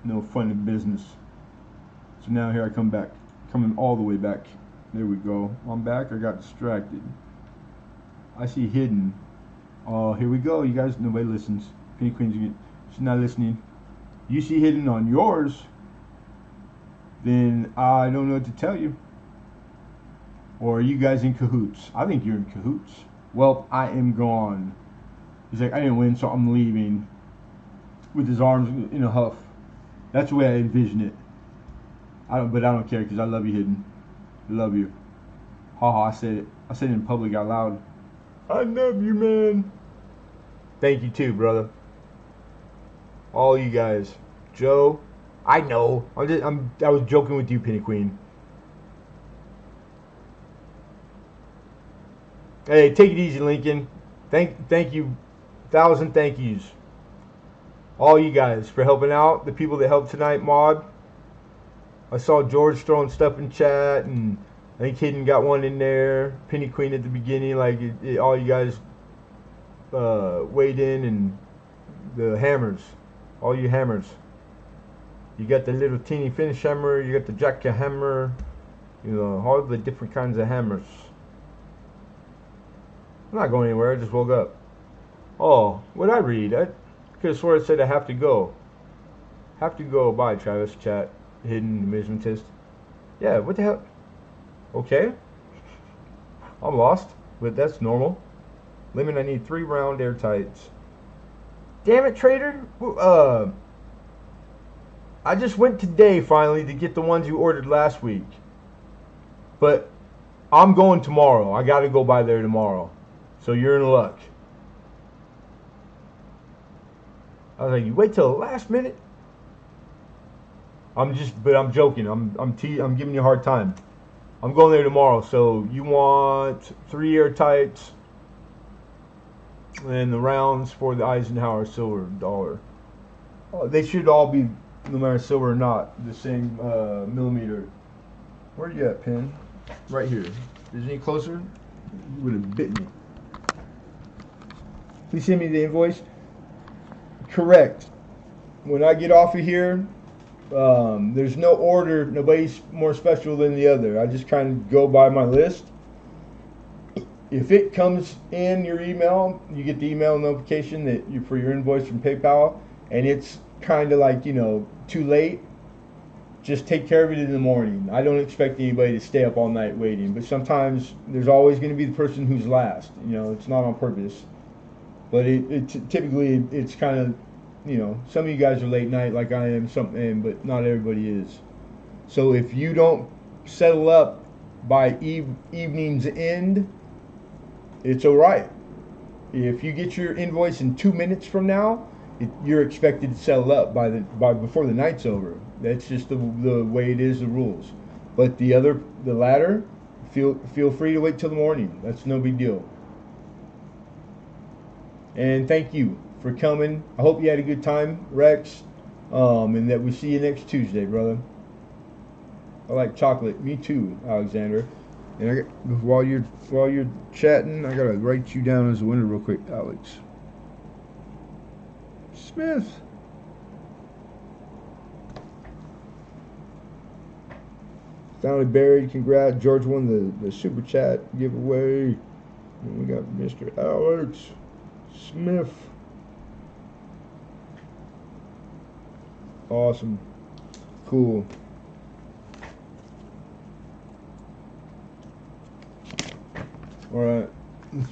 No fun in business. So now here I come back. Coming all the way back. There we go. I'm back. I got distracted. I see hidden. Oh, here we go. You guys, nobody listens. Penny Queen's, she's not listening. You see hidden on yours, then I don't know what to tell you. Or are you guys in cahoots? I think you're in cahoots. Well, I am gone. He's like, I didn't win, so I'm leaving. With his arms in a huff. That's the way I envision it. But I don't care because I love you, Hidden. I love you. Haha, I said it. I said it in public out loud. I love you, man. Thank you too, brother. All you guys. Joe, I know. I was joking with you, Penny Queen. Hey, take it easy, Lincoln. Thank you. 1,000 thank yous. All you guys for helping out. The people that helped tonight, Maud. I saw George throwing stuff in chat, and I think Hidden got one in there. Penny Queen at the beginning. Like, all you guys weighed in, and the hammers. All you hammers. You got the little teeny finish hammer. You got the jackhammer. You know, all the different kinds of hammers. I'm not going anywhere. I just woke up. Oh, what did I read? I could have swore it said I have to go. Have to go. Bye, Travis. Chat. Hidden numismatist. Yeah, what the hell? Okay. I'm lost, but that's normal. Lemon, I need 3 round airtights. Damn it, Trader. I just went today finally to get the ones you ordered last week. But I'm going tomorrow. I got to go by there tomorrow. So you're in luck. I was like, you wait till the last minute? But I'm joking. I'm giving you a hard time. I'm going there tomorrow. So you want 3 airtights and the rounds for the Eisenhower silver dollar. They should all be, no matter silver or not, the same millimeter. Where you at, Pin? Right here. Is it any closer? You would have bit me. Please send me the invoice. Correct. When I get off of here, there's no order. Nobody's more special than the other. I just kind of go by my list. If it comes in your email, you get the email notification that for your invoice from PayPal, and it's kind of like, too late. Just take care of it in the morning. I don't expect anybody to stay up all night waiting, but sometimes there's always going to be the person who's last. It's not on purpose, but typically it's kind of, some of you guys are late night like I am, but not everybody is. So if you don't settle up by evening's end, it's all right. If you get your invoice in 2 minutes from now, you're expected to settle up by before the night's over. That's just the way it is, the rules. But the latter, feel free to wait till the morning. That's no big deal. And thank you for coming. I hope you had a good time, Rex, and that we see you next Tuesday, brother. I like chocolate. Me too, Alexander. And while you're chatting, I gotta write you down as a winner real quick, Alex Smith. Found it buried. Congrats, George won the super chat giveaway. And we got Mr. Alex Smith. Awesome. Cool. Alright. Let's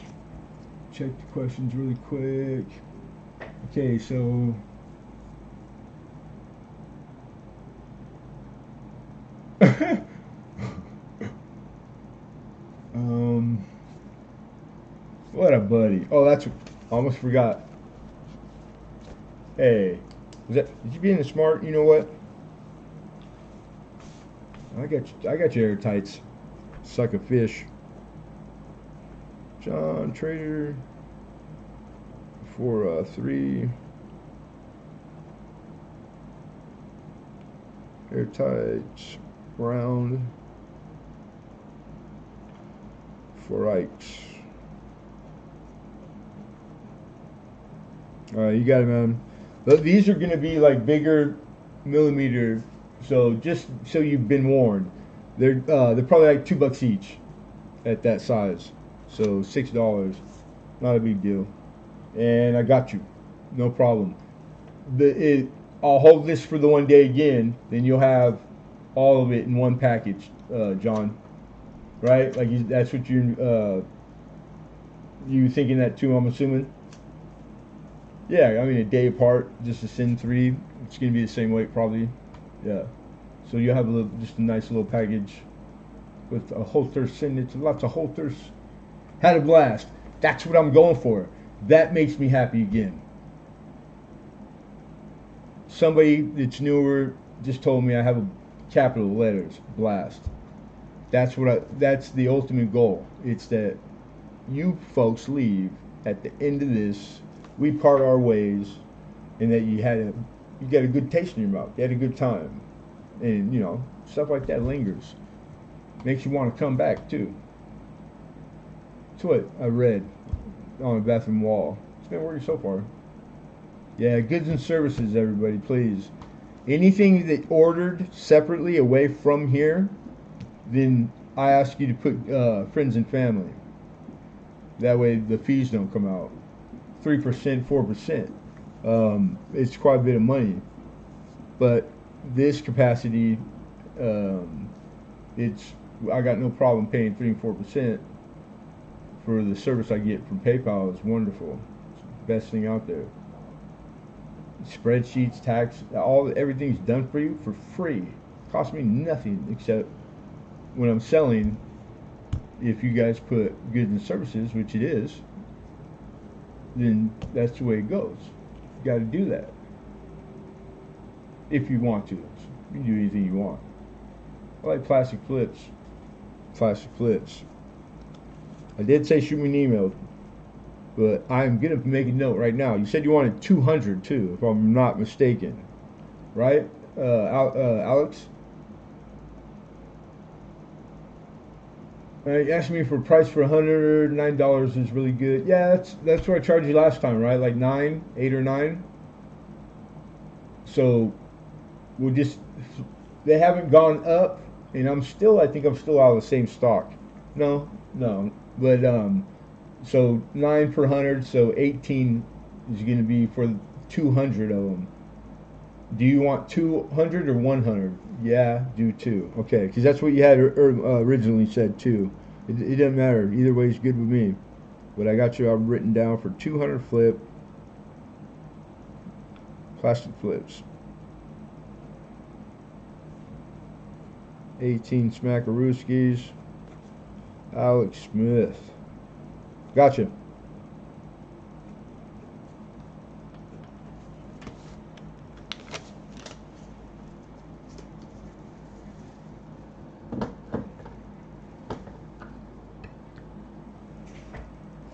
check the questions really quick. Okay, so what a buddy. Oh, I almost forgot. Hey, did you be in the smart? You know what? I got your airtights. Suck a fish. John Trader for 3 airtights round for right. Alright, you got it, man. But these are going to be like bigger millimeter, so just so you've been warned. They're probably like $2 each at that size. So $6, not a big deal. And I got you, no problem. I'll hold this for the one day again. Then you'll have all of it in one package, John. Right? Like that's what you thinking that too? I'm assuming. Yeah, I mean a day apart, just to send 3. It's gonna be the same weight probably. Yeah. So you'll have just a nice little package with a holster. Send it to lots of holsters. Had a blast. That's what I'm going for. That makes me happy again. Somebody that's newer just told me I have a capital letters blast. That's the ultimate goal. It's that you folks leave at the end of this, we part our ways, and that you got a good taste in your mouth. You had a good time, and stuff like that lingers. Makes you want to come back too. That's what I read on the bathroom wall. It's been working so far. Yeah, goods and services, everybody, please. Anything that ordered separately away from here, then I ask you to put friends and family. That way the fees don't come out. 3%, 4%. It's quite a bit of money. But this capacity, I got no problem paying 3 and 4% for the service I get from PayPal. Is wonderful. It's the best thing out there. Spreadsheets, tax, everything's done for you for free. Cost me nothing except when I'm selling. If you guys put goods and services, which it is, then that's the way it goes. got to do that if you want to. You can do anything you want. I like plastic flips. Plastic flips. I did say shoot me an email, but I'm gonna make a note right now. You said you wanted 200 too, if I'm not mistaken, right, Alex? You asked me for a price for $109 is really good. Yeah, that's what I charged you last time, right? Like 8 or 9. So we'll just, they haven't gone up, and I think I'm still out of the same stock. No, but so 9 per 100, so 18 is going to be for 200 of them. Do you want 200 or 100? Yeah, do 2. Okay, because that's what you had originally said 2. It doesn't matter. Either way is good with me. But I got you all written down for 200 flip. Plastic flips. 18 Smackarooskies. Alex Smith. Gotcha.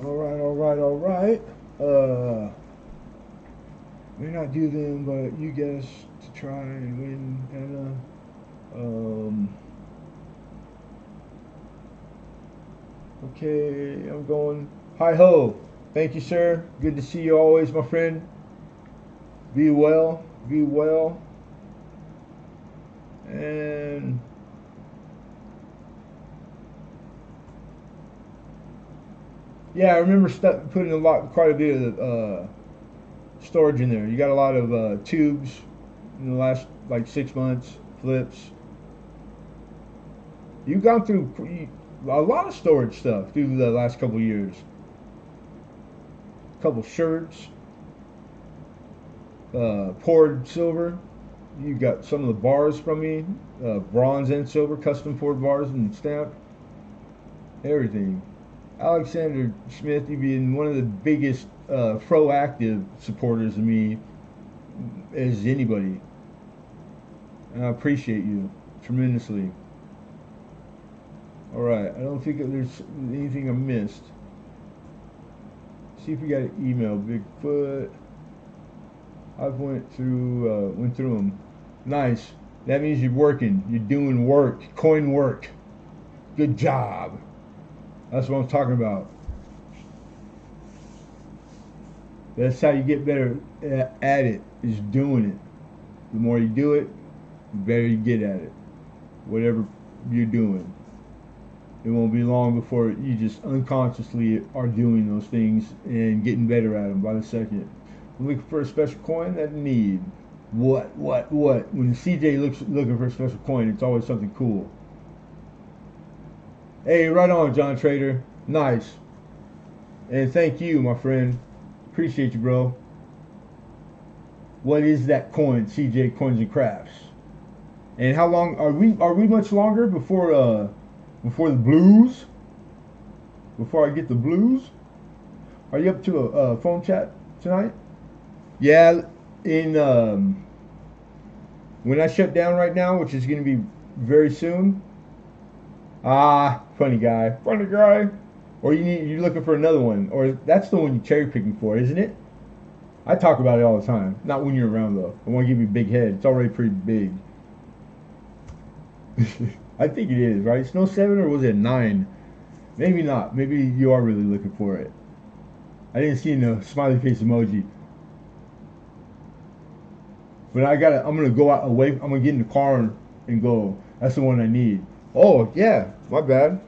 All right. May not do them, but you guess to try and win, Anna. Okay, I'm going. Hi ho. Thank you, sir. Good to see you always, my friend. Be well. Be well. And yeah, I remember putting quite a bit of storage in there. You got a lot of tubes in the last like 6 months, flips. You've gone through a lot of storage stuff through the last couple of years. A couple shirts, poured silver. You got some of the bars from me, bronze and silver, custom poured bars and stamped. Everything. Alexander Smith, you've been one of the biggest proactive supporters of me as anybody. And I appreciate you tremendously. Alright, I don't think there's anything I missed. See if we got an email. Bigfoot. I've went through them. Nice. That means you're working. You're doing work. Coin work. Good job. That's what I'm talking about. That's how you get better at it, is doing it. The more you do it, the better you get at it. Whatever you're doing. It won't be long before you just unconsciously are doing those things and getting better at them by the second. I'm looking for a special coin that need. What? When CJ looking for a special coin, it's always something cool. Hey, right on, John Trader. Nice. And thank you, my friend. Appreciate you, bro. What is that coin? CJ Coins and Crafts. And how long are we much longer before the blues? Before I get the blues? Are you up to a phone chat tonight? Yeah, when I shut down right now, which is going to be very soon. Funny guy. Or you're looking for another one, or that's the one you're cherry picking for, isn't it? I talk about it all the time. Not when you're around though. I want to give you a big head. It's already pretty big. I think it is, right? It's no 7, or was it 9? Maybe not. Maybe you are really looking for it. I didn't see the smiley face emoji. But I'm gonna go out away. I'm gonna get in the car and go. That's the one I need. Oh yeah, my bad.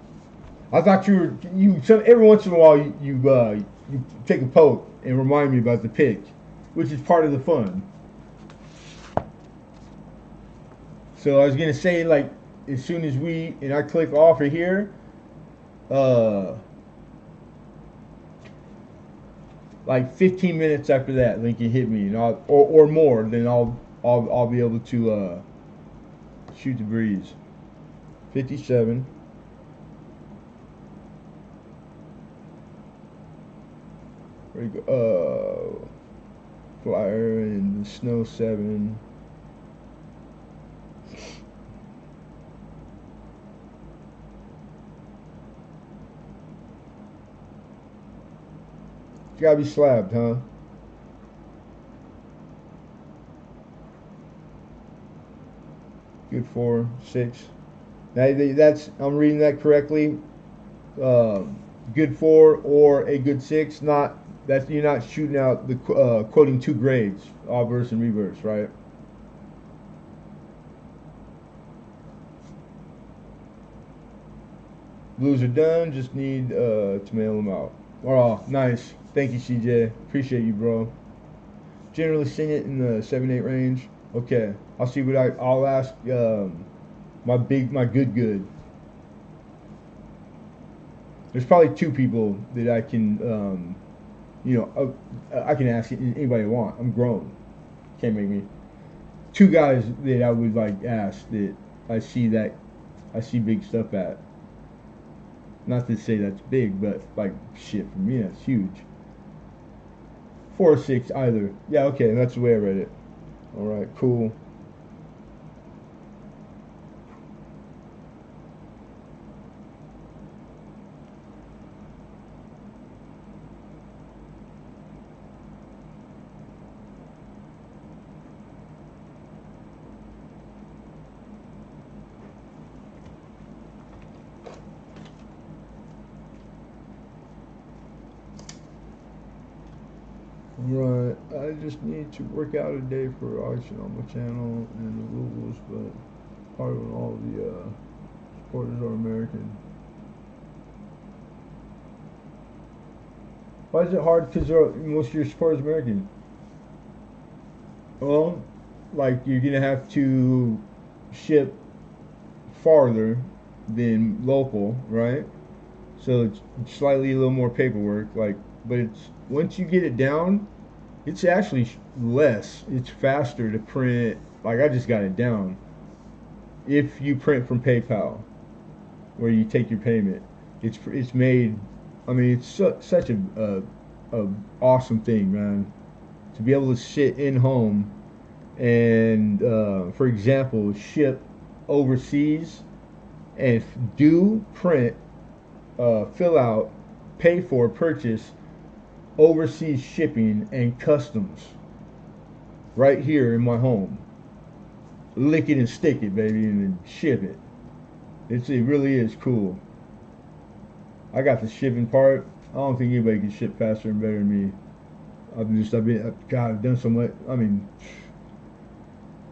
I thought every once in a while you take a poke and remind me about the pick, which is part of the fun. So I was gonna say, like, as soon as I click off of here, like 15 minutes after that, Lincoln hit me, and or more, then I'll be able to shoot the breeze. 57. There you go. Flyer and the Snow 7. It's gotta be slabbed, huh? Good 4, 6. Now that's, I'm reading that correctly. Uh, good 4 or a good 6. Not that's, you're not shooting out the quoting 2 grades, obverse and reverse, right? Blues are done. Just need to mail them out. Oh, nice. Thank you, CJ. Appreciate you, bro. Generally sing it in the 7/8 range. Okay, I'll see what I'll ask my good. There's probably 2 people that I can I can ask anybody I want. I'm grown. Can't make me. 2 guys that I would like ask that I see big stuff at. Not to say that's big, but like shit for me that's huge. 4 or 6 either. Yeah, okay, that's the way I read it. All right, cool. Right, I just need to work out a day for auction on my channel and the rules, but part of all the supporters are American. Why is it hard? Because most of your supporters are American. Well, like you're gonna have to ship farther than local, right? So it's slightly a little more paperwork, like, but it's once you get it down, it's actually less. It's faster to print. Like I just got it down. If you print from PayPal, where you take your payment, it's made. I mean, it's such a awesome thing, man. To be able to sit in home and, for example, ship overseas and do print, fill out, pay for, purchase overseas shipping and customs right here in my home. Lick it and stick it, baby, and then ship it. It really is cool. I got the shipping part. I don't think anybody can ship faster and better than me. I've done so much. I mean,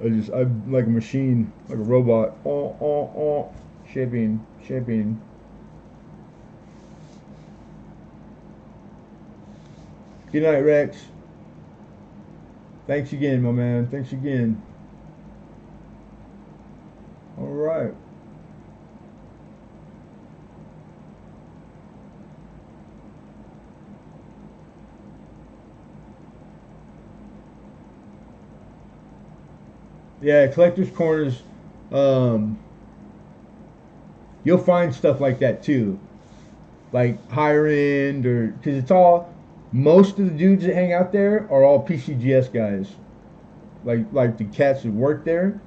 I'm like a machine, like a robot. Shipping. Good night, Rex. Thanks again, my man. Thanks again. All right. Yeah, collector's corners. Um, you'll find stuff like that too, like higher end, or because it's all, most of the dudes that hang out there are all PCGS guys. Like the cats that work there,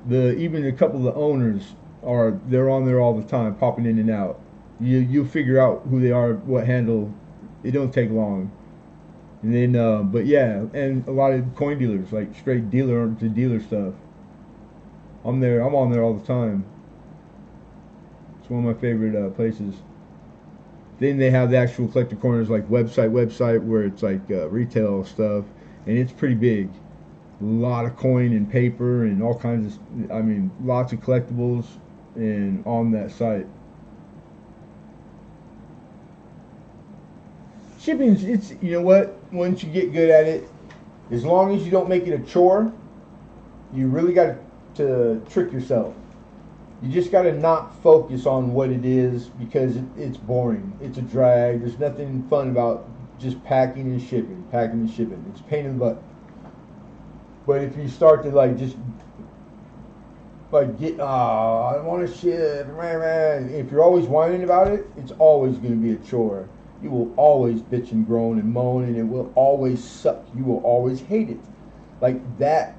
even a couple of the owners they're on there all the time, popping in and out. You figure out who they are, what handle. It don't take long. And then, but yeah, and a lot of coin dealers, like straight dealer to dealer stuff. I'm there. I'm on there all the time. It's one of my favorite places. Then they have the actual collector corners, like website where it's like retail stuff, and it's pretty big. A lot of coin and paper and all kinds of. I mean, lots of collectibles, and on that site. Shipping, it's, you know what? Once you get good at it, as long as you don't make it a chore, you really got to trick yourself. You just got to not focus on what it is, because it's boring. It's a drag. There's nothing fun about just packing and shipping. It's a pain in the butt. But if you start to like just like I want to ship, if you're always whining about it, it's always going to be a chore. You will always bitch and groan and moan, and it will always suck. You will always hate it. Like that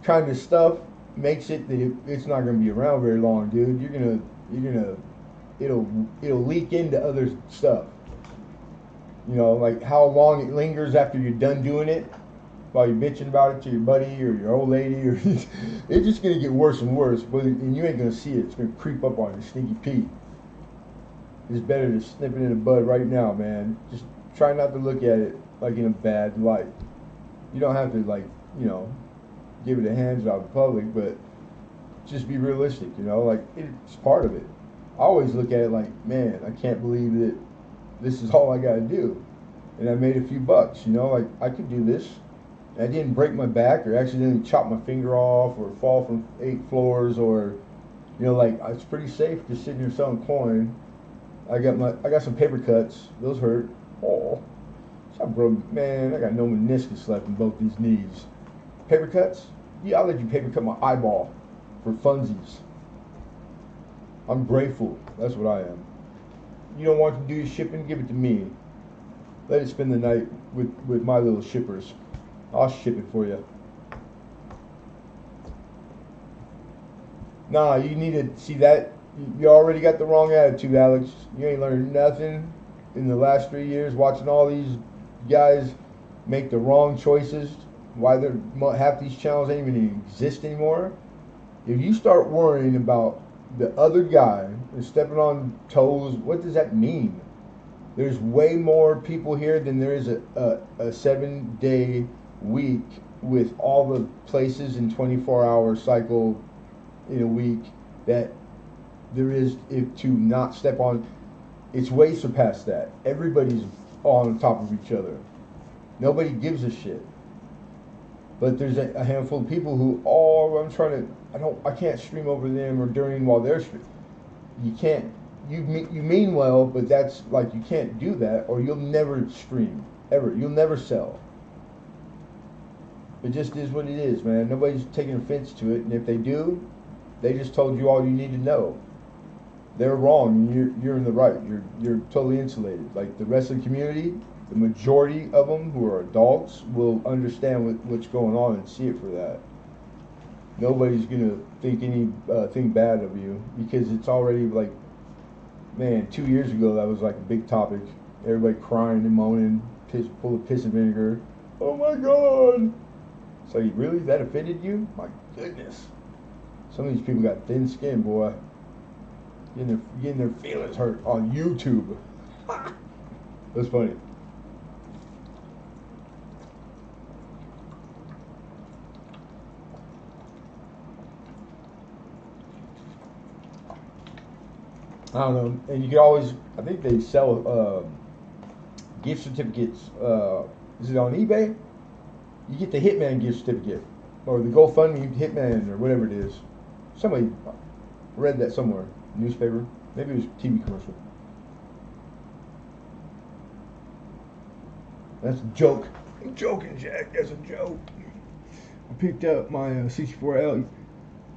kind of stuff makes it that it's not going to be around very long, dude. You're gonna, it'll leak into other stuff. You know, like how long it lingers after you're done doing it, while you're bitching about it to your buddy or your old lady, or it's just gonna get worse and worse. But and you ain't gonna see it. It's gonna creep up on you, sneaky Pete. It's better to snip it in the bud right now, man. Just try not to look at it like in a bad light. You don't have to like, you know, give it a hands out in public, but just be realistic, you know, like it's part of it. I always look at it like, man, I can't believe that this is all I gotta do. And I made a few bucks, you know, like I could do this. I didn't break my back or accidentally chop my finger off or fall from 8 floors or, you know, like it's pretty safe just sitting here selling coin. I got some paper cuts. Those hurt. Oh, I broke, man. I got no meniscus left in both these knees. Paper cuts? Yeah, I'll let you paper cut my eyeball for funsies. I'm grateful. That's what I am. You don't want to do your shipping? Give it to me. Let it spend the night with my little shippers. I'll ship it for you. Nah, you need to see that. You already got the wrong attitude, Alex. You ain't learned nothing in the last 3 years watching all these guys make the wrong choices. Why half these channels ain't even exist anymore. If you start worrying about the other guy and stepping on toes, what does that mean? There's way more people here than there is a 7-day week with all the places in 24-hour cycle in a week that there is to not step on. It's way surpassed that. Everybody's on top of each other. Nobody gives a shit. But there's a handful of people who, I can't stream over them or during while they're streaming. You can't. You mean well, but that's like you can't do that, or you'll never stream ever. You'll never sell. It just is what it is, man. Nobody's taking offense to it, and if they do, they just told you all you need to know. They're wrong, and you're in the right. You're totally insulated. Like the wrestling community, the majority of them who are adults will understand what's going on and see it for that. Nobody's gonna think anything bad of you because it's already like, man, 2 years ago that was like a big topic. Everybody crying and moaning, full of piss and vinegar. Oh my God! So really, that offended you? My goodness. Some of these people got thin skin, boy. Getting their feelings hurt on YouTube. That's funny. I don't know. And you can always, I think they sell gift certificates. Is it on eBay? You get the Hitman gift certificate. Or the GoFundMe Hitman or whatever it is. Somebody read that somewhere. Newspaper. Maybe it was a TV commercial. That's a joke. I'm joking, Jack. That's a joke. I picked up my 64L.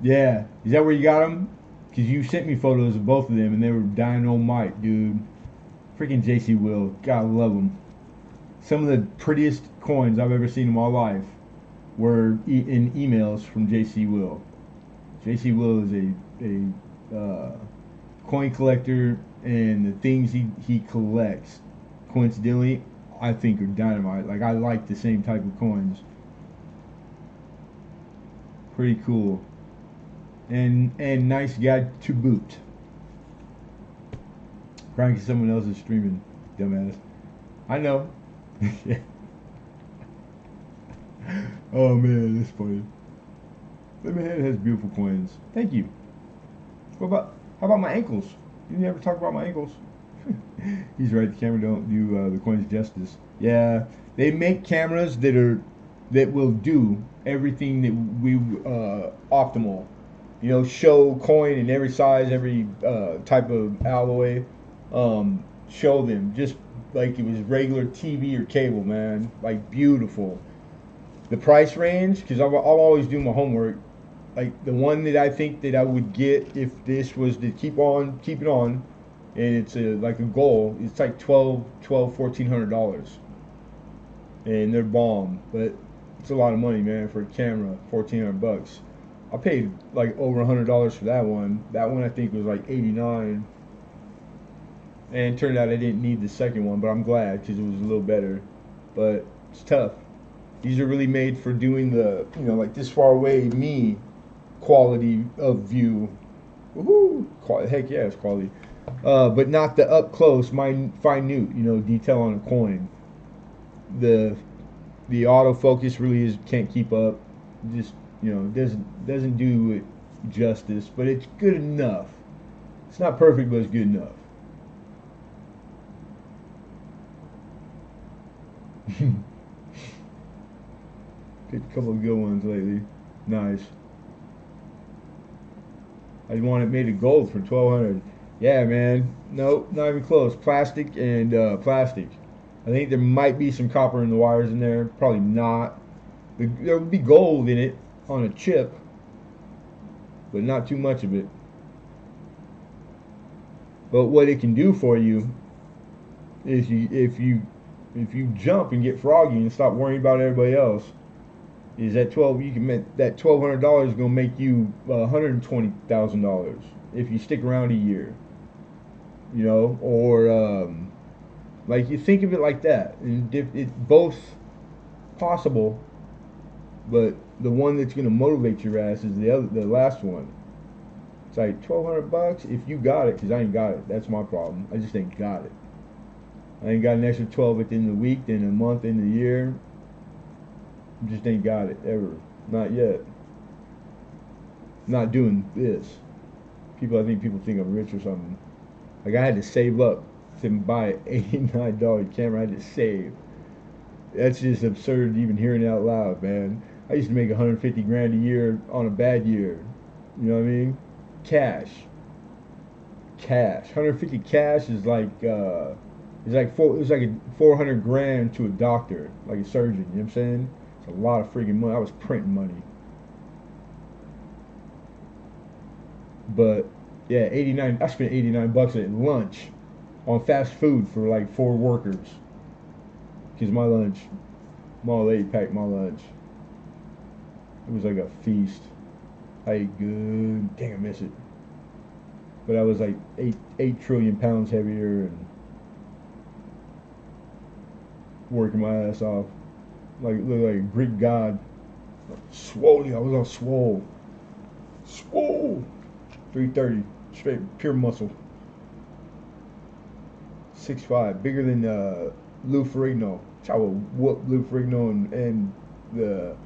Yeah. Is that where you got them? Because you sent me photos of both of them and they were dynamite, dude. Freaking JC Will. God love them. Some of the prettiest coins I've ever seen in my life were in emails from JC Will. JC Will is a coin collector, and the things he collects, coincidentally, I think are dynamite. Like I like the same type of coins. Pretty cool. And nice guy to boot. Crying because someone else is streaming, dumbass. I know. Oh man, that's funny. Lemonhead has beautiful coins. Thank you. How about my ankles? You never talk about my ankles. He's right. The camera don't do the coins justice. Yeah, they make cameras that will do everything that we optimal. You know, show coin in every size, every type of alloy. Show them just like it was regular TV or cable, man. Like beautiful. The price range, because I'll always do my homework. Like the one that I think that I would get if this was to keep it on, and it's like a goal. It's like $1,400, and they're bomb. But it's a lot of money, man, for a camera. $1,400. I paid like over $100 for that one. That one I think was like 89, and it turned out I didn't need the second one, but I'm glad because it was a little better. But it's tough. These are really made for doing the, like this far away me quality of view. Woohoo! Heck yeah, it's quality. But not the up close, minute, detail on a coin. The autofocus really can't keep up. Just doesn't do it justice, but it's good enough. It's not perfect, but it's good enough. Picked a couple of good ones lately. Nice. I wanted made of gold for 1,200. Yeah, man. Nope, not even close. Plastic and plastic. I think there might be some copper in the wires in there. Probably not. There would be gold in it on a chip, but not too much of it. But what it can do for you is if you jump and get froggy and stop worrying about everybody else, is that that $1,200 is gonna make you $120,000 if you stick around a year, or like you think of it like that, and it's both possible, but the one that's gonna motivate your ass is the last one. It's like $1,200 if you got it, because I ain't got it. That's my problem. I just ain't got it. I ain't got an extra 12 at the end of the week, then a month, in the year. Just ain't got it ever. Not yet. Not doing this. I think people think I'm rich or something. Like I had to save up to buy an $89 camera. I had to save. That's just absurd even hearing it out loud, man. I used to make 150 grand a year on a bad year. You know what I mean? Cash. 150 cash is like it's like a 400 grand to a doctor, like a surgeon. You know what I'm saying? It's a lot of freaking money. I was printing money. But yeah, 89. I spent $89 at lunch on fast food for like 4 workers. Cause my lady packed my lunch. It was like a feast. I ate good. Dang, I miss it. But I was like 8 trillion pounds heavier and working my ass off. Looked like a Greek god. Swole. I was on swole. 330. Straight pure muscle. 6'5". Bigger than Lou Ferrigno. I would whoop Lou Ferrigno and the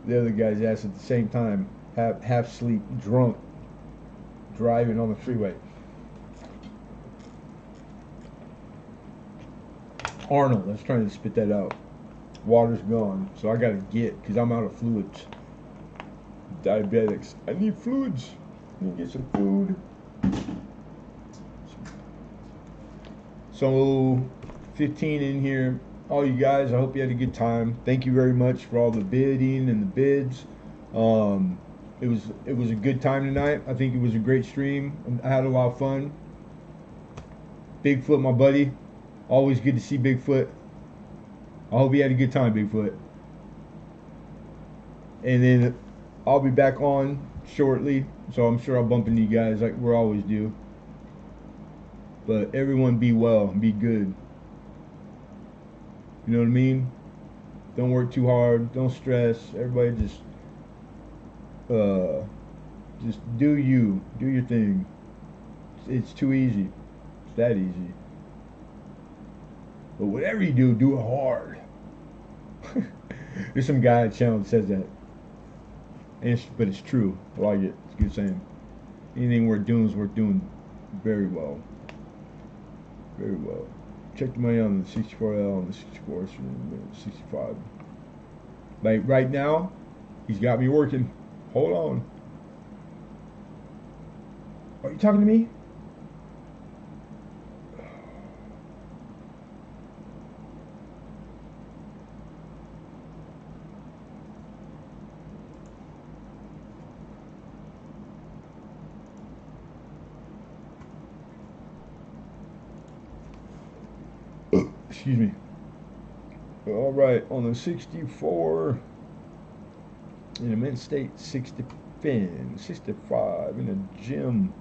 other guy's ass at the same time. Half sleep, drunk, driving on the freeway. Arnold, I was trying to spit that out. Water's gone, so I gotta because I'm out of fluids. Diabetics. I need fluids. I need to get some food. So, 15 in here. All you guys, I hope you had a good time. Thank you very much for all the bidding and the bids. It was a good time tonight. I think it was a great stream. I had a lot of fun. Bigfoot, my buddy. Always good to see Bigfoot. I hope you had a good time, Bigfoot. And then I'll be back on shortly, so I'm sure I'll bump into you guys like we always do. But everyone be well and be good. You know what I mean? Don't work too hard. Don't stress. Everybody just do you. Do your thing. It's too easy. It's that easy. But whatever you do, do it hard. There's some guy on the channel that says that. But it's true. I like it. It's a good saying. Anything worth doing is worth doing very well. Very well. Check the money on the 64L and the 64, 65. Like right now, he's got me working. Hold on. Are you talking to me? Excuse me. All right, on the 64 in a mint state, 60 fin, 65 in a gem,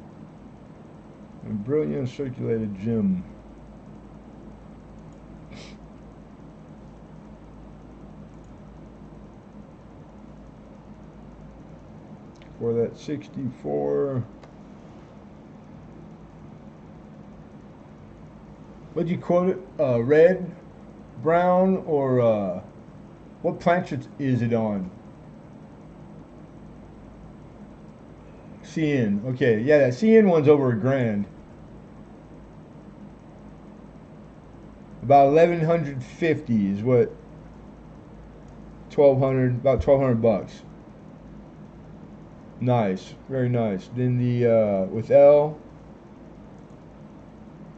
a brilliant circulated gem. For that 64. What'd you quote it? Red, brown, or what planet is it on? CN. Okay, yeah, that CN one's over $1,000. About 1,150 is what. 1,200, about 1,200 bucks. Nice, very nice. Then the with L,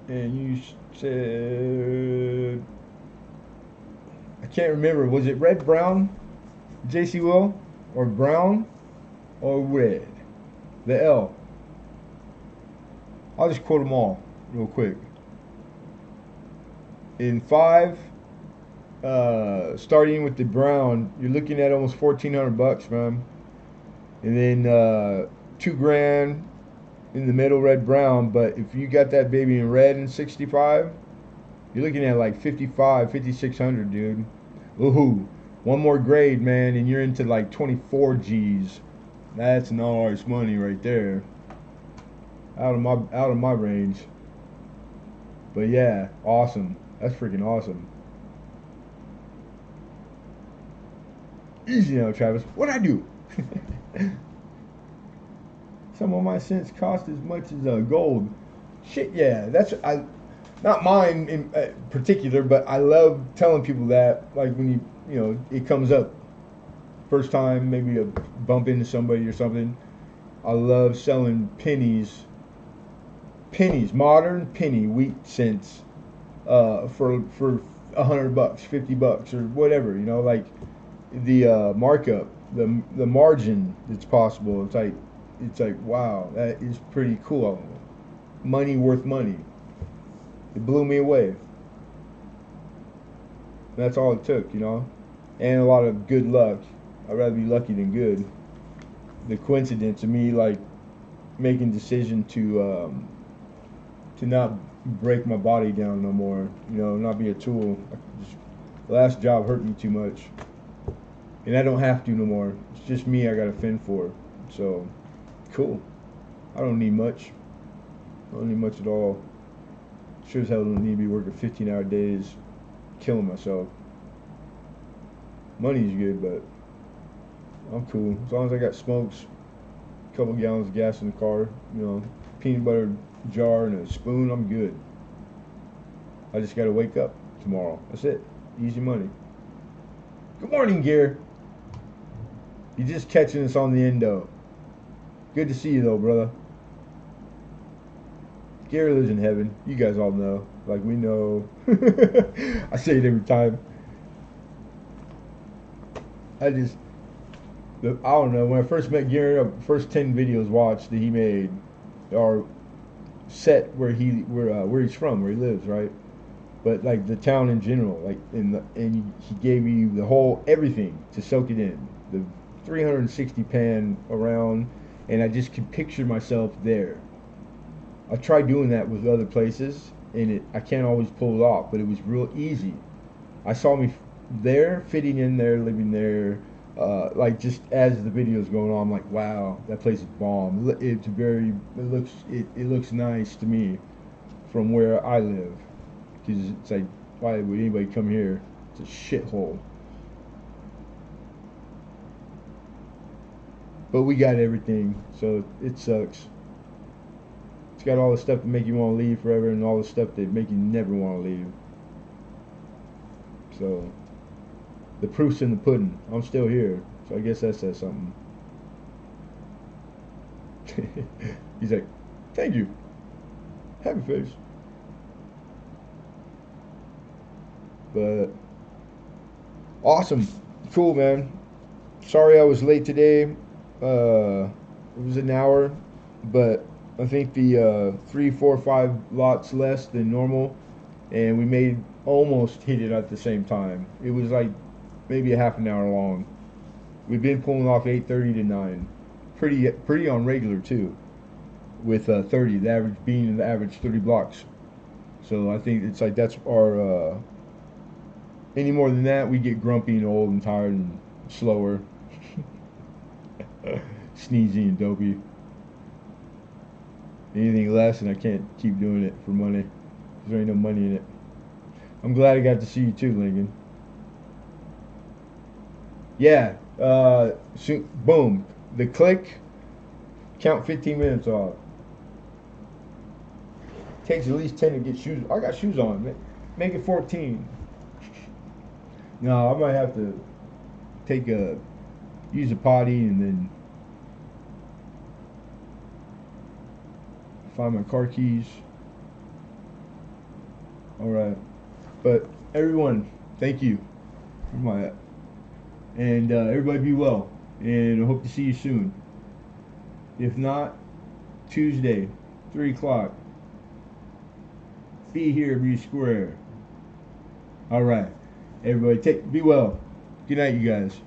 and you said, I can't remember. Was it red, brown, JC Will, or brown, or red? The L. I'll just quote them all real quick. In 5, starting with the brown, you're looking at almost 1,400 bucks, man. And then $2,000 in the middle, red, brown. But if you got that baby in red in 65, you're looking at like 5,600, dude. Ooh, one more grade, man, and you're into like 24 G's. That's nice money right there. Out of my range. But yeah, awesome. That's freaking awesome. Easy now, Travis. What'd I do? Some of my cents cost as much as gold. Shit, yeah. That's not mine in particular, but I love telling people that. Like when you know it comes up first time, maybe a bump into somebody or something. I love selling pennies, modern penny wheat cents, for $100, $50, or whatever. You know, like the markup, the margin that's possible. It's like wow, that is pretty cool. Money worth money. It blew me away. That's all it took, you know, and a lot of good luck. I'd rather be lucky than good. The coincidence of me like making decision to not break my body down no more. You know, not be a tool. The last job hurt me too much, and I don't have to no more. It's just me I gotta fend for. So, cool. I don't need much. I don't need much at all. Sure as hell don't need to be working 15-hour days, killing myself. Money's good, but I'm cool. As long as I got smokes, a couple gallons of gas in the car, you know, peanut butter jar and a spoon, I'm good. I just gotta wake up tomorrow. That's it. Easy money. Good morning, Gear. You're just catching us on the endo. Good to see you though, brother. Gary lives in heaven. You guys all know. Like we know. I say it every time. I don't know. When I first met Gary, the first 10 videos watched that he made are set where he's from, where he lives, right? But like the town in general, like and he gave you the whole everything to soak it in. The 360 pan around, and I just could picture myself there. I tried doing that with other places, and I can't always pull it off, but it was real easy. I saw me there, fitting in there, living there, like just as the video's going on, I'm like, wow, that place is bomb. It looks nice to me from where I live, because it's like, why would anybody come here? It's a shithole. But we got everything, so it sucks. It's got all the stuff that make you want to leave forever, and all the stuff that make you never want to leave. So, the proof's in the pudding. I'm still here, so I guess that says something. He's like, thank you. Happy face. But, awesome. Cool, man. Sorry I was late today. It was an hour, but I think the 3, 4, 5 lots less than normal and we made almost hit it at the same time. It was like maybe a half an hour long. We've been pulling off 8:30 to 9. Pretty on regular too, with 30. The average being the average 30 blocks. So I think it's like that's our. Any more than that, we get grumpy and old and tired and slower, sneezy and dopey. Anything less, and I can't keep doing it for money. 'Cause there ain't no money in it. I'm glad I got to see you too, Lincoln. Yeah. Boom. The click. Count 15 minutes off. Takes at least 10 to get shoes. I got shoes on. Make it 14. No, I might have to use a potty and then find my car keys. All right. But everyone, thank you. And everybody be well. And I hope to see you soon. If not, Tuesday, 3 o'clock. Be here, be square. All right. Everybody, be well. Good night, you guys.